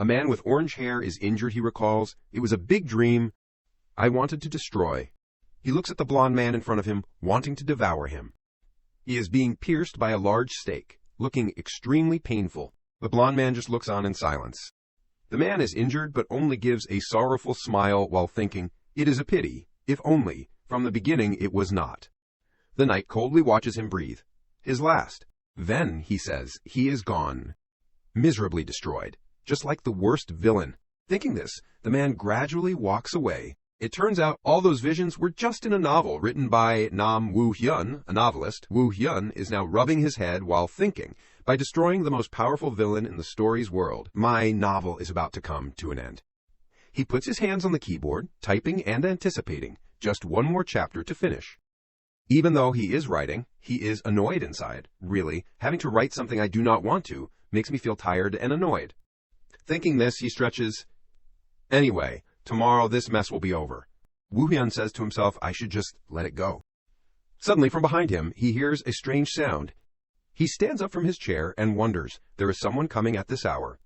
A man with orange hair is injured, he recalls. It was a big dream I wanted to destroy. He looks at the blond man in front of him, wanting to devour him. He is being pierced by a large stake, looking extremely painful. The blond man just looks on in silence. The man is injured, but only gives a sorrowful smile while thinking, it is a pity, if only, from the beginning it was not. The knight coldly watches him breathe. His last. Then, he says, he is gone. Miserably destroyed, just like the worst villain. Thinking this, the man gradually walks away. It turns out all those visions were just in a novel written by Nam Woo-hyun, a novelist. Woo-hyun is now rubbing his head while thinking, by destroying the most powerful villain in the story's world, my novel is about to come to an end. He puts his hands on the keyboard, typing and anticipating, just one more chapter to finish. Even though he is writing, he is annoyed inside. Really, having to write something I do not want to makes me feel tired and annoyed. Thinking this, he stretches. Anyway, tomorrow this mess will be over. Woo-hyun says to himself, I should just let it go. Suddenly, from behind him, he hears a strange sound. He stands up from his chair and wonders, there is someone coming at this hour.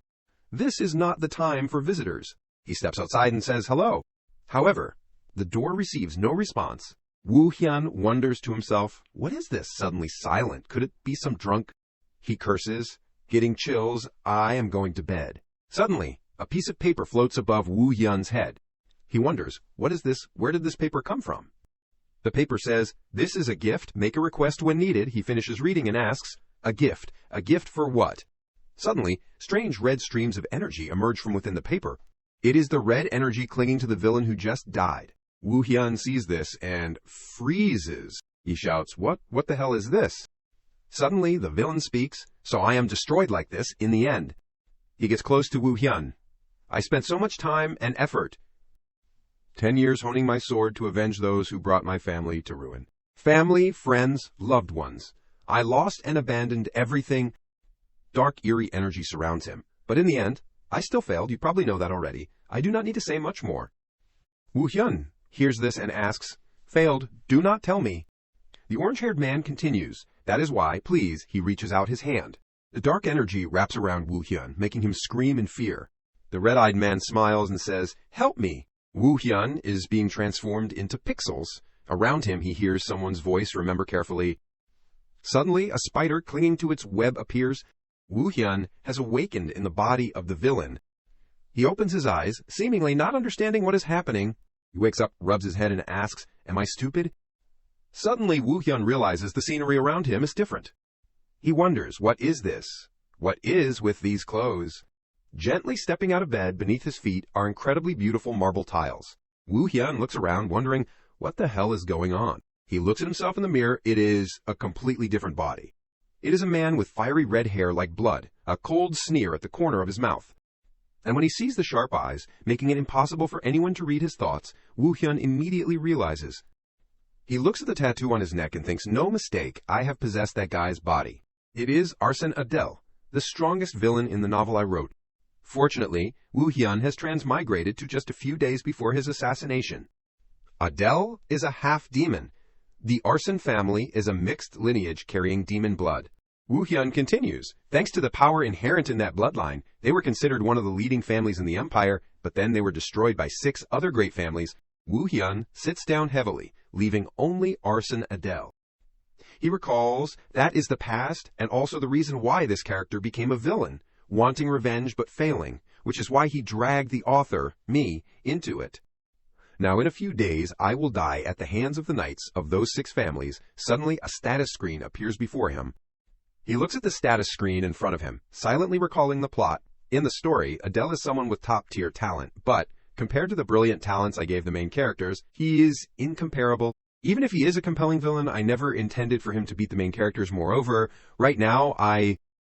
This is not the time for visitors. He steps outside and says hello. However, the door receives no response. Woo-hyun wonders to himself, what is this suddenly silent? Could it be some drunk? He curses, getting chills, I am going to bed. Suddenly, a piece of paper floats above Woo-hyun's head. He wonders, what is this? Where did this paper come from? The paper says, this is a gift, make a request when needed. He finishes reading and asks, a gift for what? Suddenly, strange red streams of energy emerge from within the paper. It is the red energy clinging to the villain who just died. Woo-hyun sees this and freezes. He shouts, what the hell is this? Suddenly, the villain speaks, so I am destroyed like this in the end. He gets close to Woo-hyun. I spent so much time and effort. 10 years honing my sword to avenge those who brought my family to ruin. Family, friends, loved ones. I lost and abandoned everything. Dark, eerie energy surrounds him. But in the end, I still failed. You probably know that already. I do not need to say much more. Woo-hyun hears this and asks, failed, do not tell me. The orange-haired man continues. That is why, please, he reaches out his hand. The dark energy wraps around Woo-hyun, making him scream in fear. The red-eyed man smiles and says, help me. Woo-hyun is being transformed into pixels. Around him, he hears someone's voice. Remember carefully. Suddenly, a spider clinging to its web appears. Woo-hyun has awakened in the body of the villain. He opens his eyes, seemingly not understanding what is happening. He wakes up, rubs his head, and asks, am I stupid? Suddenly, Woo-hyun realizes the scenery around him is different. He wonders, what is this? What is with these clothes? Gently stepping out of bed beneath his feet are incredibly beautiful marble tiles. Woo-hyun looks around, wondering, what the hell is going on? He looks at himself in the mirror. It is a completely different body. It is a man with fiery red hair like blood, a cold sneer at the corner of his mouth. And when he sees the sharp eyes, making it impossible for anyone to read his thoughts, Woo-hyun immediately realizes. He looks at the tattoo on his neck and thinks, no mistake, I have possessed that guy's body. It is Arsène Adel, the strongest villain in the novel I wrote. Fortunately, Woo-hyun has transmigrated to just a few days before his assassination. Adel is a half-demon. The Arsène family is a mixed lineage carrying demon blood. Woo-hyun continues, thanks to the power inherent in that bloodline, they were considered one of the leading families in the empire, but then they were destroyed by 6 other great families. Woo-hyun sits down heavily, leaving only Arsène Adel. He recalls that is the past and also the reason why this character became a villain, wanting revenge but failing, which is why he dragged the author, me, into it. Now in a few days I will die at the hands of the knights of those 6 families. Suddenly a status screen appears before him. He looks at the status screen in front of him, silently recalling the plot. In the story, Adele is someone with top-tier talent, but compared to the brilliant talents I gave the main characters, he is incomparable. Even if he is a compelling villain, I never intended for him to beat the main characters. Moreover, right now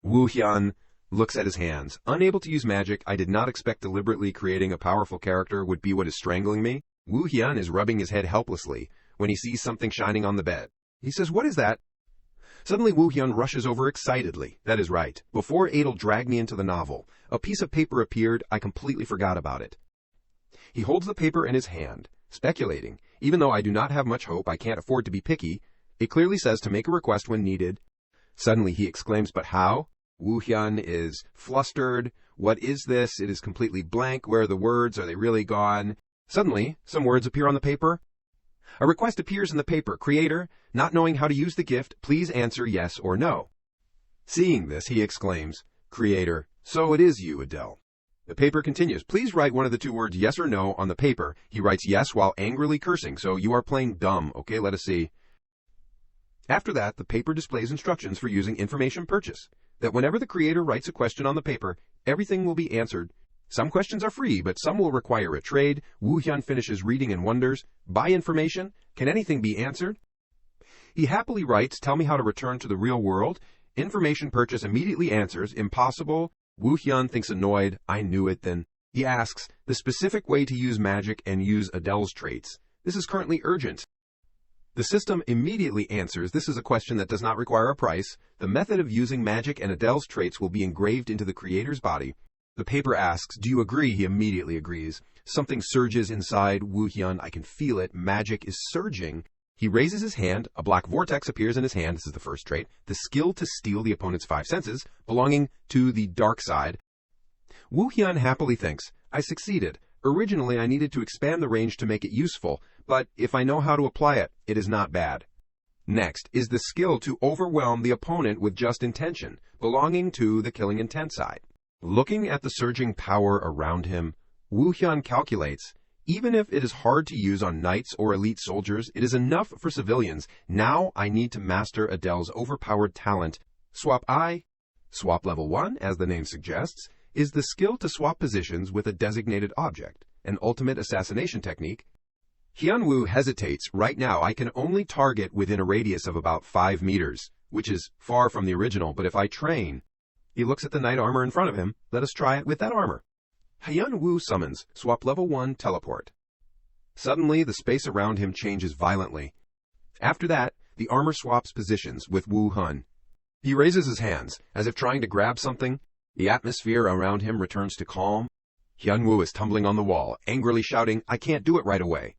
Woo-hyun looks at his hands. Unable to use magic, I did not expect deliberately creating a powerful character would be what is strangling me. Woo-hyun is rubbing his head helplessly when he sees something shining on the bed. He says, what is that? Suddenly Woo-hyun rushes over excitedly. That is right. Before Adel dragged me into the novel, a piece of paper appeared. I completely forgot about it. He holds the paper in his hand, speculating. Even though I do not have much hope, I can't afford to be picky. It clearly says to make a request when needed. Suddenly he exclaims, but how? Wu Hyun is flustered. What is this? It is completely blank. Where are the words? Are they really gone? Suddenly, some words appear on the paper. A request appears in the paper. Creator, not knowing how to use the gift, please answer yes or no. Seeing this, he exclaims, Creator, so it is you, Adele. The paper continues. Please write one of the two words yes or no on the paper. He writes yes while angrily cursing, so you are playing dumb. Okay, let us see. After that, the paper displays instructions for using information purchase, that whenever the creator writes a question on the paper, everything will be answered. Some questions are free, but some will require a trade. Wu Hyun finishes reading and wonders, buy information? Can anything be answered? He happily writes, tell me how to return to the real world. Information purchase immediately answers, impossible. Wu Hyun thinks annoyed, I knew it then. He asks, the specific way to use magic and use Adele's traits. This is currently urgent. The system immediately answers, this is a question that does not require a price. The method of using magic and Adele's traits will be engraved into the creator's body. The paper asks, do you agree? He immediately agrees. Something surges inside Wu Hyun. I can feel it. Magic is surging. He raises his hand. A black vortex appears in his hand. This is the first trait. The skill to steal the opponent's 5 senses, belonging to the dark side. Wu Hyun happily thinks, I succeeded. Originally, I needed to expand the range to make it useful, but if I know how to apply it, it is not bad. Next is the skill to overwhelm the opponent with just intention, belonging to the killing intent side. Looking at the surging power around him, Wu Hyun calculates, even if it is hard to use on knights or elite soldiers, it is enough for civilians. Now I need to master Adele's overpowered talent. Swap I. Swap level 1, as the name suggests, is the skill to swap positions with a designated object, an ultimate assassination technique. Hyun-woo hesitates. Right now I can only target within a radius of about 5 meters, which is far from the original, but if I train... He looks at the knight armor in front of him. Let us try it with that armor. Hyun-woo summons, swap level 1, teleport. Suddenly, the space around him changes violently. After that, the armor swaps positions with Wu Hyun. He raises his hands, as if trying to grab something. The atmosphere around him returns to calm. Hyun-woo is tumbling on the wall, angrily shouting, I can't do it right away.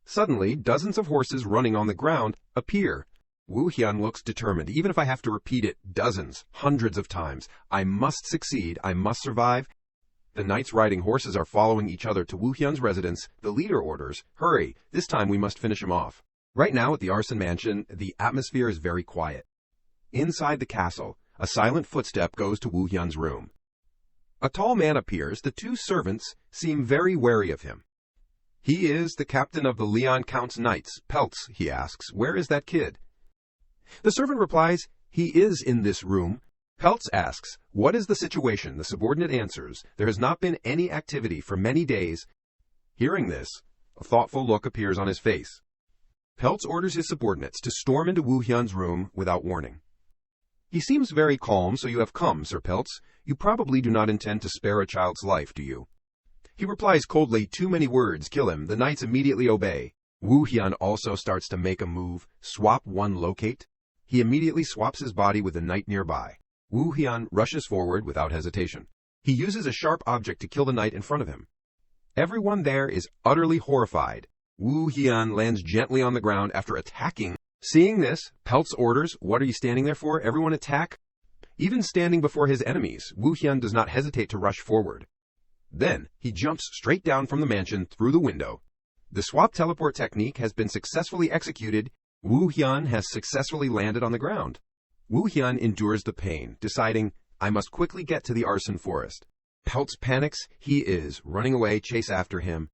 Suddenly, dozens of horses running on the ground appear. Wu Hyun looks determined. Even if I have to repeat it dozens, hundreds of times, I must succeed, I must survive. The knights riding horses are following each other to Wu Hyun's residence. The leader orders, hurry, this time we must finish him off. Right now at the arson mansion, the atmosphere is very quiet. Inside the castle, a silent footstep goes to Wu Hyun's room. A tall man appears. The 2 servants seem very wary of him. He is the captain of the Leon Count's Knights. Peltz, he asks, where is that kid? The servant replies, he is in this room. Peltz asks, what is the situation? The subordinate answers, there has not been any activity for many days. Hearing this, a thoughtful look appears on his face. Peltz orders his subordinates to storm into Wu Hyun's room without warning. He seems very calm, so you have come, Sir Peltz. You probably do not intend to spare a child's life, do you? He replies coldly, too many words, kill him. The knights immediately obey. Wu Hyun also starts to make a move, swap 1 locate. He immediately swaps his body with a knight nearby. Wu Hyun rushes forward without hesitation. He uses a sharp object to kill the knight in front of him. Everyone there is utterly horrified. Wu Hyun lands gently on the ground after attacking. Seeing this, Peltz orders, what are you standing there for? Everyone attack. Even standing before his enemies, Wu Hyun does not hesitate to rush forward. Then, he jumps straight down from the mansion through the window. The swap teleport technique has been successfully executed. Wu Hyun has successfully landed on the ground. Wu Hyun endures the pain, deciding, I must quickly get to the arson forest. Peltz panics. He is running away. Chase after him.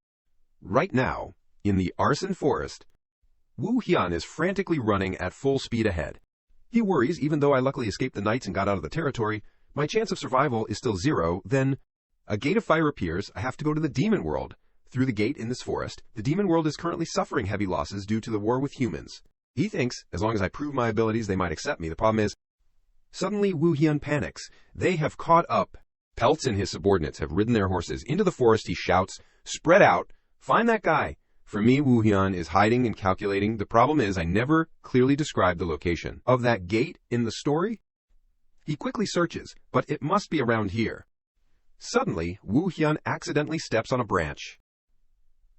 Right now, in the arson forest, Wu Hyun is frantically running at full speed ahead. He worries, even though I luckily escaped the knights and got out of the territory, my chance of survival is still 0. Then, a gate of fire appears. I have to go to the demon world. Through the gate in this forest, the demon world is currently suffering heavy losses due to the war with humans. He thinks, as long as I prove my abilities, they might accept me. The problem is, suddenly Wu Hyun panics. They have caught up. Peltz and his subordinates have ridden their horses into the forest. He shouts, spread out, find that guy. For me, Wu Hyun is hiding and calculating. The problem is I never clearly described the location of that gate in the story. He quickly searches, but it must be around here. Suddenly, Wu Hyun accidentally steps on a branch.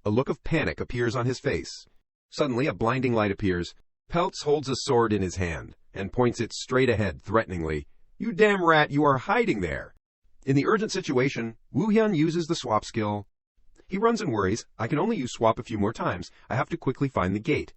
A look of panic appears on his face. Suddenly, a blinding light appears. Peltz holds a sword in his hand and points it straight ahead threateningly. You damn rat, you are hiding there. In the urgent situation, Woo-hyun uses the swap skill. He runs and worries, I can only use swap a few more times. I have to quickly find the gate.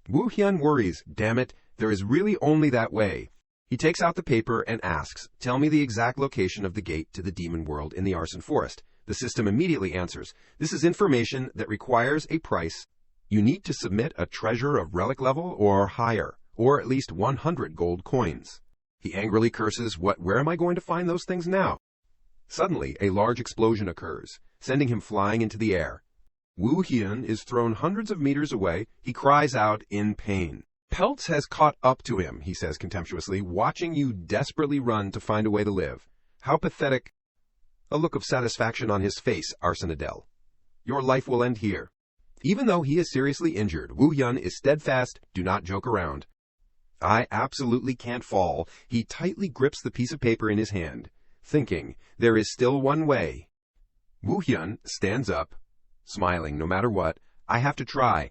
Woo-hyun worries, damn it, there is really only that way. He takes out the paper and asks, tell me the exact location of the gate to the demon world in the arson forest. The system immediately answers, this is information that requires a price. You need to submit a treasure of relic level or higher, or at least 100 gold coins. He angrily curses, where am I going to find those things now? Suddenly, a large explosion occurs, sending him flying into the air. Woo-hyun is thrown hundreds of meters away. He cries out in pain. Peltz has caught up to him, he says contemptuously, watching you desperately run to find a way to live. How pathetic. A look of satisfaction on his face, Arsenadel. Your life will end here. Even though he is seriously injured, Woo-hyun is steadfast, do not joke around. I absolutely can't fall. He tightly grips the piece of paper in his hand, thinking, there is still one way. Woo-hyun stands up, smiling no matter what. I have to try.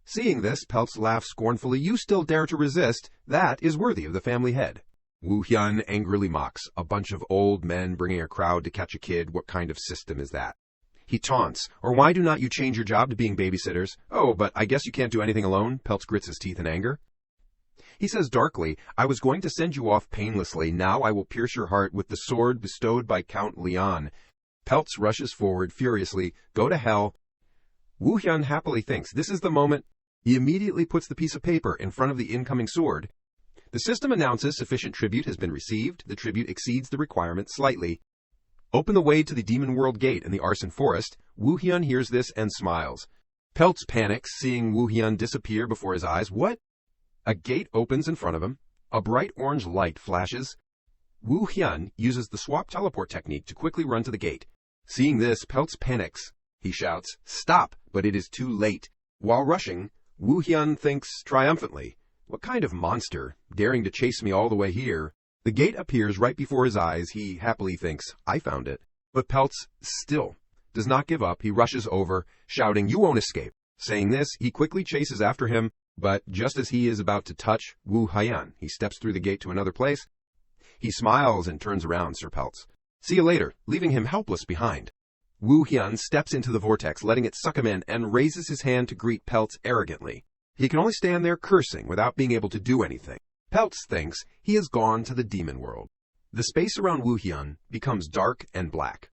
Seeing this, Peltz laughs scornfully. You still dare to resist? That is worthy of the family head. Woo-hyun angrily mocks. A bunch of old men bringing a crowd to catch a kid. What kind of system is that? He taunts. Or why do not you change your job to being babysitters? Oh, but I guess you can't do anything alone? Peltz grits his teeth in anger. He says darkly, I was going to send you off painlessly. Now I will pierce your heart with the sword bestowed by Count Leon. Peltz rushes forward furiously. Go to hell. Woo-hyun happily thinks this is the moment. He immediately puts the piece of paper in front of the incoming sword. The system announces sufficient tribute has been received. The tribute exceeds the requirement slightly. Open the way to the demon world gate in the arson forest. Woo-hyun hears this and smiles. Peltz panics, seeing Woo-hyun disappear before his eyes. What? A gate opens in front of him. A bright orange light flashes. Woo-hyun uses the swap teleport technique to quickly run to the gate. Seeing this, Peltz panics. He shouts, stop, but it is too late. While rushing, Woo-hyun thinks triumphantly, what kind of monster, daring to chase me all the way here? The gate appears right before his eyes. He happily thinks, I found it. But Peltz still does not give up. He rushes over, shouting, you won't escape. Saying this, he quickly chases after him, but just as he is about to touch Woo-hyun, he steps through the gate to another place. He smiles and turns around, Sir Peltz. See you later, leaving him helpless behind. Woo-hyun steps into the vortex, letting it suck him in, and raises his hand to greet Peltz arrogantly. He can only stand there cursing without being able to do anything. Peltz thinks he has gone to the demon world. The space around Woo-hyun becomes dark and black.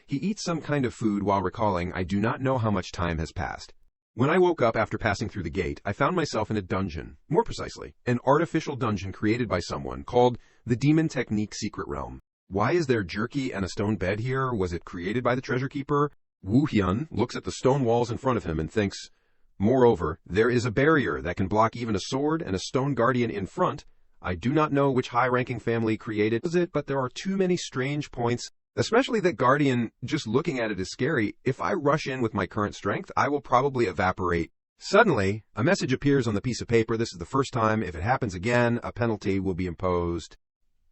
He eats some kind of food while recalling, I do not know how much time has passed. When I woke up after passing through the gate, I found myself in a dungeon, more precisely, an artificial dungeon created by someone called the Demon Technique Secret Realm. Why is there jerky and a stone bed here? Was it created by the treasure keeper? Woo-hyun looks at the stone walls in front of him and thinks, moreover, there is a barrier that can block even a sword and a stone guardian in front. I do not know which high-ranking family created it, but there are too many strange points, especially that guardian. Just looking at it is scary. If I rush in with my current strength, I will probably evaporate. Suddenly, a message appears on the piece of paper. This is the first time. If it happens again, a penalty will be imposed.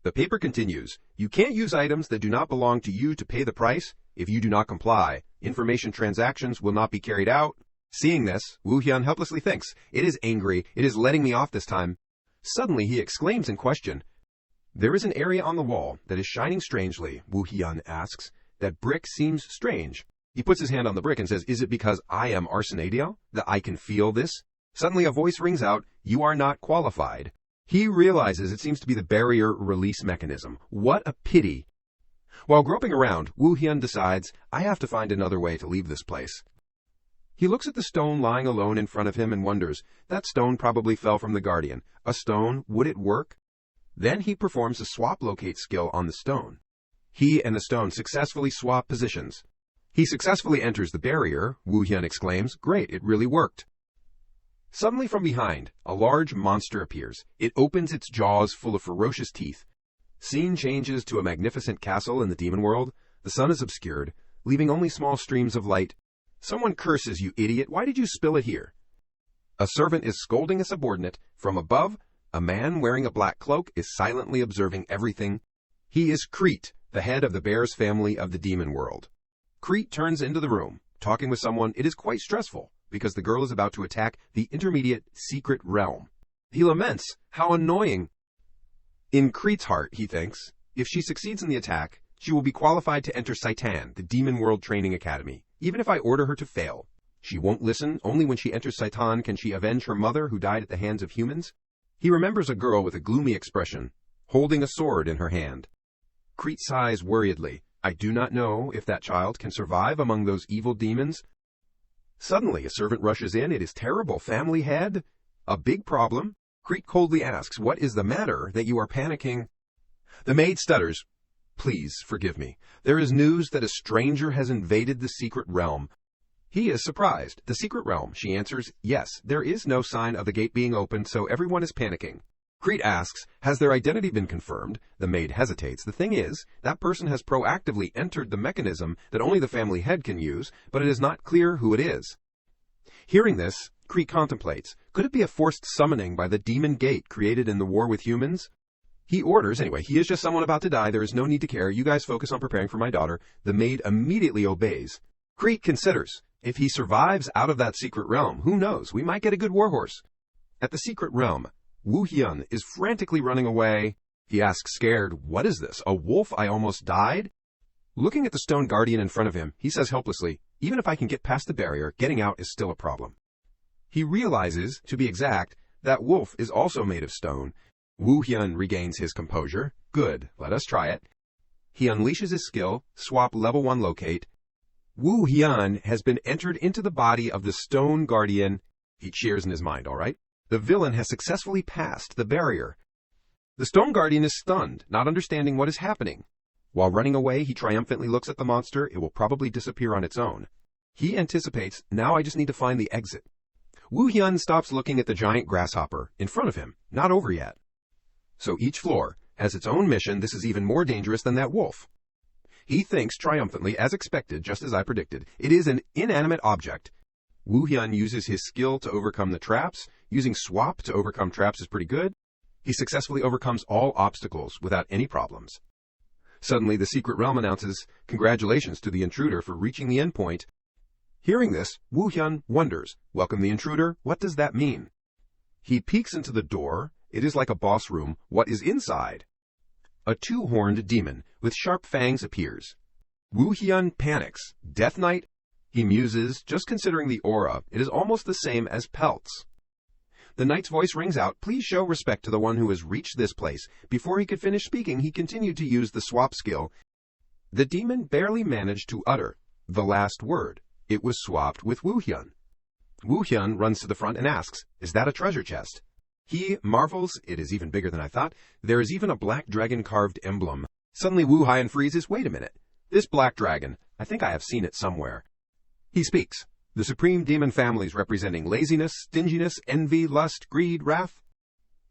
The paper continues, you can't use items that do not belong to you to pay the price. If you do not comply, information transactions will not be carried out. Seeing this, Woo-hyun helplessly thinks, it is angry, it is letting me off this time. Suddenly he exclaims in question, there is an area on the wall that is shining strangely. Woo-hyun asks, that brick seems strange. He puts his hand on the brick and says, is it because I am Arsenadiel that I can feel this? Suddenly a voice rings out, you are not qualified. He realizes it seems to be the barrier release mechanism. What a pity. While groping around, Woo-hyun decides, I have to find another way to leave this place. He looks at the stone lying alone in front of him and wonders, that stone probably fell from the guardian. A stone, would it work? Then he performs a swap locate skill on the stone. He and the stone successfully swap positions. He successfully enters the barrier. Woo-hyun exclaims, great, it really worked. Suddenly from behind, a large monster appears. It opens its jaws full of ferocious teeth. Scene changes to a magnificent castle in the demon world. The sun is obscured, leaving only small streams of light. Someone curses, you idiot, why did you spill it here? A servant is scolding a subordinate. From above, a man wearing a black cloak is silently observing everything. He is Crete, the head of the bear's family of the demon world. Crete turns into the room, talking with someone. It is quite stressful, because the girl is about to attack the intermediate secret realm. He laments, how annoying. In Kreet's heart, he thinks, if she succeeds in the attack, she will be qualified to enter Saitan, the Demon World Training Academy, even if I order her to fail. She won't listen. Only when she enters Saitan can she avenge her mother who died at the hands of humans. He remembers a girl with a gloomy expression, holding a sword in her hand. Kreet sighs worriedly. I do not know if that child can survive among those evil demons. Suddenly, a servant rushes in. It is terrible. Family head? A big problem? Kreet coldly asks, what is the matter that you are panicking? The maid stutters. Please forgive me. There is news that a stranger has invaded the secret realm. He is surprised. The secret realm, she answers. Yes, there is no sign of the gate being opened, so everyone is panicking. Kreet asks, has their identity been confirmed? The maid hesitates. The thing is, that person has proactively entered the mechanism that only the family head can use, but it is not clear who it is. Hearing this, Kreet contemplates. Could it be a forced summoning by the demon gate created in the war with humans? He orders, anyway, he is just someone about to die. There is no need to care. You guys focus on preparing for my daughter. The maid immediately obeys. Kreet considers, if he survives out of that secret realm, who knows? We might get a good warhorse. At the secret realm, Woo Hyun is frantically running away. He asks scared, what is this? A wolf? I almost died? Looking at the stone guardian in front of him, he says helplessly, even if I can get past the barrier, getting out is still a problem. He realizes, to be exact, that wolf is also made of stone. Woo Hyun regains his composure. Good, let us try it. He unleashes his skill, swap level 1 locate. Woo Hyun has been entered into the body of the stone guardian. He cheers in his mind, all right? The villain has successfully passed the barrier. The stone guardian is stunned, not understanding what is happening. While running away, he triumphantly looks at the monster. It will probably disappear on its own. He anticipates, now I just need to find the exit. Woo Hyun stops looking at the giant grasshopper in front of him, not over yet. So each floor has its own mission. This is even more dangerous than that wolf. He thinks triumphantly, as expected, just as I predicted. It is an inanimate object. Woo Hyun uses his skill to overcome the traps. Using swap to overcome traps is pretty good. He successfully overcomes all obstacles without any problems. Suddenly, the secret realm announces, congratulations to the intruder for reaching the endpoint. Hearing this, Woo Hyun wonders, welcome the intruder, what does that mean? He peeks into the door. It is like a boss room. What is inside? A two-horned demon with sharp fangs appears. Woo Hyun panics. Death Knight? He muses, just considering the aura, it is almost the same as pelts. The knight's voice rings out, please show respect to the one who has reached this place. Before he could finish speaking, he continued to use the swap skill. The demon barely managed to utter the last word. It was swapped with Woo Hyun. Woo Hyun runs to the front and asks, is that a treasure chest? He marvels, it is even bigger than I thought. There is even a black dragon carved emblem. Suddenly Woo Hyun freezes, wait a minute. This black dragon, I think I have seen it somewhere. He speaks. The supreme demon families representing laziness, stinginess, envy, lust, greed, wrath,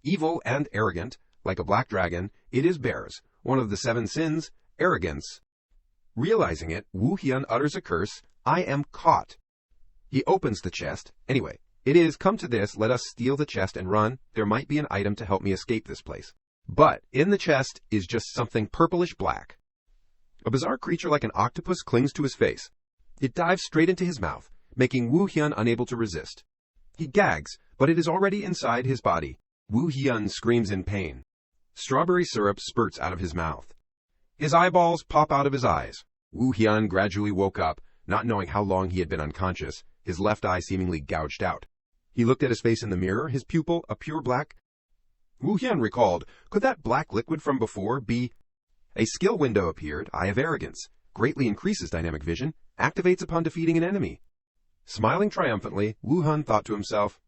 evil, and arrogant. Like a black dragon, it is bears, one of the 7 sins, arrogance. Realizing it, Woo Hyun utters a curse, I am caught. He opens the chest. Anyway, it is, come to this, let us steal the chest and run. There might be an item to help me escape this place. But in the chest is just something purplish black. A bizarre creature like an octopus clings to his face. It dives straight into his mouth, making Woo Hyun unable to resist. He gags, but it is already inside his body. Woo Hyun screams in pain. Strawberry syrup spurts out of his mouth. His eyeballs pop out of his eyes. Woo Hyun gradually woke up, not knowing how long he had been unconscious, his left eye seemingly gouged out. He looked at his face in the mirror, his pupil a pure black. Woo Hyun recalled, could that black liquid from before be... A skill window appeared, Eye of Arrogance. Greatly increases dynamic vision, activates upon defeating an enemy. Smiling triumphantly, Woo Hyun thought to himself,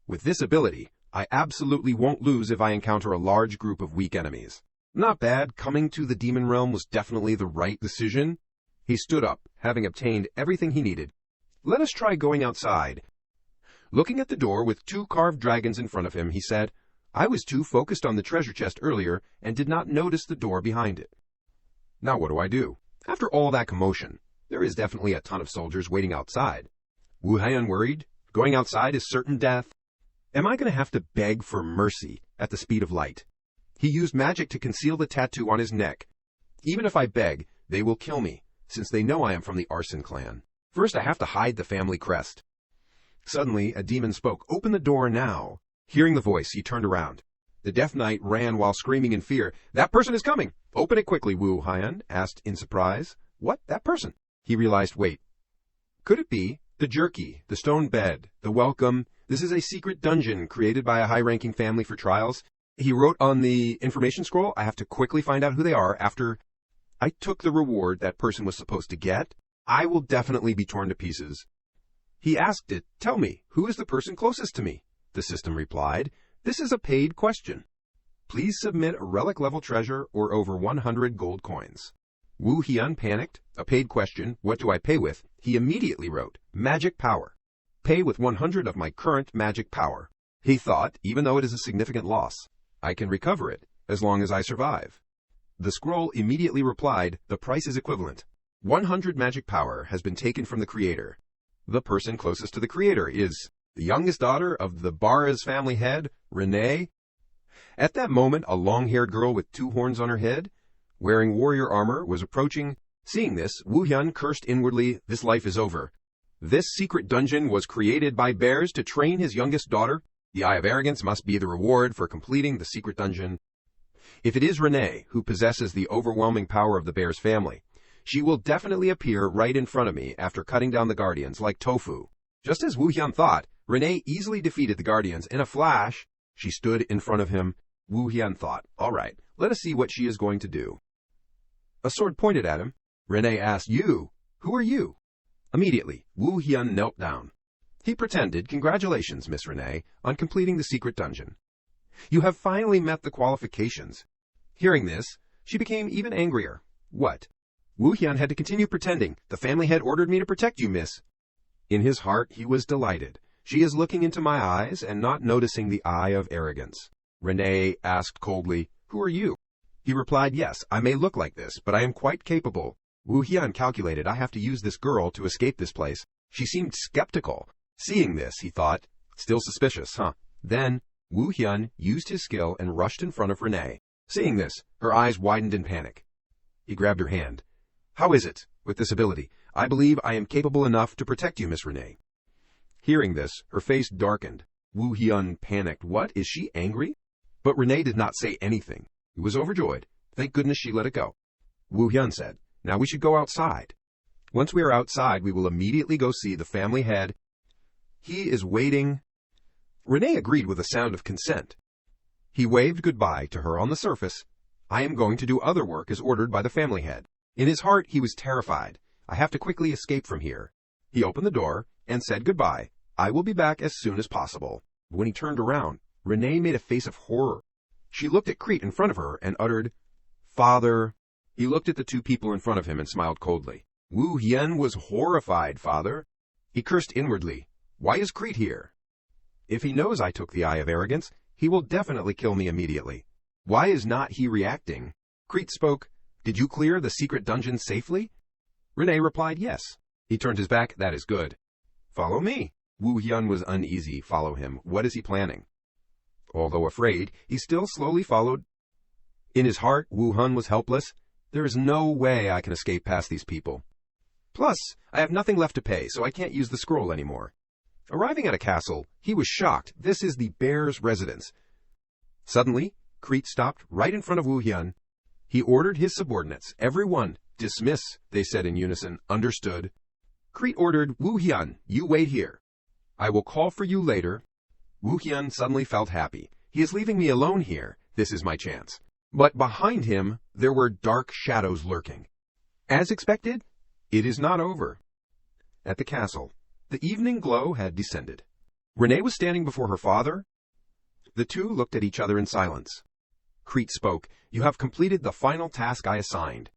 with this ability, I absolutely won't lose if I encounter a large group of weak enemies. Not bad, coming to the demon realm was definitely the right decision. He stood up, having obtained everything he needed. Let us try going outside. Looking at the door with 2 carved dragons in front of him, he said, I was too focused on the treasure chest earlier and did not notice the door behind it. Now what do I do? After all that commotion, there is definitely a ton of soldiers waiting outside. Woo Hyun worried, going outside is certain death. Am I going to have to beg for mercy at the speed of light? He used magic to conceal the tattoo on his neck. Even if I beg, they will kill me, since they know I am from the Arson clan. First I have to hide the family crest. Suddenly, a demon spoke, open the door now. Hearing the voice, he turned around. The Deaf Knight ran while screaming in fear. "That person is coming! Open it quickly," Wu Hyun asked in surprise. "What? That person?" He realized, wait. Could it be? The jerky, the stone bed, the welcome. This is a secret dungeon created by a high-ranking family for trials. He wrote on the information scroll, "I have to quickly find out who they are after I took the reward that person was supposed to get. I will definitely be torn to pieces." He asked it, "Tell me, who is the person closest to me?" The system replied, "This is a paid question. Please submit a relic-level treasure or over 100 gold coins." Wu Hyun panicked. A paid question, what do I pay with? He immediately wrote, "Magic power. Pay with 100 of my current magic power." He thought, even though it is a significant loss, I can recover it, as long as I survive. The scroll immediately replied, "The price is equivalent. 100 magic power has been taken from the creator. The person closest to the creator is the youngest daughter of the Barra's family head, Renee." At that moment, a long-haired girl with 2 horns on her head, wearing warrior armor, was approaching. Seeing this, Wu Hyun cursed inwardly, "This life is over. This secret dungeon was created by bears to train his youngest daughter. The Eye of Arrogance must be the reward for completing the secret dungeon. If it is Renee who possesses the overwhelming power of the bear's family, she will definitely appear right in front of me after cutting down the guardians like tofu." Just as Wu Hyun thought, Renee easily defeated the guardians. In a flash, she stood in front of him. Wu Hyun thought, "All right, let us see what she is going to do." A sword pointed at him. Renee asked, "You? Who are you?" Immediately, Wu Hyun knelt down. He pretended, "Congratulations, Miss Renee, on completing the secret dungeon. You have finally met the qualifications." Hearing this, she became even angrier. "What?" Wu Hyun had to continue pretending. "The family head ordered me to protect you, miss." In his heart, he was delighted. She is looking into my eyes and not noticing the eye of arrogance. Renee asked coldly, "Who are you?" He replied, "Yes, I may look like this, but I am quite capable." Wu Hyun calculated, "I have to use this girl to escape this place." She seemed skeptical. Seeing this, he thought, "Still suspicious, huh?" Then, Wu Hyun used his skill and rushed in front of Renee. Seeing this, her eyes widened in panic. He grabbed her hand. "How is it? With this ability, I believe I am capable enough to protect you, Miss Renee." Hearing this, her face darkened. Wu Hyun panicked. What? Is she angry? But Renee did not say anything. He was overjoyed. Thank goodness she let it go. Wu Hyun said, "Now we should go outside. Once we are outside, we will immediately go see the family head. He is waiting." Renee agreed with a sound of consent. He waved goodbye to her on the surface. "I am going to do other work as ordered by the family head." In his heart, he was terrified. "I have to quickly escape from here." He opened the door and said goodbye. "I will be back as soon as possible." When he turned around, Renee made a face of horror. She looked at Crete in front of her and uttered, "Father." He looked at the 2 people in front of him and smiled coldly. Wu Hyun was horrified. "Father?" He cursed inwardly. "Why is Crete here? If he knows I took the Eye of Arrogance, he will definitely kill me immediately. Why is not he reacting?" Crete spoke. "Did you clear the secret dungeon safely?" Renee replied, "Yes." He turned his back. "That is good. Follow me." Wu Hyun was uneasy. Follow him. What is he planning? Although afraid, he still slowly followed. In his heart, Wu Hyun was helpless. There is no way I can escape past these people. Plus, I have nothing left to pay, so I can't use the scroll anymore. Arriving at a castle, he was shocked. This is the bear's residence. Suddenly, Crete stopped right in front of Wu Hyun. He ordered his subordinates. "Everyone, dismiss," they said in unison. "Understood." Crete ordered, "Wu Hyun, you wait here. I will call for you later." Wu Hyun suddenly felt happy. He is leaving me alone here. This is my chance. But behind him, there were dark shadows lurking. As expected, it is not over. At the castle, the evening glow had descended. Renee was standing before her father. The 2 looked at each other in silence. Crete spoke. "You have completed the final task I assigned."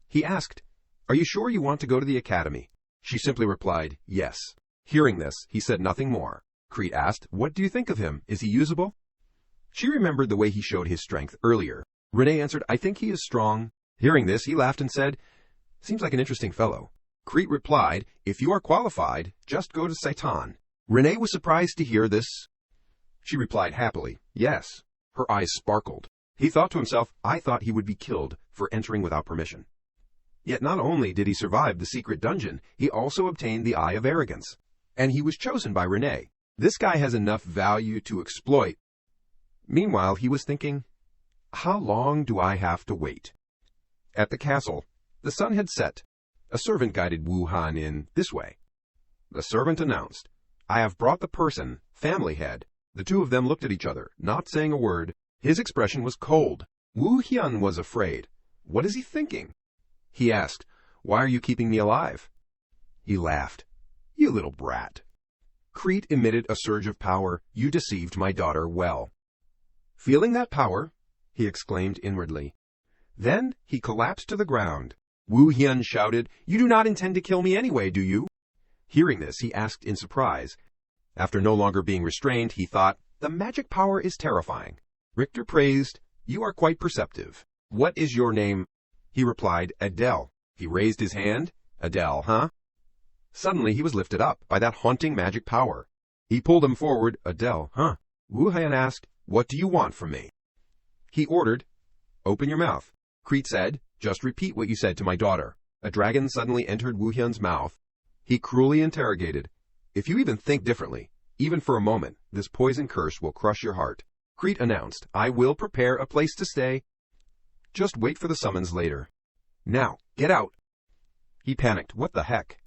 He asked, "Are you sure you want to go to the academy?" She simply replied, "Yes." Hearing this, he said nothing more. Crete asked, "What do you think of him? Is he usable?" She remembered the way he showed his strength earlier. Renee answered, "I think he is strong." Hearing this, he laughed and said, "Seems like an interesting fellow." Crete replied, "If you are qualified, just go to Saitan." Renee was surprised to hear this. She replied happily, "Yes." Her eyes sparkled. He thought to himself, "I thought he would be killed for entering without permission." Yet not only did he survive the secret dungeon, he also obtained the Eye of Arrogance. And he was chosen by Renee. This guy has enough value to exploit. Meanwhile, he was thinking, how long do I have to wait? At the castle, the sun had set. A servant guided Wu Han in this way. The servant announced, I have brought the person, family head. The two of them looked at each other, not saying a word. His expression was cold. Wu Hyun was afraid. What is he thinking? He asked, why are you keeping me alive? He laughed. You little brat. Crete emitted a surge of power. You deceived my daughter well. Feeling that power, he exclaimed inwardly. Then he collapsed to the ground. Wu Hyun shouted, you do not intend to kill me anyway, do you? Hearing this, he asked in surprise. After no longer being restrained, he thought, the magic power is terrifying. Richter praised, you are quite perceptive. What is your name? He replied, Adele. He raised his hand. Adele, huh? Suddenly he was lifted up by that haunting magic power. He pulled him forward. Adele, huh? Wu Hyun asked, what do you want from me? He ordered, open your mouth. Crete said, just repeat what you said to my daughter. A dragon suddenly entered Wu Hyun's mouth. He cruelly interrogated, if you even think differently, even for a moment, this poison curse will crush your heart. Crete announced, I will prepare a place to stay. Just wait for the summons later. Now, get out. He panicked. What the heck?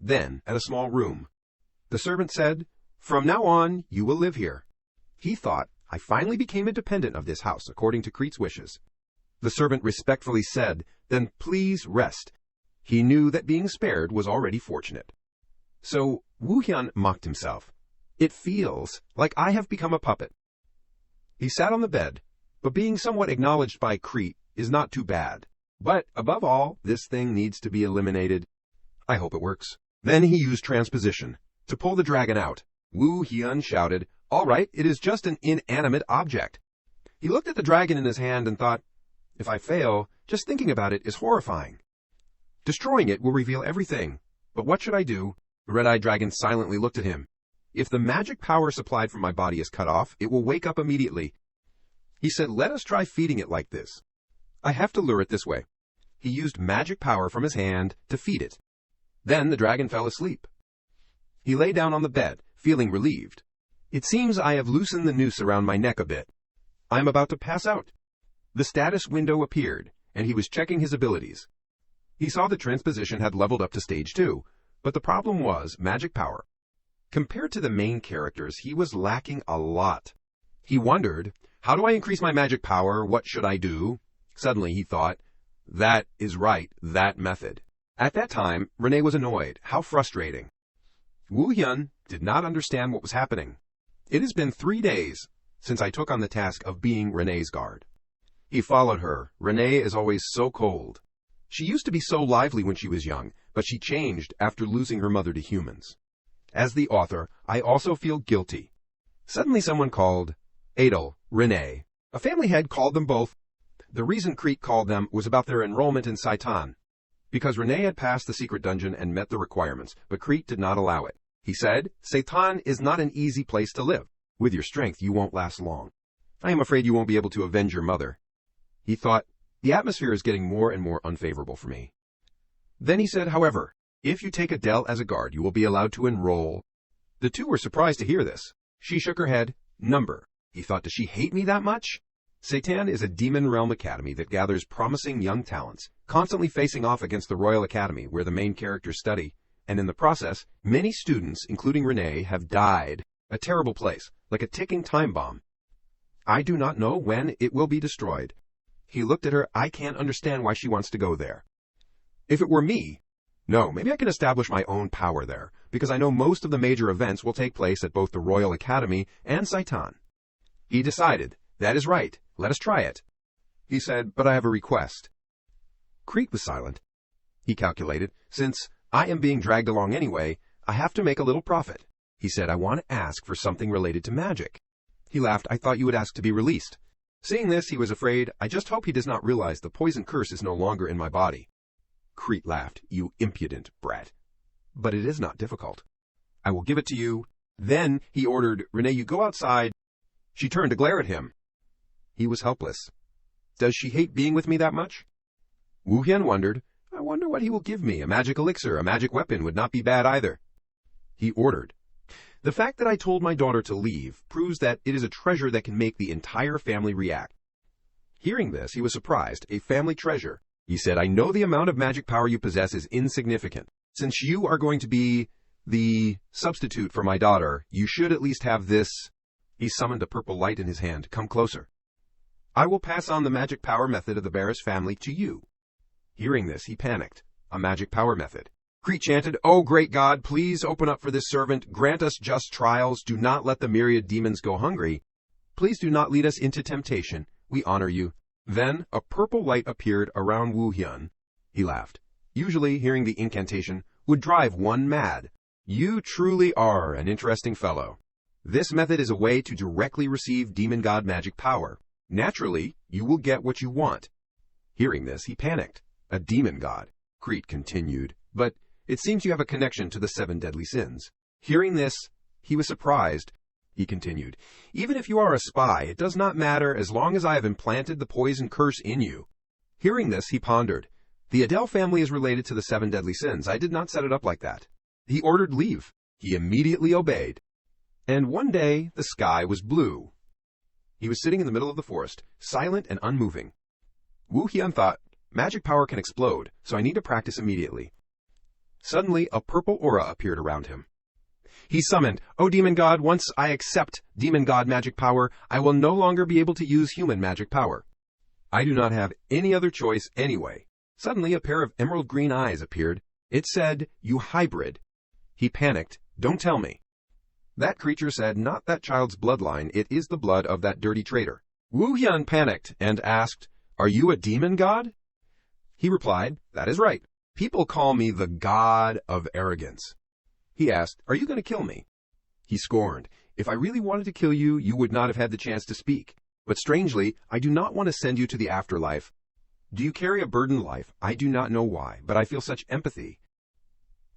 Then, at a small room, the servant said, from now on, you will live here. He thought, I finally became independent of this house according to Crete's wishes. The servant respectfully said, then please rest. He knew that being spared was already fortunate. So, Wu Hyun mocked himself. It feels like I have become a puppet. He sat on the bed, but being somewhat acknowledged by Crete is not too bad. But, above all, this thing needs to be eliminated. I hope it works. Then he used transposition to pull the dragon out. Wu Hyun shouted, all right, it is just an inanimate object. He looked at the dragon in his hand and thought, if I fail, just thinking about it is horrifying. Destroying it will reveal everything. But what should I do? The red-eyed dragon silently looked at him. If the magic power supplied from my body is cut off, it will wake up immediately. He said, let us try feeding it like this. I have to lure it this way. He used magic power from his hand to feed it. Then the dragon fell asleep. He lay down on the bed, feeling relieved. It seems I have loosened the noose around my neck a bit. I am about to pass out. The status window appeared, and he was checking his abilities. He saw the transposition had leveled up to stage 2, but the problem was magic power. Compared to the main characters, he was lacking a lot. He wondered, how do I increase my magic power? What should I do? Suddenly he thought, that is right, that method. At that time, Renee was annoyed. How frustrating. Wu Hyun did not understand what was happening. It has been 3 days since I took on the task of being Renee's guard. He followed her. Renee is always so cold. She used to be so lively when she was young, but she changed after losing her mother to humans. As the author, I also feel guilty. Suddenly someone called Adel, Renee. A family head called them both. The reason Crete called them was about their enrollment in Saitan. Because Renee had passed the secret dungeon and met the requirements, but Crete did not allow it. He said, Saitan is not an easy place to live. With your strength, you won't last long. I am afraid you won't be able to avenge your mother. He thought, the atmosphere is getting more and more unfavorable for me. Then he said, however, if you take Adele as a guard, you will be allowed to enroll. The two were surprised to hear this. She shook her head. Number. He thought, does she hate me that much? Satan is a demon realm academy that gathers promising young talents, constantly facing off against the Royal Academy where the main characters study, and in the process, many students, including Renee, have died. A terrible place, like a ticking time bomb. I do not know when it will be destroyed. He looked at her. I can't understand why she wants to go there. If it were me, no, maybe I can establish my own power there, because I know most of the major events will take place at both the Royal Academy and Saitan. He decided, that is right, let us try it. He said, but I have a request. Crete was silent. He calculated, since I am being dragged along anyway, I have to make a little profit. He said, I want to ask for something related to magic. He laughed. I thought you would ask to be released. Seeing this, he was afraid. I just hope he does not realize the poison curse is no longer in my body. Crete laughed. You impudent brat. But it is not difficult. I will give it to you. Then he ordered, Renee, you go outside. She turned to glare at him. He was helpless. Does she hate being with me that much? Wu Hyun wondered. I wonder what he will give me. A magic elixir, a magic weapon would not be bad either. He ordered. The fact that I told my daughter to leave proves that it is a treasure that can make the entire family react. Hearing this, he was surprised. A family treasure. He said, I know the amount of magic power you possess is insignificant. Since you are going to be the substitute for my daughter, you should at least have this. He summoned a purple light in his hand. Come closer. I will pass on the magic power method of the Barris family to you. Hearing this, he panicked. A magic power method. Crete chanted, Oh, great God, please open up for this servant. Grant us just trials. Do not let the myriad demons go hungry. Please do not lead us into temptation. We honor you. Then a purple light appeared around Woo Hyun. He laughed. Usually, hearing the incantation would drive one mad. You truly are an interesting fellow. This method is a way to directly receive demon god magic power. Naturally, you will get what you want. Hearing this, he panicked. A demon god. Crete continued. But it seems you have a connection to the 7 deadly sins. Hearing this, he was surprised. He continued, Even if you are a spy, it does not matter as long as I have implanted the poison curse in you. Hearing this, he pondered. The Adele family is related to the 7 deadly sins. I did not set it up like that. He ordered leave. He immediately obeyed. And one day, the sky was blue. He was sitting in the middle of the forest, silent and unmoving. Woo Hyun thought, magic power can explode, so I need to practice immediately. Suddenly, a purple aura appeared around him. He summoned, O demon god, once I accept demon god magic power, I will no longer be able to use human magic power. I do not have any other choice anyway. Suddenly, a pair of emerald green eyes appeared. It said, You hybrid. He panicked. Don't tell me. That creature said, Not that child's bloodline, it is the blood of that dirty traitor. Woo Hyun panicked and asked, Are you a demon god? He replied, That is right. People call me the god of arrogance. He asked, Are you going to kill me? He scorned, If I really wanted to kill you, you would not have had the chance to speak. But strangely, I do not want to send you to the afterlife. Do you carry a burdened life? I do not know why, but I feel such empathy.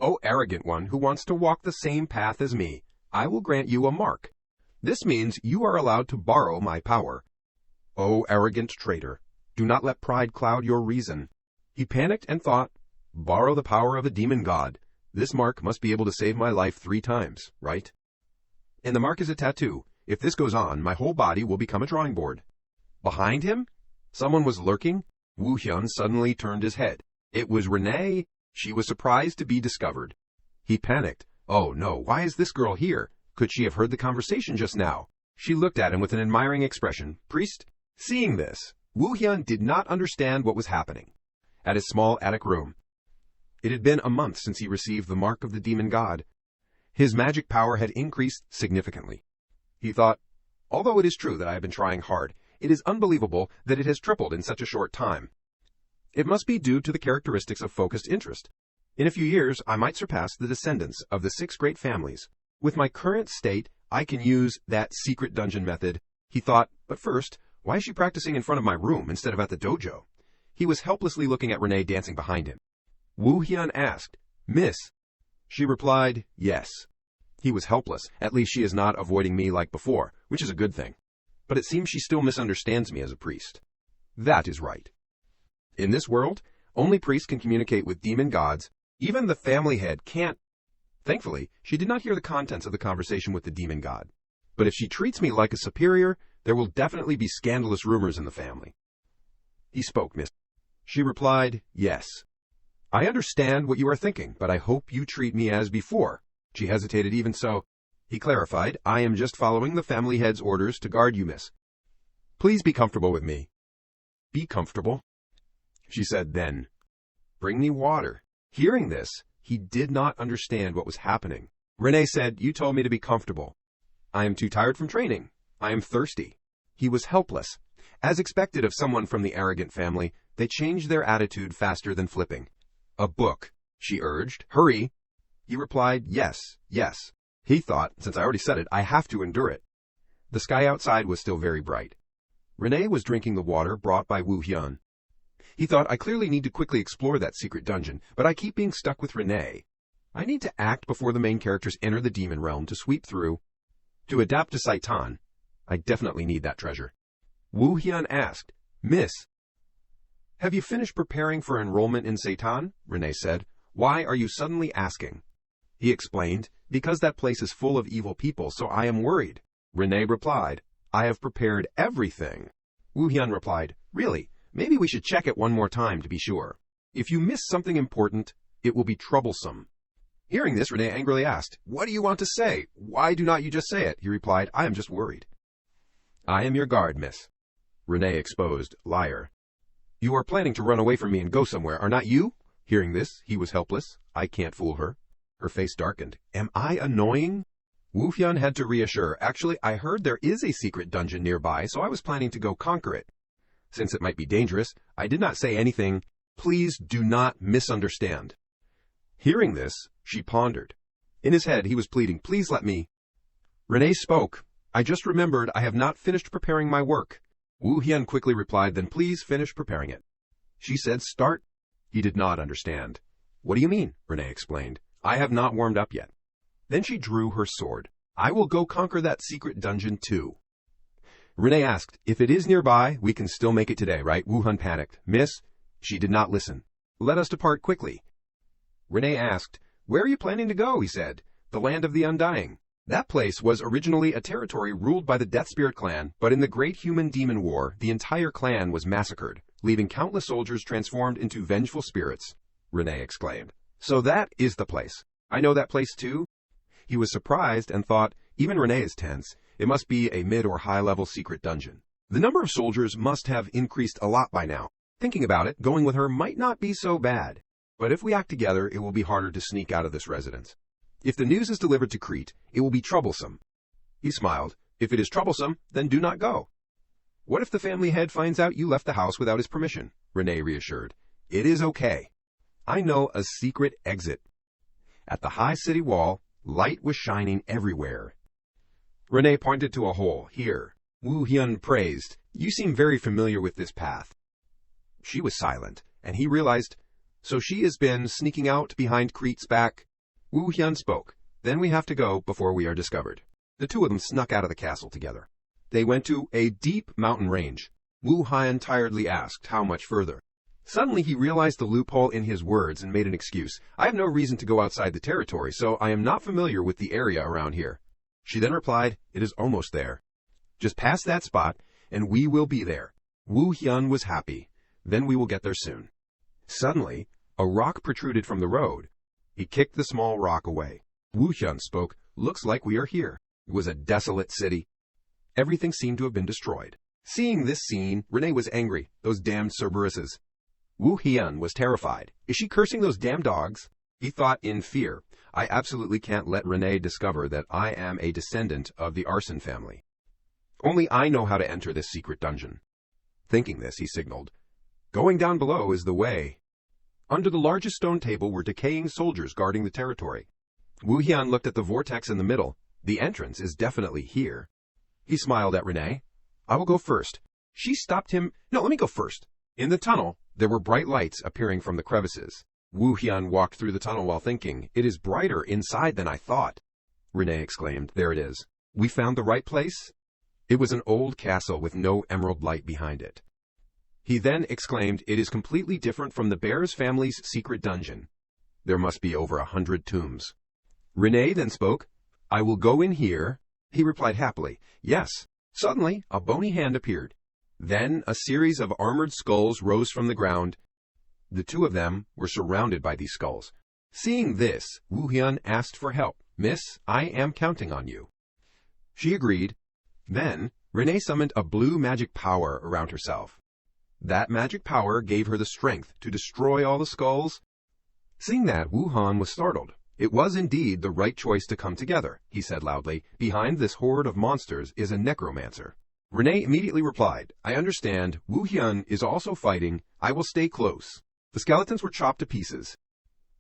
O arrogant one who wants to walk the same path as me, I will grant you a mark. This means you are allowed to borrow my power. O arrogant traitor, do not let pride cloud your reason. He panicked and thought, Borrow the power of a demon god. This mark must be able to save my life 3 times, right? And the mark is a tattoo. If this goes on, my whole body will become a drawing board. Behind him, someone was lurking. Woo Hyun suddenly turned his head. It was Renee. She was surprised to be discovered. He panicked. Oh no, why is this girl here? Could she have heard the conversation just now? She looked at him with an admiring expression. Priest? Seeing this, Woo Hyun did not understand what was happening. At his small attic room, it had been a month since he received the mark of the demon god. His magic power had increased significantly. He thought, although it is true that I have been trying hard, it is unbelievable that it has tripled in such a short time. It must be due to the characteristics of focused interest. In a few years, I might surpass the descendants of the 6 great families. With my current state, I can use that secret dungeon method. He thought, but first, why is she practicing in front of my room instead of at the dojo? He was helplessly looking at Renee dancing behind him. Woo Hyun asked, Miss? She replied, yes. He was helpless. At least she is not avoiding me like before, which is a good thing. But it seems she still misunderstands me as a priest. That is right. In this world, only priests can communicate with demon gods. Even the family head can't. Thankfully, she did not hear the contents of the conversation with the demon god. But if she treats me like a superior, there will definitely be scandalous rumors in the family. He spoke, Miss. She replied, yes. I understand what you are thinking, but I hope you treat me as before. She hesitated even so. He clarified, I am just following the family head's orders to guard you, miss. Please be comfortable with me. Be comfortable? She said then. Bring me water. Hearing this, he did not understand what was happening. Renee said, you told me to be comfortable. I am too tired from training. I am thirsty. He was helpless. As expected of someone from the arrogant family, they changed their attitude faster than flipping. A book, she urged. Hurry. He replied, yes, yes. He thought, since I already said it, I have to endure it. The sky outside was still very bright. Renee was drinking the water brought by Woo Hyun. He thought, I clearly need to quickly explore that secret dungeon, but I keep being stuck with Renee. I need to act before the main characters enter the demon realm to sweep through. To adapt to Saitan, I definitely need that treasure. Woo Hyun asked, Miss, have you finished preparing for enrollment in Satan? Renee said. Why are you suddenly asking? he explained, because that place is full of evil people, so I am worried. Renee replied, I have prepared everything. Woo Hyun replied, really, maybe we should check it one more time to be sure. If you miss something important, it will be troublesome. Hearing this, Renee angrily asked, what do you want to say? Why do not you just say it? He replied, I am just worried. I am your guard, miss. Renee exposed, liar. You are planning to run away from me and go somewhere, are not you? Hearing this, he was helpless. I can't fool her. Her face darkened. Am I annoying? Woo Hyun had to reassure, actually, I heard there is a secret dungeon nearby, so I was planning to go conquer it. Since it might be dangerous, I did not say anything. Please do not misunderstand. Hearing this, she pondered. In his head, he was pleading, please let me. Renee spoke. I just remembered I have not finished preparing my work. Woo Hyun quickly replied, then please finish preparing it. She said, start. He did not understand. What do you mean? Renee explained. I have not warmed up yet. Then she drew her sword. I will go conquer that secret dungeon too. Renee asked, if it is nearby, we can still make it today, right? Woo Hyun panicked. Miss, she did not listen. Let us depart quickly. Renee asked, where are you planning to go? He said. The land of the undying. That place was originally a territory ruled by the Death Spirit clan, but in the Great Human Demon War, the entire clan was massacred, leaving countless soldiers transformed into vengeful spirits. Renee exclaimed. So that is the place. I know that place too. He was surprised and thought, even Renee is tense. It must be a mid or high-level secret dungeon. The number of soldiers must have increased a lot by now. Thinking about it, going with her might not be so bad. But if we act together, it will be harder to sneak out of this residence. If the news is delivered to Crete, it will be troublesome. He smiled. If it is troublesome, then do not go. What if the family head finds out you left the house without his permission? Renee reassured. It is okay. I know a secret exit. At the high city wall, light was shining everywhere. Renee pointed to a hole. Here. Woo Hyun praised. You seem very familiar with this path. She was silent, and he realized, so she has been sneaking out behind Crete's back. Woo Hyun spoke. Then we have to go before we are discovered. The two of them snuck out of the castle together. They went to a deep mountain range. Woo Hyun tiredly asked how much further. Suddenly he realized the loophole in his words and made an excuse. I have no reason to go outside the territory, so I am not familiar with the area around here. She then replied, it is almost there. Just pass that spot, and we will be there. Woo Hyun was happy. Then we will get there soon. Suddenly, a rock protruded from the road. He kicked the small rock away. Woo Hyun spoke, looks like we are here. It was a desolate city. Everything seemed to have been destroyed. Seeing this scene, Renee was angry. Those damned Cerberuses. Woo Hyun was terrified. Is she cursing those damn dogs? He thought in fear. I absolutely can't let Renee discover that I am a descendant of the arson family. Only I know how to enter this secret dungeon. Thinking this, he signaled. Going down below is the way. Under the largest stone table were decaying soldiers guarding the territory. Woo Hyun looked at the vortex in the middle. The entrance is definitely here. He smiled at Renee. I will go first. She stopped him. No, let me go first. In the tunnel, there were bright lights appearing from the crevices. Woo Hyun walked through the tunnel while thinking, it is brighter inside than I thought. Renee exclaimed, there it is. We found the right place? It was an old castle with no emerald light behind it. He then exclaimed, it is completely different from the Bears family's secret dungeon. There must be over 100 tombs. Renee then spoke, I will go in here. He replied happily, yes. Suddenly, a bony hand appeared. Then a series of armored skulls rose from the ground. The two of them were surrounded by these skulls. Seeing this, Woo Hyun asked for help. Miss, I am counting on you. She agreed. Then, Renee summoned a blue magic power around herself. That magic power gave her the strength to destroy all the skulls. Seeing that, Woo Hyun was startled. It was indeed the right choice to come together, he said loudly. Behind this horde of monsters is a necromancer. Renee immediately replied, I understand. Woo Hyun is also fighting. I will stay close. The skeletons were chopped to pieces.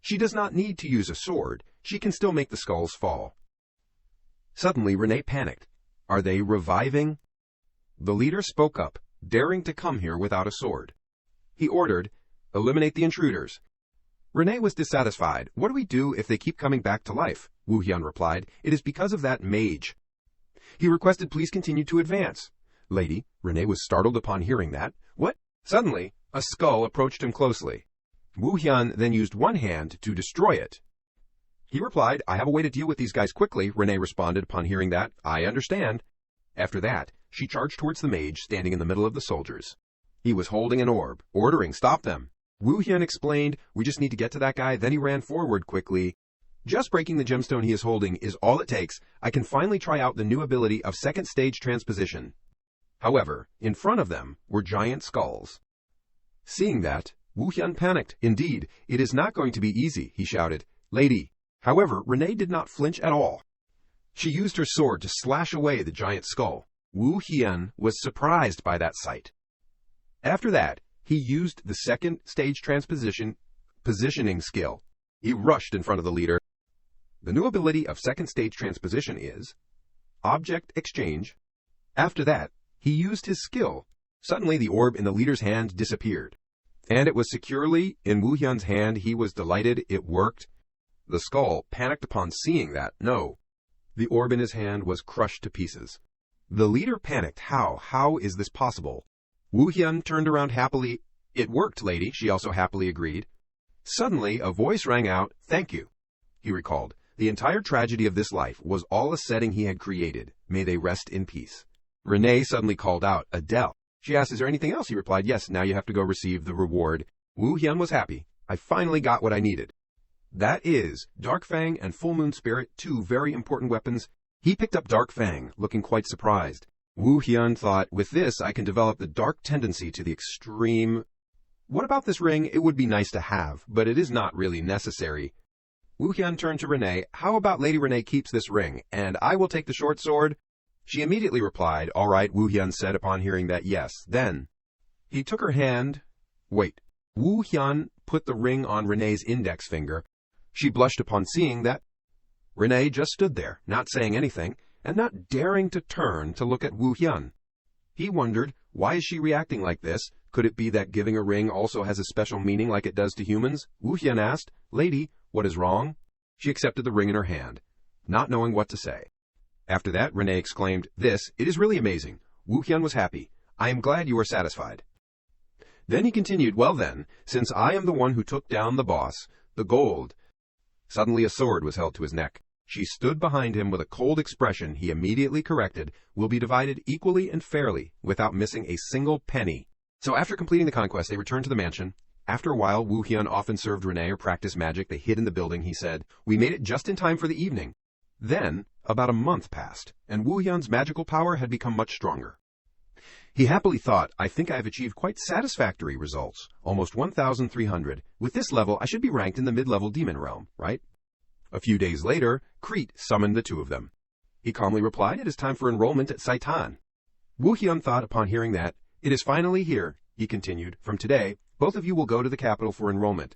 She does not need to use a sword. She can still make the skulls fall. Suddenly, Renee panicked. Are they reviving? The leader spoke up, daring to come here without a sword. He ordered, eliminate the intruders. Renee was dissatisfied. What do we do if they keep coming back to life? Woo Hyun replied, it is because of that mage. He requested please continue to advance. Lady, Renee was startled upon hearing that. What? Suddenly, a skull approached him closely. Woo Hyun then used one hand to destroy it. He replied, I have a way to deal with these guys quickly. Renee responded upon hearing that. I understand. After that, she charged towards the mage standing in the middle of the soldiers. He was holding an orb, ordering, stop them. Woo Hyun explained, we just need to get to that guy. Then he ran forward quickly. Just breaking the gemstone he is holding is all it takes. I can finally try out the new ability of second stage transposition. However, in front of them were giant skulls. Seeing that, Woo Hyun panicked. Indeed, it is not going to be easy, he shouted. Lady. However, Renee did not flinch at all. She used her sword to slash away the giant skull. Woo Hyun was surprised by that sight. After that, he used the second stage positioning skill. He rushed in front of the leader. The new ability of second stage transposition is Object Exchange. After that, he used his skill. Suddenly the orb in the leader's hand disappeared. And it was securely in Woo Hyun's hand. He was delighted it worked. The skull panicked upon seeing that. No. The orb in his hand was crushed to pieces. The leader panicked. How is this possible? Woo Hyun turned around happily. It worked, lady, she also happily agreed. Suddenly, a voice rang out, thank you. He recalled, the entire tragedy of this life was all a setting he had created. May they rest in peace. Renee suddenly called out, Adele. She asked, is there anything else? He replied, yes, now you have to go receive the reward. Woo Hyun was happy. I finally got what I needed. That is, Dark Fang and Full Moon Spirit, two very important weapons. He picked up Dark Fang, looking quite surprised. Woo Hyun thought, with this I can develop the dark tendency to the extreme. What about this ring? It would be nice to have, but it is not really necessary. Woo Hyun turned to Renee. How about Lady Renee keeps this ring, and I will take the short sword? She immediately replied, all right, Woo Hyun said upon hearing that yes. Then he took her hand. Wait. Woo Hyun put the ring on Renee's index finger. She blushed upon seeing that. Renee just stood there, not saying anything, and not daring to turn to look at Woo Hyun. He wondered, why is she reacting like this? Could it be that giving a ring also has a special meaning like it does to humans? Woo Hyun asked, Lady, what is wrong? She accepted the ring in her hand, not knowing what to say. After that, Renee exclaimed, it is really amazing. Woo Hyun was happy. I am glad you are satisfied. Then he continued, well then, since I am the one who took down the boss, the gold. Suddenly a sword was held to his neck. She stood behind him with a cold expression. He immediately corrected, will be divided equally and fairly, without missing a single penny. So after completing the conquest, they returned to the mansion. After a while, Woo Hyun often served Renee or practiced magic. They hid in the building, he said. We made it just in time for the evening. Then, about a month passed, and Woo Hyun's magical power had become much stronger. He happily thought, I think I have achieved quite satisfactory results, almost 1,300. With this level, I should be ranked in the mid-level demon realm, right? A few days later, Crete summoned the two of them. He calmly replied, it is time for enrollment at Saitan. Woo Hyun thought upon hearing that, it is finally here, he continued. From today, both of you will go to the capital for enrollment.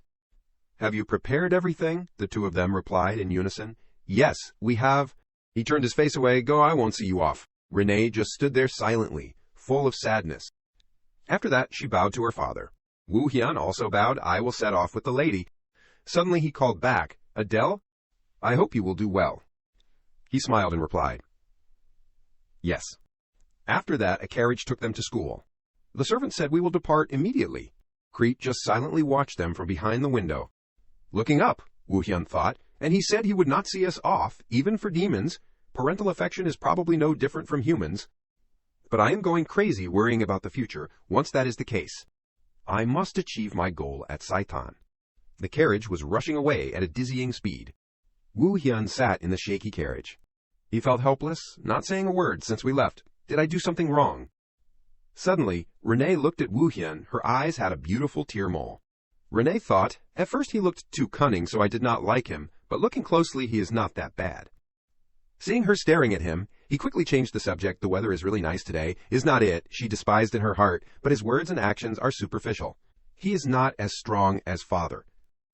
Have you prepared everything? The two of them replied in unison. Yes, we have. He turned his face away. Go, I won't see you off. Renee just stood there silently, full of sadness. After that, she bowed to her father. Woo Hyun also bowed. I will set off with the lady. Suddenly he called back, Adele, I hope you will do well. He smiled and replied, yes. After that, a carriage took them to school. The servant said, we will depart immediately. Crete just silently watched them from behind the window. Looking up, Woo Hyun thought, and he said he would not see us off, even for demons. Parental affection is probably no different from humans. But I am going crazy worrying about the future. Once that is the case, I must achieve my goal at Saitan. The carriage was rushing away at a dizzying speed. Woo Hyun sat in the shaky carriage. He felt helpless, not saying a word since we left. Did I do something wrong? Suddenly, Renee looked at Woo Hyun. Her eyes had a beautiful tear mole. Renee thought, at first he looked too cunning, so I did not like him, but looking closely, he is not that bad. Seeing her staring at him, he quickly changed the subject. The weather is really nice today. Is not it, she despised in her heart, but his words and actions are superficial. He is not as strong as father.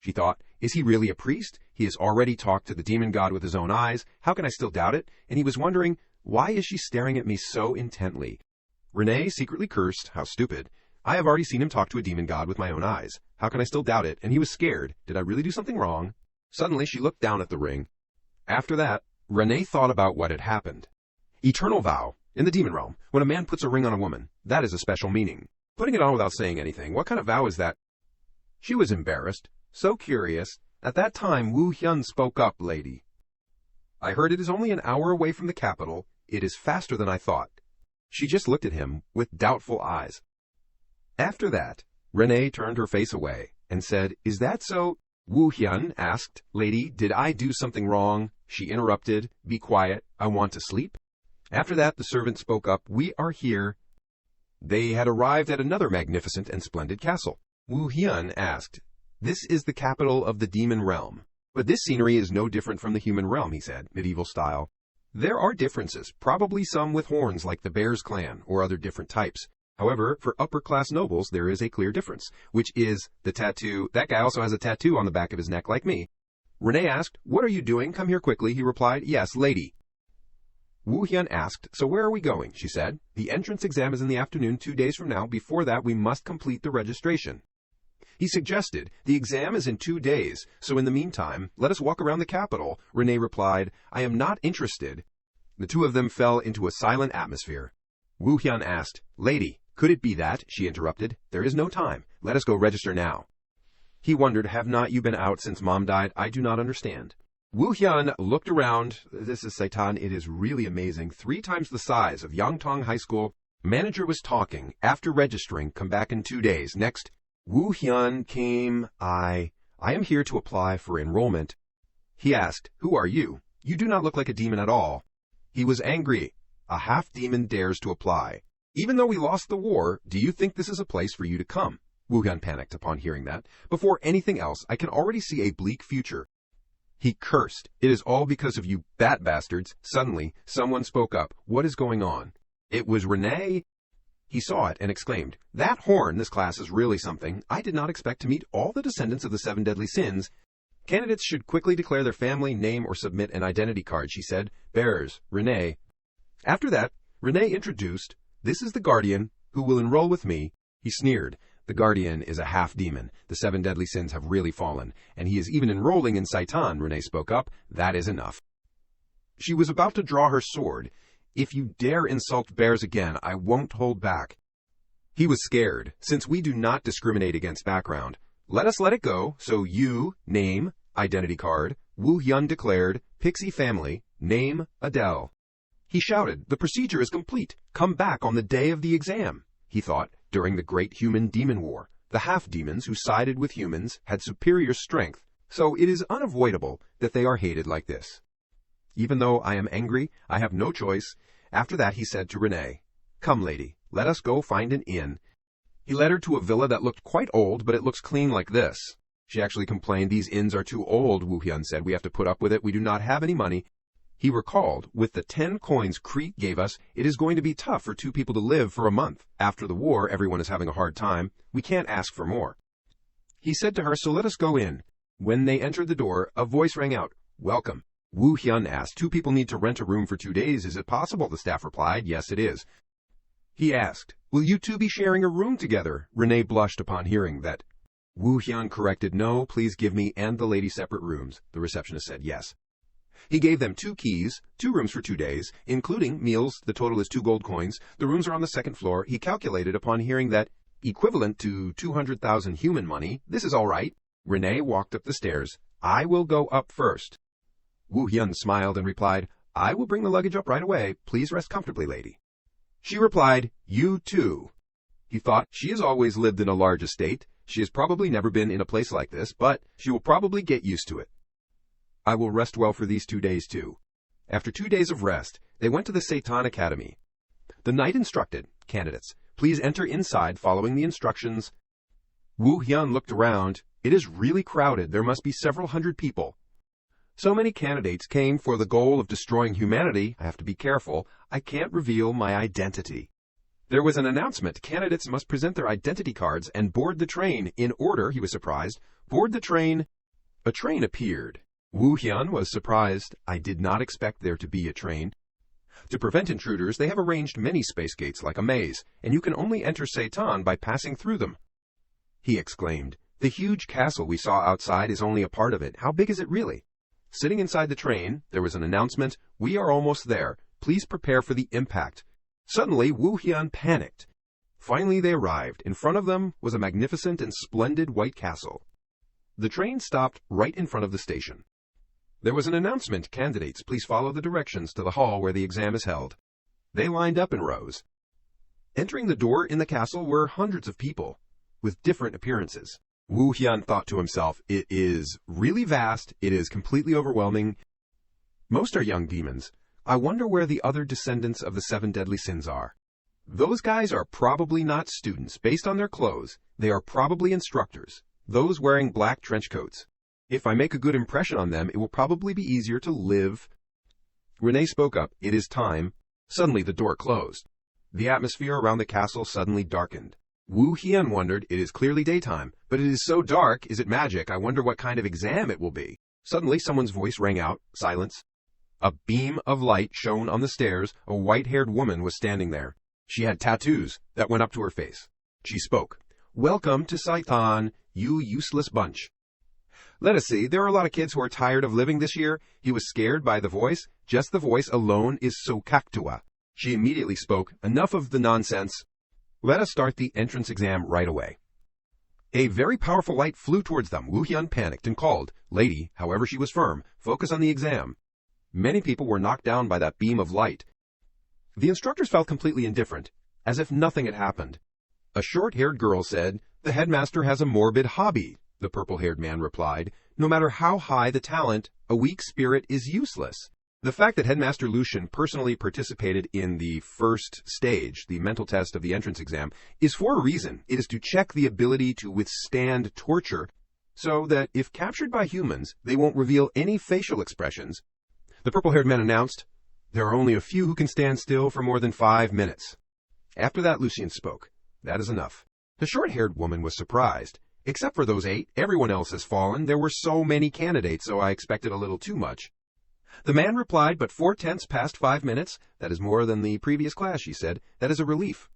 She thought, is he really a priest? He has already talked to the demon god with his own eyes. How can I still doubt it? And he was wondering, why is she staring at me so intently? Renee secretly cursed, how stupid. I have already seen him talk to a demon god with my own eyes. How can I still doubt it? And he was scared. Did I really do something wrong? Suddenly she looked down at the ring. After that, Renee thought about what had happened. Eternal vow. In the demon realm, when a man puts a ring on a woman, that is a special meaning. Putting it on without saying anything, what kind of vow is that? She was embarrassed, so curious, At that time, Wu Hyun spoke up, "Lady, I heard it is only an hour away from the capital. It is faster than I thought." She just looked at him with doubtful eyes. After that, Renee turned her face away and said, "Is that so?" Wu Hyun asked, "Lady, did I do something wrong?" She interrupted, "Be quiet, I want to sleep." After that, the servant spoke up, "We are here." They had arrived at another magnificent and splendid castle. Wu Hyun asked, "This is the capital of the demon realm. But this scenery is no different from the human realm," he said, medieval style. "There are differences, probably some with horns like the Bear's clan or other different types. However, for upper-class nobles, there is a clear difference, which is the tattoo. That guy also has a tattoo on the back of his neck like me." Renee asked, "What are you doing? Come here quickly." He replied, "Yes, lady." Wu Hyun asked, "So where are we going?" She said, "The entrance exam is in the afternoon 2 days from now. Before that, we must complete the registration." He suggested, "The exam is in 2 days, so in the meantime, let us walk around the capital." Renee replied, "I am not interested." The two of them fell into a silent atmosphere. Wu Hyun asked, "Lady, could it be that?" She interrupted, "There is no time. Let us go register now." He wondered, "Have not you been out since Mom died? I do not understand." Wu Hyun looked around. This is Seitan. It is really amazing. 3 times the size of Yangtong High School. Manager was talking. "After registering, come back in 2 days. Next." Wu Hyun came. I am here to apply for enrollment." He asked, "Who are you? You do not look like a demon at all." He was angry. "A half-demon dares to apply. Even though we lost the war, do you think this is a place for you to come?" Wu Hyun panicked upon hearing that. "Before anything else, I can already see a bleak future." He cursed. "It is all because of you bat bastards." Suddenly, someone spoke up. "What is going on?" It was Renee. He saw it and exclaimed, "That horn, this class is really something. I did not expect to meet all the descendants of the 7 deadly sins. Candidates should quickly declare their family name or submit an identity card," she said. "Bearers, Renee." After that, Renee introduced, "This is the guardian who will enroll with me." He sneered. The guardian is a half-demon. The 7 deadly sins have really fallen, and he is even enrolling in Seitan. Renee spoke up. "That is enough." She was about to draw her sword. "If you dare insult bears again, I won't hold back." He was scared. "Since we do not discriminate against background, let us let it go. So you, name, identity card." Wu Hyun declared, "Pixie family, name, Adele." He shouted, "The procedure is complete. Come back on the day of the exam." He thought, during the Great Human-Demon War, the half-demons who sided with humans had superior strength, so it is unavoidable that they are hated like this. "Even though I am angry, I have no choice." After that, he said to Renee, "Come, lady, let us go find an inn." He led her to a villa that looked quite old, but it looks clean like this. She actually complained, "These inns are too old," Wu Hyun said. "We have to put up with it. We do not have any money." He recalled, "With the 10 coins Crete gave us, it is going to be tough for 2 people to live for a month. After the war, everyone is having a hard time. We can't ask for more." He said to her, "So let us go in." When they entered the door, a voice rang out, "Welcome." Wu Hyun asked, "2 people need to rent a room for 2 days. Is it possible?" The staff replied, "Yes, it is." He asked, "Will you 2 be sharing a room together?" Renee blushed upon hearing that. Wu Hyun corrected, "No, please give me and the lady separate rooms." The receptionist said yes. He gave them 2 keys, 2 rooms for 2 days, including meals. The total is 2 gold coins. The rooms are on the 2nd floor. He calculated upon hearing that, equivalent to 200,000 human money. "This is all right." Renee walked up the stairs. "I will go up first." Wu Hyun smiled and replied, "I will bring the luggage up right away. Please rest comfortably, lady." She replied, "You too." He thought, she has always lived in a large estate. She has probably never been in a place like this, but she will probably get used to it. I will rest well for these 2 days too. After 2 days of rest, they went to the Seitan Academy. The knight instructed, "Candidates, please enter inside following the instructions." Wu Hyun looked around. It is really crowded. There must be several hundred people. So many candidates came for the goal of destroying humanity. I have to be careful. I can't reveal my identity. There was an announcement. Candidates must present their identity cards and board the train. In order, he was surprised. Board the train. A train appeared. Wu Hyun was surprised. I did not expect there to be a train. To prevent intruders, they have arranged many space gates like a maze, and you can only enter Seitan by passing through them. He exclaimed, "The huge castle we saw outside is only a part of it. How big is it really?" Sitting inside the train, there was an announcement, "We are almost there. Please prepare for the impact." Suddenly, Wu Hyun panicked. Finally, they arrived. In front of them was a magnificent and splendid white castle. The train stopped right in front of the station. There was an announcement, "Candidates, please follow the directions to the hall where the exam is held." They lined up in rows. Entering the door in the castle were hundreds of people, with different appearances. Wu Hyun thought to himself, it is really vast, it is completely overwhelming. Most are young demons. I wonder where the other descendants of the 7 deadly sins are. Those guys are probably not students. Based on their clothes, they are probably instructors, those wearing black trench coats. If I make a good impression on them, it will probably be easier to live. Renee spoke up, "It is time." Suddenly the door closed. The atmosphere around the castle suddenly darkened. Wu Hyun wondered, it is clearly daytime, but it is so dark, is it magic? I wonder what kind of exam it will be. Suddenly someone's voice rang out, silence. A beam of light shone on the stairs. A white-haired woman was standing there. She had tattoos that went up to her face. She spoke, "Welcome to Saitan, you useless bunch." Let us see, there are a lot of kids who are tired of living this year. He was scared by the voice. Just the voice alone is so cactua. She immediately spoke, "Enough of the nonsense. Let us start the entrance exam right away." A very powerful light flew towards them. Wu Hyun panicked and called, "Lady," however she was firm, "focus on the exam." Many people were knocked down by that beam of light. The instructors felt completely indifferent, as if nothing had happened. A short-haired girl said, "The headmaster has a morbid hobby." The purple-haired man replied, "No matter how high the talent, a weak spirit is useless." The fact that Headmaster Lucian personally participated in the first stage, the mental test of the entrance exam, is for a reason. It is to check the ability to withstand torture, so that if captured by humans, they won't reveal any facial expressions. The purple-haired man announced, "There are only a few who can stand still for more than 5 minutes." After that, Lucian spoke, "That is enough." The short-haired woman was surprised. "Except for those 8, everyone else has fallen. There were so many candidates, so I expected a little too much." The man replied, "But 4/10 past 5 minutes. That is more than the previous class," she said. "That is a relief.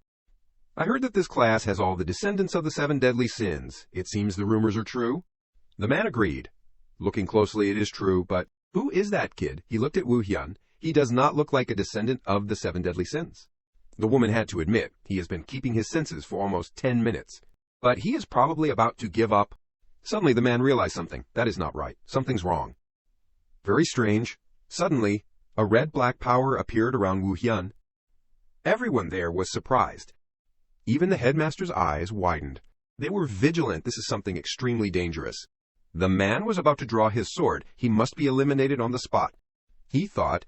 I heard that this class has all the descendants of the 7 deadly sins. It seems the rumors are true." The man agreed. "Looking closely, it is true, but who is that kid?" He looked at Wu Hyun. "He does not look like a descendant of the 7 deadly sins." The woman had to admit, he has been keeping his senses for almost 10 minutes. But he is probably about to give up. Suddenly the man realized something. That is not right. Something's wrong. Very strange. Suddenly, a red-black power appeared around Wu Hyun. Everyone there was surprised. Even the headmaster's eyes widened. They were vigilant. This is something extremely dangerous. The man was about to draw his sword. He must be eliminated on the spot. He thought.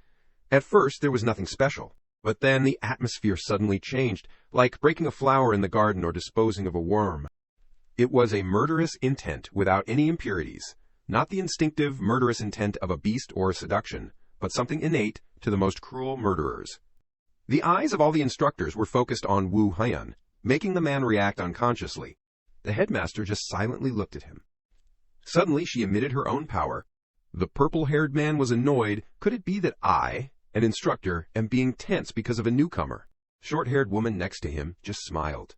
At first, there was nothing special. But then the atmosphere suddenly changed, like breaking a flower in the garden or disposing of a worm. It was a murderous intent without any impurities. Not the instinctive, murderous intent of a beast or a seduction, but something innate to the most cruel murderers. The eyes of all the instructors were focused on Wu Hyun, making the man react unconsciously. The headmaster just silently looked at him. Suddenly she emitted her own power. The purple-haired man was annoyed. Could it be that I, an instructor, am being tense because of a newcomer? Short-haired woman next to him just smiled.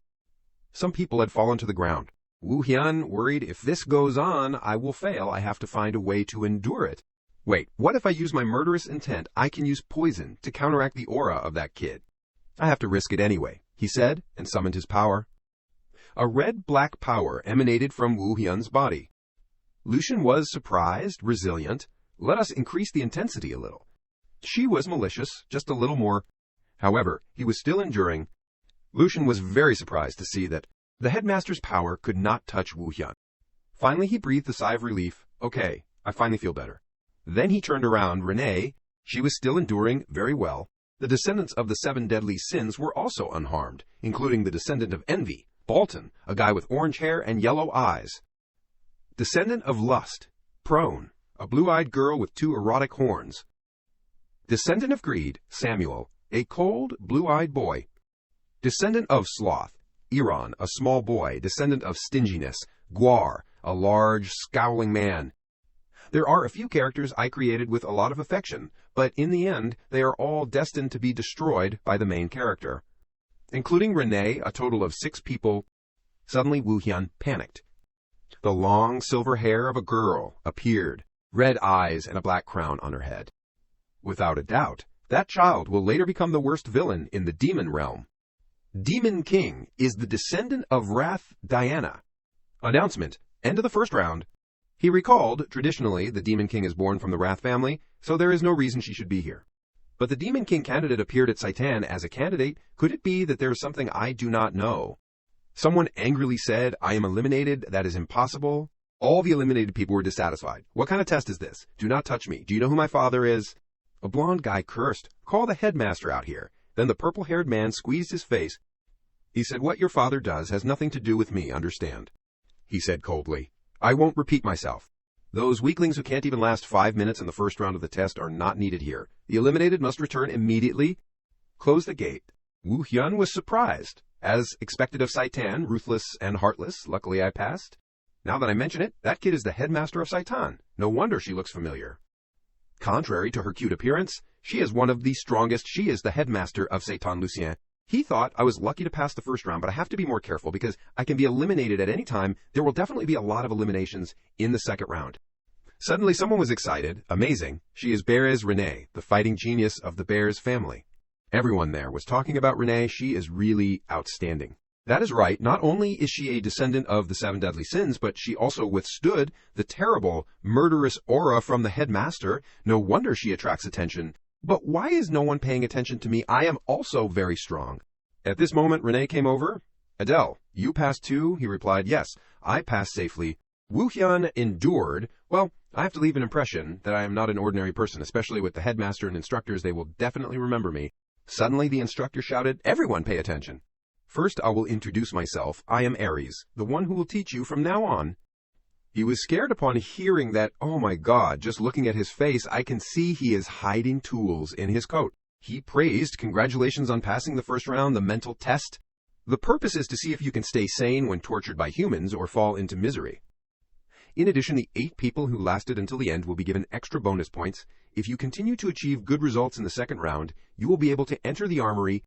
Some people had fallen to the ground. Wu Hyun worried, if this goes on, I will fail. I have to find a way to endure it. Wait, what if I use my murderous intent? I can use poison to counteract the aura of that kid. I have to risk it anyway, he said, and summoned his power. A red-black power emanated from Wu Hyun's body. Lucian was surprised, resilient. Let us increase the intensity a little. She was malicious, just a little more. However, he was still enduring. Lucian was very surprised to see that the headmaster's power could not touch Wu Hyun. Finally, he breathed a sigh of relief. Okay, I finally feel better. Then he turned around. Renee, she was still enduring very well. The descendants of the 7 deadly sins were also unharmed, including the descendant of envy, Bolton, a guy with orange hair and yellow eyes. Descendant of lust, Prone, a blue-eyed girl with 2 erotic horns. Descendant of greed, Samuel, a cold, blue-eyed boy. Descendant of sloth, Iran, a small boy. Descendant of stinginess, Gwar, a large, scowling man. There are a few characters I created with a lot of affection, but in the end, they are all destined to be destroyed by the main character. Including Renee, a total of 6 people. Suddenly Wu Hyun panicked. The long silver hair of a girl appeared, red eyes and a black crown on her head. Without a doubt, that child will later become the worst villain in the demon realm. Demon King is the descendant of Wrath Diana. Announcement. End of the first round. He recalled, traditionally, the Demon King is born from the Wrath family, so there is no reason she should be here. But the Demon King candidate appeared at Saitan as a candidate. Could it be that there is something I do not know? Someone angrily said, I am eliminated, that is impossible. All the eliminated people were dissatisfied. What kind of test is this? Do not touch me. Do you know who my father is? A blonde guy cursed. Call the headmaster out here. Then the purple-haired man squeezed his face. He said, what your father does has nothing to do with me, understand? He said coldly. I won't repeat myself. Those weaklings who can't even last 5 minutes in the first round of the test are not needed here. The eliminated must return immediately. Close the gate. Wu Hyun was surprised. As expected of Saitan, ruthless and heartless, luckily I passed. Now that I mention it, that kid is the headmaster of Saitan. No wonder she looks familiar. Contrary to her cute appearance, she is one of the strongest. She is the headmaster of Saitan Lucien. He thought I was lucky to pass the first round, but I have to be more careful because I can be eliminated at any time. There will definitely be a lot of eliminations in the second round. Suddenly someone was excited. Amazing. She is Bear's Renee, the fighting genius of the Bears family. Everyone there was talking about Renee. She is really outstanding. That is right. Not only is she a descendant of the 7 deadly sins, but she also withstood the terrible, murderous aura from the headmaster. No wonder she attracts attention. But why is no one paying attention to me? I am also very strong. At this moment, Renee came over. Adele, you passed too? He replied, yes, I passed safely. Wu Hyun endured. Well, I have to leave an impression that I am not an ordinary person, especially with the headmaster and instructors. They will definitely remember me. Suddenly, the instructor shouted, everyone pay attention. First, I will introduce myself. I am Aries, the one who will teach you from now on. He was scared upon hearing that. Oh my God, just looking at his face, I can see he is hiding tools in his coat. He praised, congratulations on passing the first round, the mental test. The purpose is to see if you can stay sane when tortured by humans or fall into misery. In addition, the 8 people who lasted until the end will be given extra bonus points. If you continue to achieve good results in the second round, you will be able to enter the armory.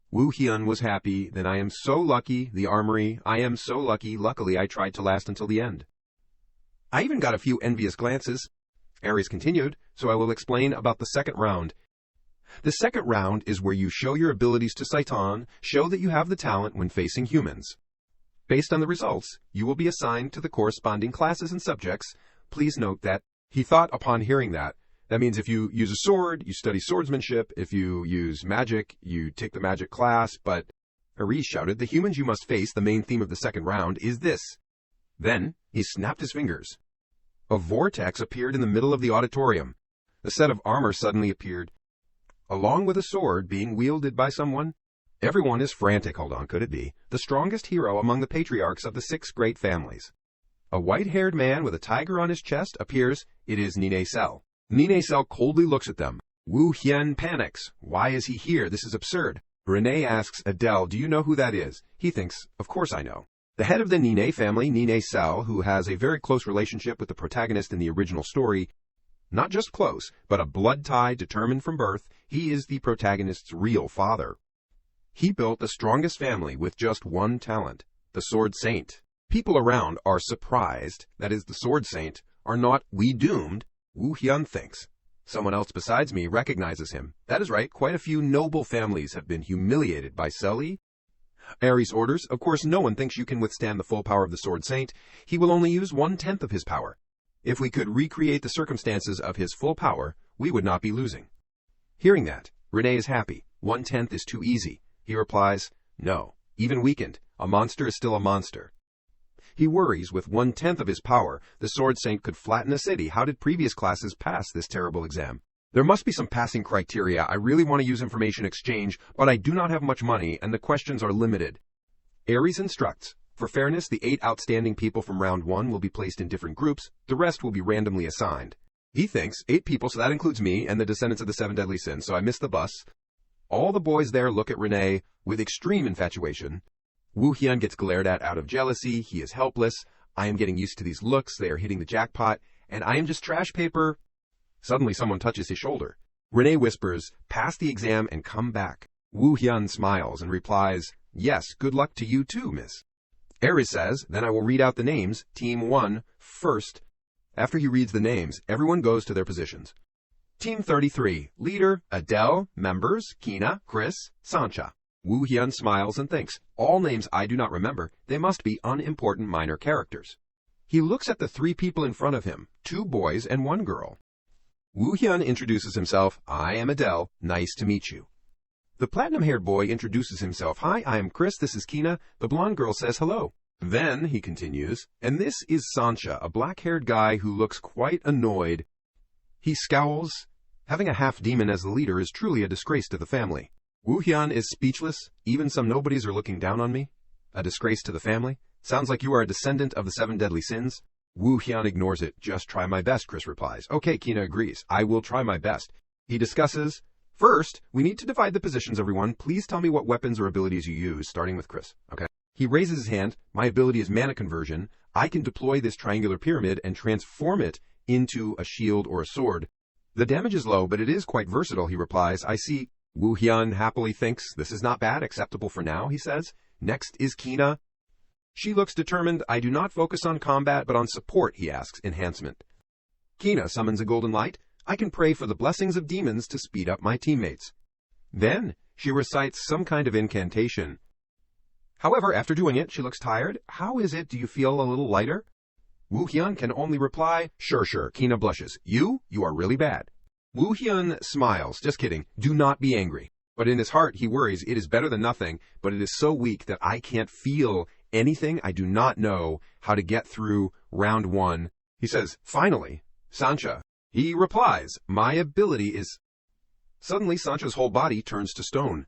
Wu Hyun was happy. Then I am so lucky. The armory. I am so lucky. Luckily, I tried to last until the end. I even got a few envious glances. Aries continued, so I will explain about the second round. The second round is where you show your abilities to Saitan, show that you have the talent when facing humans. Based on the results, you will be assigned to the corresponding classes and subjects. Please note that he thought upon hearing that. That means if you use a sword, you study swordsmanship. If you use magic, you take the magic class. But Aries shouted, the humans you must face, the main theme of the second round, is this. Then he snapped his fingers. A vortex appeared in the middle of the auditorium. A set of armor suddenly appeared, along with a sword being wielded by someone. Everyone is frantic. Hold on, could it be? The strongest hero among the patriarchs of the 6 great families. A white-haired man with a tiger on his chest appears. It is Nine Sel. Nine Sel coldly looks at them. Wu Hyun panics. Why is he here? This is absurd. Renee asks Adele, do you know who that is? He thinks, of course I know. The head of the Nine family, Nine Sel, who has a very close relationship with the protagonist in the original story. Not just close, but a blood tie determined from birth. He is the protagonist's real father. He built the strongest family with just one talent, the Sword Saint. People around are surprised, that is, the Sword Saint, are not we doomed. Wu Hyun thinks. Someone else besides me recognizes him. That is right, quite a few noble families have been humiliated by Sully. Aries orders, of course no one thinks you can withstand the full power of the Sword Saint. He will only use 1/10 of his power. If we could recreate the circumstances of his full power, we would not be losing. Hearing that, Renee is happy. 1/10 is too easy. He replies, no, even weakened, a monster is still a monster. He worries with 1/10 of his power, the Sword Saint could flatten a city. How did previous classes pass this terrible exam? There must be some passing criteria. I really want to use information exchange, but I do not have much money and the questions are limited. Aries instructs. For fairness, the 8 outstanding people from round 1 will be placed in different groups. The rest will be randomly assigned. He thinks 8 people, so that includes me and the descendants of the 7 deadly sins, so I missed the bus. All the boys there look at Renee with extreme infatuation. Wu Hyun gets glared at out of jealousy. He is helpless. I am getting used to these looks. They are hitting the jackpot, and I am just trash paper. Suddenly someone touches his shoulder. Renee whispers, pass the exam and come back. Wu Hyun smiles and replies, yes, good luck to you too, miss. Aries says, then I will read out the names, Team 1, first. After he reads the names, everyone goes to their positions. Team 33, leader, Adele, members, Kina, Chris, Sancha. Wu Hyun smiles and thinks, all names I do not remember, they must be unimportant minor characters. He looks at the three people in front of him, 2 boys and 1 girl. Woo Hyun introduces himself. I am Adele. Nice to meet you. The platinum-haired boy introduces himself. Hi, I am Chris. This is Kina. The blonde girl says hello. Then, he continues, and this is Sancha, a black-haired guy who looks quite annoyed. He scowls. Having a half-demon as the leader is truly a disgrace to the family. Woo Hyun is speechless. Even some nobodies are looking down on me. A disgrace to the family? Sounds like you are a descendant of the 7 deadly sins. Woo Hyun ignores it. Just try my best, Chris replies. Okay, Kina agrees. I will try my best. He discusses. First, we need to divide the positions, everyone. Please tell me what weapons or abilities you use, starting with Chris. Okay. He raises his hand. My ability is mana conversion. I can deploy this triangular pyramid and transform it into a shield or a sword. The damage is low, but it is quite versatile, he replies. I see. Woo Hyun happily thinks, this is not bad, acceptable for now, he says. Next is Kina. She looks determined. I do not focus on combat, but on support, he asks. Enhancement. Kina summons a golden light. I can pray for the blessings of demons to speed up my teammates. Then, she recites some kind of incantation. However, after doing it, she looks tired. How is it? Do you feel a little lighter? Woo Hyun can only reply, sure. Kina blushes. You are really bad. Woo Hyun smiles. Just kidding. Do not be angry. But in his heart, he worries. It is better than nothing, but it is so weak that I can't feel anything. I do not know how to get through round 1. He says, finally, Sancha. He replies, my ability is... Suddenly, Sancha's whole body turns to stone.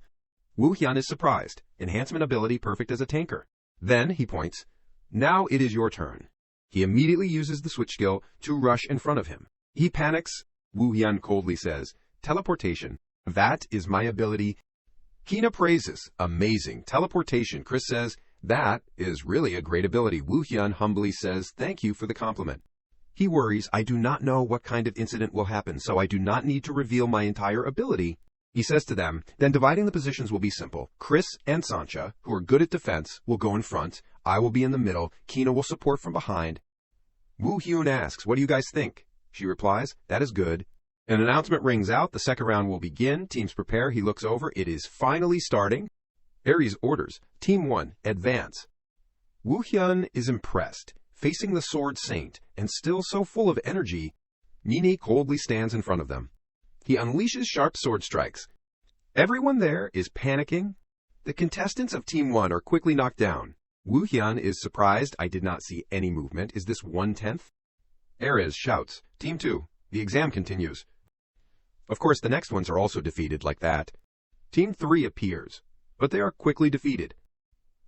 Woo Hyun is surprised. Enhancement ability perfect as a tanker. Then, he points, now it is your turn. He immediately uses the switch skill to rush in front of him. He panics. Woo Hyun coldly says, teleportation. That is my ability. Kina praises, amazing. Teleportation. Chris says, that is really a great ability. Woo Hyun humbly says, thank you for the compliment. He worries, I do not know what kind of incident will happen, so I do not need to reveal my entire ability. He says to them, then dividing the positions will be simple. Chris and Sancha, who are good at defense, will go in front. I will be in the middle. Kina will support from behind. Woo Hyun asks, what do you guys think? She replies, that is good. An announcement rings out. The second round will begin. Teams prepare. He looks over. It is finally starting. Aries orders, Team 1, advance. Woo Hyun is impressed. Facing the Sword Saint, and still so full of energy, Nini coldly stands in front of them. He unleashes sharp sword strikes. Everyone there is panicking. The contestants of Team 1 are quickly knocked down. Woo Hyun is surprised. I did not see any movement. Is this 1/10? Ares shouts, Team 2, the exam continues. Of course, the next ones are also defeated like that. Team 3 appears, but they are quickly defeated.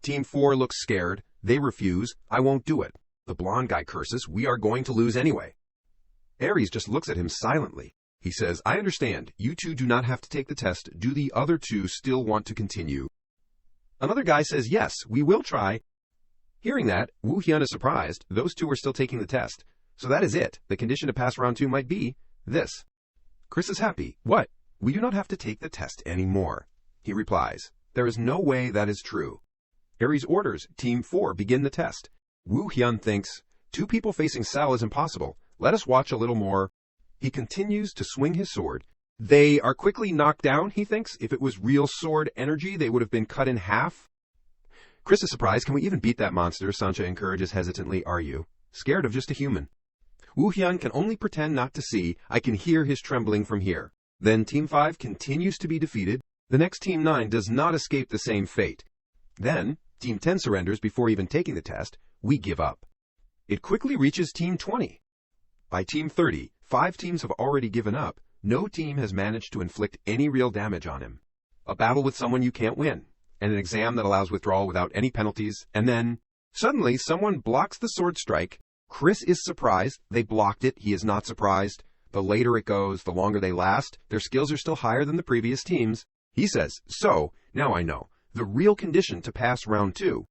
Team 4 looks scared. They refuse. I won't do it. The blonde guy curses, we are going to lose anyway. Ares just looks at him silently. He says, I understand. You 2 do not have to take the test. Do the other 2 still want to continue? Another guy says, yes, we will try. Hearing that, Woo Hyun is surprised. Those 2 are still taking the test. So that is it. The condition to pass round 2 might be this. Chris is happy. What? We do not have to take the test anymore. He replies, there is no way that is true. Ares orders, Team 4 begin the test. Woo Hyun thinks, 2 people facing Sal is impossible. Let us watch a little more. He continues to swing his sword. They are quickly knocked down, he thinks. If it was real sword energy, they would have been cut in half. Chris is surprised. Can we even beat that monster? Sancha encourages hesitantly. Are you scared of just a human? Woo Hyun can only pretend not to see. I can hear his trembling from here. Then Team 5 continues to be defeated. The next Team 9 does not escape the same fate. Then Team 10 surrenders before even taking the test. We give up. It quickly reaches Team 20. By Team 30, 5 teams have already given up. No team has managed to inflict any real damage on him. A battle with someone you can't win, and an exam that allows withdrawal without any penalties, and then, suddenly, someone blocks the sword strike. Chris is surprised. They blocked it. He is not surprised. The later it goes, the longer they last. Their skills are still higher than the previous teams. He says, so, now I know. The real condition to pass round 2.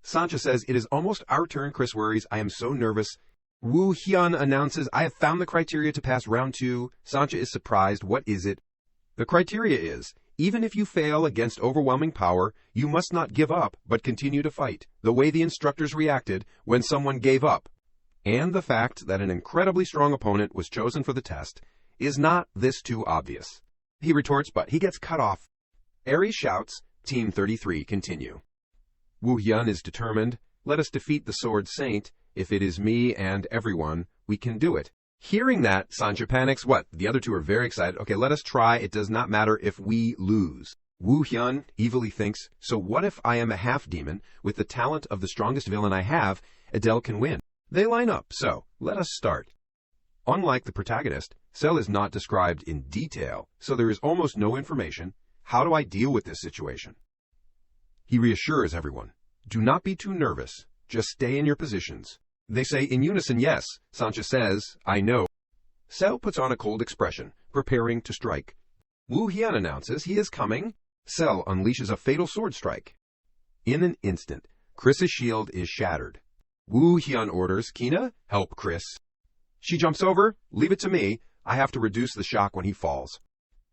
Sancha says, it is almost our turn. Chris worries, I am so nervous. Woo Hyun announces, I have found the criteria to pass round 2. Sancha is surprised. What is it? The criteria is, even if you fail against overwhelming power, you must not give up, but continue to fight, the way the instructors reacted when someone gave up. And the fact that an incredibly strong opponent was chosen for the test is not this too obvious. He retorts, but he gets cut off. Ares shouts, Team 33 continue. Woo Hyun is determined. Let us defeat the Sword Saint. If it is me and everyone, we can do it. Hearing that, Sancha panics. What? The other two are very excited. Okay, let us try. It does not matter if we lose. Woo Hyun evilly thinks, so what if I am a half-demon? With the talent of the strongest villain I have, Adele can win. They line up, so let us start. Unlike the protagonist, Cell is not described in detail, so there is almost no information. How do I deal with this situation? He reassures everyone. Do not be too nervous. Just stay in your positions. They say in unison yes. Sancha says, I know. Cell puts on a cold expression, preparing to strike. Woo Hyun announces he is coming. Cell unleashes a fatal sword strike. In an instant, Chris's shield is shattered. Woo Hyun orders, Kina, help Chris. She jumps over, leave it to me. I have to reduce the shock when he falls.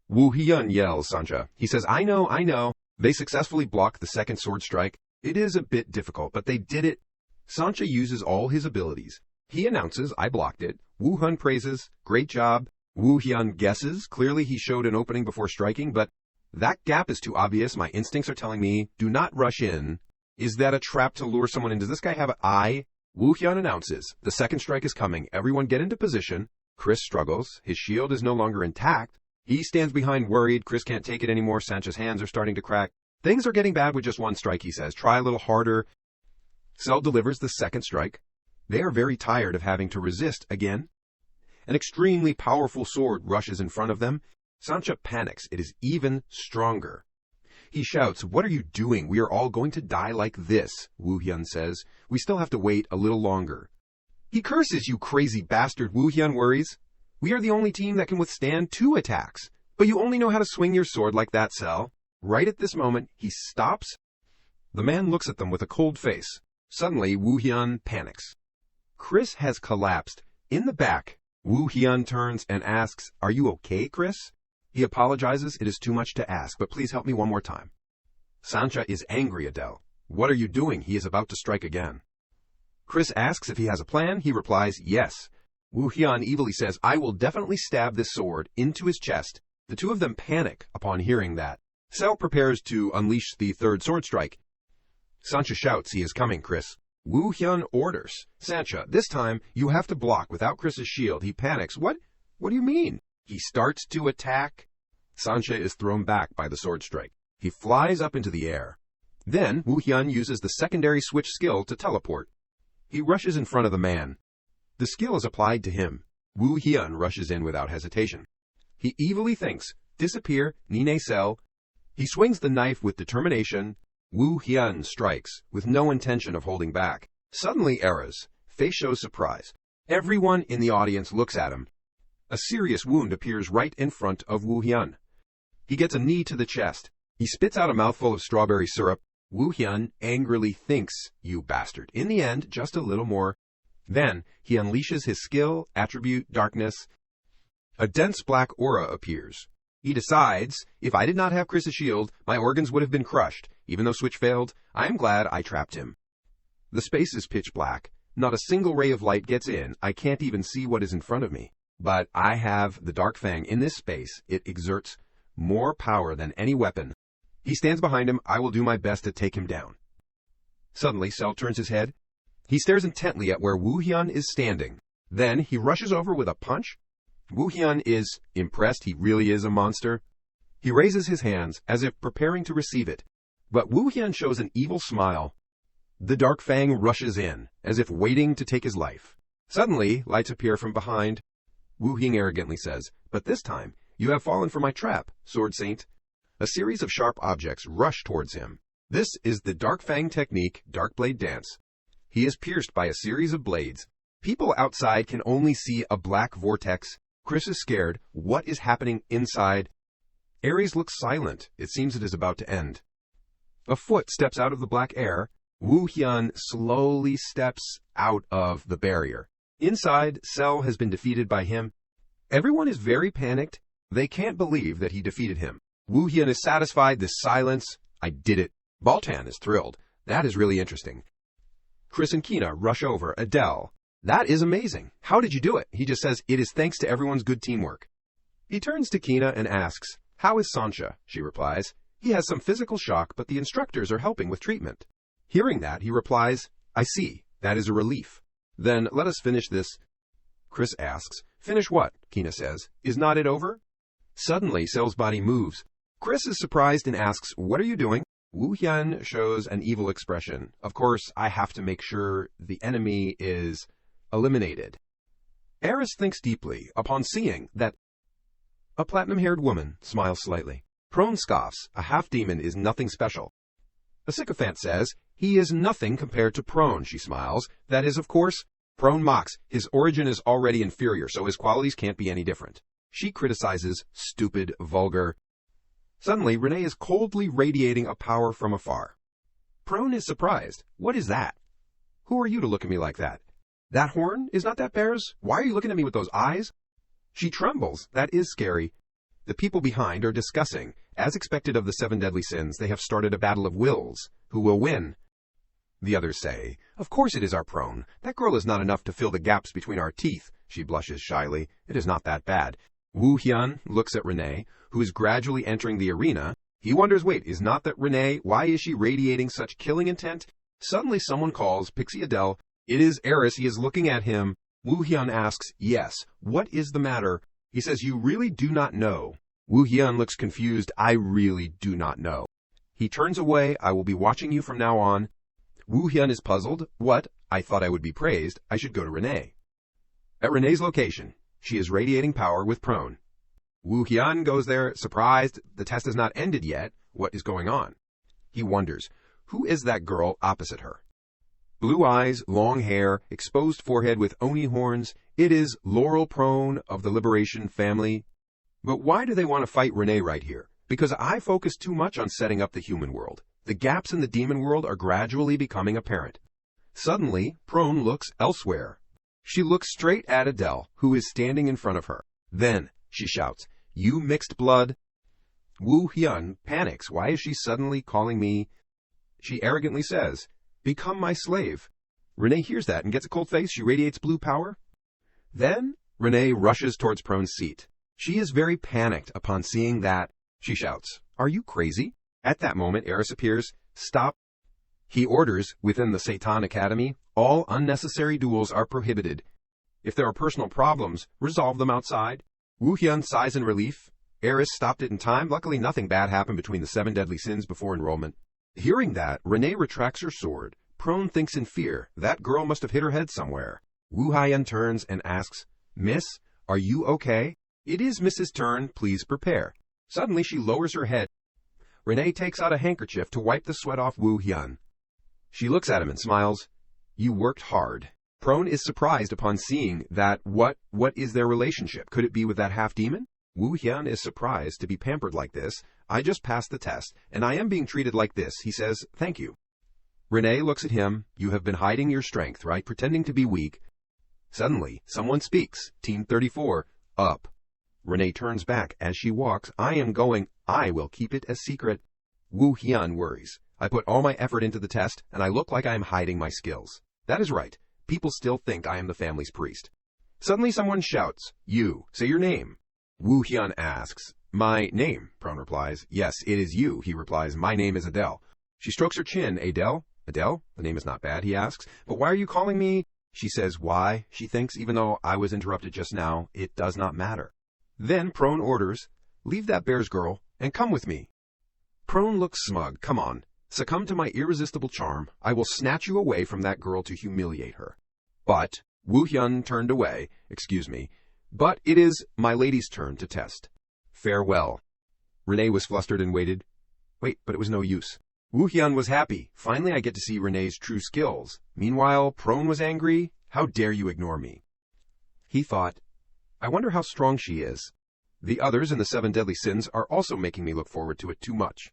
Woo Hyun yells Sancha. He says, I know. They successfully block the second sword strike. It is a bit difficult, but they did it. Sancha uses all his abilities. He announces, I blocked it. Woo Hyun praises, great job. Woo Hyun guesses, clearly he showed an opening before striking, but that gap is too obvious. My instincts are telling me, do not rush in. Is that a trap to lure someone in? Does this guy have an eye? Woo Hyun announces, the second strike is coming. Everyone get into position. Chris struggles. His shield is no longer intact. He stands behind worried. Chris can't take it anymore. Sancha's hands are starting to crack. Things are getting bad with just one strike, he says. Try a little harder. Cell delivers the second strike. They are very tired of having to resist again. An extremely powerful sword rushes in front of them. Sancha panics. It is even stronger. He shouts, what are you doing? We are all going to die like this, Woo Hyun says. We still have to wait a little longer. He curses, you crazy bastard, Woo Hyun worries. We are the only team that can withstand 2 attacks. But you only know how to swing your sword like that, Cell. Right at this moment, he stops. The man looks at them with a cold face. Suddenly, Woo Hyun panics. Chris has collapsed. In the back, Woo Hyun turns and asks, are you okay, Chris? He apologizes. It is too much to ask, but please help me one more time. Sancha is angry, Adele. What are you doing? He is about to strike again. Chris asks if he has a plan. He replies, yes. Woo Hyun evilly says, I will definitely stab this sword into his chest. The two of them panic upon hearing that. Cell prepares to unleash the third sword strike. Sancha shouts, he is coming, Chris. Woo Hyun orders, Sancha, this time you have to block without Chris's shield. He panics. What do you mean? He starts to attack. Sancha is thrown back by the sword strike. He flies up into the air. Then Woo Hyun uses the secondary switch skill to teleport. He rushes in front of the man. The skill is applied to him. Woo Hyun rushes in without hesitation. He evilly thinks, disappear, Nine Cell. He swings the knife with determination. Woo Hyun strikes, with no intention of holding back. Suddenly Era's face shows surprise. Everyone in the audience looks at him. A serious wound appears right in front of Woo Hyun. He gets a knee to the chest. He spits out a mouthful of strawberry syrup. Woo Hyun angrily thinks, you bastard. In the end, just a little more. Then, he unleashes his skill, attribute, darkness. A dense black aura appears. He decides, if I did not have Chris's shield, my organs would have been crushed. Even though Switch failed, I am glad I trapped him. The space is pitch black. Not a single ray of light gets in. I can't even see what is in front of me. But I have the Dark Fang in this space. It exerts more power than any weapon. He stands behind him. I will do my best to take him down. Suddenly, Cell turns his head. He stares intently at where Woo Hyun is standing. Then, he rushes over with a punch. Woo Hyun is impressed. He really is a monster. He raises his hands as if preparing to receive it. But Woo Hyun shows an evil smile. The Dark Fang rushes in, as if waiting to take his life. Suddenly, lights appear from behind. Woo Hyun arrogantly says, but this time, you have fallen for my trap, Sword Saint. A series of sharp objects rush towards him. This is the Dark Fang technique, Dark Blade Dance. He is pierced by a series of blades. People outside can only see a black vortex. Chris is scared. What is happening inside? Ares looks silent. It seems it is about to end. A foot steps out of the black air. Woo Hyun slowly steps out of the barrier. Inside, Cell has been defeated by him. Everyone is very panicked. They can't believe that he defeated him. Woo Hyun is satisfied. This silence. I did it. Baltan is thrilled. That is really interesting. Chris and Kina rush over. Adele. That is amazing. How did you do it? He just says, it is thanks to everyone's good teamwork. He turns to Kina and asks, how is Sancha? She replies, he has some physical shock, but the instructors are helping with treatment. Hearing that, he replies, I see. That is a relief. Then let us finish this. Chris asks. Finish what? Kina says. Is not it over? Suddenly, Cell's body moves. Chris is surprised and asks, what are you doing? Woo Hyun shows an evil expression. Of course, I have to make sure the enemy is eliminated. Eris thinks deeply upon seeing that a platinum-haired woman smiles slightly. Prone scoffs. A half-demon is nothing special. A sycophant says, he is nothing compared to Prone, she smiles. That is, of course. Prone mocks. His origin is already inferior, so his qualities can't be any different. She criticizes, stupid, vulgar. Suddenly, Renee is coldly radiating a power from afar. Prone is surprised. What is that? Who are you to look at me like that? That horn? Is not that bear's? Why are you looking at me with those eyes? She trembles. That is scary. The people behind are discussing. As expected of the 7 deadly sins, they have started a battle of wills. Who will win? The others say, of course it is our Prone. That girl is not enough to fill the gaps between our teeth. She blushes shyly. It is not that bad. Woo Hyun looks at Renee, who is gradually entering the arena. He wonders, wait, is not that Renee? Why is she radiating such killing intent? Suddenly someone calls Pixie Adele. It is Eris. He is looking at him. Woo Hyun asks, yes, what is the matter? He says, you really do not know. Woo Hyun looks confused. I really do not know. He turns away. I will be watching you from now on. Woo Hyun is puzzled. What? I thought I would be praised. I should go to Renee. At Renee's location, she is radiating power with Prone. Woo Hyun goes there, surprised. The test has not ended yet. What is going on? He wonders, who is that girl opposite her? Blue eyes, long hair, exposed forehead with oni horns. It is Laurel Prone of the Liberation family. But why do they want to fight Renee right here? Because I focus too much on setting up the human world. The gaps in the demon world are gradually becoming apparent. Suddenly, Prone looks elsewhere. She looks straight at Adele, who is standing in front of her. Then, she shouts, you mixed blood. Woo Hyun panics. Why is she suddenly calling me? She arrogantly says, become my slave. Renee hears that and gets a cold face. She radiates blue power. Then, Renee rushes towards Prone's seat. She is very panicked upon seeing that. She shouts, are you crazy? At that moment, Eris appears. Stop. He orders, within the Satan Academy, all unnecessary duels are prohibited. If there are personal problems, resolve them outside. Woo Hyun sighs in relief. Eris stopped it in time. Luckily, nothing bad happened between the 7 deadly sins before enrollment. Hearing that, Renee retracts her sword. Prone thinks in fear. That girl must have hit her head somewhere. Woo Hyun turns and asks, Miss, are you okay? It is Mrs. Turn. Please prepare. Suddenly, she lowers her head. Renee takes out a handkerchief to wipe the sweat off Woo Hyun. She looks at him and smiles. You worked hard. Prone is surprised upon seeing that. What is their relationship? Could it be with that half-demon? Woo Hyun is surprised to be pampered like this. I just passed the test, and I am being treated like this. He says, thank you. Renee looks at him. You have been hiding your strength, right? Pretending to be weak. Suddenly, someone speaks. Team 34, up. Renee turns back as she walks. I am going. I will keep it a secret. Woo Hyun worries. I put all my effort into the test, and I look like I am hiding my skills. That is right. People still think I am the family's priest. Suddenly someone shouts, you, say your name. Woo Hyun asks, my name, Prone replies. Yes, it is you, he replies. My name is Adele. She strokes her chin. Adele? Adele? The name is not bad, he asks. But why are you calling me? She says, why? She thinks, even though I was interrupted just now, it does not matter. Then Prone orders, leave that bear's girl, and come with me. Prone looks smug. Come on. Succumb to my irresistible charm. I will snatch you away from that girl to humiliate her. But, Woo Hyun turned away. Excuse me. But it is my lady's turn to test. Farewell. Renee was flustered and waited. Wait, but it was no use. Woo Hyun was happy. Finally I get to see Renee's true skills. Meanwhile, Prone was angry. How dare you ignore me? He thought, I wonder how strong she is. The others in the 7 deadly sins are also making me look forward to it too much.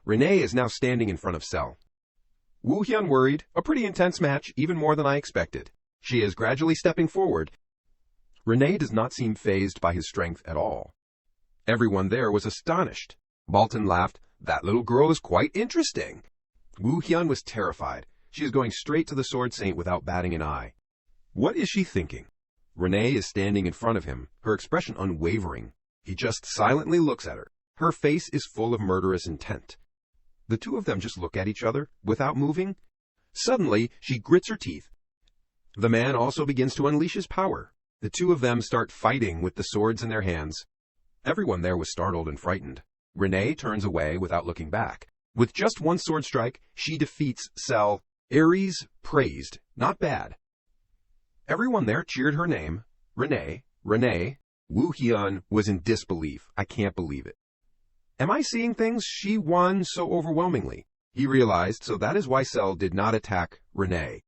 Renee is now standing in front of Cell. Woo Hyun worried. A pretty intense match, even more than I expected. She is gradually stepping forward. Renee does not seem fazed by his strength at all. Everyone there was astonished. Balton laughed. That little girl is quite interesting. Woo Hyun was terrified. She is going straight to the Sword Saint without batting an eye. What is she thinking? Renee is standing in front of him, her expression unwavering. He just silently looks at her. Her face is full of murderous intent. The two of them just look at each other, without moving. Suddenly, she grits her teeth. The man also begins to unleash his power. The two of them start fighting with the swords in their hands. Everyone there was startled and frightened. Renee turns away without looking back. With just one sword strike, she defeats Cell. Ares praised. Not bad. Everyone there cheered her name. Renee. Renee. Woo Hyun was in disbelief. I can't believe it. Am I seeing things? She won so overwhelmingly. He realized, so that is why Cell did not attack Renee.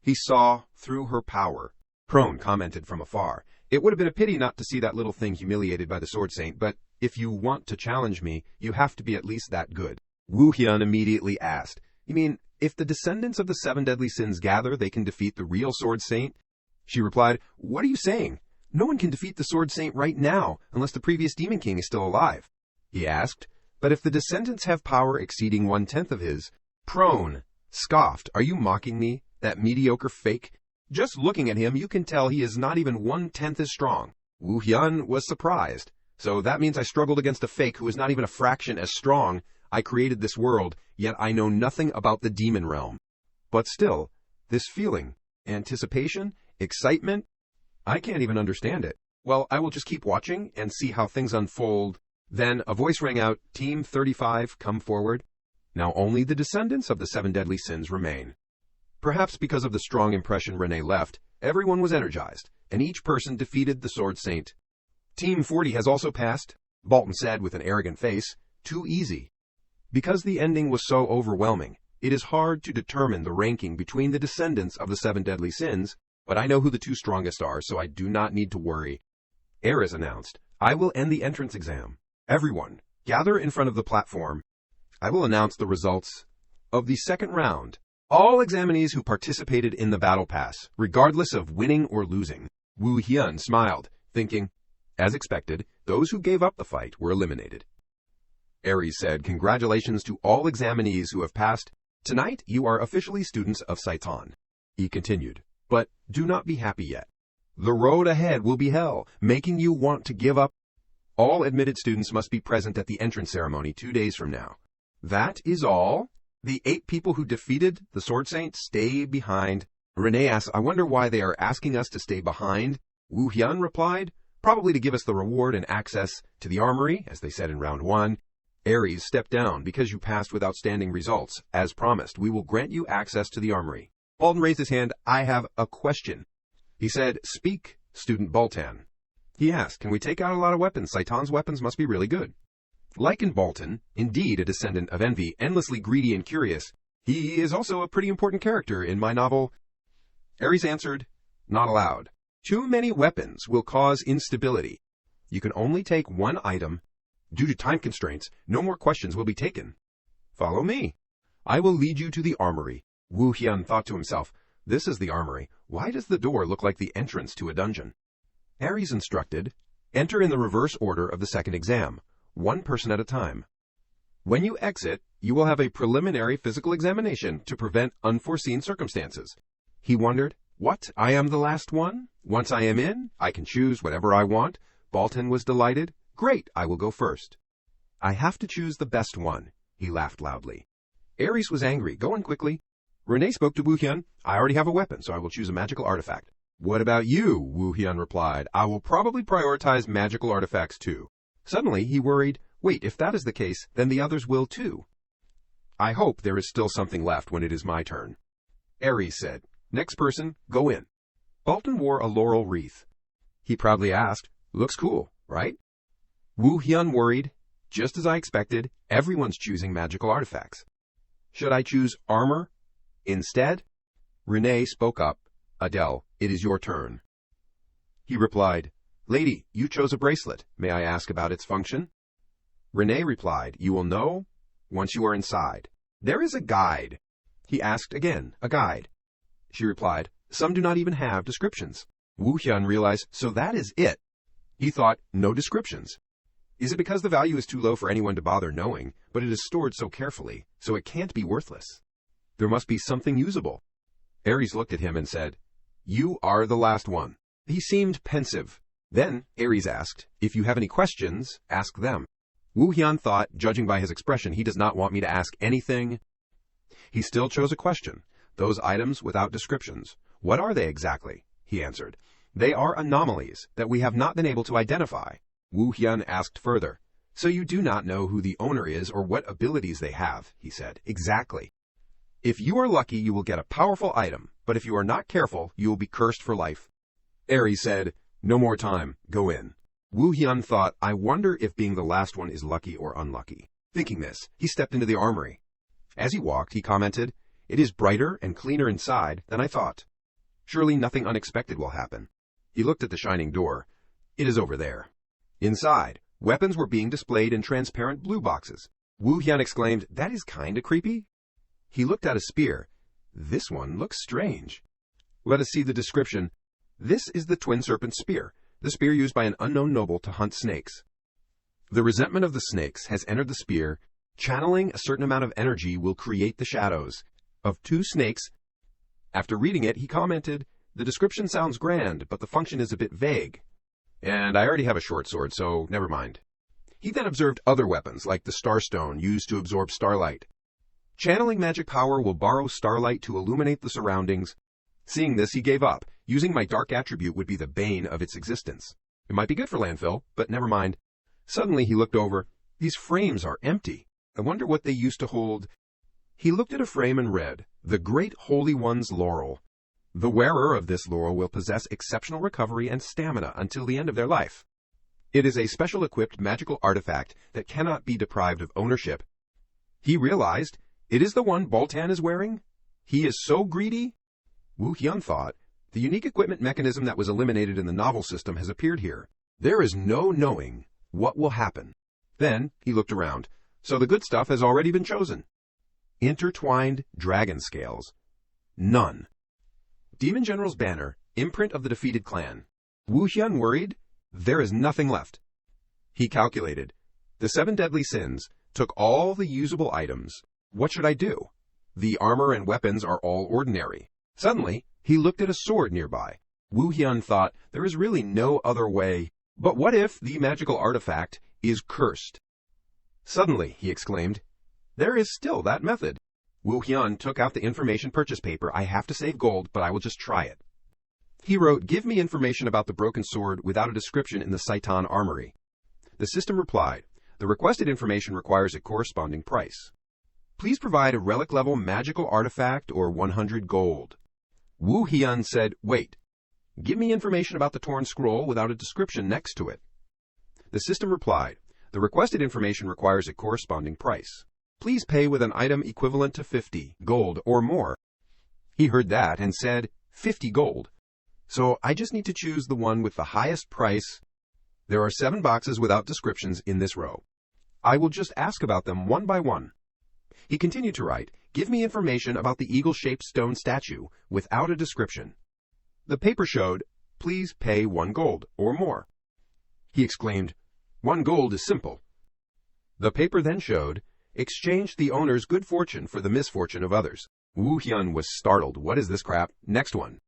He saw through her power. Prone commented from afar. It would have been a pity not to see that little thing humiliated by the Sword Saint, but if you want to challenge me, you have to be at least that good. Woo Hyun immediately asked, You mean, if the descendants of the seven deadly sins gather, they can defeat the real Sword Saint? She replied, What are you saying? No one can defeat the Sword Saint right now, unless the previous Demon King is still alive. He asked, But if the descendants have power exceeding 1/10 of his, Prone scoffed, Are you mocking me, that mediocre fake? Just looking at him, you can tell he is not even 1/10 as strong. Woo Hyun was surprised. So that means I struggled against a fake who is not even a fraction as strong. I created this world, yet I know nothing about the demon realm. But still, this feeling, anticipation, excitement, I can't even understand it. Well, I will just keep watching and see how things unfold. Then a voice rang out, Team 35, come forward. Now only the descendants of the seven deadly sins remain. Perhaps because of the strong impression Renee left, everyone was energized, and each person defeated the Sword Saint. Team 40 has also passed, Bolton said with an arrogant face. Too easy. Because the ending was so overwhelming, it is hard to determine the ranking between the descendants of the seven deadly sins, but I know who the two strongest are, so I do not need to worry. Ares announced, I will end the entrance exam. Everyone, gather in front of the platform. I will announce the results of the second round. All examinees who participated in the battle pass, regardless of winning or losing. Woo Hyun smiled, thinking, as expected, those who gave up the fight were eliminated. Ares said, Congratulations to all examinees who have passed. Tonight, you are officially students of Saitan. He continued, but do not be happy yet. The road ahead will be hell, making you want to give up. All admitted students must be present at the entrance ceremony 2 days from now. That is all. The 8 people who defeated the Sword Saint stay behind. Renee asked, I wonder why they are asking us to stay behind. Woo Hyun replied, probably to give us the reward and access to the armory, as they said in round 1. Ares, step down because you passed with outstanding results. As promised, we will grant you access to the armory. Bolton raised his hand. I have a question. He said, Speak, student Bolton. He asked, Can we take out a lot of weapons? Saitan's weapons must be really good. Like in Bolton, indeed a descendant of envy, endlessly greedy and curious, he is also a pretty important character in my novel. Ares answered, Not allowed. Too many weapons will cause instability. You can only take one item. Due to time constraints, no more questions will be taken. Follow me. I will lead you to the armory. Woo Hyun thought to himself, This is the armory. Why does the door look like the entrance to a dungeon? Ares instructed, Enter in the reverse order of the second exam, one person at a time. When you exit, you will have a preliminary physical examination to prevent unforeseen circumstances. He wondered, What? I am the last one? Once I am in, I can choose whatever I want. Bolton was delighted. Great, I will go first. I have to choose the best one. He laughed loudly. Ares was angry. Go on quickly. Renee spoke to Woo Hyun. I already have a weapon, so I will choose a magical artifact. What about you? Woo Hyun replied. I will probably prioritize magical artifacts too. Suddenly, he worried. Wait, if that is the case, then the others will too. I hope there is still something left when it is my turn. Ares said, Next person, go in. Bolton wore a laurel wreath. He proudly asked, Looks cool, right? Woo Hyun worried. Just as I expected, everyone's choosing magical artifacts. Should I choose armor instead? Renee spoke up. Adele, it is your turn. He replied, Lady, you chose a bracelet. May I ask about its function? Renee replied, You will know once you are inside. There is a guide. He asked again, a guide. She replied, Some do not even have descriptions. Woo Hyun realized, so that is it. He thought, no descriptions. Is it because the value is too low for anyone to bother knowing, but it is stored so carefully, so it can't be worthless? There must be something usable. Ares looked at him and said, You are the last one. He seemed pensive. Then Ares asked, If you have any questions, ask them. Woo Hyun thought, judging by his expression, he does not want me to ask anything. He still chose a question. Those items without descriptions. What are they exactly? He answered. They are anomalies that we have not been able to identify. Wu Hyun asked further. So you do not know who the owner is or what abilities they have, he said. Exactly. If you are lucky, you will get a powerful item, but if you are not careful, you will be cursed for life. Aries said, no more time, go in. Wu Hyun thought, I wonder if being the last one is lucky or unlucky. Thinking this, he stepped into the armory. As he walked, he commented, it is brighter and cleaner inside than I thought. Surely nothing unexpected will happen. He looked at the shining door. It is over there. Inside, weapons were being displayed in transparent blue boxes. Wu Hyun exclaimed, that is kinda creepy. He looked at a spear. This one looks strange. Let us see the description. This is the twin serpent spear, the spear used by an unknown noble to hunt snakes. The resentment of the snakes has entered the spear. Channeling a certain amount of energy will create the shadows of two snakes. After reading it, he commented, the description sounds grand, but the function is a bit vague. And I already have a short sword, so never mind. He then observed other weapons, like the starstone used to absorb starlight. Channeling magic power will borrow starlight to illuminate the surroundings. Seeing this, he gave up. Using my dark attribute would be the bane of its existence. It might be good for landfill, but never mind. Suddenly he looked over. These frames are empty. I wonder what they used to hold. He looked at a frame and read, the Great Holy One's Laurel. The wearer of this laurel will possess exceptional recovery and stamina until the end of their life. It is a special equipped magical artifact that cannot be deprived of ownership. He realized, it is the one Boltan is wearing? He is so greedy? Wu Hyun thought, the unique equipment mechanism that was eliminated in the novel system has appeared here. There is no knowing what will happen. Then he looked around. So the good stuff has already been chosen. Intertwined dragon scales. None. Demon General's banner, imprint of the defeated clan. Wu Hyun worried, there is nothing left. He calculated. The 7 deadly sins took all the usable items. What should I do? The armor and weapons are all ordinary. Suddenly, he looked at a sword nearby. Wu Hyun thought, there is really no other way. But what if the magical artifact is cursed? Suddenly, he exclaimed, there is still that method. Wu Hyun took out the information purchase paper. I have to save gold, but I will just try it. He wrote, give me information about the broken sword without a description in the Saitan armory. The system replied, the requested information requires a corresponding price. Please provide a relic-level magical artifact or 100 gold. Wu Hyun said, wait. Give me information about the torn scroll without a description next to it. The system replied, the requested information requires a corresponding price. Please pay with an item equivalent to 50 gold or more. He heard that and said, 50 gold. So I just need to choose the one with the highest price. There are 7 boxes without descriptions in this row. I will just ask about them one by one. He continued to write, give me information about the eagle-shaped stone statue without a description. The paper showed, please pay 1 gold or more. He exclaimed, 1 gold is simple. The paper then showed, exchange the owner's good fortune for the misfortune of others. Wu Hyun was startled. What is this crap? Next one.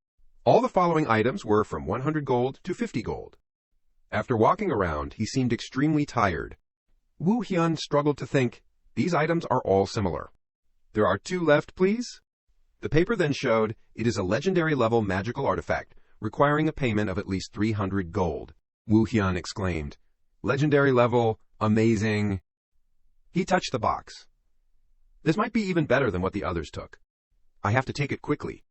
All the following items were from 100 gold to 50 gold. After walking around, he seemed extremely tired. Wu Hyun struggled to think, these items are all similar. There are 2 left, please? The paper then showed, it is a legendary level magical artifact, requiring a payment of at least 300 gold. Wu Hyun exclaimed, legendary level, amazing. He touched the box. This might be even better than what the others took. I have to take it quickly.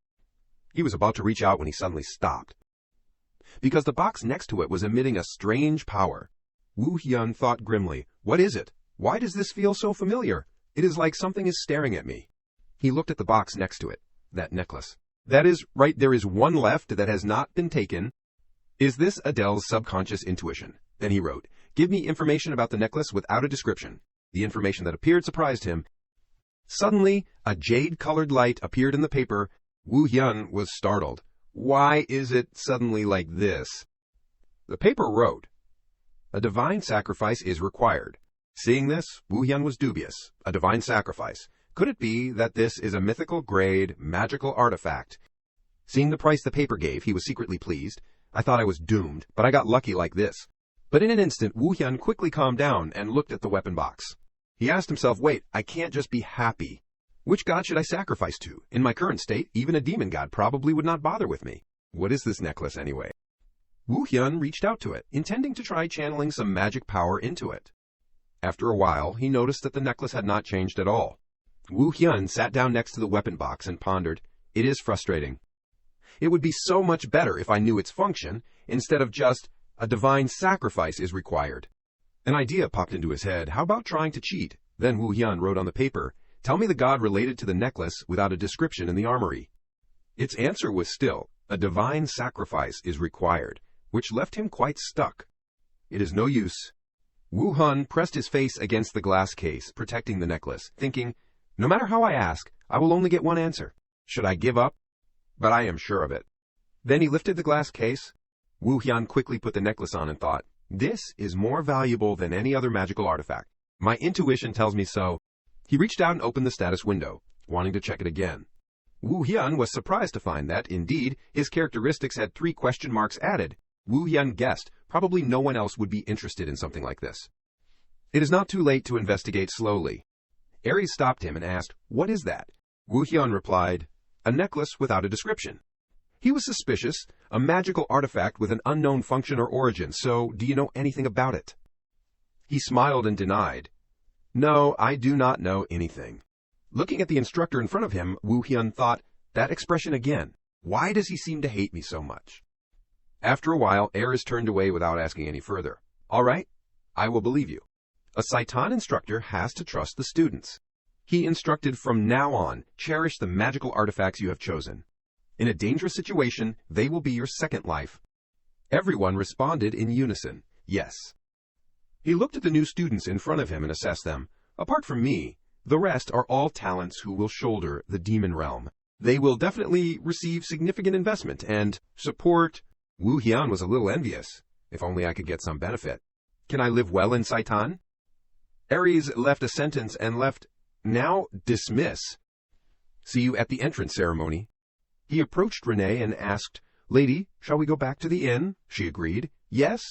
He was about to reach out when he suddenly stopped. Because the box next to it was emitting a strange power. Wu Hyun thought grimly, what is it? Why does this feel so familiar? It is like something is staring at me. He looked at the box next to it, that necklace. That is right, there is one left that has not been taken. Is this Adele's subconscious intuition? Then he wrote, give me information about the necklace without a description. The information that appeared surprised him. Suddenly, a jade-colored light appeared in the paper. Wu Hyun was startled. Why is it suddenly like this? The paper wrote, a divine sacrifice is required. Seeing this, Wu Hyun was dubious. A divine sacrifice. Could it be that this is a mythical grade, magical artifact? Seeing the price the paper gave, he was secretly pleased. I thought I was doomed, but I got lucky like this. But in an instant, Wu Hyun quickly calmed down and looked at the weapon box. He asked himself, wait, I can't just be happy. Which god should I sacrifice to? In my current state, even a demon god probably would not bother with me. What is this necklace anyway? Woo Hyun reached out to it, intending to try channeling some magic power into it. After a while, he noticed that the necklace had not changed at all. Woo Hyun sat down next to the weapon box and pondered, "It is frustrating. It would be so much better if I knew its function, instead of just, a divine sacrifice is required." An idea popped into his head. How about trying to cheat? Then Woo Hyun wrote on the paper, "Tell me the god related to the necklace without a description in the armory." Its answer was still, "A divine sacrifice is required," which left him quite stuck. It is no use. Woo Hyun pressed his face against the glass case, protecting the necklace, thinking, "No matter how I ask, I will only get one answer. Should I give up? But I am sure of it." Then he lifted the glass case. Woo Hyun quickly put the necklace on and thought, "This is more valuable than any other magical artifact. My intuition tells me so." He reached out and opened the status window, wanting to check it again. Woo Hyun was surprised to find that, indeed, his characteristics had 3 question marks added. Woo Hyun guessed probably no one else would be interested in something like this. It is not too late to investigate slowly. Aries stopped him and asked, "What is that?" Woo Hyun replied, "A necklace without a description." He was suspicious, a magical artifact with an unknown function or origin, so do you know anything about it? He smiled and denied, "No, I do not know anything." Looking at the instructor in front of him, Woo Hyun thought, that expression again. Why does he seem to hate me so much? After a while, Aries turned away without asking any further. "All right, I will believe you. A Saitan instructor has to trust the students." He instructed, "From now on, cherish the magical artifacts you have chosen. In a dangerous situation, they will be your second life." Everyone responded in unison, "Yes." He looked at the new students in front of him and assessed them. Apart from me, the rest are all talents who will shoulder the demon realm. They will definitely receive significant investment and support. Woo Hyun was a little envious. If only I could get some benefit. "Can I live well in Saitan?" Aries left a sentence and left, "Now dismiss. See you at the entrance ceremony." He approached Renee and asked, "Lady, shall we go back to the inn?" She agreed, "Yes."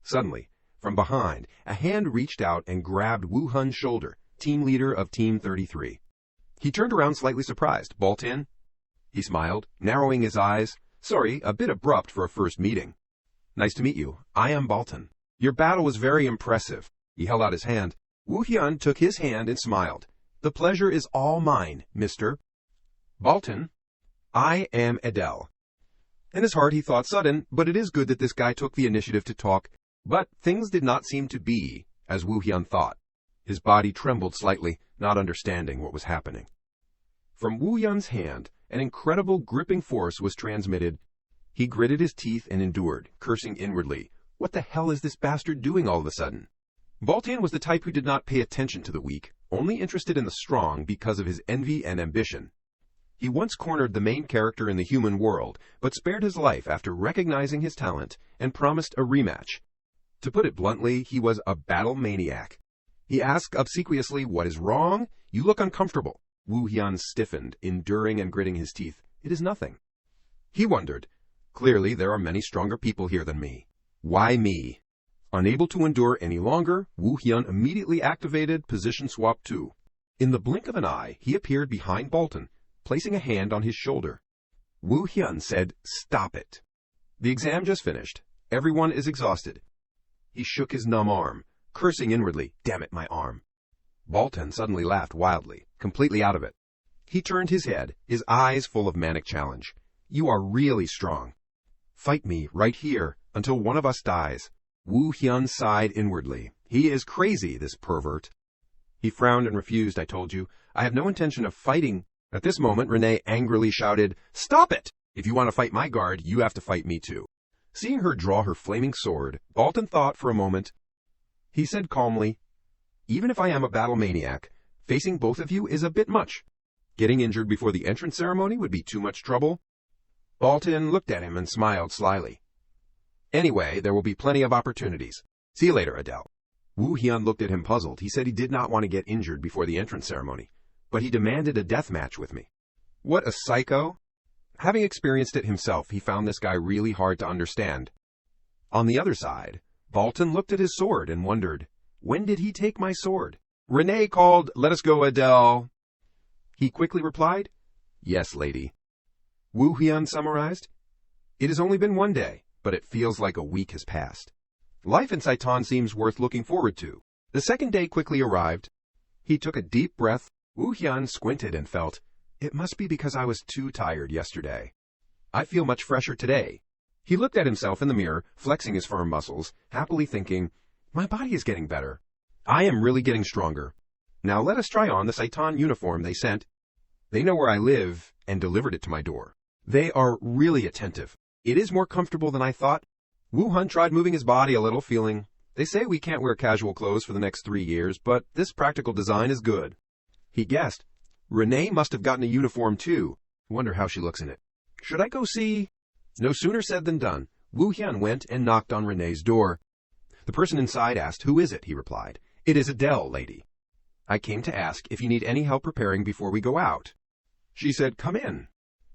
Suddenly, from behind, a hand reached out and grabbed Woo Hyun's shoulder, team leader of Team 33. He turned around slightly surprised. "Bolt in?" He smiled, narrowing his eyes. "Sorry, a bit abrupt for a first meeting." "Nice to meet you. I am Baltan. Your battle was very impressive." He held out his hand. Woo Hyun took his hand and smiled. "The pleasure is all mine, Mr. Baltan. I am Adele." In his heart he thought sudden, but it is good that this guy took the initiative to talk. But things did not seem to be as Woo Hyun thought. His body trembled slightly, not understanding what was happening. From Woo Hyun's hand, an incredible gripping force was transmitted. He gritted his teeth and endured, cursing inwardly. What the hell is this bastard doing all of a sudden? Baltan was the type who did not pay attention to the weak, only interested in the strong because of his envy and ambition. He once cornered the main character in the human world, but spared his life after recognizing his talent and promised a rematch. To put it bluntly, he was a battle maniac. He asked obsequiously, "What is wrong? You look uncomfortable." Woo Hyun stiffened, enduring and gritting his teeth. "It is nothing." He wondered, "Clearly there are many stronger people here than me. Why me?" Unable to endure any longer, Woo Hyun immediately activated Position Swap 2. In the blink of an eye, he appeared behind Baltan, placing a hand on his shoulder. Woo Hyun said, "Stop it. The exam just finished. Everyone is exhausted." He shook his numb arm, cursing inwardly, "Damn it, my arm." Baltan suddenly laughed wildly, completely out of it. He turned his head, his eyes full of manic challenge. "You are really strong. Fight me right here until one of us dies." Woo Hyun sighed inwardly. He is crazy, this pervert. He frowned and refused. "I told you, I have no intention of fighting." At this moment, Renee angrily shouted, "Stop it! If you want to fight my guard, you have to fight me too." Seeing her draw her flaming sword, Baltan thought for a moment. He said calmly, "Even if I am a battle maniac, facing both of you is a bit much. Getting injured before the entrance ceremony would be too much trouble." Baltan looked at him and smiled slyly. "Anyway, there will be plenty of opportunities. See you later, Adele." Woo Hyun looked at him puzzled. He said he did not want to get injured before the entrance ceremony, but he demanded a death match with me. What a psycho! Having experienced it himself, he found this guy really hard to understand. On the other side, Baltan looked at his sword and wondered, when did he take my sword? Renee called, "Let us go, Adele." He quickly replied, "Yes, lady." Wu Hyun summarized, "It has only been one day, but it feels like a week has passed. Life in Saitan seems worth looking forward to." The second day quickly arrived. He took a deep breath. Wu Hyun squinted and felt, "It must be because I was too tired yesterday. I feel much fresher today." He looked at himself in the mirror, flexing his firm muscles, happily thinking, "My body is getting better. I am really getting stronger. Now let us try on the Saitan uniform they sent. They know where I live and delivered it to my door. They are really attentive. It is more comfortable than I thought." Wu Hyun tried moving his body a little, feeling, "They say we can't wear casual clothes for the next 3 years, but this practical design is good." He guessed, "Renee must have gotten a uniform too. Wonder how she looks in it. Should I go see?" No sooner said than done. Wu Hyun went and knocked on Renee's door. The person inside asked, "Who is it?" He replied, "It is Adele, lady. I came to ask if you need any help preparing before we go out." She said, "Come in."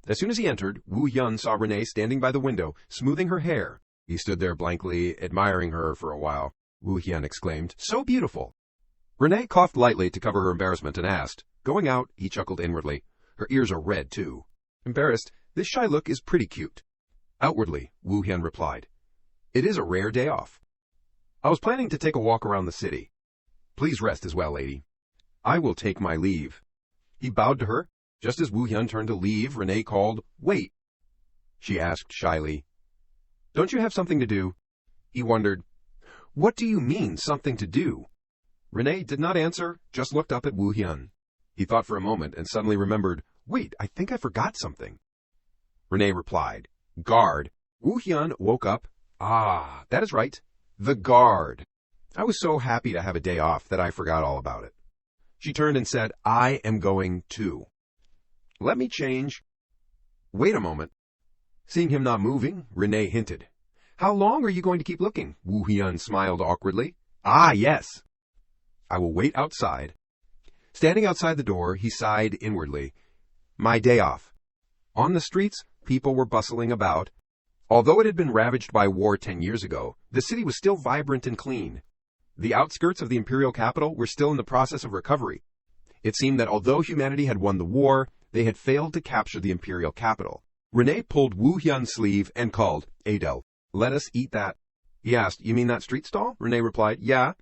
As soon as he entered, Wu Hyun saw Renee standing by the window, smoothing her hair. He stood there blankly, admiring her for a while. Wu Hyun exclaimed, "So beautiful." Renee coughed lightly to cover her embarrassment and asked, "Going out?" He chuckled inwardly. Her ears are red, too. Embarrassed, this shy look is pretty cute. Outwardly, Wu Hyun replied, "It is a rare day off. I was planning to take a walk around the city. Please rest as well, lady. I will take my leave." He bowed to her. Just as Wu Hyun turned to leave, Renee called, "Wait." She asked shyly, "Don't you have something to do?" He wondered, "What do you mean, something to do?" Renee did not answer, just looked up at Wu Hyun. He thought for a moment and suddenly remembered, "Wait, I think I forgot something." Renee replied, "Guard." Wu Hyun woke up. "Ah, that is right. The guard. I was so happy to have a day off that I forgot all about it." She turned and said, "I am going too. Let me change." "Wait a moment." Seeing him not moving, Renee hinted, "How long are you going to keep looking?" Wu Hyun smiled awkwardly. "Ah, yes. I will wait outside." Standing outside the door, he sighed inwardly. My day off. On the streets, people were bustling about. Although it had been ravaged by war 10 years ago, the city was still vibrant and clean. The outskirts of the imperial capital were still in the process of recovery. It seemed that although humanity had won the war, they had failed to capture the imperial capital. Renee pulled Wu Hyun's sleeve and called, "Adele, let us eat that." He asked, "You mean that street stall?" Renee replied, "Yeah."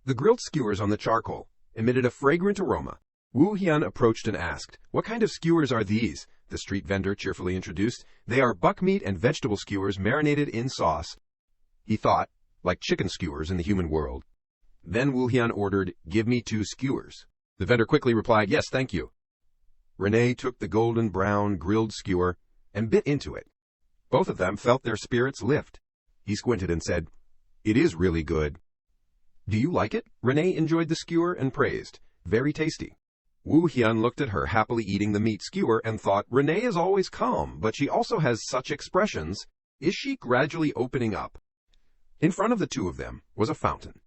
The grilled skewers on the charcoal emitted a fragrant aroma. Wu Hyun approached and asked, "What kind of skewers are these?" The street vendor cheerfully introduced, "They are buckmeat and vegetable skewers marinated in sauce." He thought, like chicken skewers in the human world. Then Wu Hyun ordered, "Give me 2 skewers." The vendor quickly replied, "Yes, thank you." Renee took the golden brown grilled skewer and bit into it. Both of them felt their spirits lift. He squinted and said, "It is really good." "Do you like it?" Renee enjoyed the skewer and praised, "Very tasty." Wu Hyun looked at her happily eating the meat skewer and thought, Renee is always calm, but she also has such expressions. Is she gradually opening up? In front of the two of them was a fountain.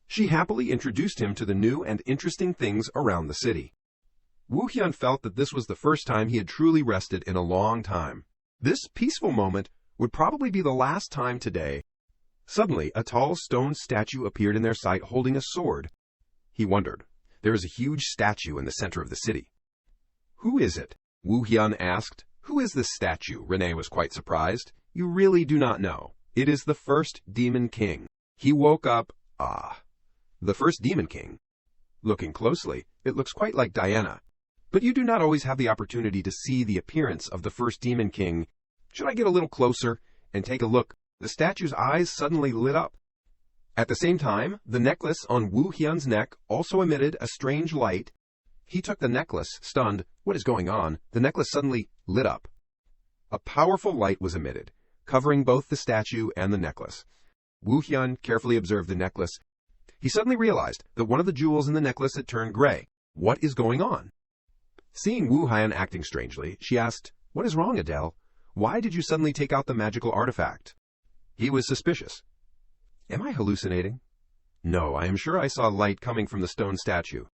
She happily introduced him to the new and interesting things around the city. Wu Hyun felt that this was the first time he had truly rested in a long time. This peaceful moment would probably be the last time today. Suddenly, a tall stone statue appeared in their sight holding a sword. He wondered. There is a huge statue in the center of the city. "Who is it?" Wu Hyun asked. "Who is this statue?" Renee was quite surprised. "You really do not know. It is the first Demon King." He woke up. "Ah, the first Demon King. Looking closely, it looks quite like Diana. But you do not always have the opportunity to see the appearance of the first Demon King. Should I get a little closer and take a look?" The statue's eyes suddenly lit up. At the same time, the necklace on Wu Hyun's neck also emitted a strange light. He took the necklace, stunned. What is going on? The necklace suddenly lit up. A powerful light was emitted, covering both the statue and the necklace. Wu Hyun carefully observed the necklace. He suddenly realized that one of the jewels in the necklace had turned gray. What is going on? Seeing Wu Hyun acting strangely, she asked, "What is wrong, Adele? Why did you suddenly take out the magical artifact?" He was suspicious. "Am I hallucinating?" "No, I am sure I saw light coming from the stone statue."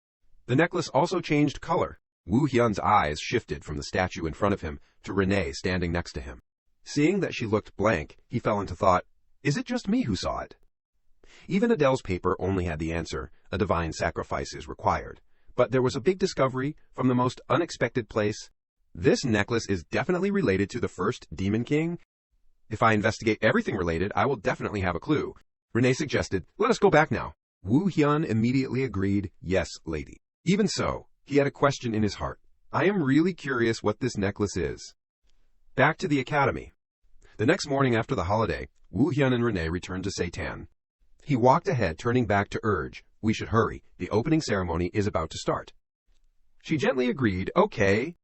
The necklace also changed color. Wu Hyun's eyes shifted from the statue in front of him to Renee standing next to him. Seeing that she looked blank, he fell into thought, is it just me who saw it? Even Adele's paper only had the answer, a divine sacrifice is required. But there was a big discovery from the most unexpected place. This necklace is definitely related to the first Demon King. If I investigate everything related, I will definitely have a clue. Renee suggested, let us go back now. Woo Hyun immediately agreed, yes, lady. Even so, he had a question in his heart. I am really curious what this necklace is. Back to the academy. The next morning after the holiday, Woo Hyun and Renee returned to Seitan. He walked ahead, turning back to urge, we should hurry. The opening ceremony is about to start. She gently agreed, okay.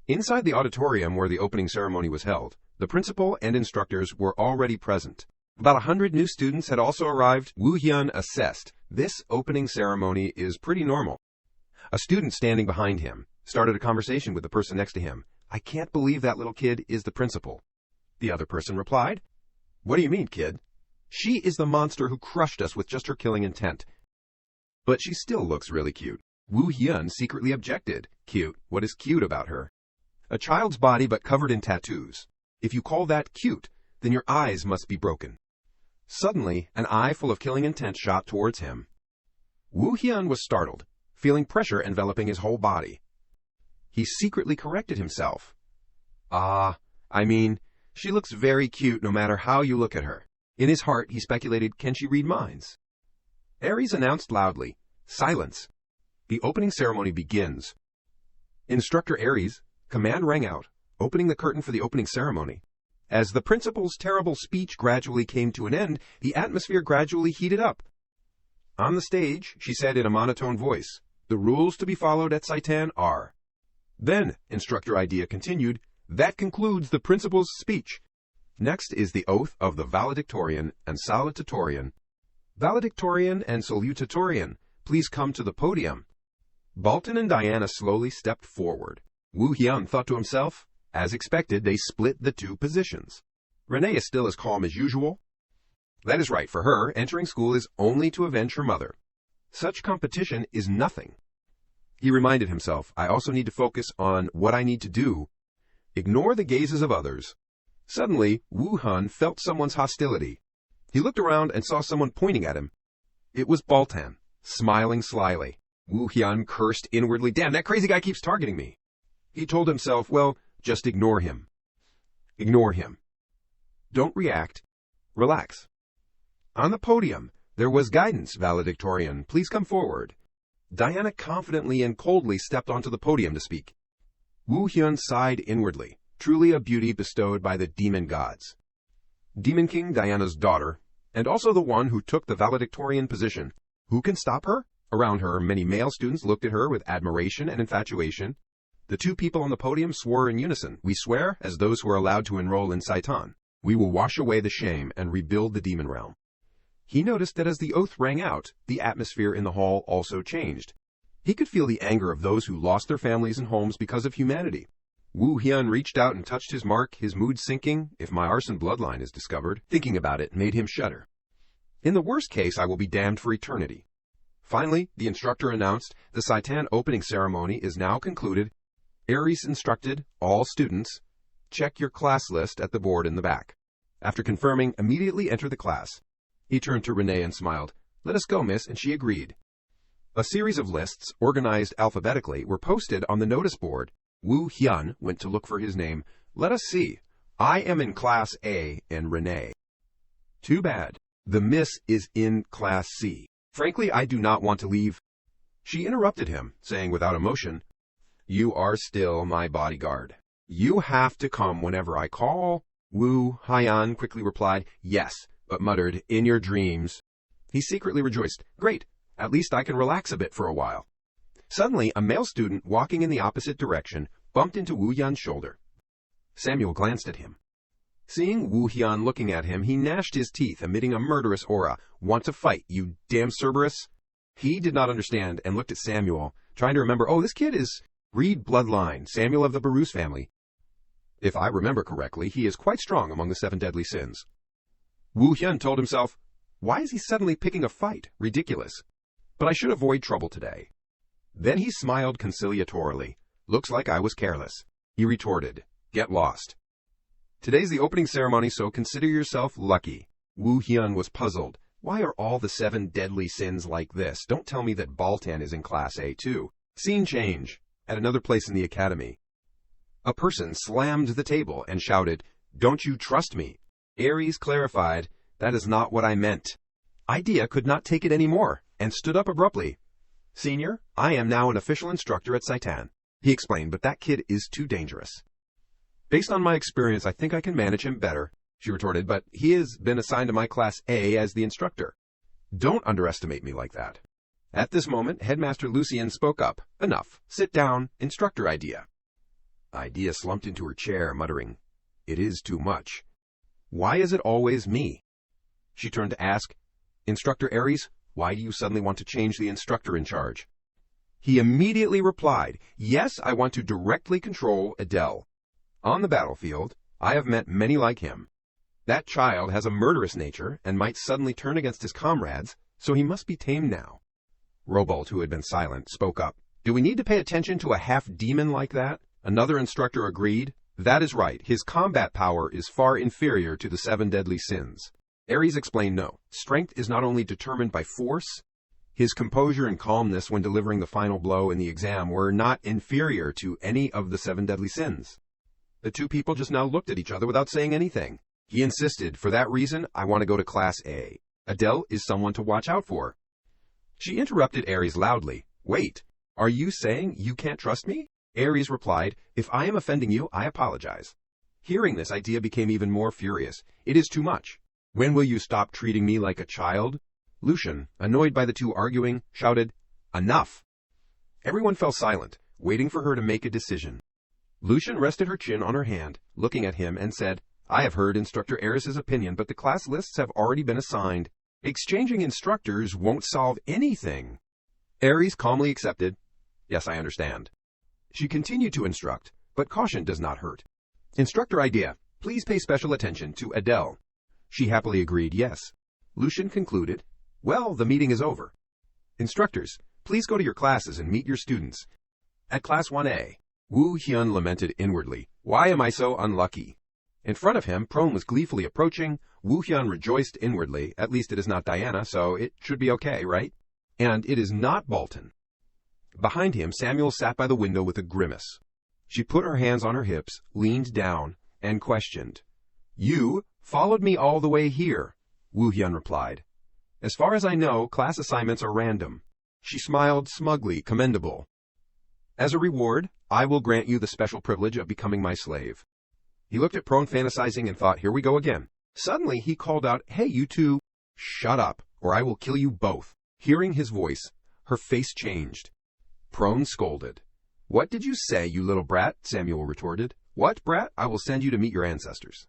Inside the auditorium where the opening ceremony was held, the principal and instructors were already present. About 100 new students had also arrived. Woo Hyun assessed, this opening ceremony is pretty normal. A student standing behind him started a conversation with the person next to him. I can't believe that little kid is the principal. The other person replied, what do you mean, kid? She is the monster who crushed us with just her killing intent. But she still looks really cute. Woo Hyun secretly objected. Cute? What is cute about her? A child's body but covered in tattoos. If you call that cute, then your eyes must be broken. Suddenly, an eye full of killing intent shot towards him. Woo Hyun was startled, feeling pressure enveloping his whole body. He secretly corrected himself. She looks very cute no matter how you look at her. In his heart, he speculated, can she read minds? Aries announced loudly, silence. The opening ceremony begins. Instructor Aries, command rang out, opening the curtain for the opening ceremony. As the principal's terrible speech gradually came to an end, the atmosphere gradually heated up. On the stage, she said in a monotone voice, the rules to be followed at Seitan are. Then, Instructor Idea continued, that concludes the principal's speech. Next is the oath of the valedictorian and salutatorian. Valedictorian and salutatorian, please come to the podium. Baltan and Diana slowly stepped forward. Woo Hyun thought to himself, as expected, they split the two positions. Renee is still as calm as usual. That is right, for her, entering school is only to avenge her mother. Such competition is nothing. He reminded himself, I also need to focus on what I need to do. Ignore the gazes of others. Suddenly, Woo Hyun felt someone's hostility. He looked around and saw someone pointing at him. It was Baltan, smiling slyly. Woo Hyun cursed inwardly, damn, that crazy guy keeps targeting me. He told himself, well, just ignore him. Ignore him. Don't react. Relax. On the podium, there was guidance, valedictorian. Please come forward. Diana confidently and coldly stepped onto the podium to speak. Woo Hyun sighed inwardly. Truly a beauty bestowed by the demon gods. Demon King Diana's daughter, and also the one who took the valedictorian position. Who can stop her? Around her, many male students looked at her with admiration and infatuation. The two people on the podium swore in unison, we swear, as those who are allowed to enroll in Seitan, we will wash away the shame and rebuild the demon realm. He noticed that as the oath rang out, the atmosphere in the hall also changed. He could feel the anger of those who lost their families and homes because of humanity. Woo Hyun reached out and touched his mark, his mood sinking. If my arson bloodline is discovered, thinking about it made him shudder. In the worst case, I will be damned for eternity. Finally, the instructor announced, the Seitan opening ceremony is now concluded. Aries instructed all students, check your class list at the board in the back. After confirming, immediately enter the class. He turned to Renee and smiled. Let us go, miss, and she agreed. A series of lists, organized alphabetically, were posted on the notice board. Woo Hyun went to look for his name. Let us see. I am in Class A and Renee. Too bad. The miss is in Class C. Frankly, I do not want to leave. She interrupted him, saying without emotion, you are still my bodyguard. You have to come whenever I call. Woo Hyun quickly replied, yes, but muttered, in your dreams. He secretly rejoiced, great, at least I can relax a bit for a while. Suddenly, a male student walking in the opposite direction bumped into Woo Hyun's shoulder. Samuel glanced at him. Seeing Woo Hyun looking at him, he gnashed his teeth, emitting a murderous aura. Want to fight, you damn Cerberus? He did not understand and looked at Samuel, trying to remember, oh, this kid is Reed bloodline, Samuel of the Barus family. If I remember correctly, he is quite strong among the 7 deadly sins. Woo Hyun told himself, why is he suddenly picking a fight? Ridiculous. But I should avoid trouble today. Then he smiled conciliatorily. Looks like I was careless. He retorted, get lost. Today's the opening ceremony, so consider yourself lucky. Woo Hyun was puzzled. Why are all the 7 deadly sins like this? Don't tell me that Baltan is in Class A too. Scene change. At another place in the academy. A person slammed the table and shouted, "Don't you trust me?" Aries clarified, "That is not what I meant." Idea could not take it anymore and stood up abruptly. "Senior, I am now an official instructor at Saitan," he explained, "but that kid is too dangerous." "Based on my experience, I think I can manage him better," she retorted, "but he has been assigned to my class A as the instructor. Don't underestimate me like that." At this moment, Headmaster Lucien spoke up. "Enough. Sit down. Instructor Idea." Idea slumped into her chair, muttering, "It is too much. Why is it always me?" She turned to ask, "Instructor Aries, why do you suddenly want to change the instructor in charge?" He immediately replied, "Yes, I want to directly control Adele. On the battlefield, I have met many like him. That child has a murderous nature and might suddenly turn against his comrades, so he must be tamed now." Robolt, who had been silent, spoke up. "Do we need to pay attention to a half-demon like that?" Another instructor agreed. "That is right. His combat power is far inferior to the 7 deadly sins." Aries explained, "No. Strength is not only determined by force. His composure and calmness when delivering the final blow in the exam were not inferior to any of the 7 deadly sins." The two people just now looked at each other without saying anything. He insisted, "For that reason, I want to go to Class A. Adele is someone to watch out for." She interrupted Aries loudly. "Wait, are you saying you can't trust me?" Aries replied, "If I am offending you, I apologize." Hearing this, Idea became even more furious. "It is too much. When will you stop treating me like a child?" Lucian, annoyed by the two arguing, shouted, "Enough!" Everyone fell silent, waiting for her to make a decision. Lucian rested her chin on her hand, looking at him, and said, "I have heard Instructor Aries' opinion, but the class lists have already been assigned. Exchanging instructors won't solve anything." Aries calmly accepted, "Yes, I understand." She continued to instruct, but caution does not hurt. "Instructor Idea, please pay special attention to Adele." She happily agreed, "Yes." Lucian concluded, "Well, the meeting is over. Instructors, please go to your classes and meet your students." At Class 1A, Wu Hyun lamented inwardly, "Why am I so unlucky?" In front of him, Prone was gleefully approaching. Wu Hyun rejoiced inwardly. At least it is not Diana, so it should be okay, right? And it is not Bolton. Behind him, Samuel sat by the window with a grimace. She put her hands on her hips, leaned down, and questioned. "You followed me all the way here," Wu Hyun replied. "As far as I know, class assignments are random." She smiled smugly, commendable. "As a reward, I will grant you the special privilege of becoming my slave." He looked at Prone fantasizing and thought, "Here we go again." Suddenly he called out, "Hey, you two, shut up, or I will kill you both." Hearing his voice, her face changed. Prone scolded. "What did you say, you little brat?" Samuel retorted. "What, brat? I will send you to meet your ancestors."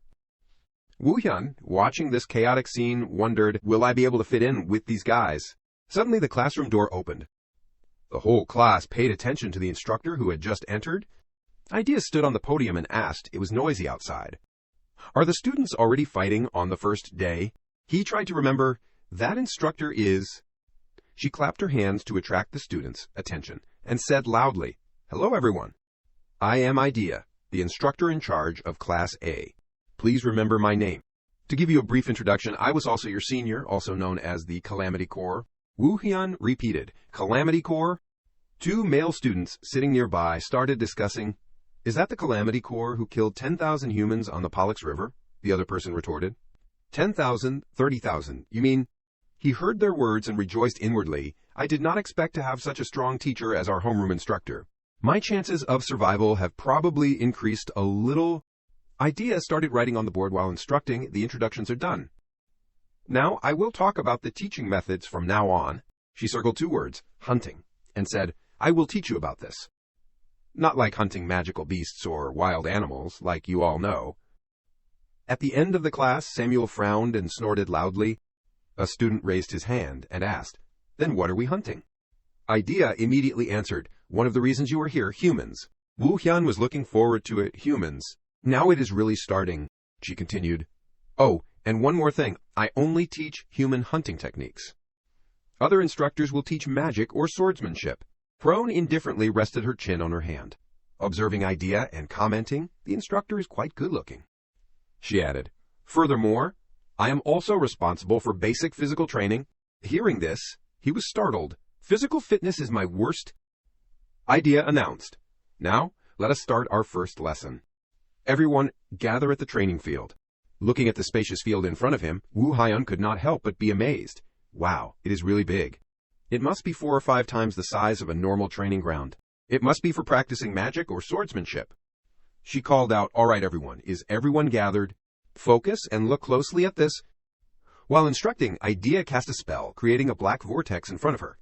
Wu Hyun, watching this chaotic scene, wondered, "Will I be able to fit in with these guys?" Suddenly the classroom door opened. The whole class paid attention to the instructor who had just entered. Idea stood on the podium and asked, it was noisy outside, "Are the students already fighting on the first day?" He tried to remember, "That instructor is..." She clapped her hands to attract the students' attention and said loudly, "Hello everyone. I am Idea, the instructor in charge of Class A. Please remember my name. To give you a brief introduction, I was also your senior, also known as the Calamity Corps." Wu Hyun repeated, "Calamity Corps?" Two male students sitting nearby started discussing, "Is that the Calamity Corps who killed 10,000 humans on the Pollux River?" The other person retorted. 10,000, 30,000, you mean? He heard their words and rejoiced inwardly. "I did not expect to have such a strong teacher as our homeroom instructor. My chances of survival have probably increased a little." Idea started writing on the board while instructing. The introductions are done. "Now I will talk about the teaching methods from now on." She circled 2 words, hunting, and said, "I will teach you about this. Not like hunting magical beasts or wild animals, like you all know." At the end of the class, Samuel frowned and snorted loudly. A student raised his hand and asked, "Then what are we hunting?" Idea immediately answered, "One of the reasons you are here, humans." Wu Hyun was looking forward to it, humans. "Now it is really starting," she continued. "Oh, and one more thing, I only teach human hunting techniques. Other instructors will teach magic or swordsmanship." Prone indifferently rested her chin on her hand. Observing Idea and commenting, "The instructor is quite good-looking." She added, "Furthermore, I am also responsible for basic physical training." Hearing this, he was startled. "Physical fitness is my worst..." Idea announced. Now, let us start our first lesson. Everyone, gather at the training field. Looking at the spacious field in front of him, Woo Hyun could not help but be amazed. Wow, it is really big. It must be 4 or 5 times the size of a normal training ground. It must be for practicing magic or swordsmanship. She called out, "All right, everyone, is everyone gathered? Focus and look closely at this." While instructing, Idea cast a spell, creating a black vortex in front of her.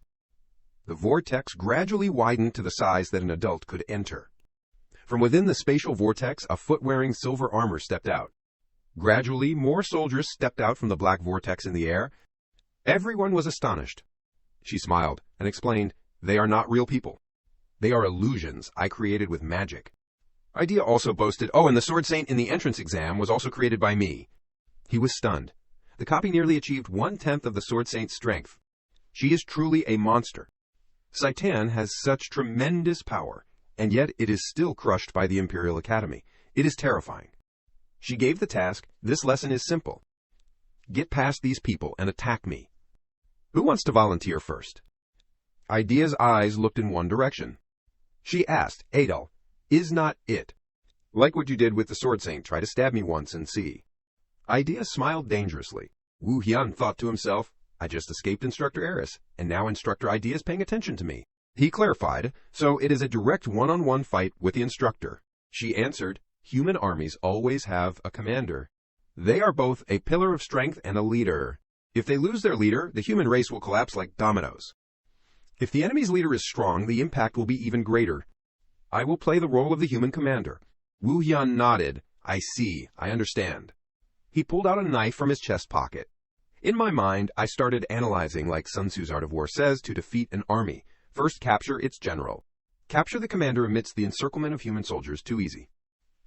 The vortex gradually widened to the size that an adult could enter. From within the spatial vortex, a foot-wearing silver armor stepped out. Gradually, more soldiers stepped out from the black vortex in the air. Everyone was astonished. She smiled and explained, "They are not real people. They are illusions I created with magic." Idea also boasted, "Oh, and the Sword Saint in the entrance exam was also created by me." He was stunned. The copy nearly achieved 1/10 of the Sword Saint's strength. She is truly a monster. Saitan has such tremendous power, and yet it is still crushed by the Imperial Academy. It is terrifying. She gave the task. This lesson is simple. Get past these people and attack me. Who wants to volunteer first? Idea's eyes looked in one direction. She asked, "Adel, is not it? Like what you did with the Sword Saint, try to stab me once and see." Idea smiled dangerously. Woo Hyun thought to himself, "I just escaped Instructor Eris, and now Instructor Idea is paying attention to me." He clarified, "So it is a direct one-on-one fight with the instructor." She answered, "Human armies always have a commander. They are both a pillar of strength and a leader. If they lose their leader, the human race will collapse like dominoes. If the enemy's leader is strong, the impact will be even greater. I will play the role of the human commander." Woo Hyun nodded. "I see, I understand." He pulled out a knife from his chest pocket. "In my mind, I started analyzing like Sun Tzu's Art of War says to defeat an army. First capture its general. Capture the commander amidst the encirclement of human soldiers, too easy."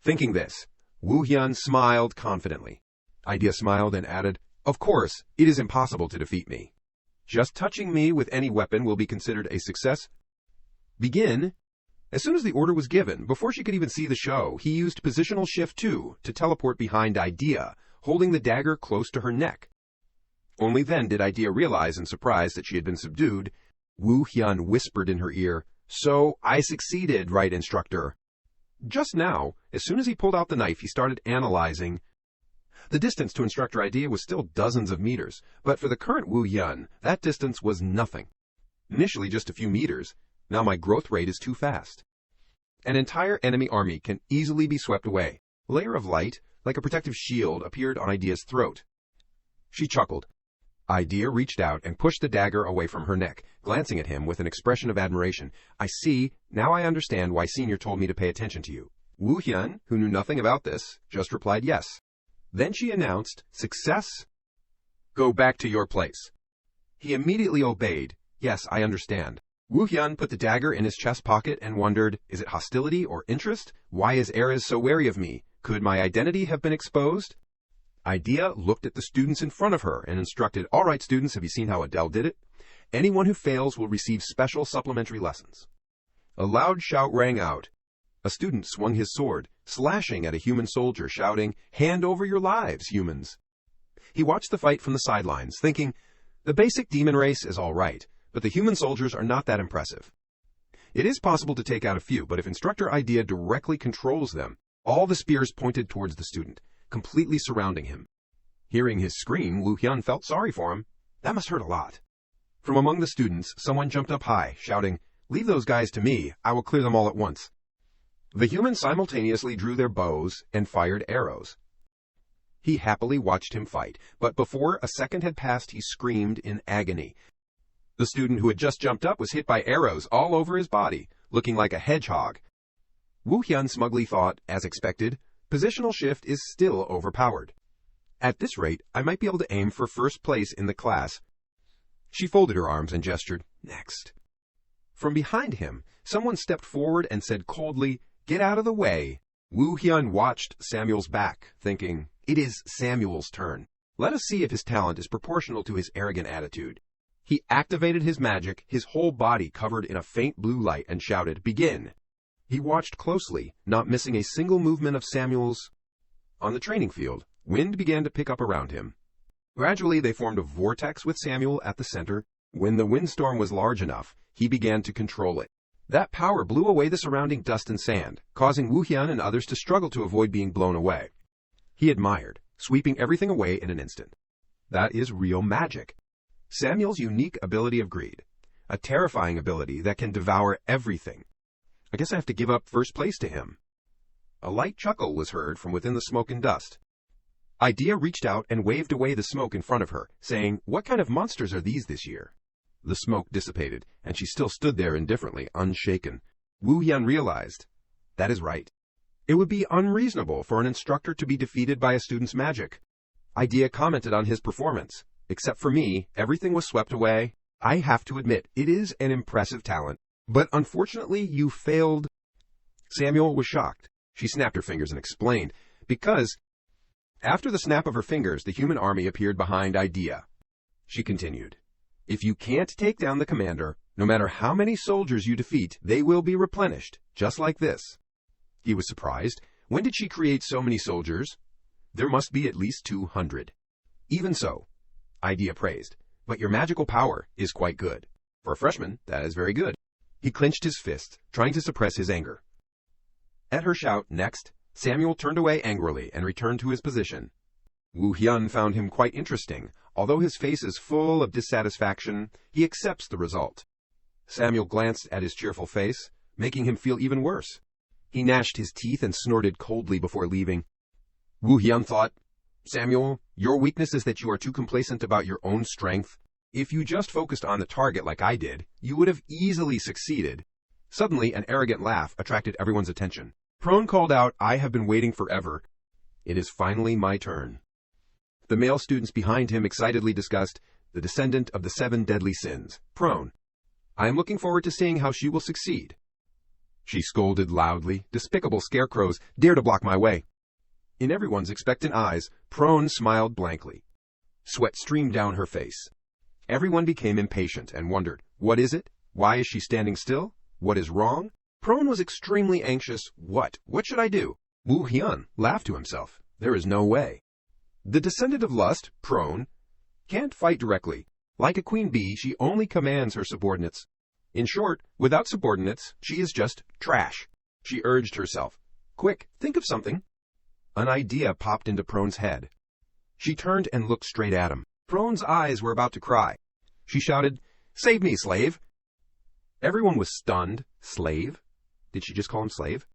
Thinking this, Woo Hyun smiled confidently. Idea smiled and added, "Of course, it is impossible to defeat me. Just touching me with any weapon will be considered a success. Begin." As soon as the order was given, before she could even see the show, he used positional shift 2 to teleport behind Idea, holding the dagger close to her neck. Only then did Idea realize in surprise that she had been subdued. Woo Hyun whispered in her ear, "So, I succeeded, right, instructor?" Just now, as soon as he pulled out the knife, he started analyzing. The distance to Instructor Idea was still dozens of meters, but for the current Woo Hyun, that distance was nothing. Initially just a few meters, now my growth rate is too fast. An entire enemy army can easily be swept away. A layer of light, like a protective shield, appeared on Idea's throat. She chuckled. Idea reached out and pushed the dagger away from her neck, glancing at him with an expression of admiration. "I see, now I understand why Senior told me to pay attention to you." Woo Hyun, who knew nothing about this, just replied yes. Then she announced, "Success? Go back to your place." He immediately obeyed. "Yes, I understand." Woo Hyun put the dagger in his chest pocket and wondered, is it hostility or interest? Why is Eris so wary of me? Could my identity have been exposed? Idea looked at the students in front of her and instructed, "All right, students, have you seen how Adele did it? Anyone who fails will receive special supplementary lessons." A loud shout rang out. A student swung his sword, slashing at a human soldier, shouting, "Hand over your lives, humans." He watched the fight from the sidelines, thinking, the basic demon race is all right, but the human soldiers are not that impressive. It is possible to take out a few, but if Instructor Idea directly controls them, all the spears pointed towards the student, completely surrounding him. Hearing his scream, Woo Hyun felt sorry for him. That must hurt a lot. From among the students, someone jumped up high, shouting, "Leave those guys to me, I will clear them all at once." The humans simultaneously drew their bows and fired arrows. He happily watched him fight, but before a second had passed, he screamed in agony. The student who had just jumped up was hit by arrows all over his body, looking like a hedgehog. Woo Hyun smugly thought, as expected, positional shift is still overpowered. At this rate, I might be able to aim for first place in the class. She folded her arms and gestured, "Next." From behind him, someone stepped forward and said coldly, "Get out of the way." Woo Hyun watched Samuel's back, thinking, it is Samuel's turn. Let us see if his talent is proportional to his arrogant attitude. He activated his magic, his whole body covered in a faint blue light, and shouted, "Begin." He watched closely, not missing a single movement of Samuel's. On the training field, wind began to pick up around him. Gradually, they formed a vortex with Samuel at the center. When the windstorm was large enough, he began to control it. That power blew away the surrounding dust and sand, causing Wu Hyun and others to struggle to avoid being blown away. He admired, sweeping everything away in an instant. That is real magic. Samuel's unique ability of greed. A terrifying ability that can devour everything. I guess I have to give up first place to him. A light chuckle was heard from within the smoke and dust. Idea reached out and waved away the smoke in front of her, saying, "What kind of monsters are these this year?" The smoke dissipated, and she still stood there indifferently, unshaken. Wu Hyun realized, that is right. It would be unreasonable for an instructor to be defeated by a student's magic. Idea commented on his performance. Except for me, everything was swept away. I have to admit, it is an impressive talent. But unfortunately, you failed. Samuel was shocked. She snapped her fingers and explained, because after the snap of her fingers, the human army appeared behind Idea. She continued, "If you can't take down the commander, no matter how many soldiers you defeat, they will be replenished, just like this." He was surprised. When did she create so many soldiers? There must be at least 200. Even so, Idea praised, "But your magical power is quite good. For a freshman, that is very good." He clenched his fists, trying to suppress his anger. At her shout, "Next," Samuel turned away angrily and returned to his position. Wu Hyun found him quite interesting. Although his face is full of dissatisfaction, he accepts the result. Samuel glanced at his cheerful face, making him feel even worse. He gnashed his teeth and snorted coldly before leaving. Wu Hyun thought, "Samuel, your weakness is that you are too complacent about your own strength. If you just focused on the target like I did, you would have easily succeeded." Suddenly, an arrogant laugh attracted everyone's attention. Prone called out, "I have been waiting forever. It is finally my turn." The male students behind him excitedly discussed, "The descendant of the 7 deadly sins, Prone. I am looking forward to seeing how she will succeed." She scolded loudly, "Despicable scarecrows, dare to block my way." In everyone's expectant eyes, Prone smiled blankly. Sweat streamed down her face. Everyone became impatient and wondered, what is it? Why is she standing still? What is wrong? Prone was extremely anxious. What should I do? Wu Hyun laughed to himself. There is no way. The descendant of lust, Prone, can't fight directly. Like a queen bee, she only commands her subordinates. In short, without subordinates, she is just trash. She urged herself. Quick, think of something. An idea popped into Prone's head. She turned and looked straight at him. Prone's eyes were about to cry. She shouted, "Save me, slave!" Everyone was stunned. Slave? Did she just call him slave?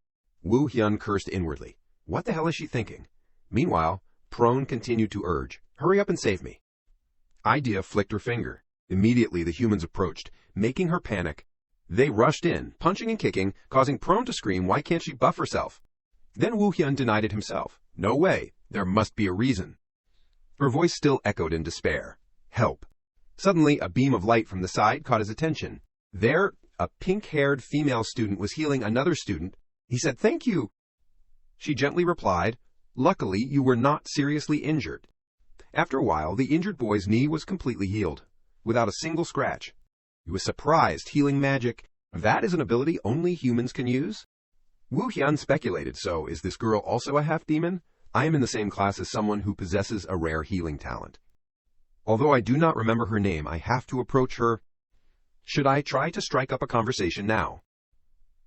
Wu Hyun cursed inwardly. What the hell is she thinking? Meanwhile, Prone continued to urge, "Hurry up and save me." Idea flicked her finger. Immediately the humans approached, making her panic. They rushed in, punching and kicking, causing Prone to scream, "Why can't she buff herself?" Then Wu Hyun denied it himself. "No way. There must be a reason." Her voice still echoed in despair. "Help." Suddenly, a beam of light from the side caught his attention. There, a pink-haired female student was healing another student. He said, "Thank you." She gently replied, "Luckily, you were not seriously injured." After a while, the injured boy's knee was completely healed, without a single scratch. He was surprised. Healing magic, that is an ability only humans can use? Wu Hyun speculated, so is this girl also a half-demon? I am in the same class as someone who possesses a rare healing talent. Although I do not remember her name, I have to approach her. Should I try to strike up a conversation now?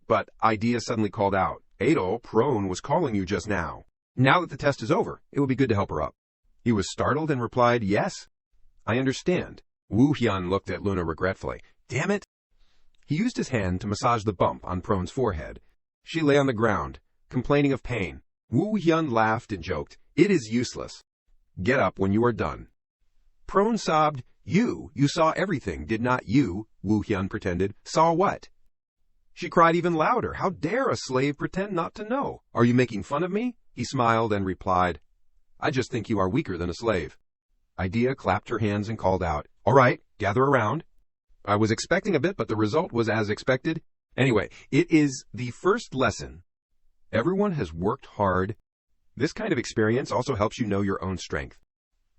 But Idea suddenly called out, "Adol, Prone was calling you just now. Now that the test is over, it would be good to help her up." He was startled and replied, "Yes, I understand." Wu Hyun looked at Luna regretfully. "Damn it!" He used his hand to massage the bump on Prone's forehead. She lay on the ground, complaining of pain. Wu Hyun laughed and joked, "It is useless. Get up when you are done." Prone sobbed, You saw everything, did not you?" Wu Hyun pretended. "Saw what?" She cried even louder. "How dare a slave pretend not to know? Are you making fun of me?" He smiled and replied, "I just think you are weaker than a slave." Idea clapped her hands and called out, "All right, gather around." I was expecting a bit, but the result was as expected. Anyway, it is the first lesson. Everyone has worked hard. This kind of experience also helps you know your own strength.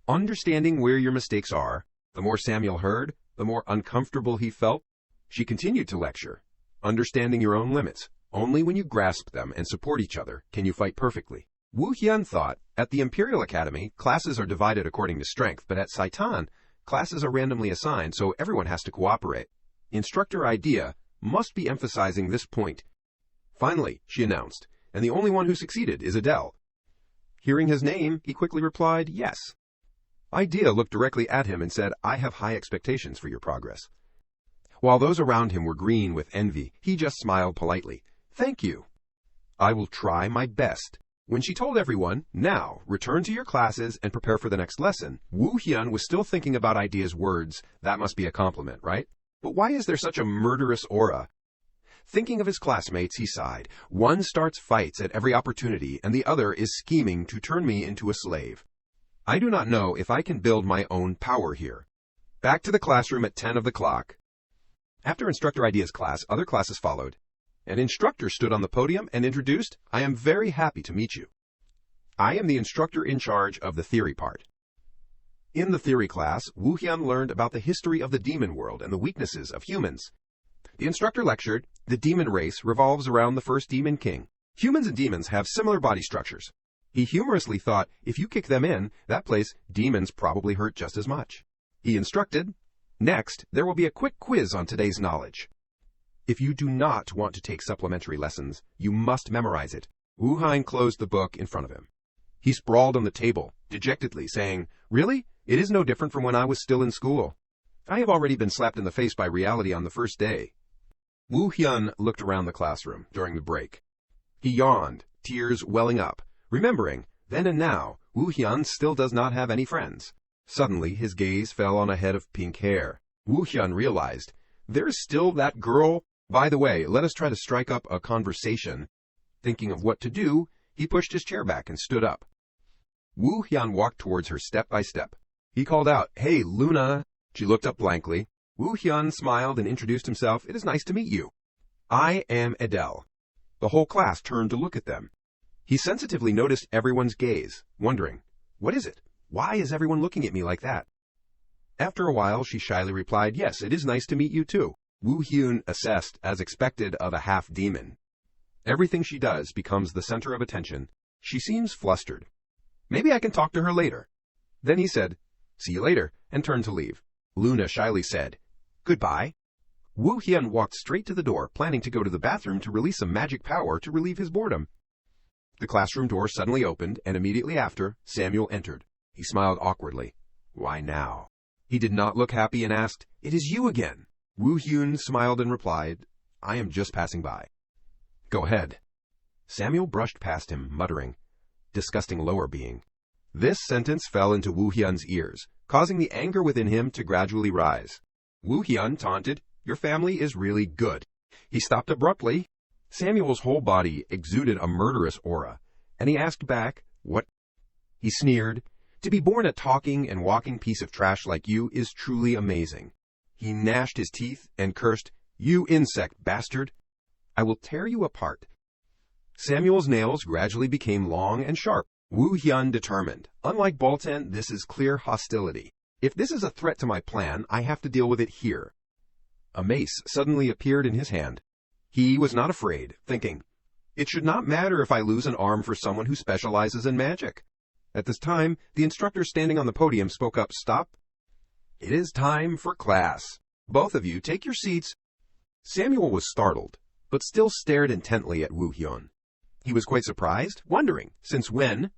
Understanding where your mistakes are, the more Samuel heard, the more uncomfortable he felt. She continued to lecture. Understanding your own limits. Only when you grasp them and support each other can you fight perfectly. Wu Hyun thought, at the Imperial Academy, classes are divided according to strength, but at Saitan, classes are randomly assigned, so everyone has to cooperate. Instructor Idea must be emphasizing this point. Finally, she announced, and the only one who succeeded is Adele. Hearing his name, he quickly replied, yes. Idea looked directly at him and said, I have high expectations for your progress. While those around him were green with envy, he just smiled politely. Thank you. I will try my best. When she told everyone, now, return to your classes and prepare for the next lesson, Woo Hyun was still thinking about Idea's words. That must be a compliment, right? But why is there such a murderous aura? Thinking of his classmates, he sighed. One starts fights at every opportunity, and the other is scheming to turn me into a slave. I do not know if I can build my own power here. Back to the classroom at 10 of the clock. After Instructor Idea's class, other classes followed. An instructor stood on the podium and introduced, I am very happy to meet you. I am the instructor in charge of the theory part. In the theory class, Woo Hyun learned about the history of the demon world and the weaknesses of humans. The instructor lectured, the demon race revolves around the first demon king. Humans and demons have similar body structures. He humorously thought, if you kick them in that place, demons probably hurt just as much. He instructed, next, there will be a quick quiz on today's knowledge. If you do not want to take supplementary lessons, you must memorize it. Woo Hyun closed the book in front of him. He sprawled on the table, dejectedly, saying, really? It is no different from when I was still in school. I have already been slapped in the face by reality on the first day. Woo Hyun looked around the classroom during the break. He yawned, tears welling up, remembering, then and now, Woo Hyun still does not have any friends. Suddenly, his gaze fell on a head of pink hair. Woo Hyun realized, there is still that girl. By the way, let us try to strike up a conversation. Thinking of what to do, he pushed his chair back and stood up. Woo Hyun walked towards her step by step. He called out, hey, Luna. She looked up blankly. Woo Hyun smiled and introduced himself. It is nice to meet you. I am Adele. The whole class turned to look at them. He sensitively noticed everyone's gaze, wondering, what is it? Why is everyone looking at me like that? After a while, she shyly replied, yes, it is nice to meet you too. Woo Hyun assessed, as expected of a half-demon. Everything she does becomes the center of attention. She seems flustered. Maybe I can talk to her later. Then he said, see you later, and turned to leave. Luna shyly said, goodbye. Woo Hyun walked straight to the door, planning to go to the bathroom to release some magic power to relieve his boredom. The classroom door suddenly opened, and immediately after, Samuel entered. He smiled awkwardly. Why now? He did not look happy and asked, it is you again. Woo Hyun smiled and replied, I am just passing by. Go ahead. Samuel brushed past him, muttering, disgusting lower being. This sentence fell into Woo Hyun's ears, causing the anger within him to gradually rise. Woo Hyun taunted, your family is really good. He stopped abruptly. Samuel's whole body exuded a murderous aura, and he asked back, what? He sneered, to be born a talking and walking piece of trash like you is truly amazing. He gnashed his teeth and cursed, you insect bastard. I will tear you apart. Samuel's nails gradually became long and sharp. Woo Hyun determined, unlike Bolten, this is clear hostility. If this is a threat to my plan, I have to deal with it here. A mace suddenly appeared in his hand. He was not afraid, thinking, it should not matter if I lose an arm for someone who specializes in magic. At this time, the instructor standing on the podium spoke up, stop. It is time for class. Both of you take your seats. Samuel was startled, but still stared intently at Woo Hyun. He was quite surprised, wondering, since when?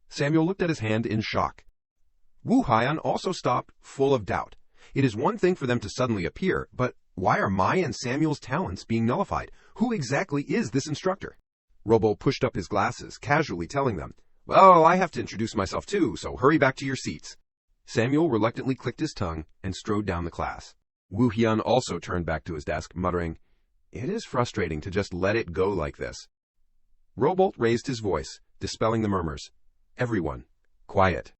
Samuel looked at his hand in shock. Woo Hyun also stopped, full of doubt. It is one thing for them to suddenly appear, but why are my and Samuel's talents being nullified? Who exactly is this instructor? Robo pushed up his glasses, casually telling them, well, I have to introduce myself too, so hurry back to your seats. Samuel reluctantly clicked his tongue and strode down the class. Woo Hyun also turned back to his desk, muttering, it is frustrating to just let it go like this. Robolt raised his voice, dispelling the murmurs. Everyone, quiet.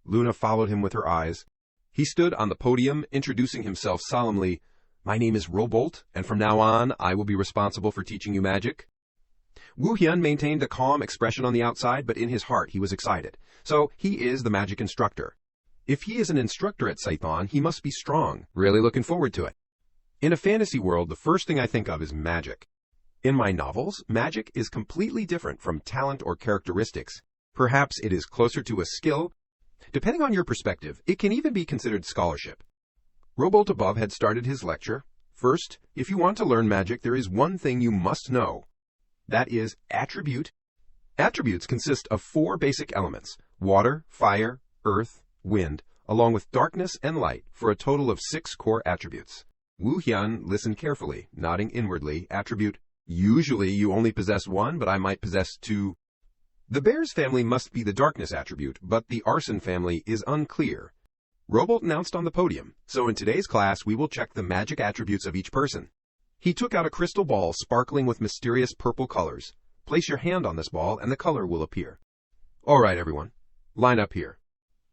Luna followed him with her eyes. He stood on the podium, introducing himself solemnly. My name is Robolt, and from now on, I will be responsible for teaching you magic. Woo Hyun maintained a calm expression on the outside, but in his heart he was excited. So, he is the magic instructor. If he is an instructor at Scython, he must be strong. Really looking forward to it. In a fantasy world, the first thing I think of is magic. In my novels, magic is completely different from talent or characteristics. Perhaps it is closer to a skill. Depending on your perspective, it can even be considered scholarship. Robolt above had started his lecture. First, if you want to learn magic, there is one thing you must know. That is attribute. Attributes consist of 4 basic elements: water, fire, earth, wind, along with darkness and light, for a total of 6 core attributes. Woo Hyun listened carefully, nodding inwardly. Attribute: usually you only possess 1, but I might possess 2. The bear's family must be the darkness attribute, but the arson family is unclear. Robolt announced on the podium, so in today's class we will check the magic attributes of each person. He took out a crystal ball sparkling with mysterious purple colors. Place your hand on this ball and the color will appear. All right, everyone, line up here.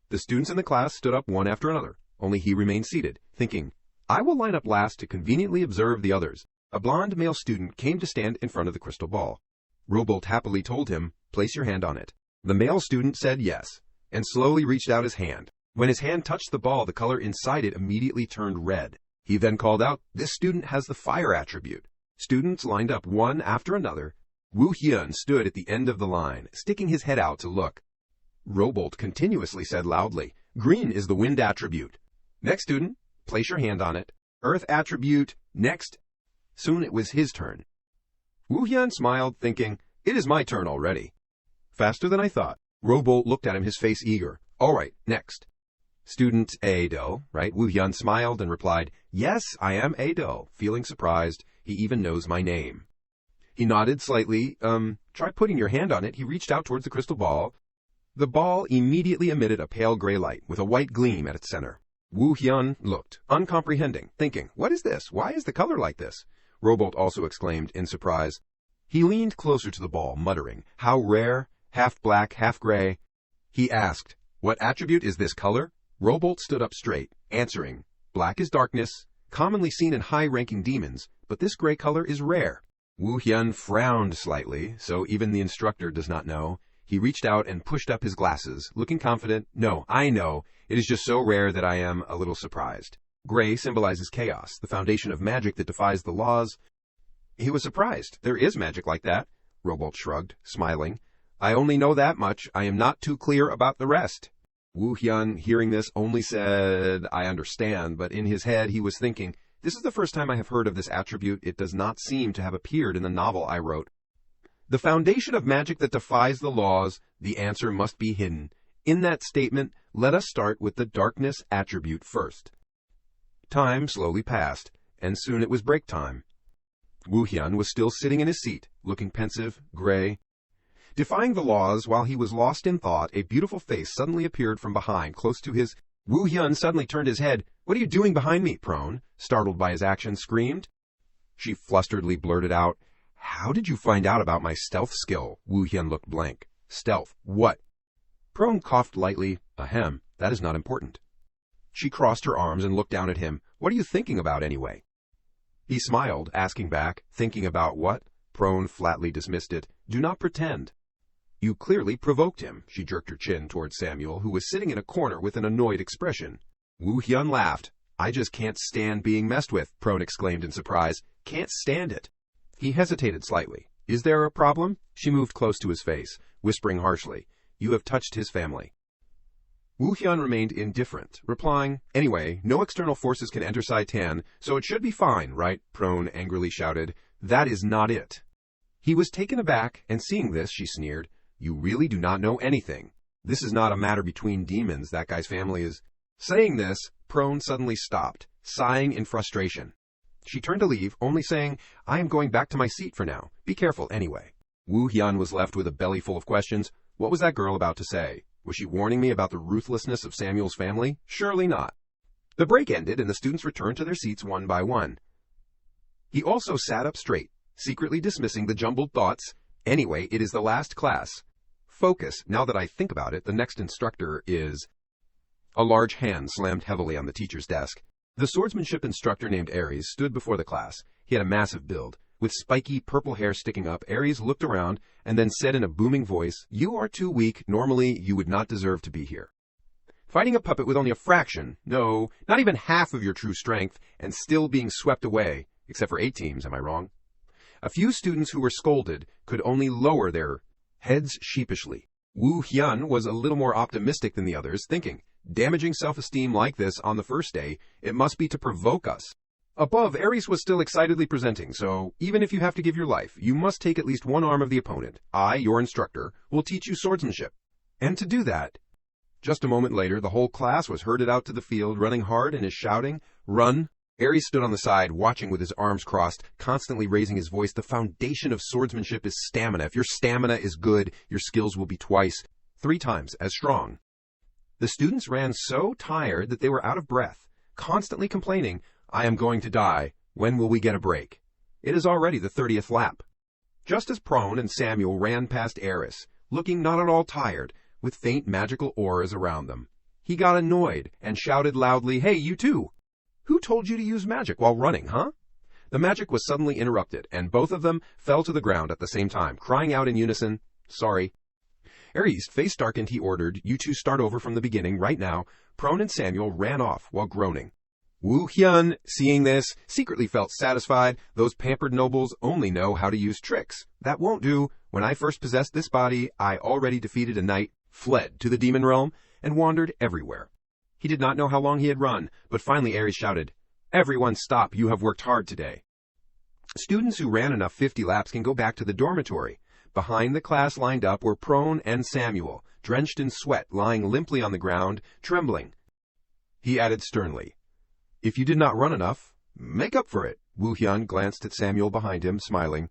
The students in the class stood up one after another, only he remained seated, thinking, I will line up last to conveniently observe the others. A blonde male student came to stand in front of the crystal ball. Robolt happily told him, place your hand on it. The male student said yes, and slowly reached out his hand. When his hand touched the ball, the color inside it immediately turned red. He then called out, this student has the fire attribute. Students lined up one after another. Woo Hyun stood at the end of the line, sticking his head out to look. Robolt continuously said loudly, green is the wind attribute. Next student, place your hand on it. Earth attribute, next. Soon it was his turn. Woo Hyun smiled, thinking, it is my turn already. Faster than I thought. Robolt looked at him, his face eager. All right, next. Student A-do, right? Woo Hyun smiled and replied, yes, I am A-do, feeling surprised. He even knows my name. He nodded slightly. Try putting your hand on it. He reached out towards the crystal ball. The ball immediately emitted a pale gray light with a white gleam at its center. Woo Hyun looked, uncomprehending, thinking, what is this? Why is the color like this? Robolt also exclaimed in surprise. He leaned closer to the ball, muttering, how rare, half black, half gray. He asked, what attribute is this color? Robolt stood up straight, answering, black is darkness, commonly seen in high-ranking demons, but this gray color is rare. Woo Hyun frowned slightly, so even the instructor does not know. He reached out and pushed up his glasses, looking confident. No, I know. It is just so rare that I am a little surprised. Gray symbolizes chaos, the foundation of magic that defies the laws. He was surprised. There is magic like that. Robolt shrugged, smiling. I only know that much. I am not too clear about the rest. Woo Hyun, hearing this, only said, I understand, but in his head he was thinking, this is the first time I have heard of this attribute. It does not seem to have appeared in the novel I wrote. The foundation of magic that defies the laws, the answer must be hidden. In that statement, let us start with the darkness attribute first. Time slowly passed, and soon it was break time. Woo Hyun was still sitting in his seat, looking pensive, gray. Defying the laws while he was lost in thought, a beautiful face suddenly appeared from behind, close to his. Woo Hyun suddenly turned his head. What are you doing behind me? Prone, startled by his action, screamed. She flusteredly blurted out, how did you find out about my stealth skill? Woo Hyun looked blank. Stealth, what? Prone coughed lightly. Ahem, that is not important. She crossed her arms and looked down at him. What are you thinking about anyway? He smiled, asking back, thinking about what? Prone flatly dismissed it. Do not pretend. You clearly provoked him. She jerked her chin towards Samuel, who was sitting in a corner with an annoyed expression. Woo Hyun laughed. I just can't stand being messed with, Prone exclaimed in surprise. Can't stand it. He hesitated slightly. Is there a problem? She moved close to his face, whispering harshly. You have touched his family. Woo Hyun remained indifferent, replying, anyway, no external forces can enter Saitan, so it should be fine, right? Prone angrily shouted. That is not it. He was taken aback, and seeing this, she sneered. You really do not know anything. This is not a matter between demons. That guy's family is. Saying this, Prone suddenly stopped, sighing in frustration. She turned to leave, only saying, I am going back to my seat for now. Be careful anyway. Woo Hyun was left with a belly full of questions. What was that girl about to say? Was she warning me about the ruthlessness of Samuel's family? Surely not. The break ended and the students returned to their seats one by one. He also sat up straight, secretly dismissing the jumbled thoughts. Anyway, it is the last class. Focus. Now that I think about it, the next instructor is... A large hand slammed heavily on the teacher's desk. The swordsmanship instructor named Ares stood before the class. He had a massive build. With spiky purple hair sticking up, Ares looked around and then said in a booming voice, You are too weak. Normally, you would not deserve to be here. Fighting a puppet with only a fraction, no, not even half of your true strength, and still being swept away, except for 8 teams, am I wrong? A few students who were scolded could only lower their heads sheepishly. Woo Hyun was a little more optimistic than the others, thinking, damaging self-esteem like this on the first day, it must be to provoke us. Above, Ares was still excitedly presenting, so even if you have to give your life, you must take at least one arm of the opponent. I, your instructor, will teach you swordsmanship. And to do that... Just a moment later, the whole class was herded out to the field, running hard and is shouting, "Run!" Ares stood on the side, watching with his arms crossed, constantly raising his voice. The foundation of swordsmanship is stamina. If your stamina is good, your skills will be twice, 3 times as strong. The students ran so tired that they were out of breath, constantly complaining, "I am going to die. When will we get a break?" It is already the 30th lap. Just as Prone and Samuel ran past Ares, looking not at all tired, with faint magical auras around them, he got annoyed and shouted loudly, "Hey, you two! Who told you to use magic while running, huh?" The magic was suddenly interrupted, and both of them fell to the ground at the same time, crying out in unison, "Sorry." Ares' face darkened. He ordered, "You two start over from the beginning right now." Prone and Samuel ran off while groaning. Woo Hyun, seeing this, secretly felt satisfied. Those pampered nobles only know how to use tricks. That won't do. When I first possessed this body, I already defeated a knight, fled to the demon realm, and wandered everywhere. He did not know how long he had run, but finally Ares shouted, "Everyone stop, you have worked hard today." Students who ran enough 50 laps can go back to the dormitory. Behind the class lined up were Prone and Samuel, drenched in sweat, lying limply on the ground, trembling. He added sternly, "If you did not run enough, make up for it." Woo Hyun glanced at Samuel behind him, smiling.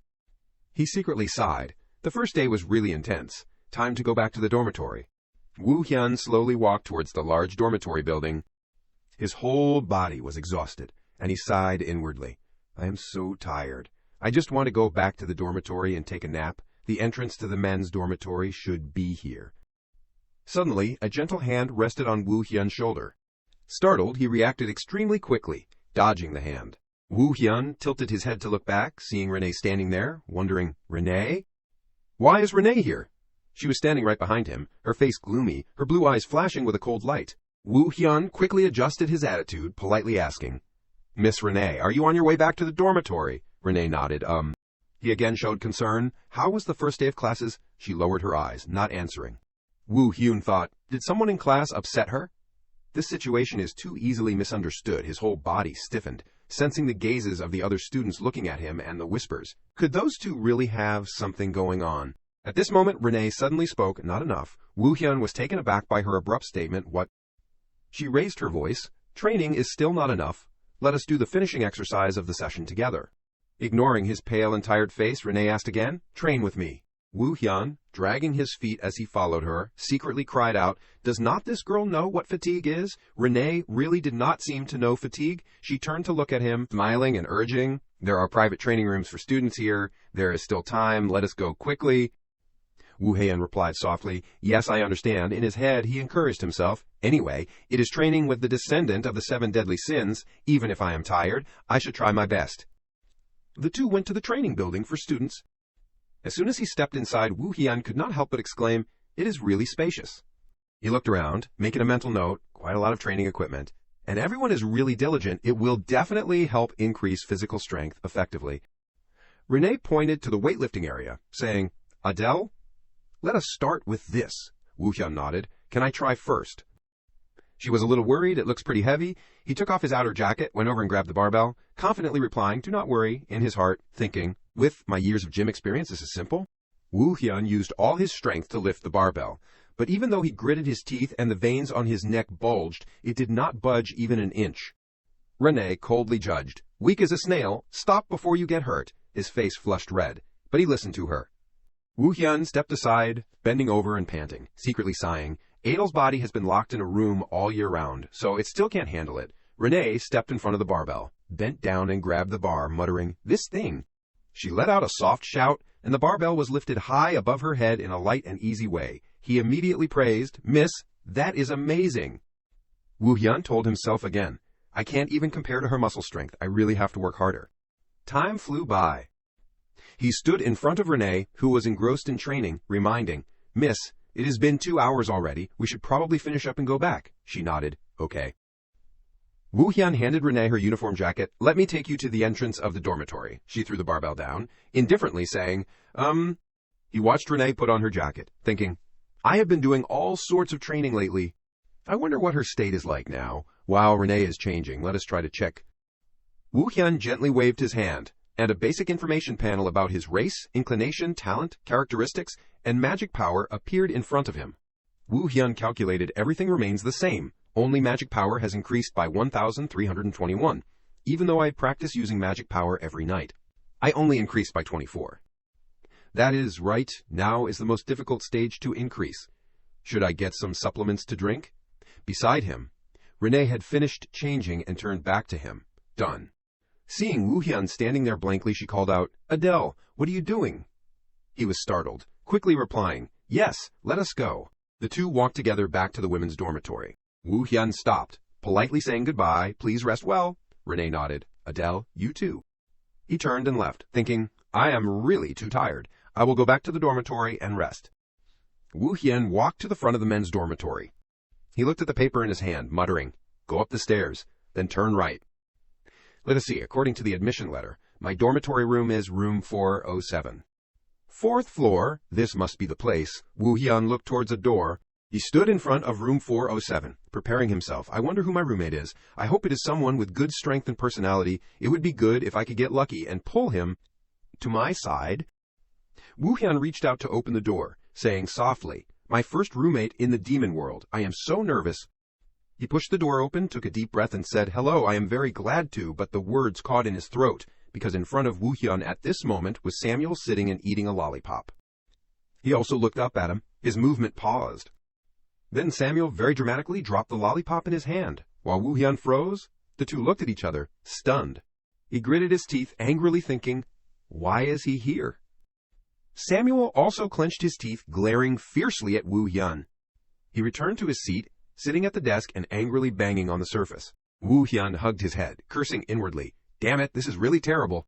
He secretly sighed. The first day was really intense. Time to go back to the dormitory. Woo Hyun slowly walked towards the large dormitory building. His whole body was exhausted, and he sighed inwardly. "I am so tired. I just want to go back to the dormitory and take a nap. The entrance to the men's dormitory should be here." Suddenly, a gentle hand rested on Woo Hyun's shoulder. Startled, he reacted extremely quickly, dodging the hand. Woo Hyun tilted his head to look back, seeing Renee standing there, wondering, "Renee? Why is Renee here?" She was standing right behind him, her face gloomy, her blue eyes flashing with a cold light. Woo Hyun quickly adjusted his attitude, politely asking, "Miss Renee, are you on your way back to the dormitory?" Renee nodded. He again showed concern. How was the first day of classes? She lowered her eyes, not answering. Woo Hyun thought, did someone in class upset her? This situation is too easily misunderstood. His whole body stiffened, sensing the gazes of the other students looking at him and the whispers. Could those two really have something going on? At this moment, Renee suddenly spoke, "Not enough." Woo Hyun was taken aback by her abrupt statement. "What?" She raised her voice. "Training is still not enough. Let us do the finishing exercise of the session together." Ignoring his pale and tired face, Renee asked again, "Train with me." Woo Hyun, dragging his feet as he followed her, secretly cried out, "Does not this girl know what fatigue is?" Renee really did not seem to know fatigue. She turned to look at him, smiling and urging, "There are private training rooms for students here. There is still time. Let us go quickly." Woo Hyun replied softly, "Yes, I understand." In his head, he encouraged himself. "Anyway, it is training with the descendant of the 7 deadly sins. Even if I am tired, I should try my best." The two went to the training building for students. As soon as he stepped inside, Woo Hyun could not help but exclaim, "It is really spacious." He looked around, making a mental note, quite a lot of training equipment, and everyone is really diligent. It will definitely help increase physical strength effectively. Renee pointed to the weightlifting area, saying, "Adele, let us start with this." Woo Hyun nodded. "Can I try first?" She was a little worried. "It looks pretty heavy." He took off his outer jacket, went over and grabbed the barbell, confidently replying, "Do not worry," in his heart, thinking, "With my years of gym experience, this is simple." Woo Hyun used all his strength to lift the barbell, but even though he gritted his teeth and the veins on his neck bulged, it did not budge even an inch. Renee coldly judged, "Weak as a snail, stop before you get hurt." His face flushed red, but he listened to her. Woo Hyun stepped aside, bending over and panting, secretly sighing. Adel's body has been locked in a room all year round, so it still can't handle it. Renee stepped in front of the barbell, bent down and grabbed the bar, muttering, "This thing." She let out a soft shout, and the barbell was lifted high above her head in a light and easy way. He immediately praised, "Miss, that is amazing." Woo Hyun told himself again, "I can't even compare to her muscle strength. I really have to work harder." Time flew by. He stood in front of Renee, who was engrossed in training, reminding, "Miss, it has been 2 hours already. We should probably finish up and go back." She nodded, "Okay." Woo Hyun handed Renee her uniform jacket. "Let me take you to the entrance of the dormitory." She threw the barbell down, indifferently saying, He watched Renee put on her jacket, thinking, "I have been doing all sorts of training lately. I wonder what her state is like now. Wow, Renee is changing. Let us try to check." Woo Hyun gently waved his hand, and a basic information panel about his race, inclination, talent, characteristics, and magic power appeared in front of him. Woo Hyun calculated everything remains the same, only magic power has increased by 1,321, even though I practice using magic power every night. I only increased by 24. That is right, now is the most difficult stage to increase. Should I get some supplements to drink? Beside him, Renee had finished changing and turned back to him. Done. Seeing Woo Hyun standing there blankly, she called out, "Adele, what are you doing?" He was startled, quickly replying, "Yes, let us go." The two walked together back to the women's dormitory. Woo Hyun stopped, politely saying goodbye, "Please rest well." Renee nodded. "Adele, you too." He turned and left, thinking, "I am really too tired. I will go back to the dormitory and rest." Woo Hyun walked to the front of the men's dormitory. He looked at the paper in his hand, muttering, "Go up the stairs, then turn right." Let us see, according to the admission letter, my dormitory room is room 407. Fourth floor, this must be the place. Woo Hyun looked towards a door. He stood in front of room 407, preparing himself. I wonder who my roommate is. I hope it is someone with good strength and personality. It would be good if I could get lucky and pull him to my side. Woo Hyun reached out to open the door, saying softly, "My first roommate in the demon world. I am so nervous." He pushed the door open, took a deep breath, and said, "Hello, I am very glad to," but the words caught in his throat, because in front of Woo Hyun at this moment was Samuel sitting and eating a lollipop. He also looked up at him. His movement paused. Then Samuel very dramatically dropped the lollipop in his hand. While Woo Hyun froze, the two looked at each other, stunned. He gritted his teeth, angrily thinking, "Why is he here?" Samuel also clenched his teeth, glaring fiercely at Woo Hyun. He returned to his seat, sitting at the desk and angrily banging on the surface. Woo Hyun hugged his head, cursing inwardly, "Damn it, this is really terrible."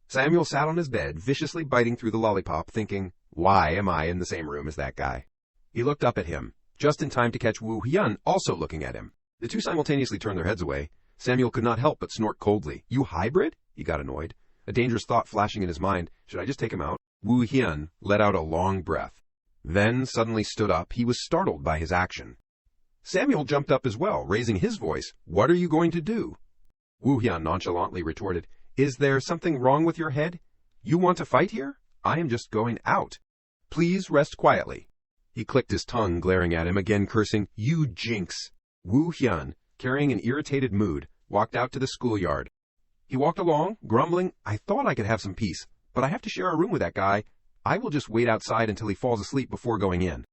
Samuel sat on his bed, viciously biting through the lollipop, thinking, "Why am I in the same room as that guy?" He looked up at him, just in time to catch Woo Hyun also looking at him. The two simultaneously turned their heads away. Samuel could not help but snort coldly. "You hybrid?" He got annoyed, a dangerous thought flashing in his mind. Should I just take him out? Woo Hyun let out a long breath, then suddenly stood up. He was startled by his action. Samuel jumped up as well, raising his voice. "What are you going to do?" Woo Hyun nonchalantly retorted, "Is there something wrong with your head? You want to fight here? I am just going out. Please rest quietly." He clicked his tongue, glaring at him, again cursing, "You jinx." Woo Hyun, carrying an irritated mood, walked out to the schoolyard. He walked along, grumbling, "I thought I could have some peace, but I have to share a room with that guy. I will just wait outside until he falls asleep before going in.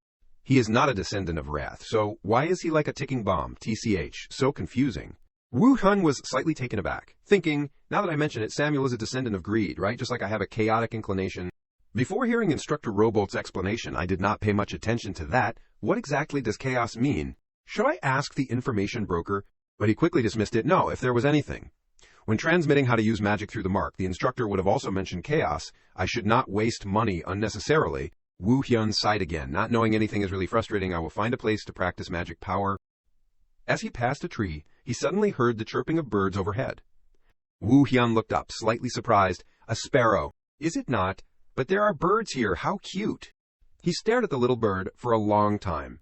He is not a descendant of wrath, so why is he like a ticking bomb? TCH, so confusing." Woo Hyun was slightly taken aback, thinking, now that I mention it, Samuel is a descendant of greed, right? Just like I have a chaotic inclination. Before hearing Instructor Robolt's explanation, I did not pay much attention to that. What exactly does chaos mean? Should I ask the information broker? But he quickly dismissed it. No, if there was anything. When transmitting how to use magic through the mark, the instructor would have also mentioned chaos. I should not waste money unnecessarily. Woo Hyun sighed again. Not knowing anything is really frustrating. I will find a place to practice magic power. As he passed a tree, he suddenly heard the chirping of birds overhead. Woo Hyun looked up, slightly surprised. A sparrow. Is it not? But there are birds here. How cute. He stared at the little bird for a long time.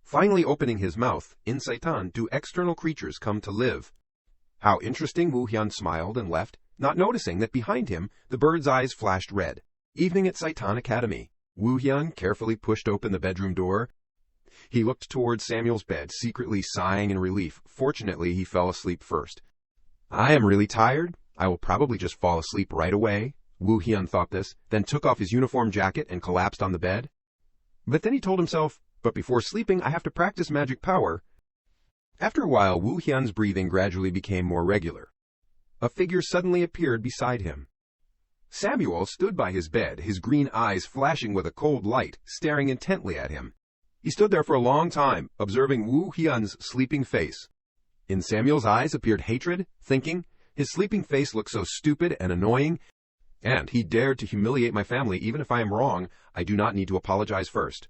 Finally opening his mouth, in Satan do external creatures come to live. How interesting. Woo Hyun smiled and left, not noticing that behind him the bird's eyes flashed red. Evening at Satan Academy. Woo Hyun carefully pushed open the bedroom door. He looked towards Samuel's bed, secretly sighing in relief. Fortunately, he fell asleep first. I am really tired. I will probably just fall asleep right away. Woo Hyun thought this, then took off his uniform jacket and collapsed on the bed. But then he told himself, but before sleeping, I have to practice magic power. After a while, Woo Hyun's breathing gradually became more regular. A figure suddenly appeared beside him. Samuel stood by his bed, his green eyes flashing with a cold light, staring intently at him. He stood there for a long time, observing Woo Hyun's sleeping face. In Samuel's eyes appeared hatred, thinking, his sleeping face looked so stupid and annoying, and he dared to humiliate my family. Even if I am wrong, I do not need to apologize first.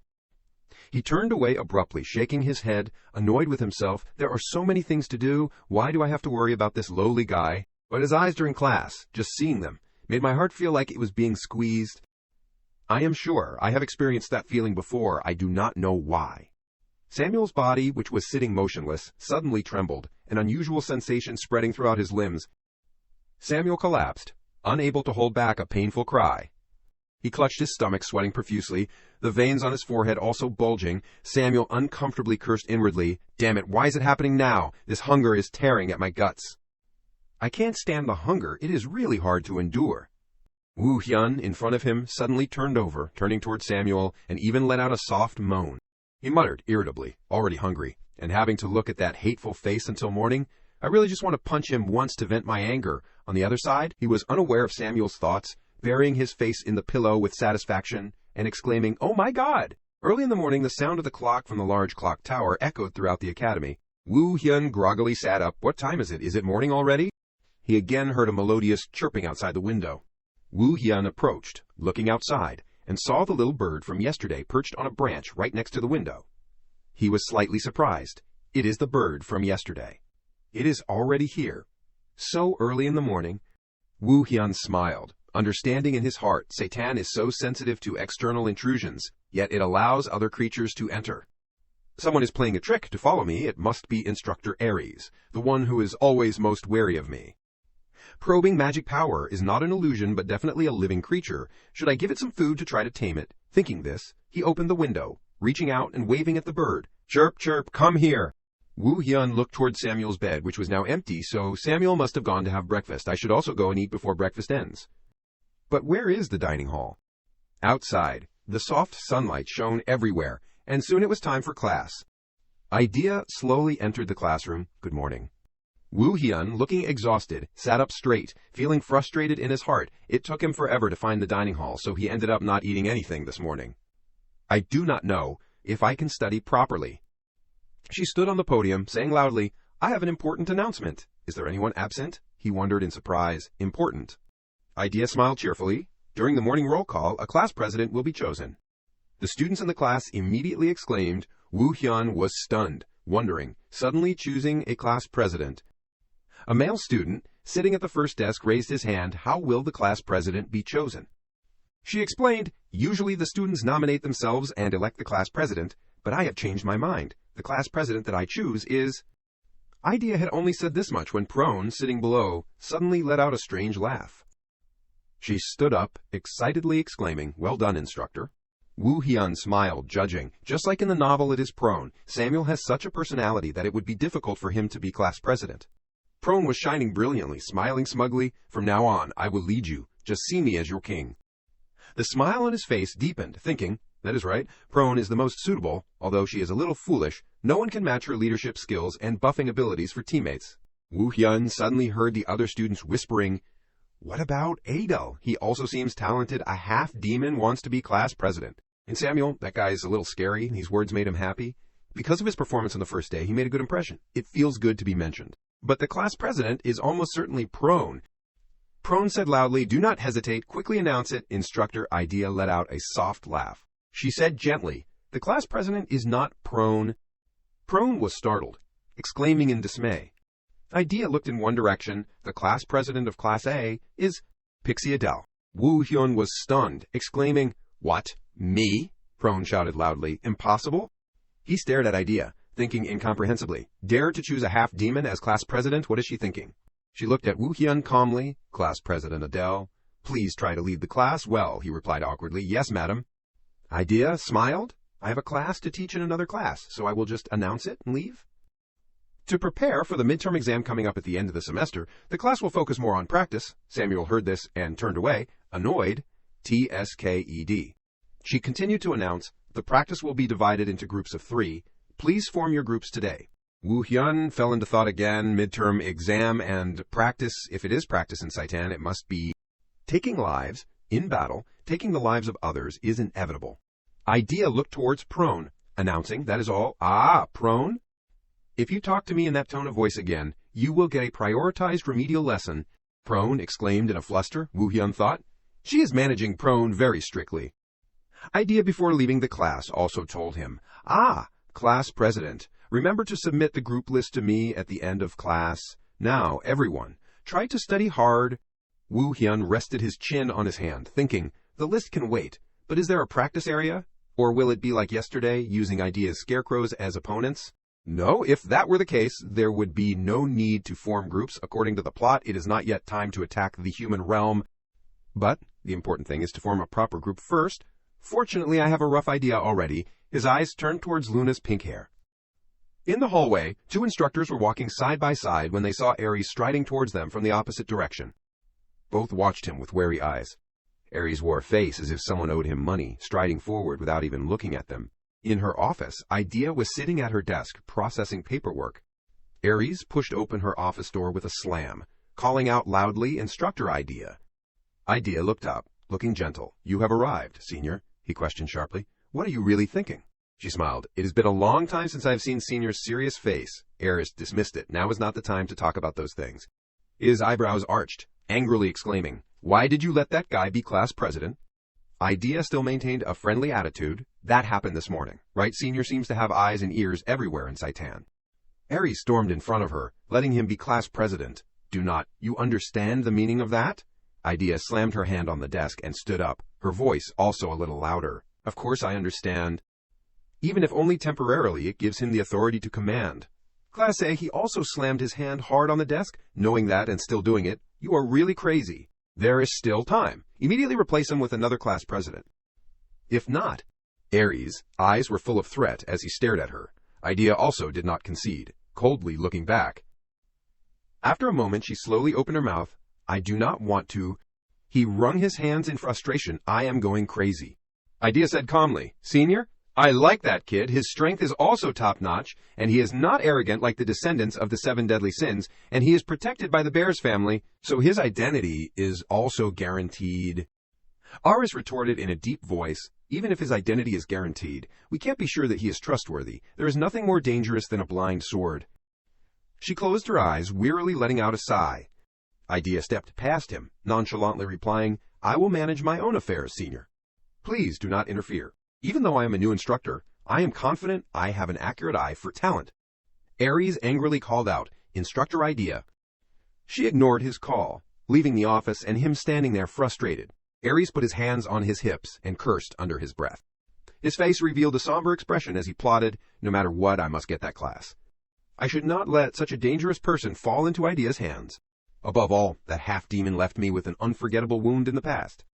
He turned away abruptly, shaking his head, annoyed with himself. There are so many things to do. Why do I have to worry about this lowly guy? But his eyes during class, just seeing them, made my heart feel like it was being squeezed. I am sure I have experienced that feeling before. I do not know why. Samuel's body, which was sitting motionless, suddenly trembled, an unusual sensation spreading throughout his limbs. Samuel collapsed, unable to hold back a painful cry. He clutched his stomach, sweating profusely, the veins on his forehead also bulging. Samuel uncomfortably cursed inwardly, "Damn it, why is it happening now? This hunger is tearing at my guts. I can't stand the hunger, it is really hard to endure." Woo Hyun, in front of him, suddenly turned over, turning toward Samuel, and even let out a soft moan. He muttered irritably, already hungry, and having to look at that hateful face until morning, "I really just want to punch him once to vent my anger." On the other side, he was unaware of Samuel's thoughts, burying his face in the pillow with satisfaction, and exclaiming, "Oh my God!" Early in the morning, the sound of the clock from the large clock tower echoed throughout the academy. Woo Hyun groggily sat up. "What time is it? Is it morning already?" He again heard a melodious chirping outside the window. Woo Hyun approached, looking outside, and saw the little bird from yesterday perched on a branch right next to the window. He was slightly surprised. It is the bird from yesterday. It is already here. So early in the morning. Woo Hyun smiled, understanding in his heart Satan is so sensitive to external intrusions, yet it allows other creatures to enter. Someone is playing a trick to follow me. It must be Instructor Aries, the one who is always most wary of me. Probing magic power is not an illusion but definitely a living creature. Should I give it some food to try to tame it? Thinking this, he opened the window, reaching out and waving at the bird. "Chirp, chirp, come here." Woo Hyun looked toward Samuel's bed, which was now empty, so Samuel must have gone to have breakfast. I should also go and eat before breakfast ends. But where is the dining hall? Outside, the soft sunlight shone everywhere, and soon it was time for class. Idea slowly entered the classroom. "Good morning." Woo Hyun, looking exhausted, sat up straight, feeling frustrated in his heart. It took him forever to find the dining hall, so he ended up not eating anything this morning. "I do not know if I can study properly." She stood on the podium, saying loudly, "I have an important announcement." "Is there anyone absent?" he wondered in surprise. "Important." Idea smiled cheerfully. "During the morning roll call, a class president will be chosen." The students in the class immediately exclaimed. Woo Hyun was stunned, wondering, suddenly choosing a class president. A male student, sitting at the first desk, raised his hand. "How will the class president be chosen?" She explained, "Usually the students nominate themselves and elect the class president, but I have changed my mind. The class president that I choose is..." Idea had only said this much when Prone, sitting below, suddenly let out a strange laugh. She stood up, excitedly exclaiming, "Well done, instructor." Woo Hyun smiled, judging. Just like in the novel It Is Prone, Samuel has such a personality that it would be difficult for him to be class president. Prone was shining brilliantly, smiling smugly. "From now on, I will lead you. Just see me as your king." The smile on his face deepened, thinking, "That is right, Prone is the most suitable, although she is a little foolish. No one can match her leadership skills and buffing abilities for teammates." Woo Hyun suddenly heard the other students whispering, "What about Adel? He also seems talented. A half-demon wants to be class president." And Samuel, that guy is a little scary. These words made him happy. Because of his performance on the first day, he made a good impression. It feels good to be mentioned. But the class president is almost certainly Prone. Prone said loudly, "Do not hesitate. Quickly announce it." Instructor Idea let out a soft laugh. She said gently, "The class president is not Prone." Prone was startled, exclaiming in dismay. Idea looked in one direction. "The class president of Class A is Pixie Adele." Woo Hyun was stunned, exclaiming, "What? Me?" Prone shouted loudly. "Impossible?" He stared at Idea, thinking incomprehensibly. Dare to choose a half-demon as class president? What is she thinking? She looked at Woo Hyun calmly. "Class president Adele, please try to lead the class." "Well," he replied awkwardly, "Yes, madam." Idea smiled. "I have a class to teach in another class, so I will just announce it and leave." To prepare for the midterm exam coming up at the end of the semester, the class will focus more on practice. Samuel heard this and turned away, annoyed. TSKED. She continued to announce, "The practice will be divided into groups of 3. Please form your groups today." Woo Hyun fell into thought again. Midterm exam and practice. If it is practice in Saitan, it must be taking lives. In battle, taking the lives of others is inevitable. Idea looked towards Prone, announcing, "That is all." "Ah, Prone? If you talk to me in that tone of voice again, you will get a prioritized remedial lesson." Prone exclaimed in a fluster. Woo Hyun thought, "She is managing Prone very strictly." Idea before leaving the class also told him, "Ah, class president, remember to submit the group list to me at the end of class. Now, everyone, try to study hard." Woo Hyun rested his chin on his hand, thinking, the list can wait, but is there a practice area? Or will it be like yesterday, using Idea's scarecrows as opponents? No, if that were the case, there would be no need to form groups. According to the plot, it is not yet time to attack the human realm. But the important thing is to form a proper group first. Fortunately, I have a rough idea already. His eyes turned towards Luna's pink hair. In the hallway, two instructors were walking side by side when they saw Aries striding towards them from the opposite direction. Both watched him with wary eyes. Aries wore a face as if someone owed him money, striding forward without even looking at them. In her office, Idea was sitting at her desk, processing paperwork. Aries pushed open her office door with a slam, calling out loudly, "Instructor Idea." Idea looked up, looking gentle. "You have arrived, Senior," he questioned sharply. "What are you really thinking?" She smiled. "It has been a long time since I have seen Senior's serious face." Aries dismissed it. Now is not the time to talk about those things. His eyebrows arched, angrily exclaiming, "Why did you let that guy be class president?" Idea still maintained a friendly attitude. "That happened this morning, right? Senior seems to have eyes and ears everywhere in Saitan." Aries stormed in front of her, letting him be class president. "Do not you understand the meaning of that?" Idea slammed her hand on the desk and stood up, her voice also a little louder. "Of course I understand. Even if only temporarily, it gives him the authority to command." Class A, he also slammed his hand hard on the desk, knowing that and still doing it. "You are really crazy. There is still time. Immediately replace him with another class president. If not..." Aries' eyes were full of threat as he stared at her. Idea also did not concede, coldly looking back. After a moment, she slowly opened her mouth. "I do not want to..." He wrung his hands in frustration. "I am going crazy." Idea said calmly, "Senior, I like that kid. His strength is also top-notch, and he is not arrogant like the descendants of the 7 deadly sins, and he is protected by the Bears family, so his identity is also guaranteed." Aris retorted in a deep voice, "Even if his identity is guaranteed, we can't be sure that he is trustworthy. There is nothing more dangerous than a blind sword." She closed her eyes, wearily letting out a sigh. Idea stepped past him, nonchalantly replying, "I will manage my own affairs, Senior. Please do not interfere. Even though I am a new instructor, I am confident I have an accurate eye for talent." Aries angrily called out, "Instructor Idea." She ignored his call, leaving the office and him standing there frustrated. Aries put his hands on his hips and cursed under his breath. His face revealed a somber expression as he plotted, "No matter what, I must get that class. I should not let such a dangerous person fall into Idea's hands. Above all, that half-demon left me with an unforgettable wound in the past.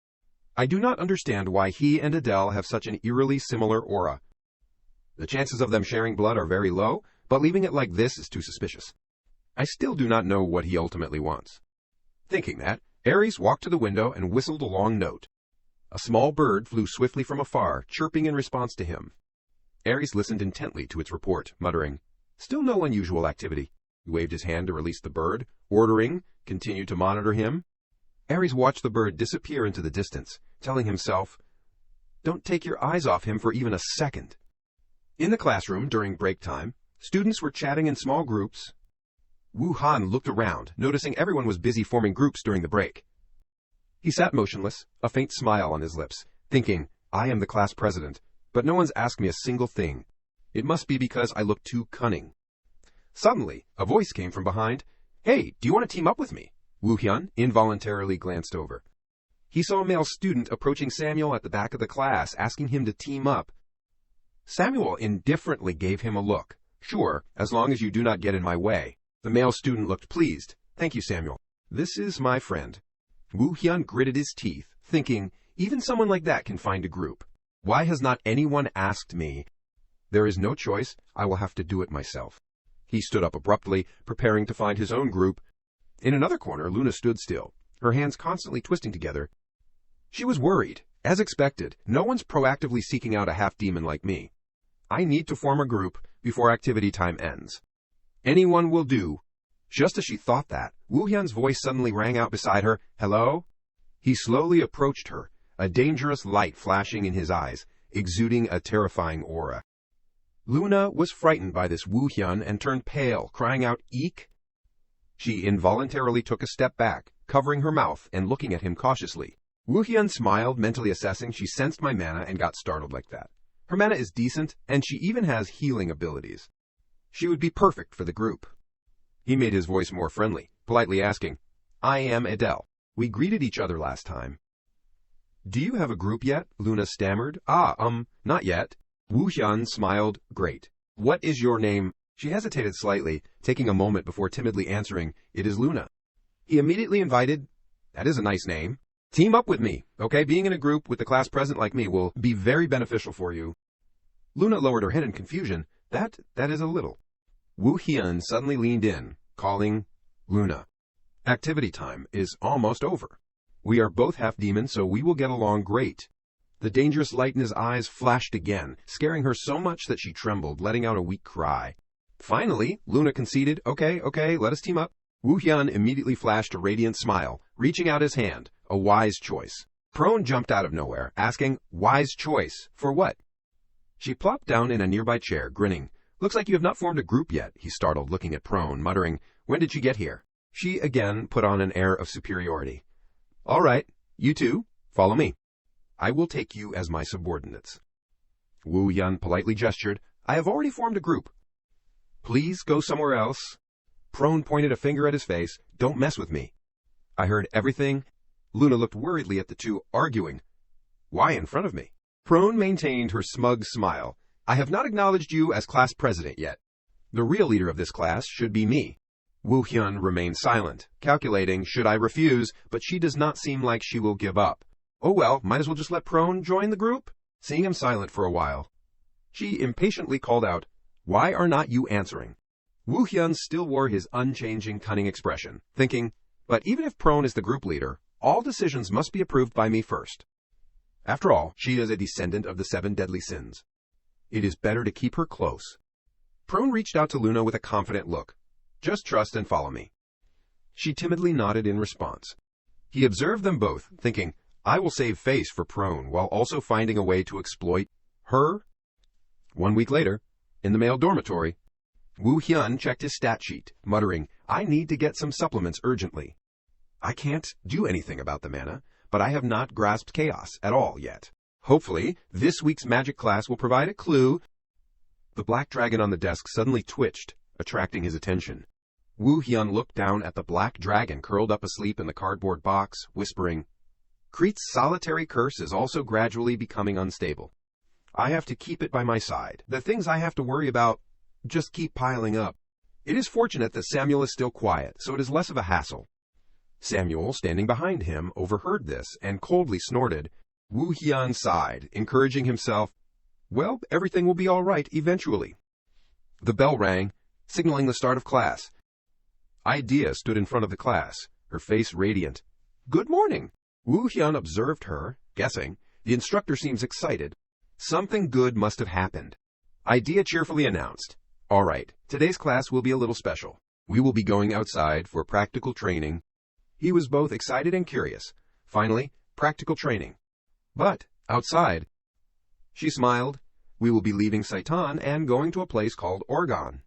I do not understand why he and Adele have such an eerily similar aura. The chances of them sharing blood are very low, but leaving it like this is too suspicious. I still do not know what he ultimately wants." Thinking that, Aries walked to the window and whistled a long note. A small bird flew swiftly from afar, chirping in response to him. Aries listened intently to its report, muttering, "Still no unusual activity." He waved his hand to release the bird, ordering, "Continue to monitor him." Aries watched the bird disappear into the distance, telling himself, "Don't take your eyes off him for even a second." In the classroom, during break time, students were chatting in small groups. Wu Han looked around, noticing everyone was busy forming groups during the break. He sat motionless, a faint smile on his lips, thinking, "I am the class president, but no one's asked me a single thing. It must be because I look too cunning." Suddenly, a voice came from behind. "Hey, do you want to team up with me?" Wu Hyun involuntarily glanced over. He saw a male student approaching Samuel at the back of the class, asking him to team up. Samuel indifferently gave him a look. "Sure, as long as you do not get in my way." The male student looked pleased. "Thank you, Samuel. This is my friend." Wu Hyun gritted his teeth, thinking, even someone like that can find a group. Why has not anyone asked me? There is no choice. I will have to do it myself. He stood up abruptly, preparing to find his own group. In another corner, Luna stood still, her hands constantly twisting together. She was worried. As expected, no one's proactively seeking out a half-demon like me. I need to form a group before activity time ends. Anyone will do. Just as she thought that, Wu Hyun's voice suddenly rang out beside her. "Hello?" He slowly approached her, a dangerous light flashing in his eyes, exuding a terrifying aura. Luna was frightened by this Wu Hyun and turned pale, crying out, "Eek!" She involuntarily took a step back, covering her mouth and looking at him cautiously. Wu Hyun smiled, mentally assessing she sensed my mana and got startled like that. Her mana is decent, and she even has healing abilities. She would be perfect for the group. He made his voice more friendly, politely asking, "I am Adele. We greeted each other last time." "Do you have a group yet?" Luna stammered. Not yet." Wu Hyun smiled. "Great. What is your name?" She hesitated slightly, taking a moment before timidly answering, "It is Luna." He immediately invited, "That is a nice name. Team up with me, okay? Being in a group with the class president like me will be very beneficial for you." Luna lowered her head in confusion. That is a little. Woo Hyun suddenly leaned in, calling, "Luna, activity time is almost over. We are both half demons, so we will get along great." The dangerous light in his eyes flashed again, scaring her so much that she trembled, letting out a weak cry. Finally, Luna conceded, Okay, let us team up." Woo Hyun immediately flashed a radiant smile, reaching out his hand, a wise choice. Prone jumped out of nowhere, asking, "Wise choice? For what?" She plopped down in a nearby chair, grinning. "Looks like you have not formed a group yet," he startled, looking at Prone, muttering, "When did she get here?" She again put on an air of superiority. "All right, you two, follow me. I will take you as my subordinates." Woo Hyun politely gestured, "I have already formed a group. Please go somewhere else." Prone pointed a finger at his face. "Don't mess with me." "I heard everything." Luna looked worriedly at the two, arguing. "Why in front of me?" Prone maintained her smug smile. "I have not acknowledged you as class president yet. The real leader of this class should be me." Woo Hyun remained silent, calculating, should I refuse, but she does not seem like she will give up. Oh well, might as well just let Prone join the group. Seeing him silent for a while, she impatiently called out, "Why are not you answering?" Woo Hyun still wore his unchanging, cunning expression, thinking, but even if Prone is the group leader, all decisions must be approved by me first. After all, she is a descendant of the 7 deadly sins. It is better to keep her close. Prone reached out to Luna with a confident look. "Just trust and follow me." She timidly nodded in response. He observed them both, thinking, I will save face for Prone while also finding a way to exploit her. 1 week later, in the male dormitory, Woo Hyun checked his stat sheet, muttering, "I need to get some supplements urgently. I can't do anything about the mana, but I have not grasped chaos at all yet. Hopefully, this week's magic class will provide a clue." The black dragon on the desk suddenly twitched, attracting his attention. Woo Hyun looked down at the black dragon curled up asleep in the cardboard box, whispering, "Kreet's solitary curse is also gradually becoming unstable. I have to keep it by my side. The things I have to worry about just keep piling up." It is fortunate that Samuel is still quiet, so it is less of a hassle. Samuel, standing behind him, overheard this and coldly snorted. Woo Hyun sighed, encouraging himself, "Well, everything will be all right eventually." The bell rang, signaling the start of class. Idea stood in front of the class, her face radiant. "Good morning." Woo Hyun observed her, guessing, the instructor seems excited. Something good must have happened. Idea cheerfully announced, "All right, today's class will be a little special. We will be going outside for practical training." He was both excited and curious. Finally, practical training. But, outside. She smiled. "We will be leaving Saitan and going to a place called Oregon."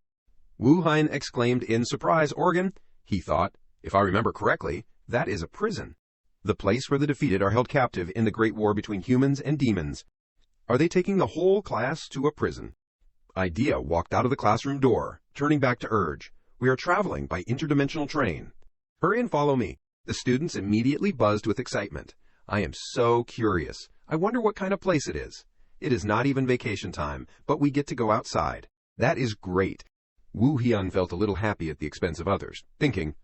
Woo Hyun exclaimed in surprise, "Oregon?" He thought, if I remember correctly, that is a prison. The place where the defeated are held captive in the great war between humans and demons. Are they taking the whole class to a prison? Idea walked out of the classroom door, turning back to urge, "We are traveling by interdimensional train. Hurry and follow me." The students immediately buzzed with excitement. "I am so curious. I wonder what kind of place it is. It is not even vacation time, but we get to go outside. That is great." Woo Hyun felt a little happy at the expense of others, thinking,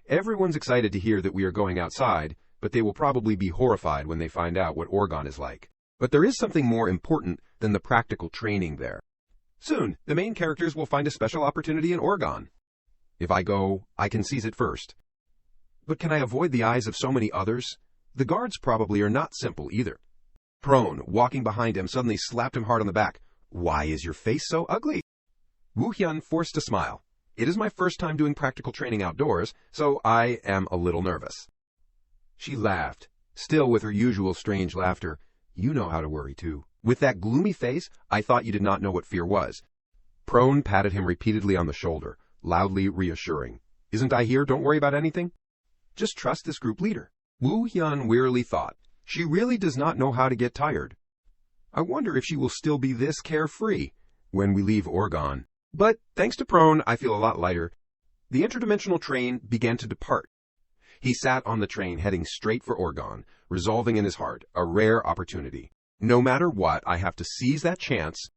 everyone's excited to hear that we are going outside, but they will probably be horrified when they find out what Oregon is like. But there is something more important than the practical training there. Soon, the main characters will find a special opportunity in Oregon. If I go, I can seize it first. But can I avoid the eyes of so many others? The guards probably are not simple either. Prone, walking behind him, suddenly slapped him hard on the back. "Why is your face so ugly?" Woo Hyun forced a smile. "It is my first time doing practical training outdoors, so I am a little nervous." She laughed, still with her usual strange laughter. "You know how to worry, too. With that gloomy face, I thought you did not know what fear was." Prone patted him repeatedly on the shoulder, loudly reassuring. "Isn't I here? Don't worry about anything. Just trust this group leader." Woo Hyun wearily thought, she really does not know how to get tired. I wonder if she will still be this carefree when we leave Oregon. But thanks to Prone, I feel a lot lighter. The interdimensional train began to depart. He sat on the train heading straight for Oregon, resolving in his heart, a rare opportunity. No matter what, I have to seize that chance.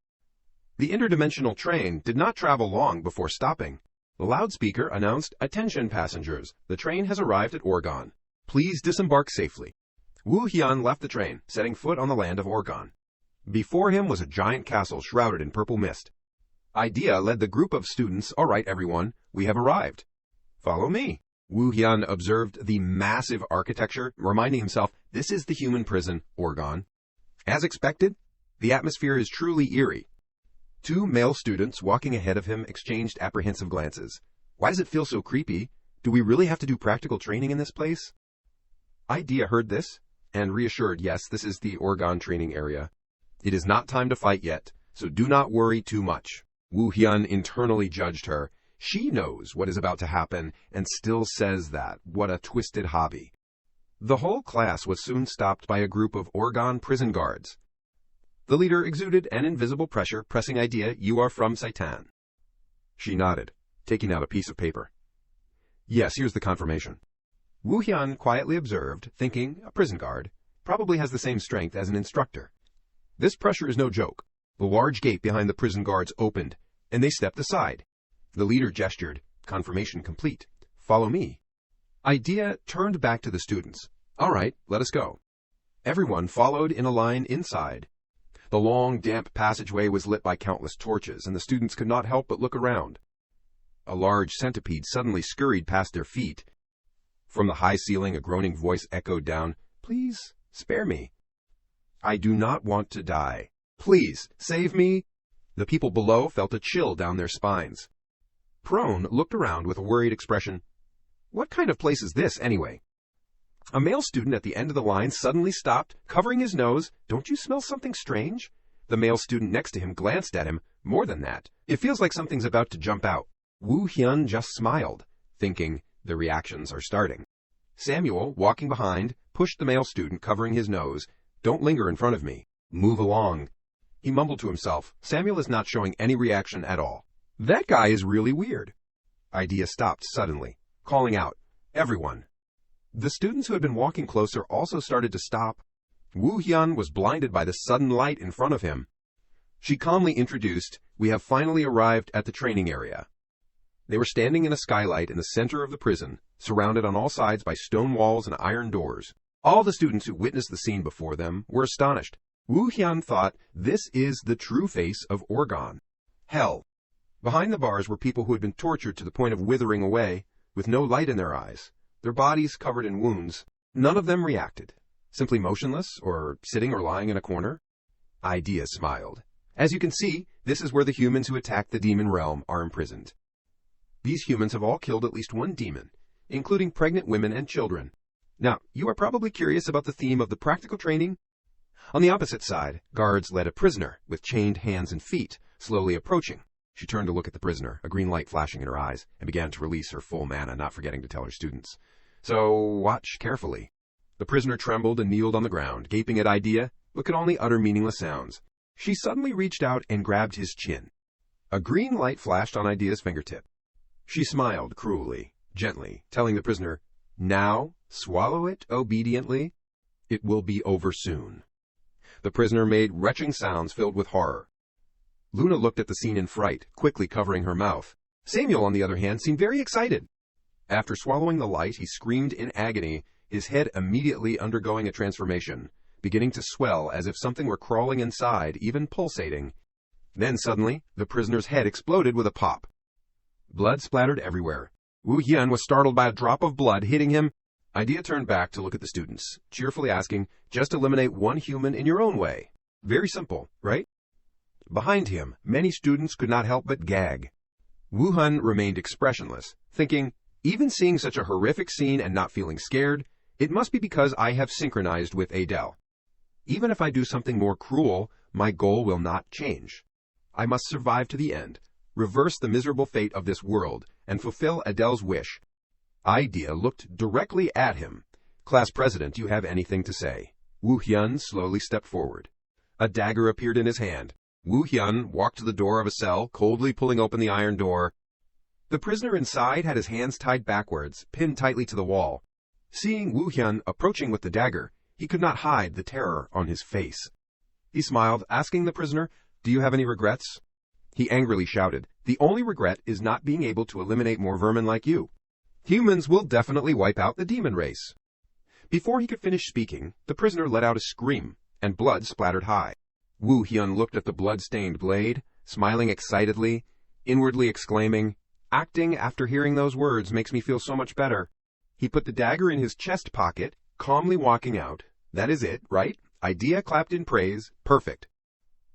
The interdimensional train did not travel long before stopping. The loudspeaker announced, "Attention passengers, the train has arrived at Oregon. Please disembark safely." Wu Hyun left the train, setting foot on the land of Oregon. Before him was a giant castle shrouded in purple mist. Idea led the group of students. "All right, everyone, we have arrived. Follow me." Wu Hyun observed the massive architecture, reminding himself, this is the human prison, Oregon. As expected, the atmosphere is truly eerie. Two male students walking ahead of him exchanged apprehensive glances. Why does it feel so creepy? Do we really have to do practical training in this place? Idea heard this and reassured, yes, this is the Oregon training area. It is not time to fight yet, so do not worry too much. Wu Hyun internally judged her. She knows what is about to happen and still says that. What a twisted hobby. The whole class was soon stopped by a group of Oregon prison guards. The leader exuded an invisible pressure, pressing Idea, "You are from Saitan." She nodded, taking out a piece of paper. "Yes, here's the confirmation." Wu Hyun quietly observed, thinking, a prison guard probably has the same strength as an instructor. This pressure is no joke. The large gate behind the prison guards opened, and they stepped aside. The leader gestured, "Confirmation complete. Follow me." Idea turned back to the students. "All right, let us go." Everyone followed in a line inside. The long, damp passageway was lit by countless torches, and the students could not help but look around. A large centipede suddenly scurried past their feet. From the high ceiling, a groaning voice echoed down, "Please, spare me. I do not want to die. Please, save me." The people below felt a chill down their spines. Prone looked around with a worried expression. What kind of place is this, anyway? A male student at the end of the line suddenly stopped, covering his nose. "Don't you smell something strange?" The male student next to him glanced at him. "More than that. It feels like something's about to jump out." Wu Hyun just smiled, thinking, the reactions are starting. Samuel, walking behind, pushed the male student covering his nose. "Don't linger in front of me. Move along." He mumbled to himself. Samuel is not showing any reaction at all. That guy is really weird. Idea stopped suddenly, calling out, "Everyone." The students who had been walking closer also started to stop. Wu Hyun was blinded by the sudden light in front of him. She calmly introduced, "We have finally arrived at the training area." They were standing in a skylight in the center of the prison, surrounded on all sides by stone walls and iron doors. All the students who witnessed the scene before them were astonished. Wu Hyun thought, this is the true face of Oregon. Hell. Behind the bars were people who had been tortured to the point of withering away, with no light in their eyes, their bodies covered in wounds. None of them reacted, simply motionless or sitting or lying in a corner. Idea smiled. As you can see, this is where the humans who attacked the demon realm are imprisoned. These humans have all killed at least one demon, including pregnant women and children. Now, you are probably curious about the theme of the practical training. On the opposite side, guards led a prisoner with chained hands and feet, slowly approaching. She turned to look at the prisoner, a green light flashing in her eyes, and began to release her full mana, not forgetting to tell her students. "So, watch carefully." The prisoner trembled and kneeled on the ground, gaping at Idea, but could only utter meaningless sounds. She suddenly reached out and grabbed his chin. A green light flashed on Idea's fingertip. She smiled cruelly, gently, telling the prisoner, "Now, swallow it obediently. It will be over soon." The prisoner made retching sounds filled with horror. Luna looked at the scene in fright, quickly covering her mouth. Samuel, on the other hand, seemed very excited. After swallowing the light, he screamed in agony, his head immediately undergoing a transformation, beginning to swell as if something were crawling inside, even pulsating. Then suddenly, the prisoner's head exploded with a pop. Blood splattered everywhere. Wu Hyun was startled by a drop of blood hitting him. Idea turned back to look at the students, cheerfully asking, "Just eliminate one human in your own way. Very simple, right?" Behind him, many students could not help but gag. Wu Hyun remained expressionless, thinking, even seeing such a horrific scene and not feeling scared, it must be because I have synchronized with Adele. Even if I do something more cruel, my goal will not change. I must survive to the end, reverse the miserable fate of this world, and fulfill Adele's wish. Idea looked directly at him. "Class president, do you have anything to say?" Wu Hyun slowly stepped forward. A dagger appeared in his hand. Wu Hyun walked to the door of a cell, coldly pulling open the iron door. The prisoner inside had his hands tied backwards, pinned tightly to the wall. Seeing Wu Hyun approaching with the dagger, he could not hide the terror on his face. He smiled, asking the prisoner, "Do you have any regrets?" He angrily shouted, "The only regret is not being able to eliminate more vermin like you. Humans will definitely wipe out the demon race." Before he could finish speaking, the prisoner let out a scream, and blood splattered high. Woo Hyun looked at the blood-stained blade, smiling excitedly, inwardly exclaiming, "Acting after hearing those words makes me feel so much better." He put the dagger in his chest pocket, calmly walking out. "That is it, right?" Idea clapped in praise. "Perfect."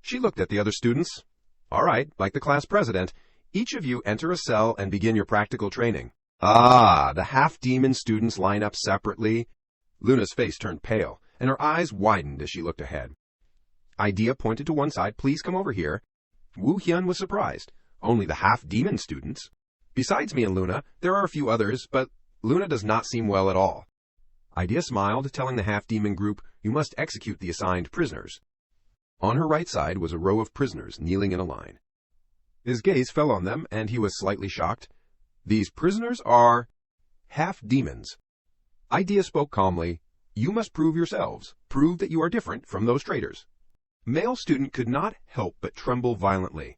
She looked at the other students. "All right, like the class president, each of you enter a cell and begin your practical training." The half-demon students line up separately. Luna's face turned pale, and her eyes widened as she looked ahead. Idea pointed to one side. "Please come over here." Woo Hyun was surprised. Only the half-demon students. Besides me and Luna, there are a few others, but Luna does not seem well at all. Idea smiled, telling the half-demon group, "You must execute the assigned prisoners." On her right side was a row of prisoners kneeling in a line. His gaze fell on them, and he was slightly shocked. "These prisoners are half-demons." Idea spoke calmly. "You must prove yourselves. Prove that you are different from those traitors." Male student could not help but tremble violently.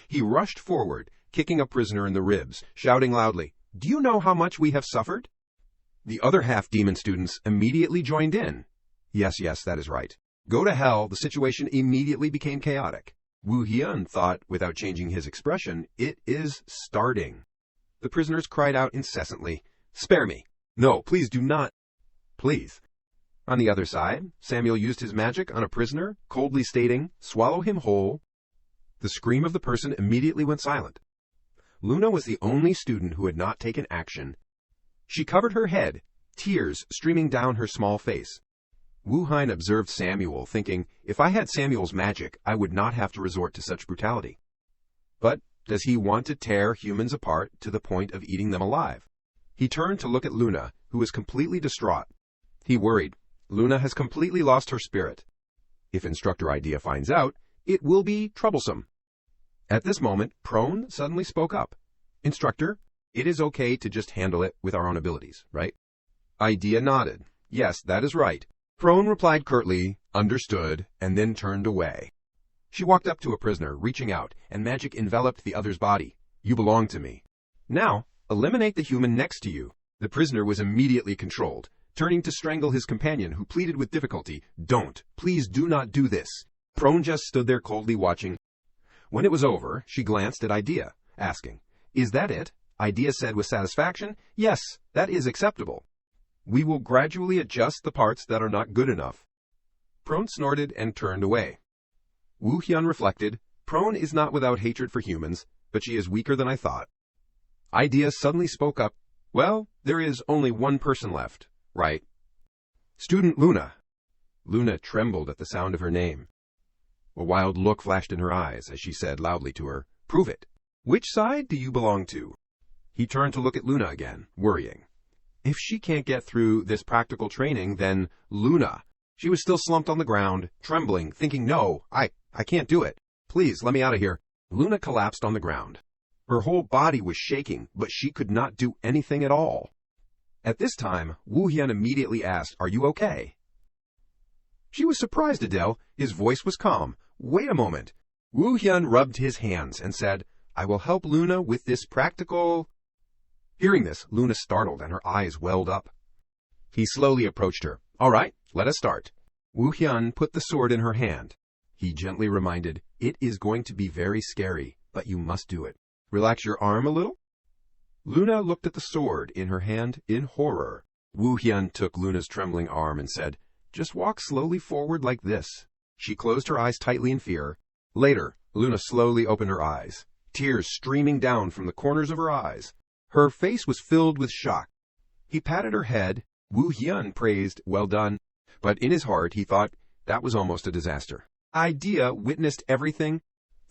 He rushed forward, kicking a prisoner in the ribs, shouting loudly, "Do you know how much we have suffered?" The other half-demon students immediately joined in. Yes, that is right. Go to hell, the situation immediately became chaotic. Woo Hyun thought, without changing his expression, "It is starting." The prisoners cried out incessantly, "Spare me! No, please do not! Please!" On the other side, Samuel used his magic on a prisoner, coldly stating, "Swallow him whole." The scream of the person immediately went silent. Luna was the only student who had not taken action. She covered her head, tears streaming down her small face. Woo Hyun observed Samuel, thinking, "If I had Samuel's magic, I would not have to resort to such brutality." But does he want to tear humans apart to the point of eating them alive? He turned to look at Luna, who was completely distraught. He worried. Luna has completely lost her spirit. If Instructor Idea finds out, it will be troublesome. At this moment, Prone suddenly spoke up. "Instructor, it is okay to just handle it with our own abilities, right?" Idea nodded. "Yes, that is right." Prone replied curtly, "Understood," and then turned away. She walked up to a prisoner, reaching out, and magic enveloped the other's body. "You belong to me. Now, eliminate the human next to you." The prisoner was immediately controlled, turning to strangle his companion, who pleaded with difficulty, "Don't. Please do not do this." Prone just stood there coldly watching. When it was over, she glanced at Idea, asking, "Is that it?" Idea said with satisfaction, "Yes, that is acceptable. We will gradually adjust the parts that are not good enough." Prone snorted and turned away. Woo Hyun reflected, "Prone is not without hatred for humans, but she is weaker than I thought." Idea suddenly spoke up, "Well, there is only one person left, right? Student Luna." Luna trembled at the sound of her name. A wild look flashed in her eyes as she said loudly to her, "Prove it. Which side do you belong to?" He turned to look at Luna again, worrying. If she can't get through this practical training, then Luna. She was still slumped on the ground, trembling, thinking, "No, I can't do it. Please, let me out of here." Luna collapsed on the ground. Her whole body was shaking, but she could not do anything at all. At this time, Woo Hyun immediately asked, "Are you okay?" She was surprised, Adele. His voice was calm. "Wait a moment." Woo Hyun rubbed his hands and said, "I will help Luna with this practical..." Hearing this, Luna startled and her eyes welled up. He slowly approached her. "All right, let us start." Woo Hyun put the sword in her hand. He gently reminded, "It is going to be very scary, but you must do it. Relax your arm a little." Luna looked at the sword in her hand in horror. Woo Hyun took Luna's trembling arm and said, "Just walk slowly forward like this." She closed her eyes tightly in fear. Later, Luna slowly opened her eyes, tears streaming down from the corners of her eyes. Her face was filled with shock. He patted her head. Woo Hyun praised, "Well done." But in his heart, he thought, that was almost a disaster. Idea witnessed everything.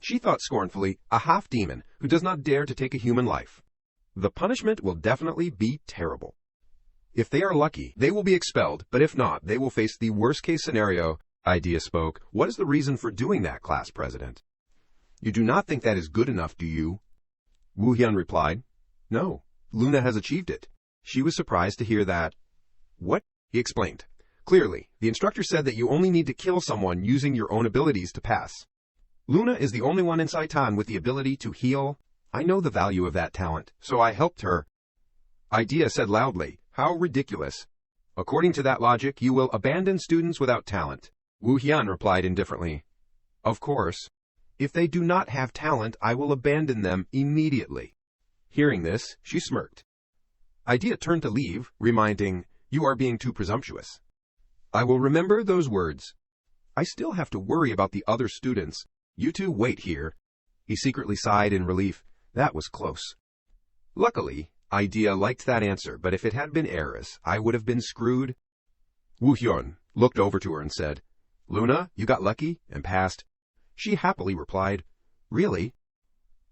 She thought scornfully, a half-demon who does not dare to take a human life. The punishment will definitely be terrible. If they are lucky, they will be expelled, but if not, they will face the worst-case scenario. Idea spoke. "What is the reason for doing that, class president? You do not think that is good enough, do you?" Woo Hyun replied, "No, Luna has achieved it." She was surprised to hear that. "What?" He explained. "Clearly, the instructor said that you only need to kill someone using your own abilities to pass." Luna is the only one in Saitan with the ability to heal. I know the value of that talent, so I helped her. Idea said loudly, how ridiculous. According to that logic, you will abandon students without talent. Wu Hian replied indifferently. Of course. If they do not have talent, I will abandon them immediately. Hearing this, she smirked. Idea turned to leave, reminding, you are being too presumptuous. I will remember those words. I still have to worry about the other students. You two wait here. He secretly sighed in relief. That was close. Luckily, Idea liked that answer, but if it had been Eris, I would have been screwed. Wu Hyun looked over to her and said, Luna, you got lucky and passed. She happily replied, Really?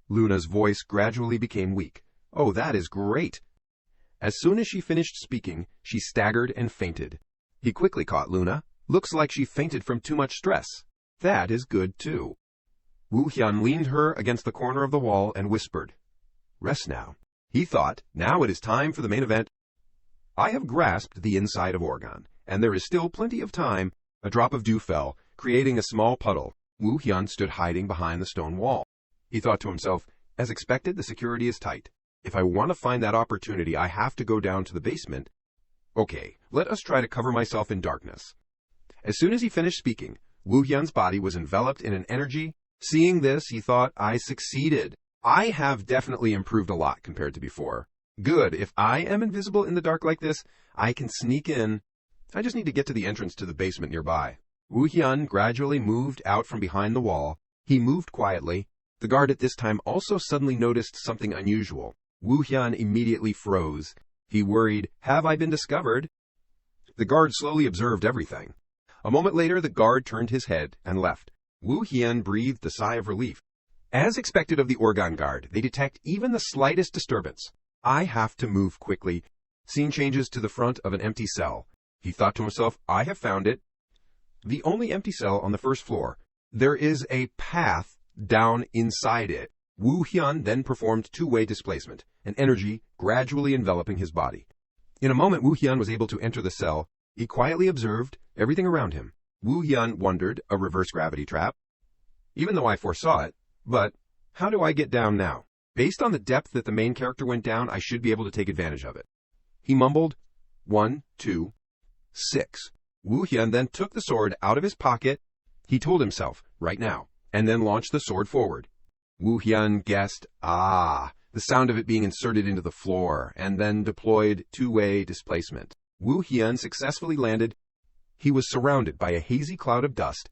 Luna's voice gradually became weak. Oh, that is great. As soon as she finished speaking, she staggered and fainted. He quickly caught Luna. Looks like she fainted from too much stress. That is good, too. Wu Hyun leaned her against the corner of the wall and whispered, Rest now. He thought, now it is time for the main event. I have grasped the inside of Orgon, and there is still plenty of time. A drop of dew fell, creating a small puddle. Wu Hyun stood hiding behind the stone wall. He thought to himself, as expected, the security is tight. If I want to find that opportunity, I have to go down to the basement. Okay, let us try to cover myself in darkness. As soon as he finished speaking, Wu Hyun's body was enveloped in an energy. Seeing this, he thought, I succeeded. I have definitely improved a lot compared to before. Good, if I am invisible in the dark like this, I can sneak in. I just need to get to the entrance to the basement nearby. Wu Hyun gradually moved out from behind the wall. He moved quietly. The guard at this time also suddenly noticed something unusual. Wu Hyun immediately froze. He worried, have I been discovered? The guard slowly observed everything. A moment later, the guard turned his head and left. Wu Hyun breathed a sigh of relief. As expected of the Orgon Guard, they detect even the slightest disturbance. I have to move quickly. Scene changes to the front of an empty cell. He thought to himself, I have found it. The only empty cell on the first floor. There is a path down inside it. Wu Hyun then performed two-way displacement, an energy gradually enveloping his body. In a moment, Wu Hyun was able to enter the cell. He quietly observed everything around him. Wu Hyun wondered, a reverse gravity trap. Even though I foresaw it, but how do I get down now? Based on the depth that the main character went down, I should be able to take advantage of it. He mumbled, 1, 2, 6. Wu Hyun then took the sword out of his pocket. He told himself, right now, and then launched the sword forward. Wu Hyun guessed, the sound of it being inserted into the floor, and then deployed two-way displacement. Wu Hyun successfully landed. He was surrounded by a hazy cloud of dust.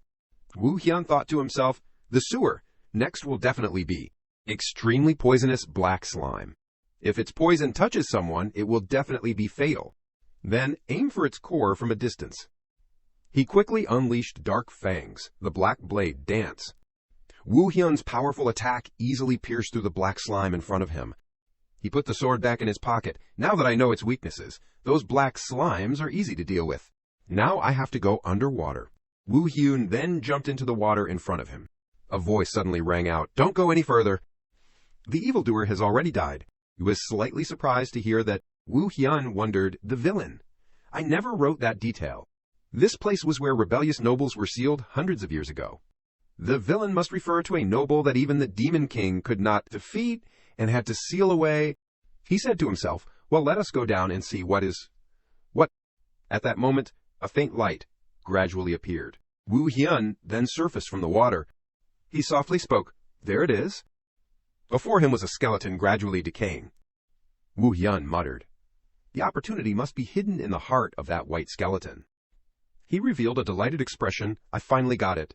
Wu Hyun thought to himself, the sewer, next will definitely be extremely poisonous black slime. If its poison touches someone, it will definitely be fatal. Then aim for its core from a distance. He quickly unleashed dark fangs, the black blade dance. Wu Hyun's powerful attack easily pierced through the black slime in front of him. He put the sword back in his pocket. Now that I know its weaknesses, those black slimes are easy to deal with. Now I have to go underwater. Wu Hyun then jumped into the water in front of him. A voice suddenly rang out, don't go any further. The evildoer has already died. He was slightly surprised to hear that. Wu Hyun wondered, the villain. I never wrote that detail. This place was where rebellious nobles were sealed hundreds of years ago. The villain must refer to a noble that even the Demon King could not defeat and had to seal away. He said to himself, well, let us go down and see what. At that moment, a faint light gradually appeared. Wu Hyun then surfaced from the water. He softly spoke, there it is. Before him was a skeleton gradually decaying. Wu Hyun muttered, the opportunity must be hidden in the heart of that white skeleton. He revealed a delighted expression, I finally got it.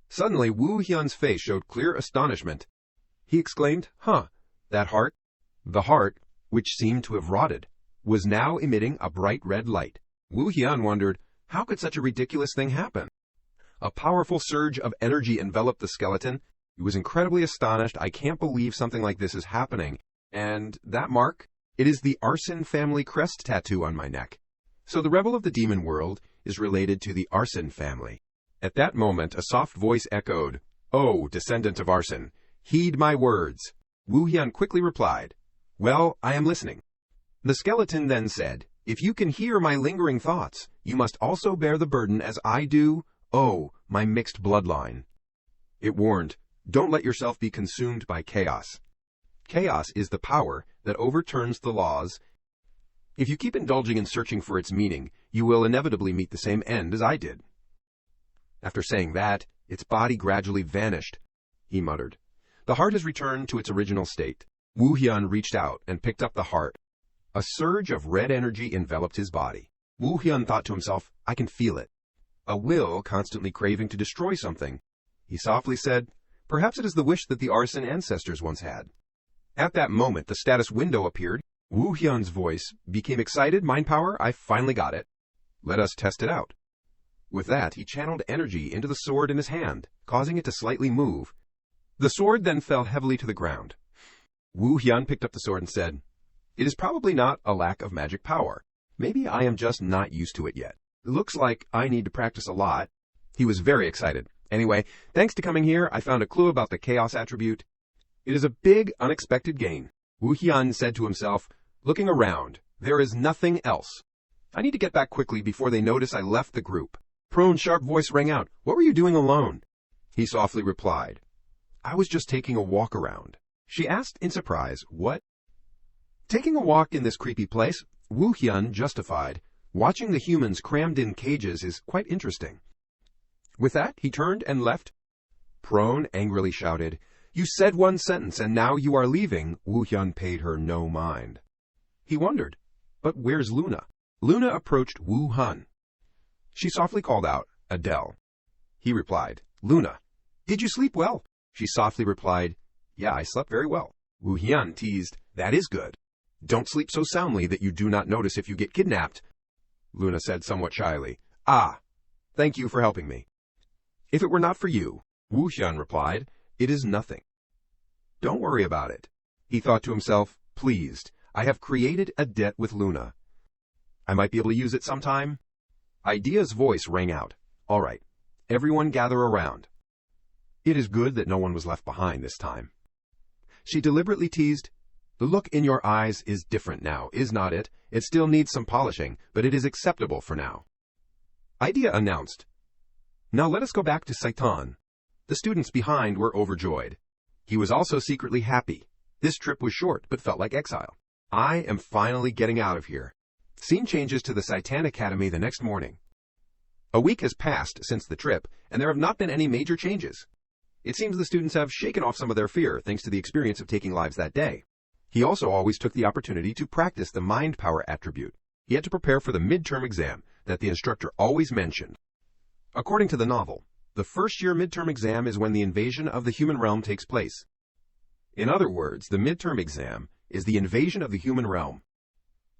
Suddenly, Wu Hyun's face showed clear astonishment. He exclaimed, that heart? The heart, which seemed to have rotted, was now emitting a bright red light. Wu Hyun wondered, how could such a ridiculous thing happen? A powerful surge of energy enveloped the skeleton. He was incredibly astonished. I can't believe something like this is happening. And that mark? It is the Arson family crest tattoo on my neck. So the rebel of the demon world is related to the Arson family. At that moment, a soft voice echoed, oh, descendant of Arson, heed my words. Wu Hyun quickly replied, well, I am listening. The skeleton then said, if you can hear my lingering thoughts, you must also bear the burden as I do, oh, my mixed bloodline. It warned, "Don't let yourself be consumed by chaos. Chaos is the power that overturns the laws. If you keep indulging in searching for its meaning, you will inevitably meet the same end as I did." After saying that, its body gradually vanished. He muttered, "The heart has returned to its original state." Wu Hian reached out and picked up the heart. A surge of red energy enveloped his body. Wu Hian thought to himself, "I can feel it. A will constantly craving to destroy something." He softly said, "Perhaps it is the wish that the arson ancestors once had." At that moment, the status window appeared. Wu Hian's voice became excited. "Mind power, I finally got it. Let us test it out." With that, he channeled energy into the sword in his hand, causing it to slightly move. The sword then fell heavily to the ground. Wu Hian picked up the sword and said, "It is probably not a lack of magic power. Maybe I am just not used to it yet. It looks like I need to practice a lot." He was very excited. "Anyway, thanks to coming here, I found a clue about the chaos attribute. It is a big, unexpected gain." Wu Hian said to himself, looking around, "There is nothing else. I need to get back quickly before they notice I left the group." Prone's sharp voice rang out, "What were you doing alone?" He softly replied, "I was just taking a walk around." She asked in surprise, "What?" "Taking a walk in this creepy place," Wu Hian justified. "Watching the humans crammed in cages is quite interesting." With that, he turned and left. Prone angrily shouted, "You said one sentence and now you are leaving." Wu Hian paid her no mind. He wondered, "But where's Luna?" Luna approached Wu Hun. She softly called out, "Adele." He replied, "Luna, did you sleep well?" She softly replied, "Yeah, I slept very well." Wu Hian teased, "That is good. Don't sleep so soundly that you do not notice if you get kidnapped." Luna said somewhat shyly, "Ah, thank you for helping me." "If it were not for you," Wu Hian replied, "it is nothing. Don't worry about it." He thought to himself, "Pleased, I have created a debt with Luna. I might be able to use it sometime." Idea's voice rang out, "All right, everyone gather around." It is good that no one was left behind this time. She deliberately teased, "The look in your eyes is different now, is not it? It still needs some polishing, but it is acceptable for now." Idea announced, "Now let us go back to Saitan." The students behind were overjoyed. He was also secretly happy. This trip was short, but felt like exile. "I am finally getting out of here." Scene changes to the Saitan Academy the next morning. A week has passed since the trip, and there have not been any major changes. It seems the students have shaken off some of their fear thanks to the experience of taking lives that day. He also always took the opportunity to practice the mind power attribute. He had to prepare for the midterm exam that the instructor always mentioned. According to the novel, the first-year midterm exam is when the invasion of the human realm takes place. In other words, the midterm exam is the invasion of the human realm.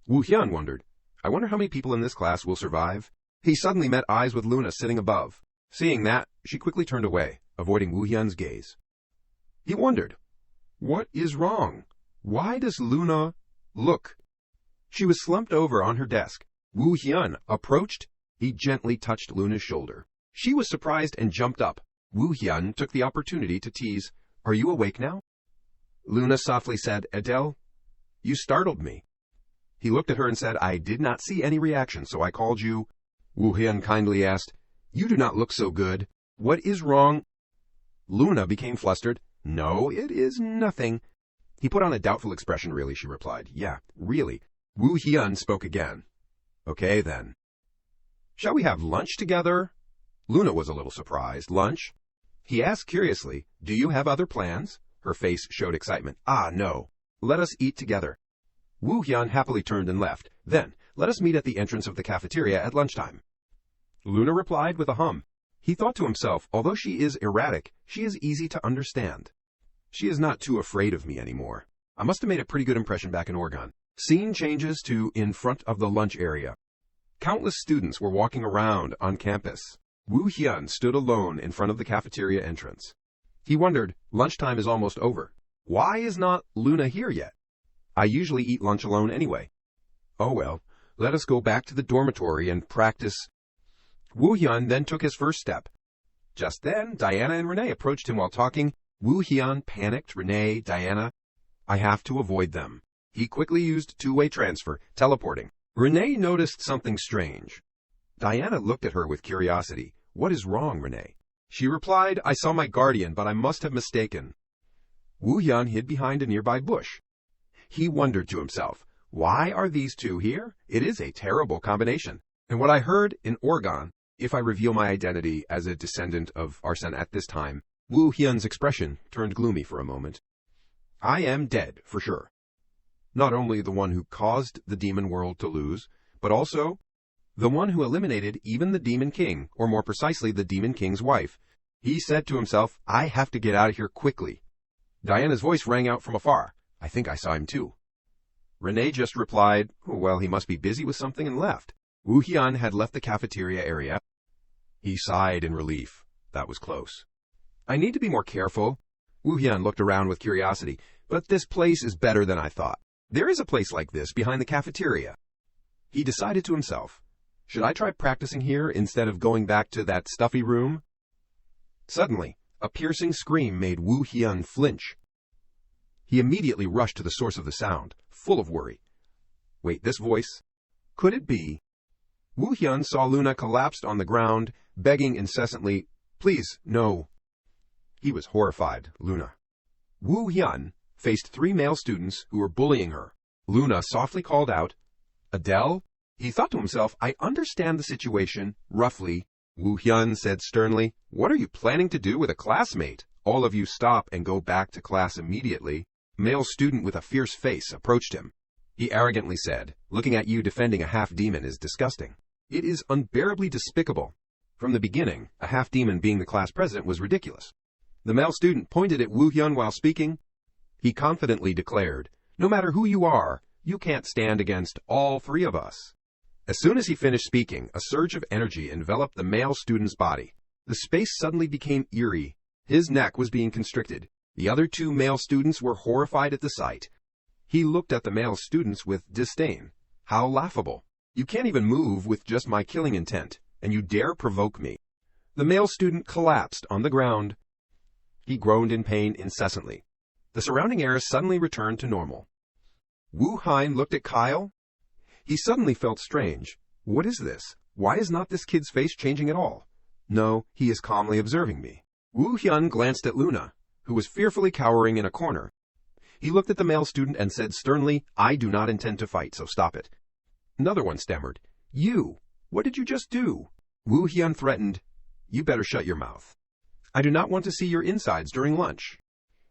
Wu Hian wondered, "I wonder how many people in this class will survive?" He suddenly met eyes with Luna sitting above. Seeing that, she quickly turned away, avoiding Wu Hian's gaze. He wondered, "What is wrong? Why does Luna look?" She was slumped over on her desk. Wu Hian approached. He gently touched Luna's shoulder. She was surprised and jumped up. Wu Hian took the opportunity to tease, "Are you awake now?" Luna softly said, "Adele, you startled me." He looked at her and said, "I did not see any reaction, so I called you." Wu Hian kindly asked, "You do not look so good. What is wrong?" Luna became flustered. "No, it is nothing." He put on a doubtful expression. "Really?" she replied. "Yeah, really." Wu Hian spoke again. "Okay, then. Shall we have lunch together?" Luna was a little surprised. "Lunch?" He asked curiously, "Do you have other plans?" Her face showed excitement. "Ah, no. Let us eat together." Wu Hian happily turned and left. "Then, let us meet at the entrance of the cafeteria at lunchtime." Luna replied with a hum. He thought to himself, although she is erratic, she is easy to understand. She is not too afraid of me anymore. I must have made a pretty good impression back in Oregon. Scene changes to in front of the lunch area. Countless students were walking around on campus. Wu Hian stood alone in front of the cafeteria entrance. He wondered, lunchtime is almost over. Why is not Luna here yet? I usually eat lunch alone anyway. Oh well, let us go back to the dormitory and practice. Wu Hian then took his first step. Just then, Diana and Renee approached him while talking. Wu Hian panicked. "Renee, Diana, I have to avoid them." He quickly used two-way transfer, teleporting. Renee noticed something strange. Diana looked at her with curiosity. "What is wrong, Renee?" She replied, I saw my guardian, but I must have mistaken. Wu Hyun hid behind a nearby bush. He wondered to himself, why are these two here? It is a terrible combination. And what I heard in Oregon, if I reveal my identity as a descendant of Arsene at this time, Wu Hyun's expression turned gloomy for a moment. I am dead, for sure. Not only the one who caused the demon world to lose, but also the one who eliminated even the Demon King, or more precisely, the Demon King's wife. He said to himself, I have to get out of here quickly. Diana's voice rang out from afar. I think I saw him too. Renee just replied, well, he must be busy with something, and left. Wu Hyun had left the cafeteria area. He sighed in relief. That was close. I need to be more careful. Wu Hyun looked around with curiosity. But this place is better than I thought. There is a place like this behind the cafeteria. He decided to himself, should I try practicing here instead of going back to that stuffy room? Suddenly, a piercing scream made Wu Hyun flinch. He immediately rushed to the source of the sound, full of worry. Wait, this voice? Could it be? Wu Hyun saw Luna collapsed on the ground, begging incessantly, please, no. He was horrified. Luna. Wu Hyun faced 3 male students who were bullying her. Luna softly called out, Adele? He thought to himself, I understand the situation, roughly. Wu Hyun said sternly, what are you planning to do with a classmate? All of you stop and go back to class immediately. A male student with a fierce face approached him. He arrogantly said, looking at you defending a half-demon is disgusting. It is unbearably despicable. From the beginning, a half-demon being the class president was ridiculous. The male student pointed at Wu Hyun while speaking. He confidently declared, no matter who you are, you can't stand against all 3 of us. As soon as he finished speaking, a surge of energy enveloped the male student's body. The space suddenly became eerie. His neck was being constricted. The other 2 male students were horrified at the sight. He looked at the male students with disdain. How laughable. You can't even move with just my killing intent, and you dare provoke me. The male student collapsed on the ground. He groaned in pain incessantly. The surrounding air suddenly returned to normal. Wu Hyun looked at Kyle. He suddenly felt strange. What is this? Why is not this kid's face changing at all? No, he is calmly observing me. Wu Hyun glanced at Luna, who was fearfully cowering in a corner. He looked at the male student and said sternly, I do not intend to fight, so stop it. Another one stammered, You! What did you just do? Wu Hyun threatened, You better shut your mouth. I do not want to see your insides during lunch.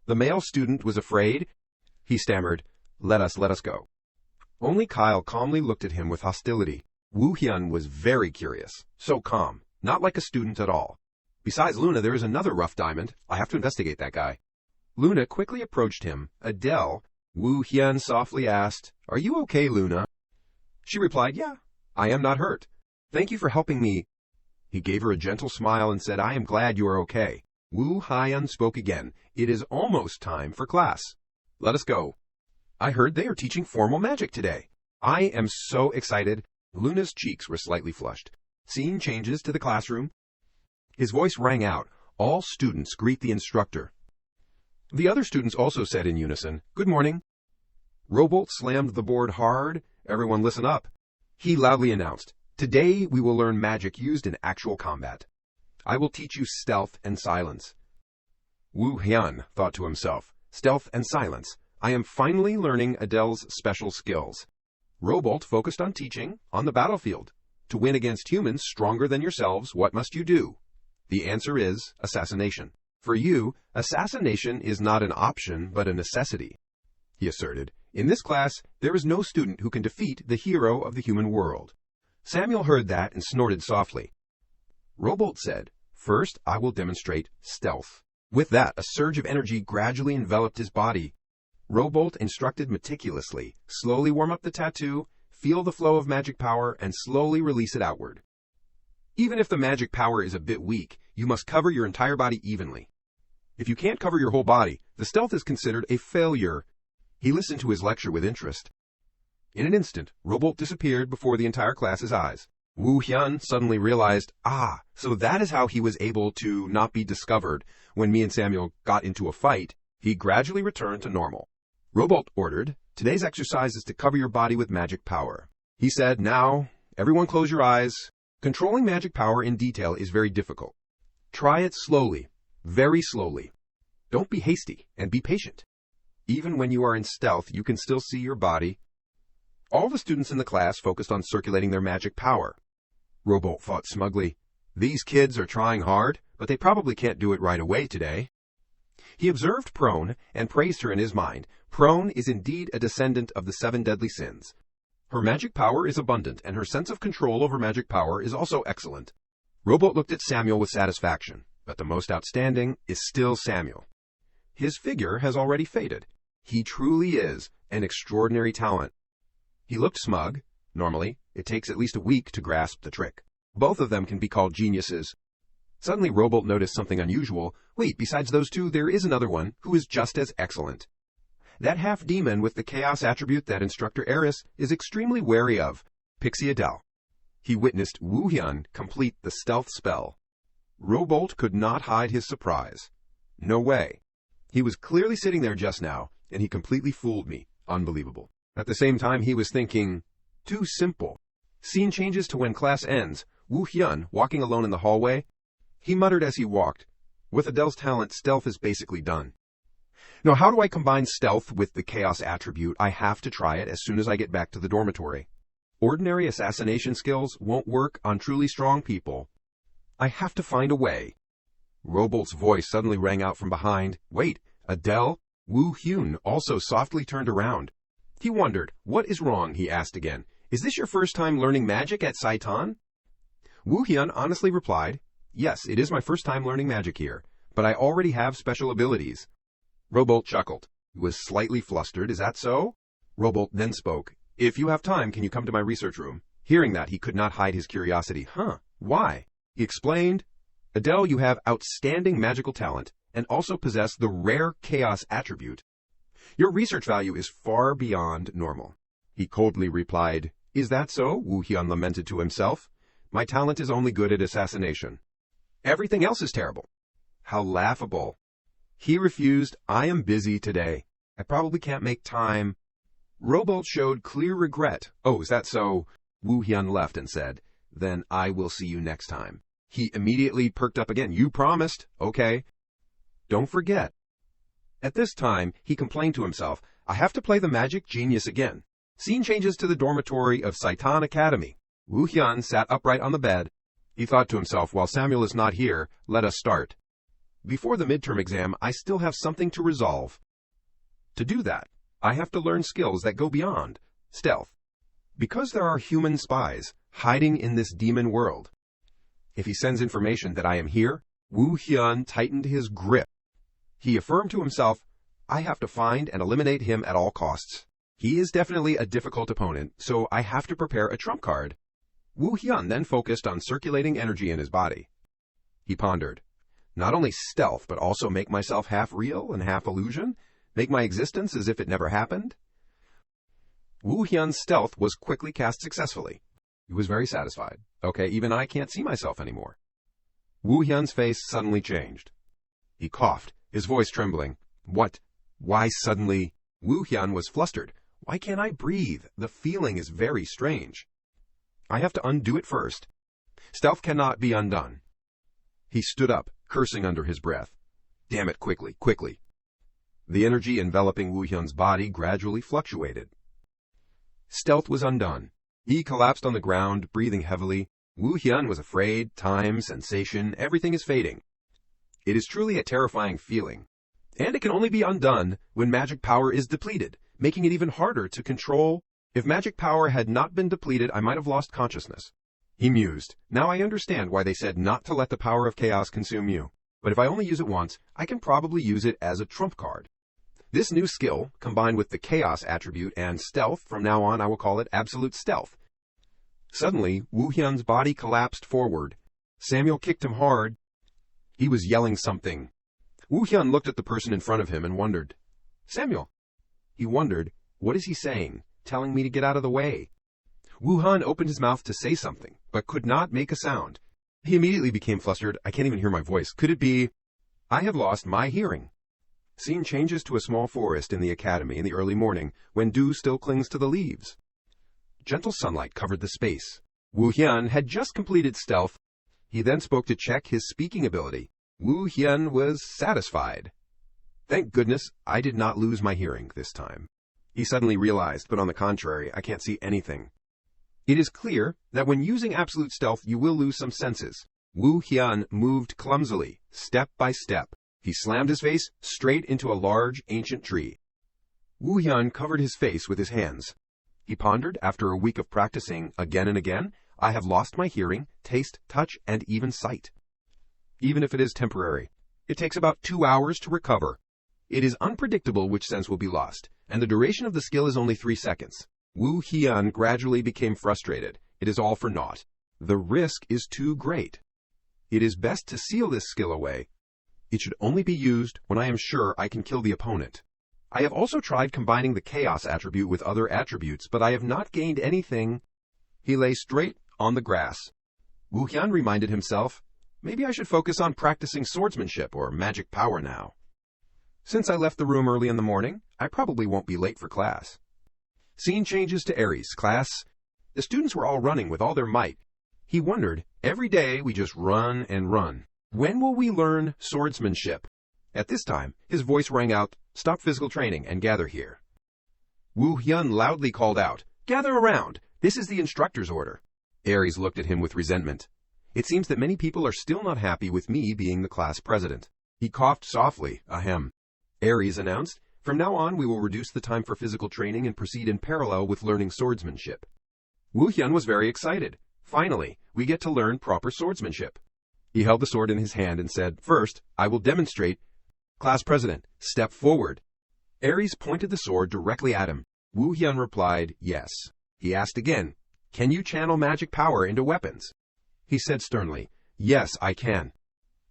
The male student was afraid. He stammered, Let us go. Only Kyle calmly looked at him with hostility. Wu Hyun was very curious, so calm, not like a student at all. Besides Luna, there is another rough diamond. I have to investigate that guy. Luna quickly approached him. Adele, Wu Hyun softly asked, Are you okay, Luna? She replied, Yeah, I am not hurt. Thank you for helping me. He gave her a gentle smile and said, I am glad you are okay. Wu Hyun spoke again. It is almost time for class. Let us go. I heard they are teaching formal magic today. I am so excited. Luna's cheeks were slightly flushed. Scene changes to the classroom. His voice rang out. All students greet the instructor. The other students also said in unison, Good morning. Robolt slammed the board hard. Everyone listen up. He loudly announced, Today we will learn magic used in actual combat. I will teach you stealth and silence. Wu Hyun thought to himself, Stealth and silence. I am finally learning Adele's special skills. Robolt focused on teaching, on the battlefield. To win against humans stronger than yourselves, what must you do? The answer is assassination. For you, assassination is not an option, but a necessity. He asserted, In this class, there is no student who can defeat the hero of the human world. Samuel heard that and snorted softly. Robolt said, First, I will demonstrate stealth. With that, a surge of energy gradually enveloped his body. Robolt instructed meticulously, slowly warm up the tattoo, feel the flow of magic power, and slowly release it outward. Even if the magic power is a bit weak, you must cover your entire body evenly. If you can't cover your whole body, the stealth is considered a failure. He listened to his lecture with interest. In an instant, Robolt disappeared before the entire class's eyes. Wu Hyun suddenly realized, so that is how he was able to not be discovered when me and Samuel got into a fight. He gradually returned to normal. Robolt ordered, Today's exercise is to cover your body with magic power. He said, Now, everyone close your eyes. Controlling magic power in detail is very difficult. Try it slowly, very slowly. Don't be hasty, and be patient. Even when you are in stealth, you can still see your body. All the students in the class focused on circulating their magic power. Robolt thought smugly, "These kids are trying hard, but they probably can't do it right away today." He observed Prone and praised her in his mind. Prone is indeed a descendant of the 7 deadly sins. Her magic power is abundant, and her sense of control over magic power is also excellent. Robolt looked at Samuel with satisfaction, but the most outstanding is still Samuel. His figure has already faded. He truly is an extraordinary talent. He looked smug. Normally, it takes at least a week to grasp the trick. Both of them can be called geniuses. Suddenly, Robolt noticed something unusual. Wait, besides those two, there is another one who is just as excellent. That half-demon with the chaos attribute that Instructor Eris is extremely wary of, Pixie Adele. He witnessed Woo Hyun complete the stealth spell. Robolt could not hide his surprise. No way. He was clearly sitting there just now, and he completely fooled me. Unbelievable. At the same time, he was thinking, too simple. Scene changes to when class ends. Woo Hyun, walking alone in the hallway. He muttered as he walked, "With Adele's talent, stealth is basically done. Now, how do I combine stealth with the chaos attribute? I have to try it as soon as I get back to the dormitory. Ordinary assassination skills won't work on truly strong people. I have to find a way." Robolt's voice suddenly rang out from behind. "Wait, Adele?" Woo Hyun also softly turned around. He wondered, "What is wrong?" he asked again. "Is this your first time learning magic at Saitan?" Woo Hyun honestly replied, "Yes, it is my first time learning magic here, but I already have special abilities." Robolt chuckled. He was slightly flustered. "Is that so?" Robolt then spoke. "If you have time, can you come to my research room?" Hearing that, he could not hide his curiosity. "Huh, why?" He explained, "Adele, you have outstanding magical talent, and also possess the rare chaos attribute. Your research value is far beyond normal." He coldly replied, "Is that so?" Woo Hyun lamented to himself. "My talent is only good at assassination. Everything else is terrible." How laughable. He refused. "I am busy today. I probably can't make time." Robolt showed clear regret. "Oh, is that so?" Woo Hyun left and said, "Then I will see you next time." He immediately perked up again. "You promised. Okay. Don't forget." At this time, he complained to himself, "I have to play the magic genius again." Scene changes to the dormitory of Saitan Academy. Woo Hyun sat upright on the bed. He thought to himself, "While Samuel is not here, let us start. Before the midterm exam, I still have something to resolve. To do that, I have to learn skills that go beyond stealth. Because there are human spies hiding in this demon world. If he sends information that I am here," Woo Hyun tightened his grip. He affirmed to himself, "I have to find and eliminate him at all costs. He is definitely a difficult opponent, so I have to prepare a trump card." Woo Hyun then focused on circulating energy in his body. He pondered, "Not only stealth, but also make myself half real and half illusion? Make my existence as if it never happened?" Woo Hyun's stealth was quickly cast successfully. He was very satisfied. "Okay, even I can't see myself anymore." Woo Hyun's face suddenly changed. He coughed, his voice trembling. "What? Why suddenly?" Woo Hyun was flustered. "Why can't I breathe? The feeling is very strange. I have to undo it first. Stealth cannot be undone." He stood up, cursing under his breath. "Damn it, quickly, quickly." The energy enveloping Woo Hyun's body gradually fluctuated. Stealth was undone. He collapsed on the ground, breathing heavily. Woo Hyun was afraid. Time, sensation, everything is fading. It is truly a terrifying feeling. And it can only be undone when magic power is depleted, making it even harder to control. If magic power had not been depleted, I might have lost consciousness. He mused. Now I understand why they said not to let the power of chaos consume you. But if I only use it once, I can probably use it as a trump card. This new skill, combined with the chaos attribute and stealth, from now on I will call it absolute stealth. Suddenly, Woo Hyun's body collapsed forward. Samuel kicked him hard. He was yelling something. Woo Hyun looked at the person in front of him and wondered. "Samuel." He wondered, what is he saying? Telling me to get out of the way. Woo Hyun opened his mouth to say something, but could not make a sound. He immediately became flustered. "I can't even hear my voice. Could it be? I have lost my hearing." Scene changes to a small forest in the academy in the early morning, when dew still clings to the leaves. Gentle sunlight covered the space. Woo Hyun had just completed stealth. He then spoke to check his speaking ability. Wu Hyun was satisfied. Thank goodness I did not lose my hearing this time. He suddenly realized, but on the contrary, I can't see anything. It is clear that when using absolute stealth, you will lose some senses. Wu Hyun moved clumsily, step by step. He slammed his face straight into a large, ancient tree. Wu Hyun covered his face with his hands. He pondered, after a week of practicing again and again, I have lost my hearing, taste, touch, and even sight. Even if it is temporary, it takes about 2 hours to recover. It is unpredictable which sense will be lost, and the duration of the skill is only 3 seconds. Wu Hyun gradually became frustrated. It is all for naught. The risk is too great. It is best to seal this skill away. It should only be used when I am sure I can kill the opponent. I have also tried combining the chaos attribute with other attributes, but I have not gained anything. He lay straight on the grass. Wu Hyun reminded himself, maybe I should focus on practicing swordsmanship or magic power now. Since I left the room early in the morning, I probably won't be late for class. Scene changes to Aries' class. The students were all running with all their might. He wondered, every day we just run and run. When will we learn swordsmanship? At this time, his voice rang out, stop physical training and gather here. Wu Hyun loudly called out, gather around. This is the instructor's order. Aries looked at him with resentment. It seems that many people are still not happy with me being the class president. He coughed softly, ahem. Aries announced, from now on we will reduce the time for physical training and proceed in parallel with learning swordsmanship. Wu Hyun was very excited. Finally, we get to learn proper swordsmanship. He held the sword in his hand and said, first, I will demonstrate. Class president, step forward. Aries pointed the sword directly at him. Wu Hyun replied, yes. He asked again, can you channel magic power into weapons? He said sternly, yes, I can.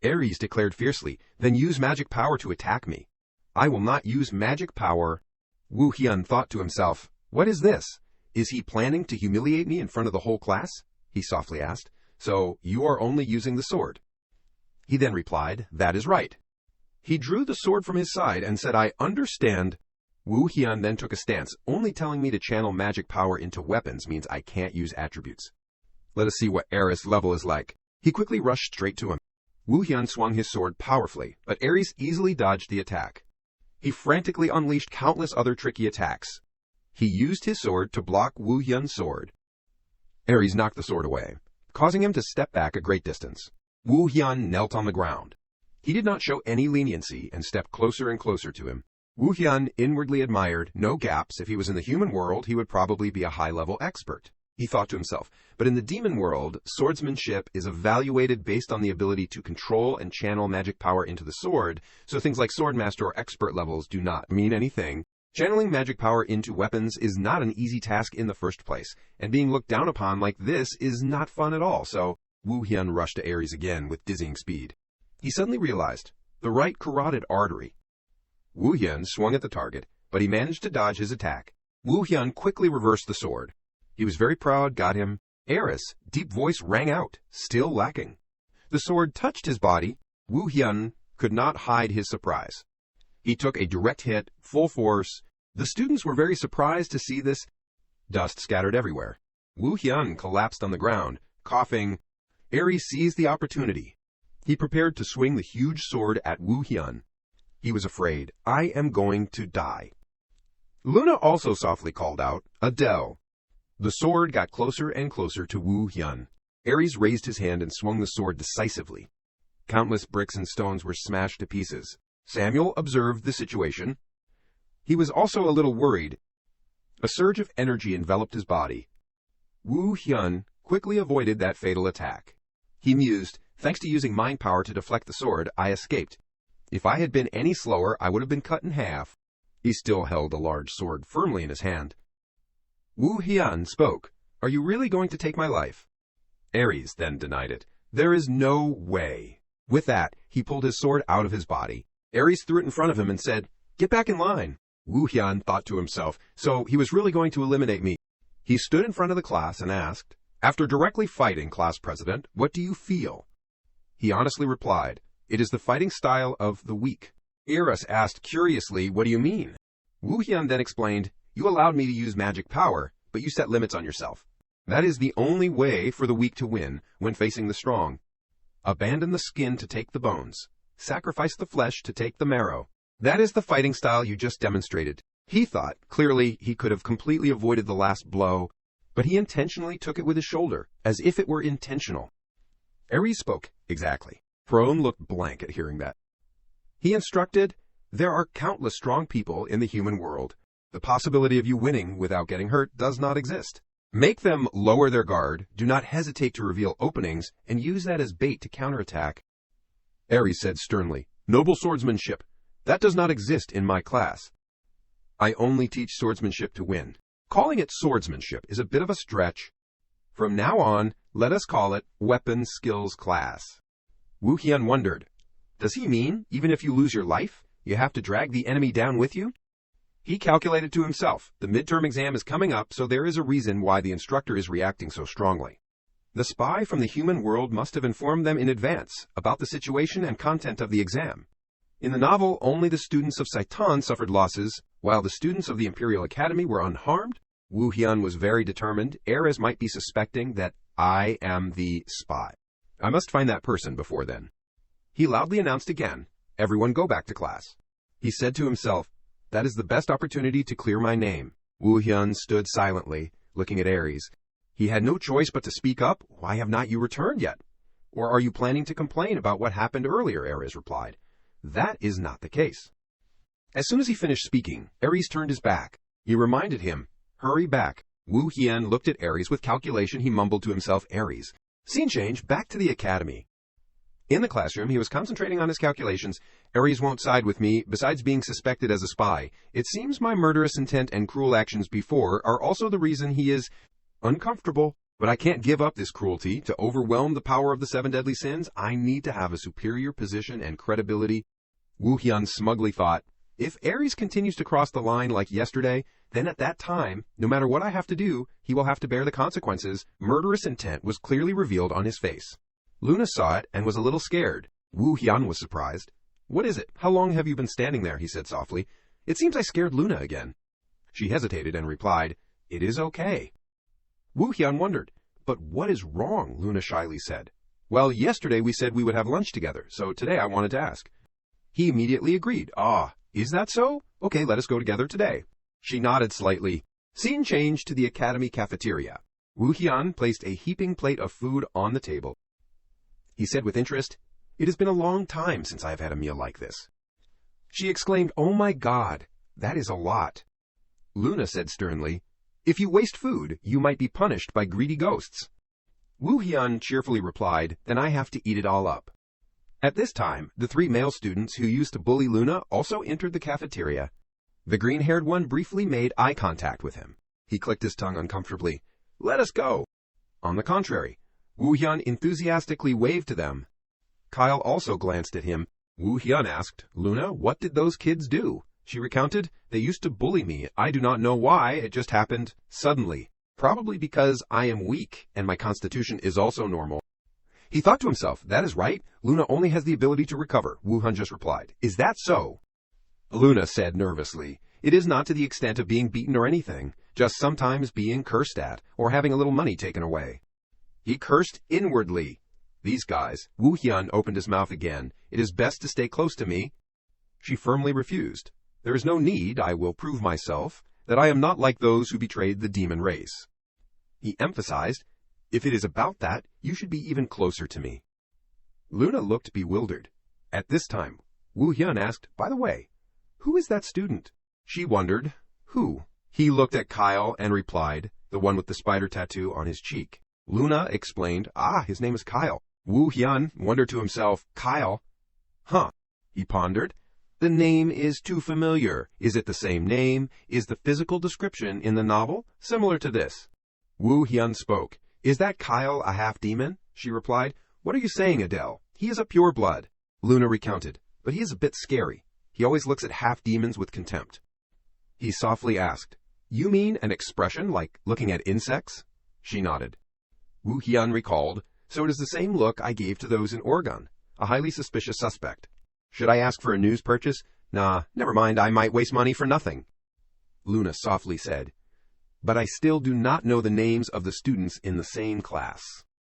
Aries declared fiercely, then use magic power to attack me. I will not use magic power. Wu Hyun thought to himself, what is this? Is he planning to humiliate me in front of the whole class? He softly asked. So you are only using the sword? He then replied, that is right. He drew the sword from his side and said, I understand. Wu Hyun then took a stance. Only telling me to channel magic power into weapons means I can't use attributes. Let us see what Aries' level is like. He quickly rushed straight to him. Wu Hyun swung his sword powerfully, but Aries easily dodged the attack. He frantically unleashed countless other tricky attacks. He used his sword to block Wu Hyun's sword. Aries knocked the sword away, causing him to step back a great distance. Wu Hyun knelt on the ground. He did not show any leniency and stepped closer and closer to him. Wu Hyun inwardly admired, no gaps. If he was in the human world, he would probably be a high-level expert. He thought to himself, but in the demon world, swordsmanship is evaluated based on the ability to control and channel magic power into the sword, so things like swordmaster or expert levels do not mean anything. Channeling magic power into weapons is not an easy task in the first place, and being looked down upon like this is not fun at all, so Wu Hyun rushed to Aries again with dizzying speed. He suddenly realized the right carotid artery. Wu Hyun swung at the target, but he managed to dodge his attack. Wu Hyun quickly reversed the sword. He was very proud, got him. Aries' deep voice rang out, still lacking. The sword touched his body. Wu Hyun could not hide his surprise. He took a direct hit, full force. The students were very surprised to see this. Dust scattered everywhere. Wu Hyun collapsed on the ground, coughing. Aries seized the opportunity. He prepared to swing the huge sword at Wu Hyun. He was afraid. I am going to die. Luna also softly called out, Adele. The sword got closer and closer to Wu Hyun. Aries raised his hand and swung the sword decisively. Countless bricks and stones were smashed to pieces. Samuel observed the situation. He was also a little worried. A surge of energy enveloped his body. Wu Hyun quickly avoided that fatal attack. He mused, thanks to using mind power to deflect the sword, I escaped. If I had been any slower, I would have been cut in half. He still held a large sword firmly in his hand. Wu Hyun spoke, are you really going to take my life? Aries then denied it. There is no way. With that, he pulled his sword out of his body. Aries threw it in front of him and said, get back in line. Wu Hyun thought to himself, so he was really going to eliminate me. He stood in front of the class and asked, after directly fighting class president, what do you feel? He honestly replied, it is the fighting style of the weak. Aries asked curiously, what do you mean? Wu Hyun then explained, you allowed me to use magic power, but you set limits on yourself. That is the only way for the weak to win when facing the strong. Abandon the skin to take the bones. Sacrifice the flesh to take the marrow. That is the fighting style you just demonstrated. He thought, clearly, he could have completely avoided the last blow, but he intentionally took it with his shoulder, as if it were intentional. Ares spoke, exactly. Prone looked blank at hearing that. He instructed, there are countless strong people in the human world. The possibility of you winning without getting hurt does not exist. Make them lower their guard, do not hesitate to reveal openings, and use that as bait to counterattack. Ares said sternly, noble swordsmanship. That does not exist in my class. I only teach swordsmanship to win. Calling it swordsmanship is a bit of a stretch. From now on, let us call it weapon skills class. Wu Hian wondered, does he mean, even if you lose your life, you have to drag the enemy down with you? He calculated to himself, the midterm exam is coming up, so there is a reason why the instructor is reacting so strongly. The spy from the human world must have informed them in advance about the situation and content of the exam. In the novel, only the students of Saitan suffered losses, while the students of the Imperial Academy were unharmed. Wu Hian was very determined. Ares might be suspecting that I am the spy. I must find that person before then. He loudly announced again, everyone go back to class. He said to himself, that is the best opportunity to clear my name. Wu Hian stood silently, looking at Ares. He had no choice but to speak up. Why have not you returned yet? Or are you planning to complain about what happened earlier? Ares replied. That is not the case. As soon as he finished speaking, Ares turned his back. He reminded him, hurry back. Wu Hian looked at Ares with calculation. He mumbled to himself, Ares. Scene change, back to the academy. In the classroom, he was concentrating on his calculations. Ares won't side with me, besides being suspected as a spy. It seems my murderous intent and cruel actions before are also the reason he is uncomfortable. But I can't give up this cruelty to overwhelm the power of the 7 deadly sins. I need to have a superior position and credibility. Wu Hian smugly thought, if Ares continues to cross the line like yesterday, then at that time, no matter what I have to do, he will have to bear the consequences. Murderous intent was clearly revealed on his face. Luna saw it and was a little scared. Wu Hian was surprised. What is it? How long have you been standing there? He said softly. It seems I scared Luna again. She hesitated and replied, it is okay. Wu Hian wondered, but what is wrong? Luna shyly said. Well, yesterday we said we would have lunch together, so today I wanted to ask. He immediately agreed. Ah, is that so? Okay, let us go together today. She nodded slightly. Scene changed to the academy cafeteria. Wu Hian placed a heaping plate of food on the table. He said with interest, it has been a long time since I have had a meal like this. She exclaimed, oh my God, that is a lot. Luna said sternly, if you waste food, you might be punished by greedy ghosts. Wu Hian cheerfully replied, then I have to eat it all up. At this time, the 3 male students who used to bully Luna also entered the cafeteria. The green-haired one briefly made eye contact with him. He clicked his tongue uncomfortably. Let us go. On the contrary, Wu Hian enthusiastically waved to them. Kyle also glanced at him. Wu Hian asked, Luna, what did those kids do? She recounted, they used to bully me. I do not know why, it just happened suddenly. Probably because I am weak and my constitution is also normal. He thought to himself, that is right. Luna only has the ability to recover. Wu Hian just replied, is that so? Luna said nervously, it is not to the extent of being beaten or anything, just sometimes being cursed at or having a little money taken away. He cursed inwardly. These guys. Wu Hian opened his mouth again. It is best to stay close to me. She firmly refused. There is no need. I will prove myself that I am not like those who betrayed the demon race. He emphasized, if it is about that, you should be even closer to me. Luna looked bewildered. At this time, Wu Hian asked, by the way, who is that student? She wondered, who? He looked at Kyle and replied, the one with the spider tattoo on his cheek. Luna explained, his name is Kyle. Wu Hian wondered to himself, Kyle? Huh, he pondered. The name is too familiar. Is it the same name? Is the physical description in the novel similar to this? Wu Hian spoke. Is that Kyle a half-demon? She replied. What are you saying, Adele? He is a pure blood. Luna recounted, but he is a bit scary. He always looks at half-demons with contempt. He softly asked, you mean an expression like looking at insects? She nodded. Wu Hian recalled, so it is the same look I gave to those in Oregon, a highly suspicious suspect. Should I ask for a news purchase? Nah, never mind, I might waste money for nothing. Luna softly said, but I still do not know the names of the students in the same class.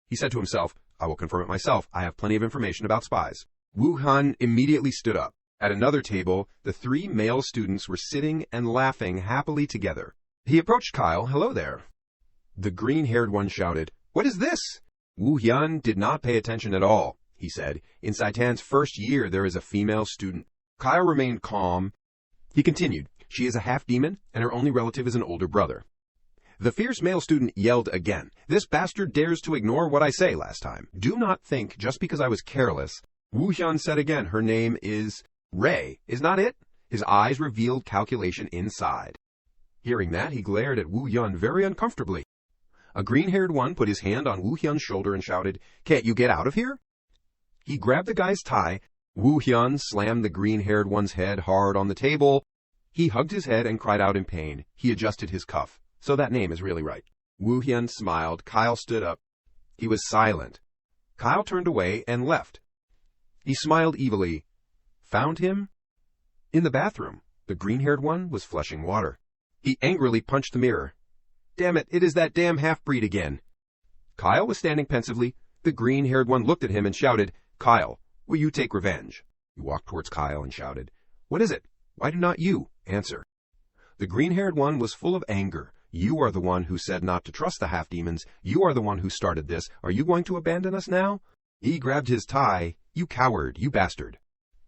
He said to himself, I will confirm it myself. I have plenty of information about spies. Wu Hyun immediately stood up. At another table, the three male students were sitting and laughing happily together. He approached Kyle. Hello there. The green-haired one shouted, What is this? Wu Hyun did not pay attention at all. He said, In Saitan's first year there is a female student. Kyle remained calm. He continued, She is a half-demon, and her only relative is an older brother. The fierce male student yelled again, This bastard dares to ignore what I say last time. Do not think just because I was careless. Wu Hyun said again, Her name is Ray, is not it? His eyes revealed calculation inside. Hearing that, he glared at Wu Hyun very uncomfortably. A green-haired one put his hand on Wu Hyun's shoulder and shouted, Can't you get out of here? He grabbed the guy's tie. Wu Hyun slammed the green-haired one's head hard on the table. He hugged his head and cried out in pain. He adjusted his cuff. So that name is really right. Wu Hyun smiled. Kyle stood up. He was silent. Kyle turned away and left. He smiled evilly. Found him? In the bathroom. The green-haired one was flushing water. He angrily punched the mirror. Damn it, it is that damn half-breed again. Kyle was standing pensively. The green-haired one looked at him and shouted, Kyle, will you take revenge? He walked towards Kyle and shouted, What is it? Why do not you answer? The green-haired one was full of anger. You are the one who said not to trust the half-demons. You are the one who started this. Are you going to abandon us now? He grabbed his tie. You coward, you bastard.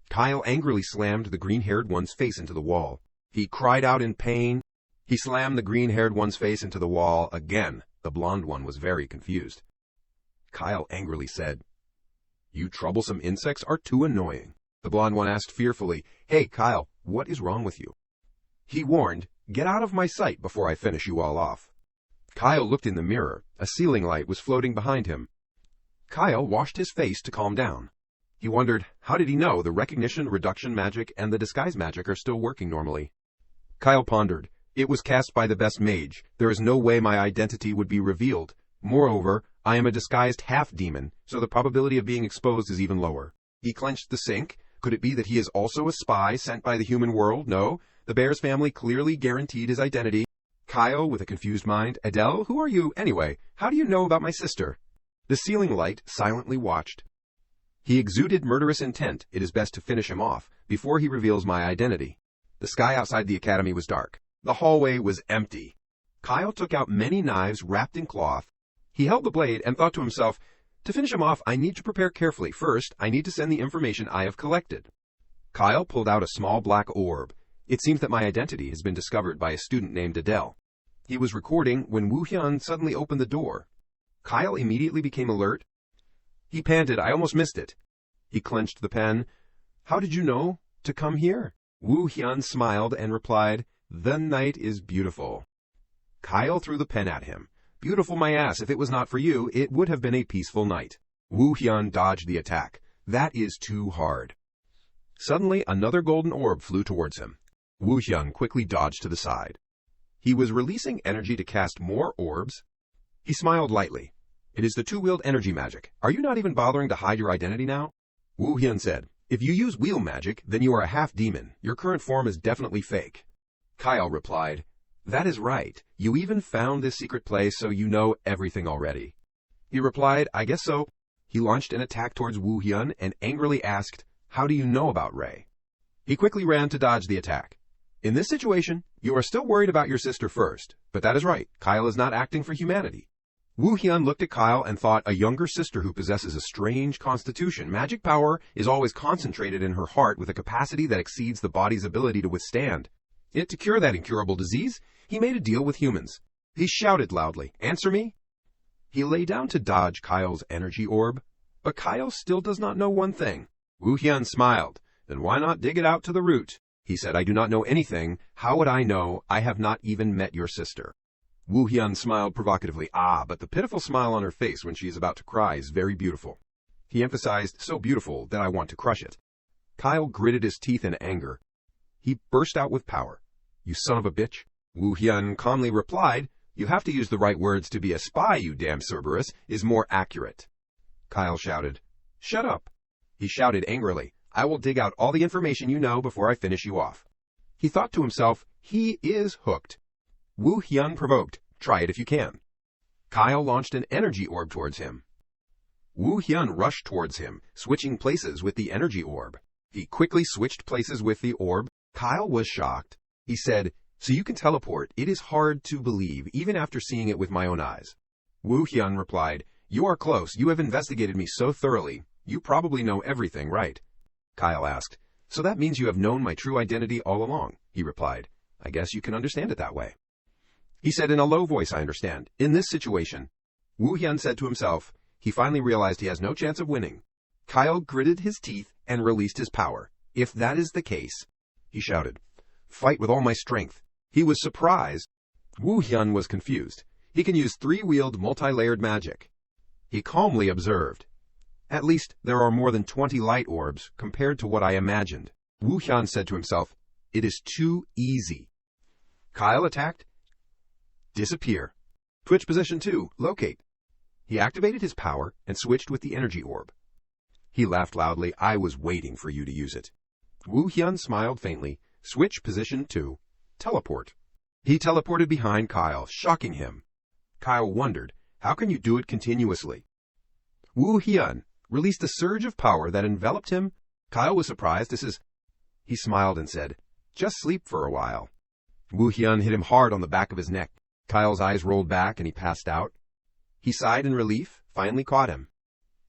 Kyle angrily slammed the green-haired one's face into the wall. He cried out in pain. He slammed the green-haired one's face into the wall again. The blonde one was very confused. Kyle angrily said, You troublesome insects are too annoying. The blonde one asked fearfully, Hey, Kyle, what is wrong with you? He warned, Get out of my sight before I finish you all off. Kyle looked in the mirror. A ceiling light was floating behind him. Kyle washed his face to calm down. He wondered, how did he know the recognition, reduction magic, and the disguise magic are still working normally? Kyle pondered. It was cast by the best mage. There is no way my identity would be revealed. Moreover, I am a disguised half-demon, so the probability of being exposed is even lower. He clenched the sink. Could it be that he is also a spy sent by the human world? No. The Bears family clearly guaranteed his identity. Kyle, with a confused mind, Adele, who are you, anyway? How do you know about my sister? The ceiling light silently watched. He exuded murderous intent. It is best to finish him off before he reveals my identity. The sky outside the academy was dark. The hallway was empty. Kyle took out many knives wrapped in cloth. He held the blade and thought to himself, To finish him off, I need to prepare carefully. First, I need to send the information I have collected. Kyle pulled out a small black orb. It seems that my identity has been discovered by a student named Adele. He was recording when Wu Hyun suddenly opened the door. Kyle immediately became alert. He panted, I almost missed it. He clenched the pen. How did you know to come here? Wu Hyun smiled and replied, The night is beautiful. Kyle threw the pen at him. Beautiful my ass, if it was not for you, it would have been a peaceful night. Wu Hyun dodged the attack. That is too hard. Suddenly, another golden orb flew towards him. Wu Hyun quickly dodged to the side. He was releasing energy to cast more orbs. He smiled lightly. It is the two-wheeled energy magic. Are you not even bothering to hide your identity now? Wu Hyun said, If you use wheel magic, then you are a half-demon. Your current form is definitely fake. Kyle replied, That is right. You even found this secret place, so you know everything already. He replied, I guess so. He launched an attack towards Wu Hyun and angrily asked, How do you know about Ray? He quickly ran to dodge the attack. In this situation, you are still worried about your sister first. But that is right. Kyle is not acting for humanity. Wu Hyun looked at Kyle and thought, a younger sister who possesses a strange constitution. Magic power is always concentrated in her heart with a capacity that exceeds the body's ability to withstand. Yet to cure that incurable disease, he made a deal with humans. He shouted loudly, Answer me! He lay down to dodge Kyle's energy orb. But Kyle still does not know one thing. Wu Hyun smiled. Then why not dig it out to the root? He said, I do not know anything. How would I know? I have not even met your sister. Wu Hyun smiled provocatively. But the pitiful smile on her face when she is about to cry is very beautiful. He emphasized, so beautiful that I want to crush it. Kyle gritted his teeth in anger. He burst out with power. You son of a bitch. Wu Hyun calmly replied, You have to use the right words to be a spy, you damn Cerberus, is more accurate. Kyle shouted, Shut up. He shouted angrily, I will dig out all the information you know before I finish you off. He thought to himself, he is hooked. Wu Hyun provoked, Try it if you can. Kyle launched an energy orb towards him. Woo Hyun rushed towards him, switching places with the energy orb. He quickly switched places with the orb. Kyle was shocked. He said, "So you can teleport? It is hard to believe, even after seeing it with my own eyes." Woo Hyun replied, "You are close. You have investigated me so thoroughly. You probably know everything, right?" Kyle asked, "So that means you have known my true identity all along?" He replied, "I guess you can understand it that way." He said in a low voice, "I understand. In this situation," Woo Hyun said to himself, he finally realized he has no chance of winning. Kyle gritted his teeth and released his power. "If that is the case," he shouted, "fight with all my strength." He was surprised. Woo Hyun was confused. He can use three-wheeled, multi-layered magic. He calmly observed, "At least there are more than 20 light orbs compared to what I imagined." Woo Hyun said to himself, "It is too easy." Kyle attacked. Disappear. Switch position 2. Locate. He activated his power and switched with the energy orb. He laughed loudly. "I was waiting for you to use it." Woo Hyun smiled faintly. Switch position 2. Teleport. He teleported behind Kyle, shocking him. Kyle wondered, how can you do it continuously? Woo Hyun released a surge of power that enveloped him. Kyle was surprised. He smiled and said, "Just sleep for a while." Woo Hyun hit him hard on the back of his neck. Kyle's eyes rolled back and he passed out. He sighed in relief, finally caught him.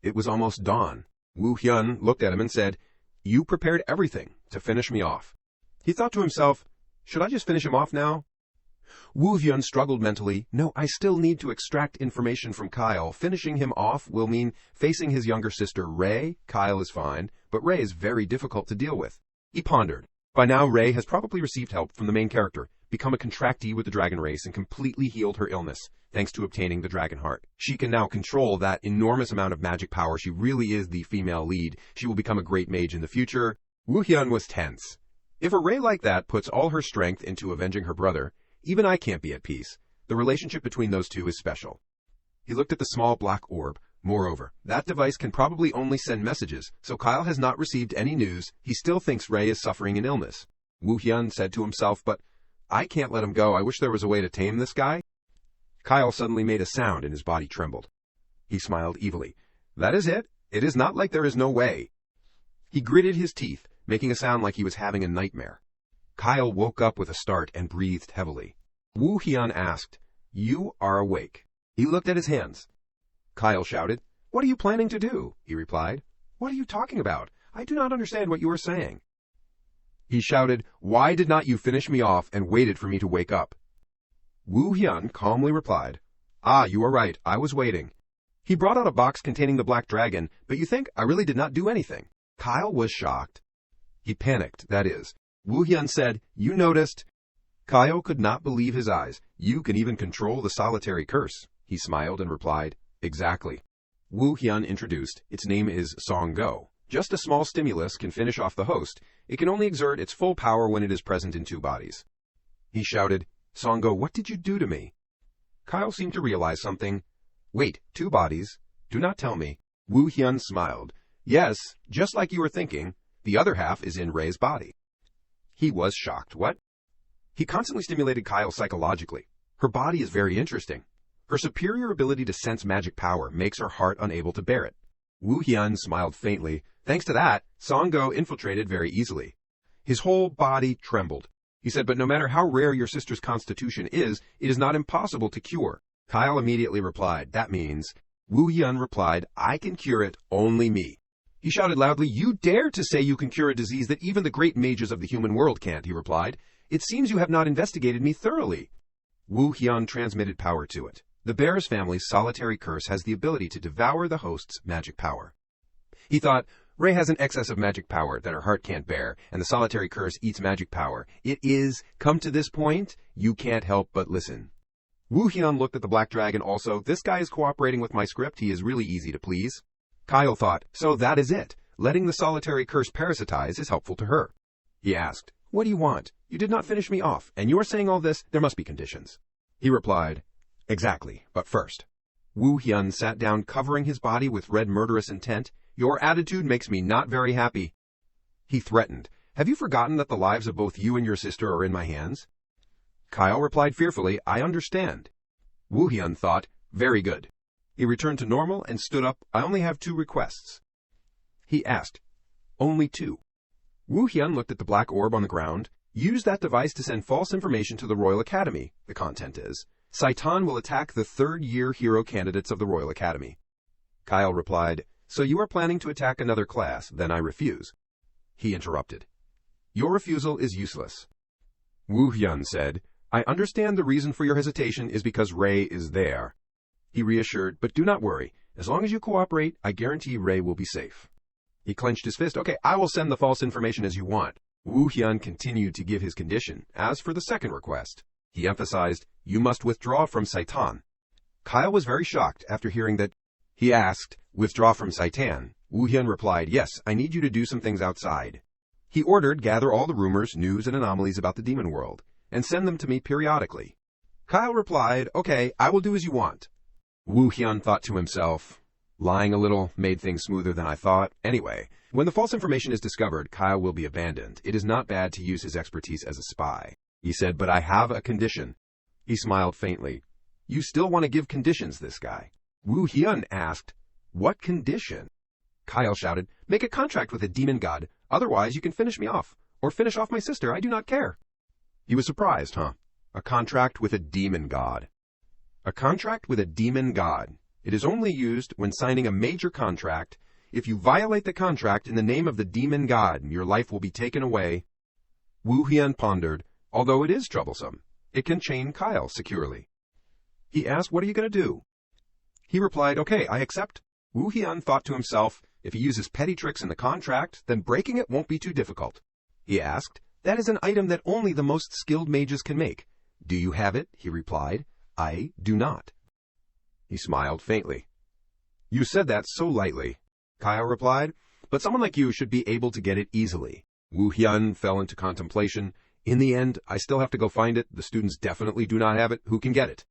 It was almost dawn. Woo Hyun looked at him and said, "You prepared everything to finish me off." He thought to himself, should I just finish him off now? Woo Hyun struggled mentally. No, I still need to extract information from Kyle. Finishing him off will mean facing his younger sister, Ray. Kyle is fine, but Ray is very difficult to deal with. He pondered. By now, Ray has probably received help from the main character, become a contractee with the dragon race, and completely healed her illness, thanks to obtaining the dragon heart. She can now control that enormous amount of magic power. She really is the female lead. She will become a great mage in the future. Woo Hyun was tense. If a Ray like that puts all her strength into avenging her brother, even I can't be at peace. The relationship between those two is special. He looked at the small black orb. Moreover, that device can probably only send messages, so Kyle has not received any news. He still thinks Ray is suffering an illness. Woo Hyun said to himself, but I can't let him go. I wish there was a way to tame this guy. Kyle suddenly made a sound and his body trembled. He smiled evilly. That is it. It is not like there is no way. He gritted his teeth, making a sound like he was having a nightmare. Kyle woke up with a start and breathed heavily. Woo Hyun asked, "You are awake." He looked at his hands. Kyle shouted, "What are you planning to do?" He replied, "What are you talking about? I do not understand what you are saying." He shouted, "Why did not you finish me off and waited for me to wake up?" Woo Hyun calmly replied, "Ah, you are right. I was waiting." He brought out a box containing the black dragon, but you think I really did not do anything? Kyle was shocked. He panicked, that is. Woo Hyun said, "You noticed." Kyle could not believe his eyes. "You can even control the solitary curse." He smiled and replied, "Exactly." Woo Hyun introduced, "Its name is Song Go. Just a small stimulus can finish off the host. It can only exert its full power when it is present in two bodies." He shouted, "Song Go, what did you do to me?" Kyle seemed to realize something. "Wait, two bodies? Do not tell me." Woo Hyun smiled. "Yes, just like you were thinking. The other half is in Ray's body." He was shocked. What? He constantly stimulated Kyle psychologically. Her body is very interesting. Her superior ability to sense magic power makes her heart unable to bear it. Woo Hyun smiled faintly. Thanks to that, Song Go infiltrated very easily. His whole body trembled. He said, "But no matter how rare your sister's constitution is, it is not impossible to cure." Kyle immediately replied, "That means..." Woo Hyun replied, "I can cure it, only me." He shouted loudly, "You dare to say you can cure a disease that even the great mages of the human world can't," he replied. "It seems you have not investigated me thoroughly." Woo Hyun transmitted power to it. The Bears family's solitary curse has the ability to devour the host's magic power. He thought, Ray has an excess of magic power that her heart can't bear, and the solitary curse eats magic power. It is, come to this point, you can't help but listen. Woo Hyun looked at the black dragon also. This guy is cooperating with my script. He is really easy to please. Kyle thought, so that is it. Letting the solitary curse parasitize is helpful to her. He asked, "What do you want? You did not finish me off, and you are saying all this, there must be conditions." He replied, "Exactly, but first." Woo Hyun sat down, covering his body with red murderous intent. "Your attitude makes me not very happy." He threatened, "Have you forgotten that the lives of both you and your sister are in my hands?" Kyle replied fearfully, "I understand." Woo Hyun thought, "Very good. He returned to normal and stood up. I only have 2 requests. He asked, only 2. Wu Hyun looked at the black orb on the ground. Use that device to send false information to the Royal Academy, the content is. Saitan will attack the 3rd-year hero candidates of the Royal Academy. Kyle replied, so you are planning to attack another class, then I refuse. He interrupted. Your refusal is useless. Wu Hyun said, I understand the reason for your hesitation is because Ray is there. He reassured, but do not worry. As long as you cooperate, I guarantee Ray will be safe. He clenched his fist. Okay, I will send the false information as you want. Wu Hyun continued to give his condition. As for the second request, he emphasized, you must withdraw from Saitan. Kyle was very shocked after hearing that. He asked, withdraw from Saitan. Wu Hyun replied, yes, I need you to do some things outside. He ordered, gather all the rumors, news, and anomalies about the demon world, and send them to me periodically. Kyle replied, okay, I will do as you want. Wu Hyun thought to himself, lying a little made things smoother than I thought. Anyway, when the false information is discovered, Kyle will be abandoned. It is not bad to use his expertise as a spy. He said, but I have a condition. He smiled faintly. You still want to give conditions, this guy? Wu Hyun asked, what condition? Kyle shouted, make a contract with a demon god. Otherwise, you can finish me off. Or finish off my sister. I do not care. He was surprised, huh? A contract with a demon god. A contract with a demon god. It is only used when signing a major contract. If you violate the contract in the name of the demon god, your life will be taken away. Wu Hyun pondered. Although it is troublesome, it can chain Kyle securely. He asked, what are you going to do? He replied, okay, I accept. Wu Hyun thought to himself, if he uses petty tricks in the contract, then breaking it won't be too difficult. He asked, that is an item that only the most skilled mages can make. Do you have it? He replied, I do not. He smiled faintly. You said that so lightly. Kyle replied, but someone like you should be able to get it easily. Wu Hyun fell into contemplation. In the end, I still have to go find it. The students definitely do not have it. Who can get it?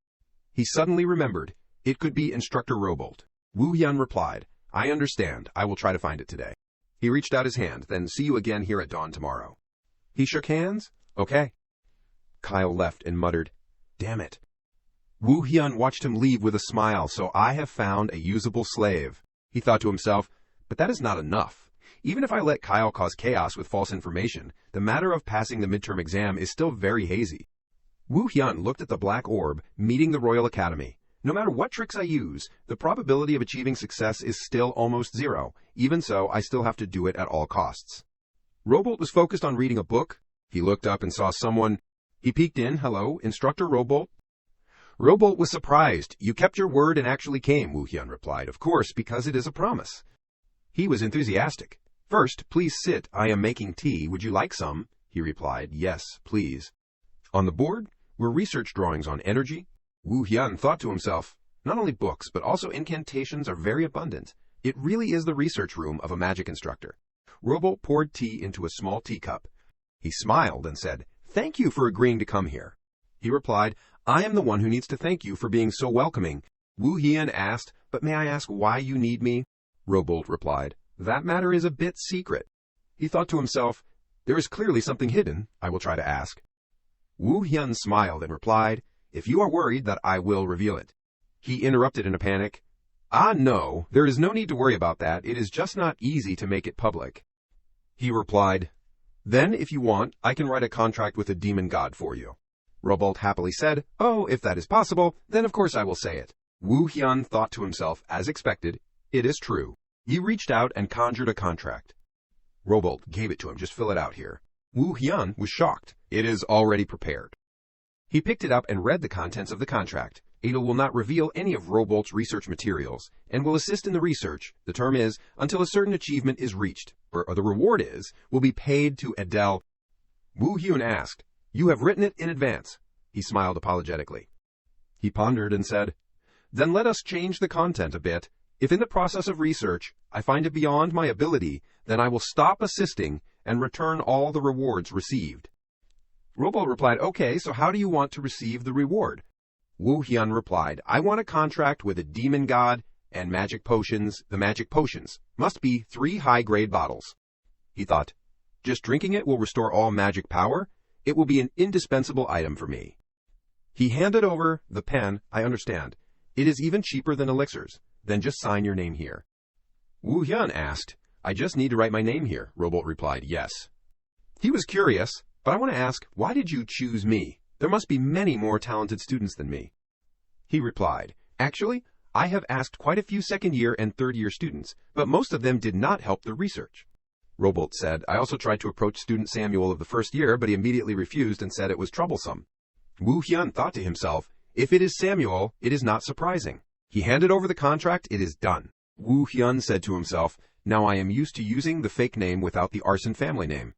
He suddenly remembered. It could be Instructor Robolt. Wu Hyun replied, I understand. I will try to find it today. He reached out his hand, then see you again here at dawn tomorrow. He shook hands. Okay. Kyle left and muttered, damn it. Wu Hyun watched him leave with a smile. So I have found a usable slave. He thought to himself, but that is not enough. Even if I let Kyle cause chaos with false information, the matter of passing the midterm exam is still very hazy. Wu Hyun looked at the black orb, meeting the Royal Academy. No matter what tricks I use, the probability of achieving success is still almost 0. Even so, I still have to do it at all costs. Robolt was focused on reading a book. He looked up and saw someone. He peeked in. Hello, Instructor Robolt. Robolt was surprised. You kept your word and actually came, Wu Hyun replied. Of course, because it is a promise. He was enthusiastic. First, please sit. I am making tea. Would you like some? He replied, yes, please. On the board were research drawings on energy. Wu Hyun thought to himself, not only books, but also incantations are very abundant. It really is the research room of a magic instructor. Robolt poured tea into a small teacup. He smiled and said, thank you for agreeing to come here. He replied, I am the one who needs to thank you for being so welcoming. Wu Hyun asked, but may I ask why you need me? Robolt replied, that matter is a bit secret. He thought to himself, there is clearly something hidden. I will try to ask. Wu Hyun smiled and replied, if you are worried that I will reveal it. He interrupted in a panic. Ah, no, there is no need to worry about that. It is just not easy to make it public. He replied, then if you want, I can write a contract with a demon god for you. Robolt happily said, oh, if that is possible, then of course I will say it. Wu Hyun thought to himself, as expected, it is true. He reached out and conjured a contract. Robolt gave it to him. Just fill it out here. Wu Hyun was shocked. It is already prepared. He picked it up and read the contents of the contract. Ada will not reveal any of Robolt's research materials and will assist in the research. The term is, until a certain achievement is reached, or the reward is, will be paid to Adele. Wu Hyun asked, you have written it in advance. He smiled apologetically. He pondered and said, then let us change the content a bit. If in the process of research I find it beyond my ability, then I will stop assisting and return all the rewards received. Robolt replied, okay, so how do you want to receive the reward? Wu Hyun replied, I want a contract with a demon god and magic potions. The magic potions must be 3 high-grade bottles. He thought, just drinking it will restore all magic power? It will be an indispensable item for me. He handed over the pen. I understand. It is even cheaper than elixirs. Then just sign your name here. Woo Hyun asked, I just need to write my name here. Robolt replied, yes. He was curious, but I want to ask, why did you choose me? There must be many more talented students than me. He replied, actually, I have asked quite a few second-year and third-year students, but most of them did not help the research. Robolt said, I also tried to approach student Samuel of the first year, but he immediately refused and said it was troublesome. Woo Hyun thought to himself, if it is Samuel, it is not surprising. He handed over the contract, it is done. Woo Hyun said to himself, now I am used to using the fake name without the arson family name.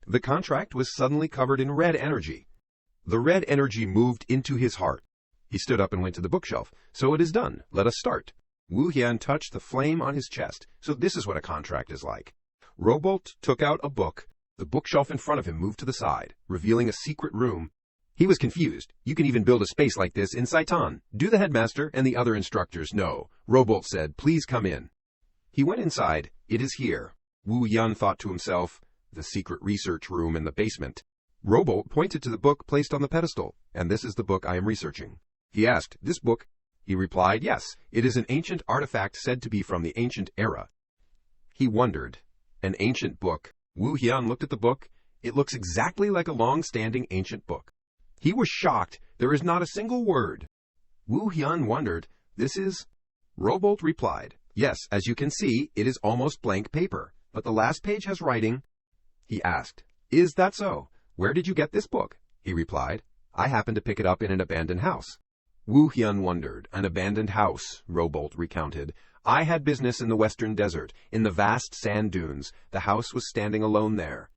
The contract was suddenly covered in red energy. The red energy moved into his heart. He stood up and went to the bookshelf. So it is done. Let us start. Woo Hyun touched the flame on his chest. So this is what a contract is like. Robolt took out a book. The bookshelf in front of him moved to the side, revealing a secret room. He was confused. You can even build a space like this in Saitan. Do the headmaster and the other instructors know? Robolt said, please come in. He went inside. It is here. Woo Hyun thought to himself, the secret research room in the basement. Robolt pointed to the book placed on the pedestal, and this is the book I am researching. He asked, this book? He replied, yes, it is an ancient artifact said to be from the ancient era. He wondered. An ancient book. Woo Hyun looked at the book. It looks exactly like a long-standing ancient book. He was shocked. There is not a single word. Woo Hyun wondered, this is? Robolt replied, yes, as you can see, it is almost blank paper, but the last page has writing. He asked, is that so? Where did you get this book? He replied, I happened to pick it up in an abandoned house. Woo Hyun wondered. An abandoned house, Robolt recounted. I had business in the western desert, in the vast sand dunes. The house was standing alone there.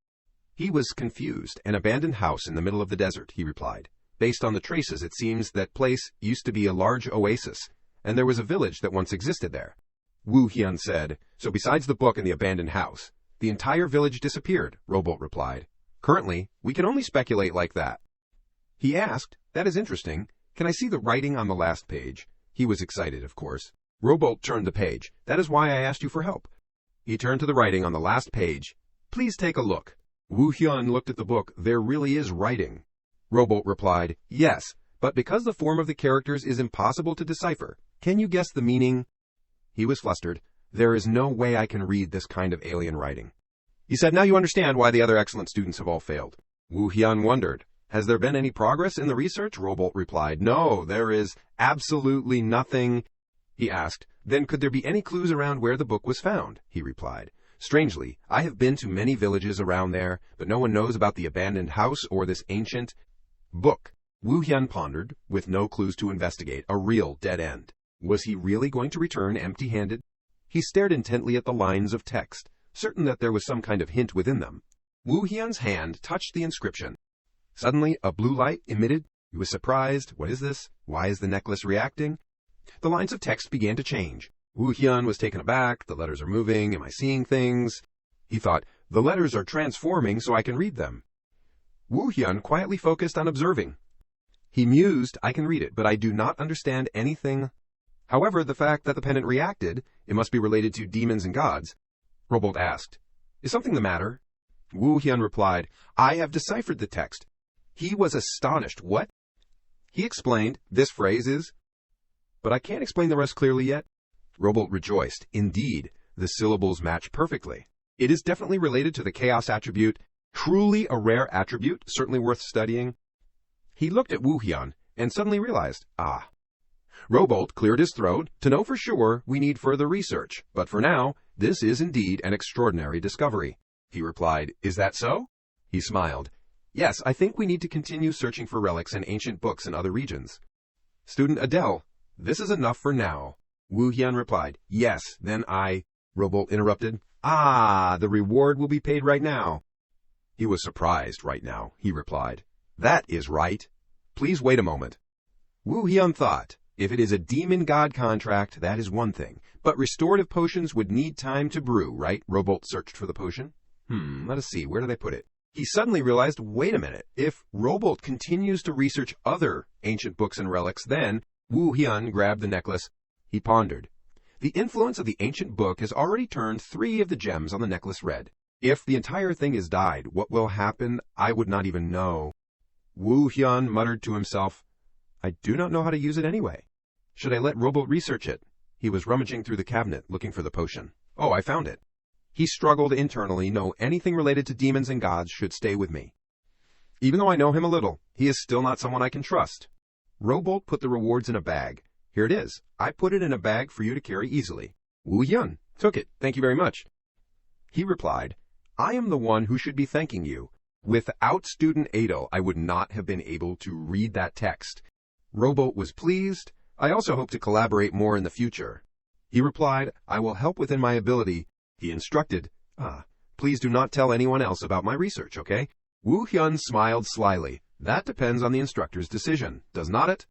He was confused. An abandoned house in the middle of the desert, he replied. Based on the traces, it seems that place used to be a large oasis, and there was a village that once existed there. Woo Hyun said, so besides the book and the abandoned house, the entire village disappeared, Robolt replied. Currently, we can only speculate like that. He asked, that is interesting. Can I see the writing on the last page? He was excited, of course. Robolt turned the page. That is why I asked you for help. He turned to the writing on the last page. Please take a look. Woo Hyun looked at the book. There really is writing. Robolt replied, yes, but because the form of the characters is impossible to decipher, can you guess the meaning? He was flustered. There is no way I can read this kind of alien writing. He said, now you understand why the other excellent students have all failed. Woo Hyun wondered, has there been any progress in the research? Robolt replied, no, there is absolutely nothing. He asked, then could there be any clues around where the book was found? He replied, strangely, I have been to many villages around there, but no one knows about the abandoned house or this ancient book. Woo Hyun pondered, with no clues to investigate, a real dead end. Was he really going to return empty-handed? He stared intently at the lines of text, certain that there was some kind of hint within them. Woo Hyun's hand touched the inscription. Suddenly, a blue light emitted. He was surprised. What is this? Why is the necklace reacting? The lines of text began to change. Woo Hyun was taken aback. The letters are moving. Am I seeing things? He thought, the letters are transforming so I can read them. Woo Hyun quietly focused on observing. He mused, I can read it, but I do not understand anything. However, the fact that the pendant reacted, it must be related to demons and gods. Robolt asked, is something the matter? Woo Hyun replied, I have deciphered the text. He was astonished. What? He explained, this phrase is, but I can't explain the rest clearly yet. Robolt rejoiced. Indeed, the syllables match perfectly. It is definitely related to the chaos attribute. Truly a rare attribute, certainly worth studying. He looked at Woo Hyun and suddenly realized, Robolt cleared his throat. To know for sure, we need further research. But for now, this is indeed an extraordinary discovery. He replied, is that so? He smiled. Yes, I think we need to continue searching for relics and ancient books in other regions. Student Adele, this is enough for now. Woo Hyun replied, yes, then Robolt interrupted. The reward will be paid right now. He was surprised. Right now, he replied. That is right. Please wait a moment. Woo Hyun thought, if it is a demon god contract, that is one thing. But restorative potions would need time to brew, right? Robolt searched for the potion. Let us see, where did I put it? He suddenly realized, wait a minute, if Robolt continues to research other ancient books and relics, then Woo Hyun grabbed the necklace. He pondered. The influence of the ancient book has already turned 3 of the gems on the necklace red. If the entire thing is dyed, what will happen? I would not even know. Woo Hyun muttered to himself, I do not know how to use it anyway. Should I let Rowboat research it? He was rummaging through the cabinet, looking for the potion. Oh, I found it. He struggled internally. No, anything related to demons and gods should stay with me. Even though I know him a little, he is still not someone I can trust. Rowboat put the rewards in a bag. Here it is. I put it in a bag for you to carry easily. Wu Hyun took it. Thank you very much. He replied, I am the one who should be thanking you. Without student Adel, I would not have been able to read that text. Rowboat was pleased. I also hope to collaborate more in the future. He replied, I will help within my ability. He instructed, please do not tell anyone else about my research, okay? Wu Hyun smiled slyly. That depends on the instructor's decision, does not it?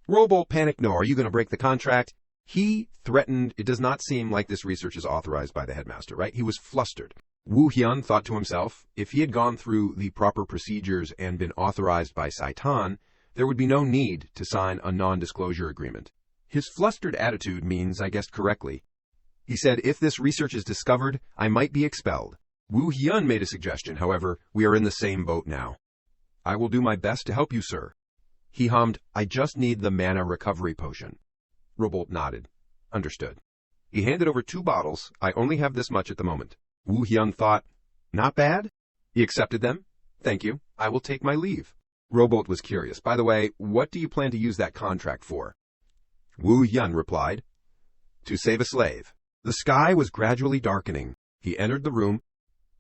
Rowboat panicked. No, are you going to break the contract? He threatened. It does not seem like this research is authorized by the headmaster, right? He was flustered. Wu Hyun thought to himself, if he had gone through the proper procedures and been authorized by Saitan, there would be no need to sign a non-disclosure agreement. His flustered attitude means I guessed correctly. He said, if this research is discovered, I might be expelled. Wu Hyun made a suggestion, however, we are in the same boat now. I will do my best to help you, sir. He hummed, I just need the mana recovery potion. Rowboat nodded. Understood. He handed over 2 bottles. I only have this much at the moment. Wu Hyun thought, not bad. He accepted them. Thank you. I will take my leave. Rowboat was curious. By the way, what do you plan to use that contract for? Wu Hyun replied, to save a slave. The sky was gradually darkening. He entered the room.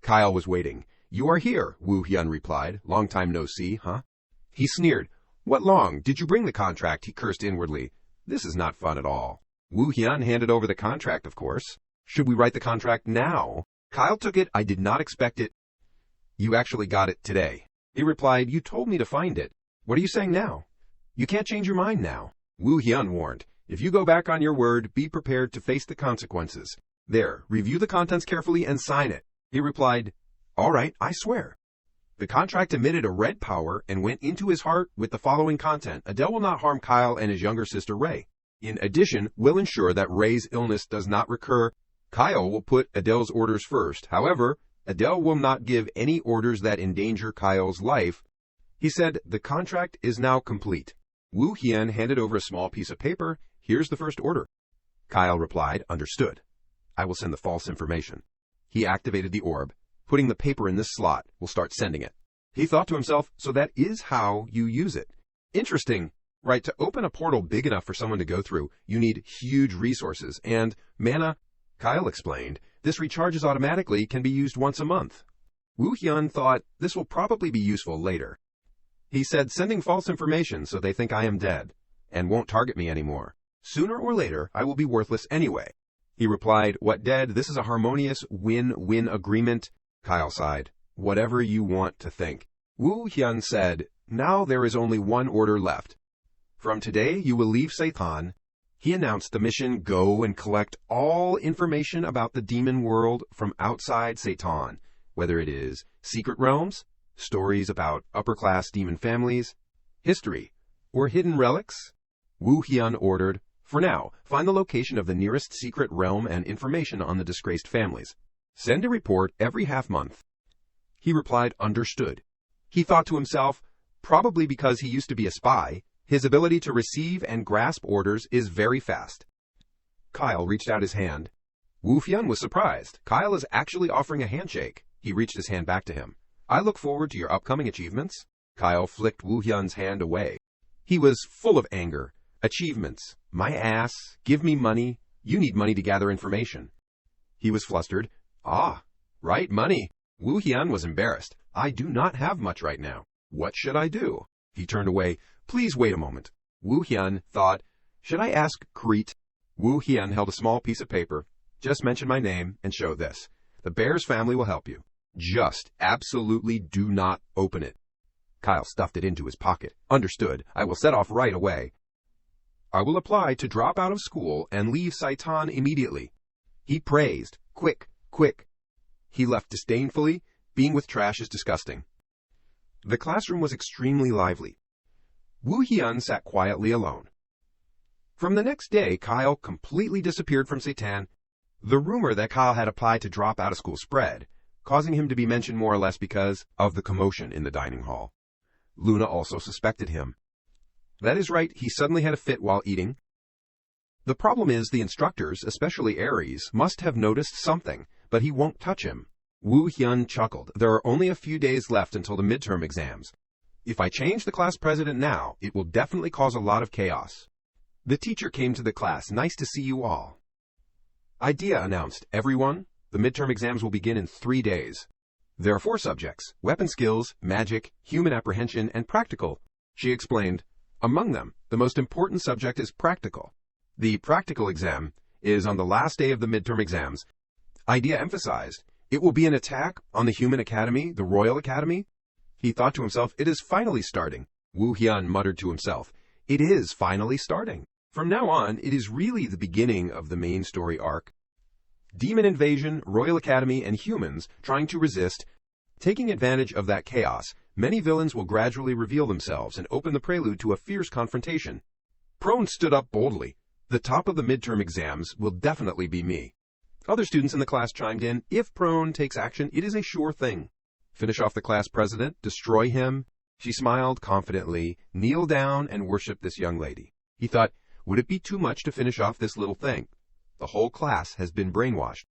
Kyle was waiting. You are here, Wu Hyun replied. Long time no see, huh? He sneered. What long? Did you bring the contract? He cursed inwardly. This is not fun at all. Wu Hyun handed over the contract, of course. Should we write the contract now? Kyle took it. I did not expect it. You actually got it today. He replied, you told me to find it. What are you saying now? You can't change your mind now. Wu Hyun warned, if you go back on your word, be prepared to face the consequences. There, review the contents carefully and sign it. He replied, all right, I swear. The contract emitted a red power and went into his heart with the following content. Adele will not harm Kyle and his younger sister Ray. In addition, will ensure that Ray's illness does not recur. Kyle will put Adele's orders first. However, Adele will not give any orders that endanger Kyle's life. He said, the contract is now complete. Wu Hyun handed over a small piece of paper. Here's the first order. Kyle replied, understood. I will send the false information. He activated the orb. Putting the paper in this slot, we'll start sending it. He thought to himself, so that is how you use it. Interesting. Right, to open a portal big enough for someone to go through, you need huge resources. And mana, Kyle explained, this recharges automatically, can be used once a month. Wu Hyun thought, this will probably be useful later. He said, sending false information so they think I am dead, and won't target me anymore. Sooner or later, I will be worthless anyway. He replied, what dead? This is a harmonious win-win agreement. Kyle sighed, whatever you want to think. Wu Hyun said, now there is only one order left. From today, you will leave Satan. He announced the mission, go and collect all information about the demon world from outside Satan, whether it is secret realms, stories about upper-class demon families, history, or hidden relics. Wu Hyun ordered, for now, find the location of the nearest secret realm and information on the disgraced families. Send a report every half-month. He replied, understood. He thought to himself, probably because he used to be a spy, his ability to receive and grasp orders is very fast. Kyle reached out his hand. Wu Hyun was surprised. Kyle is actually offering a handshake. He reached his hand back to him. I look forward to your upcoming achievements. Kyle flicked Wu Hyun's hand away. He was full of anger. Achievements. My ass. Give me money. You need money to gather information. He was flustered. Ah, right, money. Wu Hyun was embarrassed. I do not have much right now. What should I do? He turned away. Please wait a moment. Wu Hyun thought, should I ask Crete? Wu Hyun held a small piece of paper. Just mention my name and show this. The Bears family will help you. Just absolutely do not open it. Kyle stuffed it into his pocket. Understood. I will set off right away. I will apply to drop out of school and leave Saitan immediately. He praised. Quick, quick. He left disdainfully. Being with trash is disgusting. The classroom was extremely lively. Wu Hyun sat quietly alone. From the next day, Kyle completely disappeared from Satan. The rumor that Kyle had applied to drop out of school spread, causing him to be mentioned more or less because of the commotion in the dining hall. Luna also suspected him. That is right, he suddenly had a fit while eating. The problem is the instructors, especially Aries, must have noticed something, but he won't touch him. Woo Hyun chuckled. There are only a few days left until the midterm exams. If I change the class president now, it will definitely cause a lot of chaos. The teacher came to the class. Nice to see you all. Idea announced. Everyone, the midterm exams will begin in 3 days. There are 4 subjects: weapon skills, magic, human apprehension, and practical. She explained. Among them, the most important subject is practical. The practical exam is on the last day of the midterm exams. Idea emphasized. It will be an attack on the Human Academy, the Royal Academy. He thought to himself, it is finally starting. Woo Hyun muttered to himself, it is finally starting. From now on, it is really the beginning of the main story arc. Demon invasion, Royal Academy, and humans trying to resist. Taking advantage of that chaos, many villains will gradually reveal themselves and open the prelude to a fierce confrontation. Prone stood up boldly. The top of the midterm exams will definitely be me. Other students in the class chimed in. If Prone takes action, it is a sure thing. Finish off the class president, destroy him. She smiled confidently, kneel down and worship this young lady. He thought, would it be too much to finish off this little thing? The whole class has been brainwashed.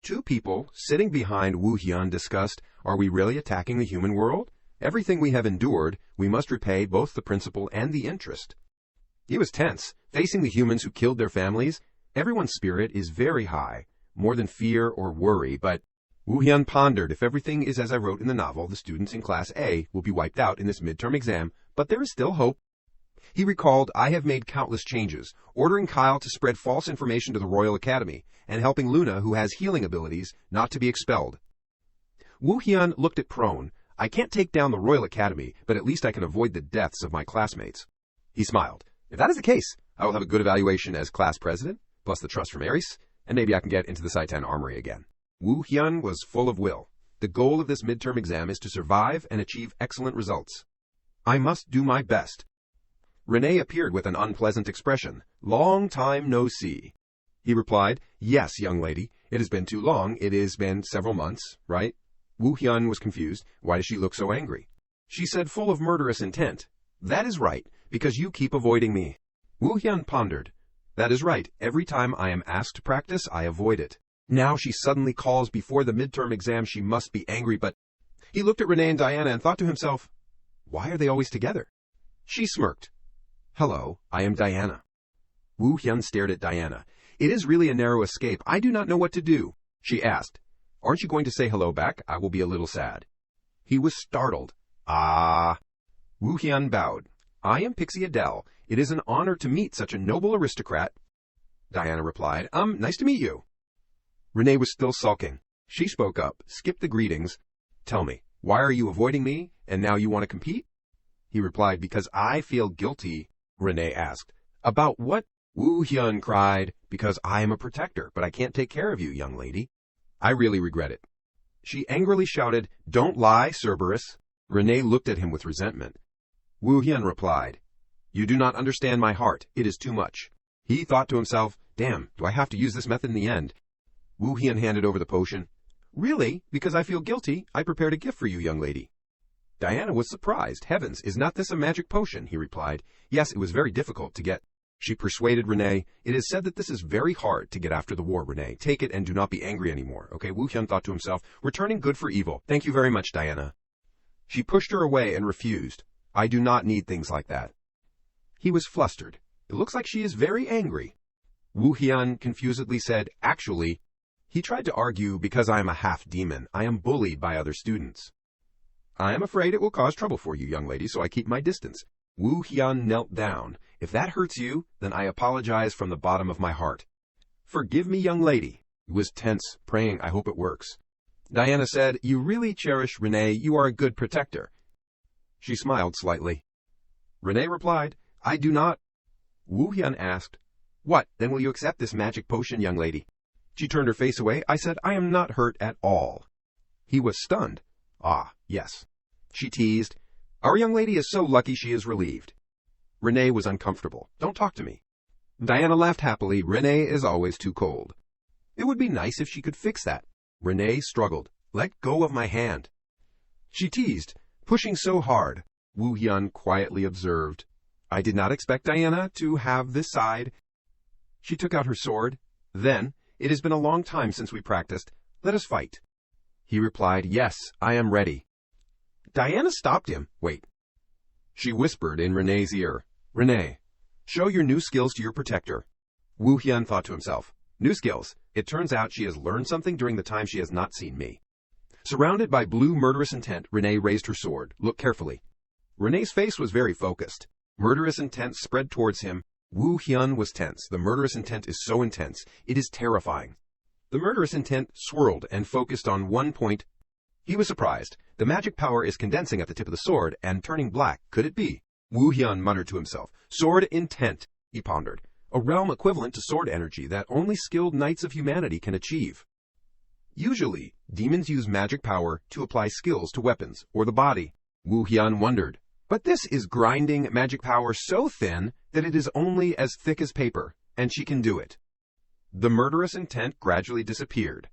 2 people sitting behind Woo Hyun discussed, are we really attacking the human world? Everything we have endured, we must repay both the principal and the interest. He was tense, facing the humans who killed their families. Everyone's spirit is very high, more than fear or worry, but Woo Hyun pondered, if everything is as I wrote in the novel, the students in Class A will be wiped out in this midterm exam, but there is still hope. He recalled, I have made countless changes, ordering Kyle to spread false information to the Royal Academy, and helping Luna, who has healing abilities, not to be expelled. Woo Hyun looked at Prone. I can't take down the Royal Academy, but at least I can avoid the deaths of my classmates. He smiled. If that is the case, I will have a good evaluation as class president, plus the trust from Aries, and maybe I can get into the Saitan Armory again. Woo Hyun was full of will. The goal of this midterm exam is to survive and achieve excellent results. I must do my best. Renee appeared with an unpleasant expression. Long time no see. He replied, yes, young lady, it has been too long. It has been several months, right? Woo Hyun was confused. Why does she look so angry? She said, full of murderous intent. That is right, because you keep avoiding me. Woo Hyun pondered. That is right. Every time I am asked to practice, I avoid it. Now she suddenly calls before the midterm exam. She must be angry, but he looked at Renee and Diana and thought to himself, why are they always together? She smirked. Hello, I am Diana. Woo Hyun stared at Diana. It is really a narrow escape. I do not know what to do. She asked, aren't you going to say hello back? I will be a little sad. He was startled. Ah. Woo Hyun bowed. I am Pixie Adele. It is an honor to meet such a noble aristocrat. Diana replied, nice to meet you. Renee was still sulking. She spoke up, skipped the greetings. Tell me, why are you avoiding me, and now you want to compete? He replied, because I feel guilty. Renee asked, about what? Woo Hyun cried, because I am a protector, but I can't take care of you, young lady. I really regret it. She angrily shouted, don't lie, Cerberus. Renee looked at him with resentment. Woo Hyun replied, you do not understand my heart. It is too much. He thought to himself, damn, do I have to use this method in the end? Woo Hyun handed over the potion. Really? Because I feel guilty, I prepared a gift for you, young lady. Diana was surprised. Heavens, is not this a magic potion? He replied. Yes, it was very difficult to get. She persuaded Renee. It is said that this is very hard to get after the war, Renee. Take it and do not be angry anymore. Okay, Woo Hyun thought to himself, returning good for evil. Thank you very much, Diana. She pushed her away and refused. I do not need things like that. He was flustered. It looks like she is very angry. Woo Hyun confusedly said, actually, he tried to argue, because I am a half-demon, I am bullied by other students. I am afraid it will cause trouble for you, young lady, so I keep my distance. Woo Hyun knelt down. If that hurts you, then I apologize from the bottom of my heart. Forgive me, young lady. He was tense, praying, I hope it works. Diana said, you really cherish Renee. You are a good protector. She smiled slightly. Renee replied, I do not. Woo Hyun asked, what, then will you accept this magic potion, young lady? She turned her face away. I said, I am not hurt at all. He was stunned. Ah, yes. She teased. Our young lady is so lucky she is relieved. Renee was uncomfortable. Don't talk to me. Diana laughed happily. Renee is always too cold. It would be nice if she could fix that. Renee struggled. Let go of my hand. She teased, pushing so hard. Woo Hyun quietly observed. I did not expect Diana to have this side. She took out her sword. Then, "It has been a long time since we practiced. Let us fight." He replied, "Yes, I am ready." Diana stopped him. "Wait." She whispered in Renee's ear, "Renee, show your new skills to your protector." Woo Hyun thought to himself, "New skills. It turns out she has learned something during the time she has not seen me." Surrounded by blue murderous intent, Renee raised her sword. "Look carefully." Renee's face was very focused. Murderous intent spread towards him. Woo Hyun was tense. The murderous intent is so intense. It is terrifying. The murderous intent swirled and focused on one point. He was surprised. The magic power is condensing at the tip of the sword and turning black. Could it be? Woo Hyun muttered to himself. Sword intent, he pondered. A realm equivalent to sword energy that only skilled knights of humanity can achieve. Usually, demons use magic power to apply skills to weapons or the body. Woo Hyun wondered. But this is grinding magic power so thin that it is only as thick as paper, and she can do it. The murderous intent gradually disappeared.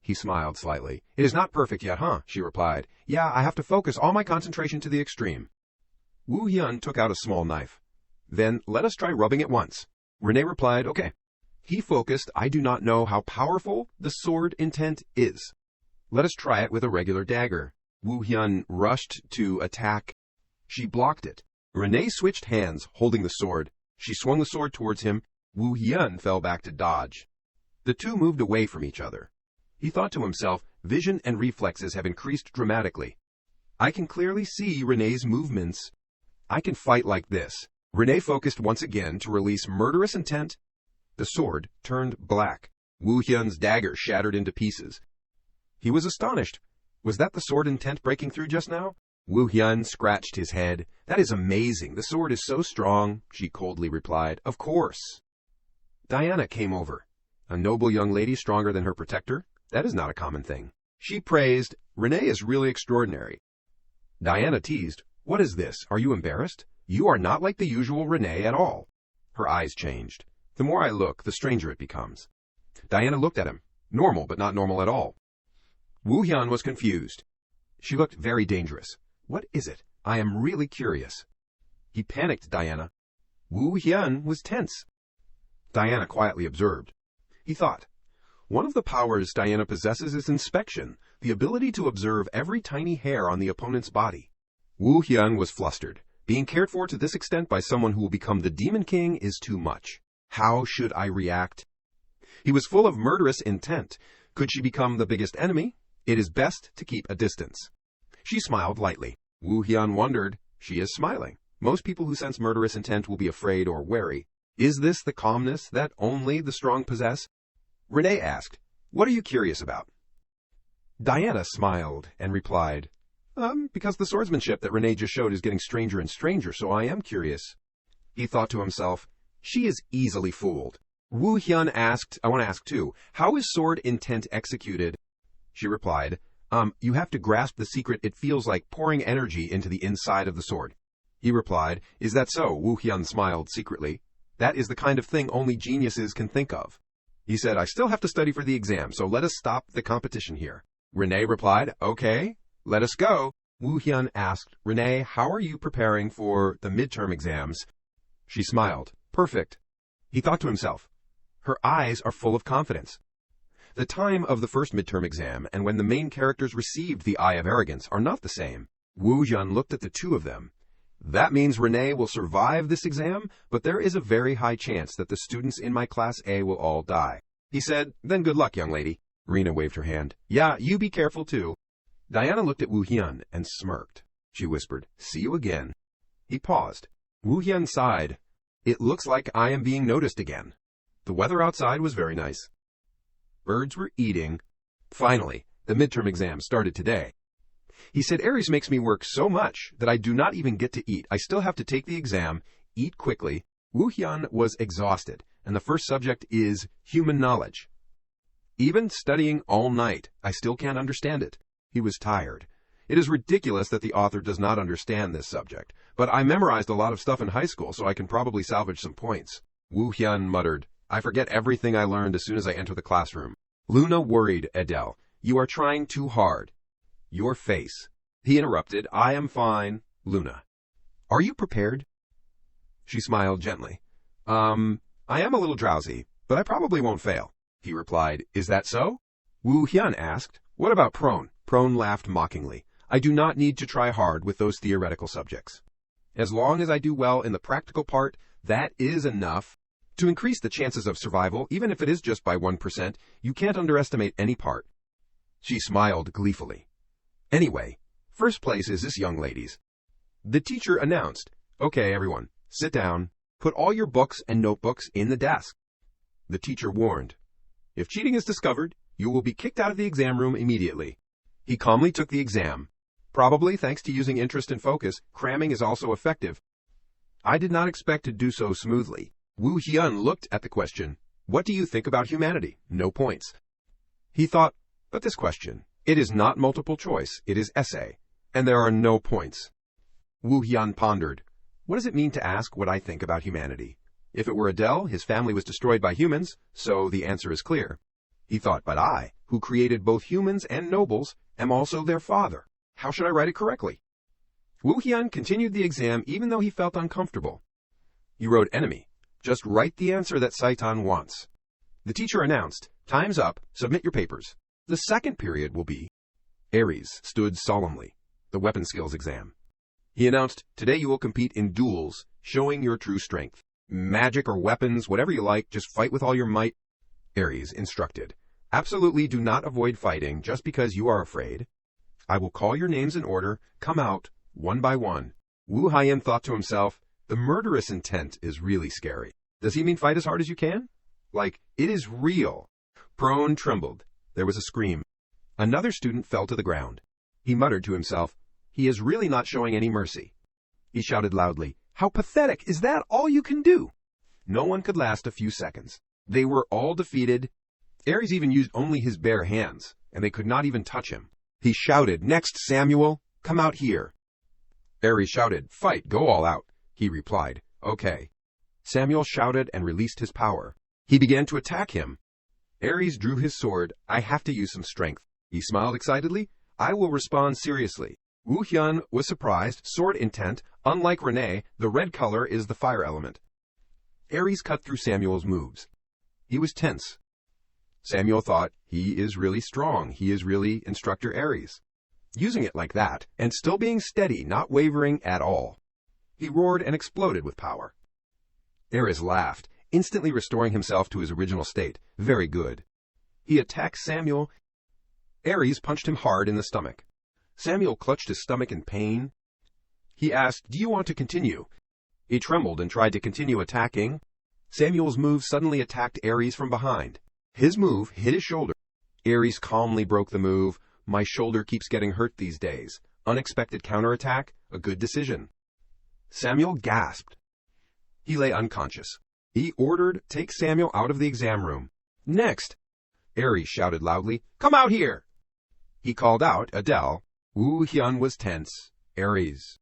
He smiled slightly. "It is not perfect yet, huh?" she replied. "Yeah, I have to focus all my concentration to the extreme." Woo Hyun took out a small knife. "Then let us try rubbing it once." Renee replied, "Okay." He focused. "I do not know how powerful the sword intent is. Let us try it with a regular dagger." Woo Hyun rushed to attack. She blocked it. Renee switched hands, holding the sword. She swung the sword towards him. Woo Hyun fell back to dodge. The two moved away from each other. He thought to himself, vision and reflexes have increased dramatically. I can clearly see Renee's movements. I can fight like this. Renee focused once again to release murderous intent. The sword turned black. Woo Hyun's dagger shattered into pieces. He was astonished. Was that the sword intent breaking through just now? Woo Hyun scratched his head. "That is amazing. The sword is so strong," she coldly replied. "Of course." Diana came over. A noble young lady stronger than her protector? That is not a common thing. She praised, "Renee is really extraordinary." Diana teased, "What is this? Are you embarrassed? You are not like the usual Renee at all." Her eyes changed. "The more I look, the stranger it becomes." Diana looked at him. Normal, but not normal at all. Woo Hyun was confused. She looked very dangerous. "What is it? I am really curious." He panicked Diana. Woo Hyun was tense. Diana quietly observed. He thought, one of the powers Diana possesses is inspection, the ability to observe every tiny hair on the opponent's body. Woo Hyun was flustered. Being cared for to this extent by someone who will become the Demon King is too much. How should I react? He was full of murderous intent. Could she become the biggest enemy? It is best to keep a distance. She smiled lightly. Woo Hyun wondered. She is smiling. Most people who sense murderous intent will be afraid or wary. Is this the calmness that only the strong possess? Renee asked, "What are you curious about?" Diana smiled and replied, Because the swordsmanship that Renee just showed is getting stranger and stranger, so I am curious." He thought to himself, she is easily fooled. Woo Hyun asked, "I want to ask too, how is sword intent executed?" She replied, You have to grasp the secret. It feels like pouring energy into the inside of the sword." He replied, "Is that so?" Woo Hyun smiled secretly. "That is the kind of thing only geniuses can think of." He said, "I still have to study for the exam, so let us stop the competition here." Renee replied, "Okay, let us go." Woo Hyun asked, "Renee, how are you preparing for the midterm exams?" She smiled. "Perfect." He thought to himself, her eyes are full of confidence. The time of the first midterm exam and when the main characters received the Eye of Arrogance are not the same. Woo Hyun looked at the two of them. That means Renee will survive this exam, but there is a very high chance that the students in my Class A will all die. He said, "Then good luck, young lady." Rena waved her hand. "Yeah, you be careful too." Diana looked at Woo Hyun and smirked. She whispered, "See you again." He paused. Woo Hyun sighed. "It looks like I am being noticed again." The weather outside was very nice. Birds were eating. Finally, the midterm exam started today. He said, "Aries makes me work so much that I do not even get to eat. I still have to take the exam, eat quickly." Woo Hyun was exhausted, and the first subject is human knowledge. Even studying all night, I still can't understand it. He was tired. It is ridiculous that the author does not understand this subject, but I memorized a lot of stuff in high school, so I can probably salvage some points. Woo Hyun muttered, "I forget everything I learned as soon as I enter the classroom." Luna worried Adele. "You are trying too hard." "Your face." He interrupted, "I am fine." Luna. "Are you prepared?" She smiled gently. I am a little drowsy, but I probably won't fail. He replied, Is that so? Woo Hyun asked, What about prone? Prone laughed mockingly. I do not need to try hard with those theoretical subjects. As long as I do well in the practical part, that is enough. To increase the chances of survival, even if it is just by 1%, you can't underestimate any part. She smiled gleefully. Anyway, first place is this young lady's. The teacher announced, Okay, everyone, sit down. Put all your books and notebooks in the desk. The teacher warned, If cheating is discovered, you will be kicked out of the exam room immediately. He calmly took the exam. Probably thanks to using interest and focus, cramming is also effective. I did not expect to do so smoothly. Woo Hyun looked at the question, What do you think about humanity? No points. He thought, But this question, it is not multiple choice, it is essay, and there are no points. Woo Hyun pondered, What does it mean to ask what I think about humanity? If it were Adele, his family was destroyed by humans, so the answer is clear. He thought, But I, who created both humans and nobles, am also their father. How should I write it correctly? Woo Hyun continued the exam even though he felt uncomfortable. He wrote enemy. Just write the answer that Saitan wants. The teacher announced, Time's up, submit your papers. The second period will be. Aries stood solemnly. The weapon skills exam. He announced, Today you will compete in duels, showing your true strength. Magic or weapons, whatever you like, just fight with all your might. Aries instructed, Absolutely do not avoid fighting just because you are afraid. I will call your names in order, come out, one by one. Woo Hyun thought to himself, The murderous intent is really scary. Does he mean fight as hard as you can? Like, it is real. Prone trembled. There was a scream. Another student fell to the ground. He muttered to himself, He is really not showing any mercy. He shouted loudly, How pathetic! Is that all you can do? No one could last a few seconds. They were all defeated. Aries even used only his bare hands, and they could not even touch him. He shouted, Next, Samuel, come out here. Aries shouted, Fight, go all out. He replied, Okay. Samuel shouted and released his power. He began to attack him. Aries drew his sword. I have to use some strength. He smiled excitedly. I will respond seriously. Woo Hyun was surprised. Sword intent. Unlike Renee, the red color is the fire element. Aries cut through Samuel's moves. He was tense. Samuel thought, He is really strong. He is really Instructor Aries. Using it like that, and still being steady, not wavering at all. He roared and exploded with power. Aries laughed, instantly restoring himself to his original state. Very good. He attacked Samuel. Aries punched him hard in the stomach. Samuel clutched his stomach in pain. He asked, Do you want to continue? He trembled and tried to continue attacking. Samuel's move suddenly attacked Aries from behind. His move hit his shoulder. Aries calmly broke the move. My shoulder keeps getting hurt these days. Unexpected counterattack, a good decision. Samuel gasped. He lay unconscious. He ordered, Take Samuel out of the exam room. Next. Aries shouted loudly, Come out here. He called out, Adele. Woo Hyun was tense. Aries.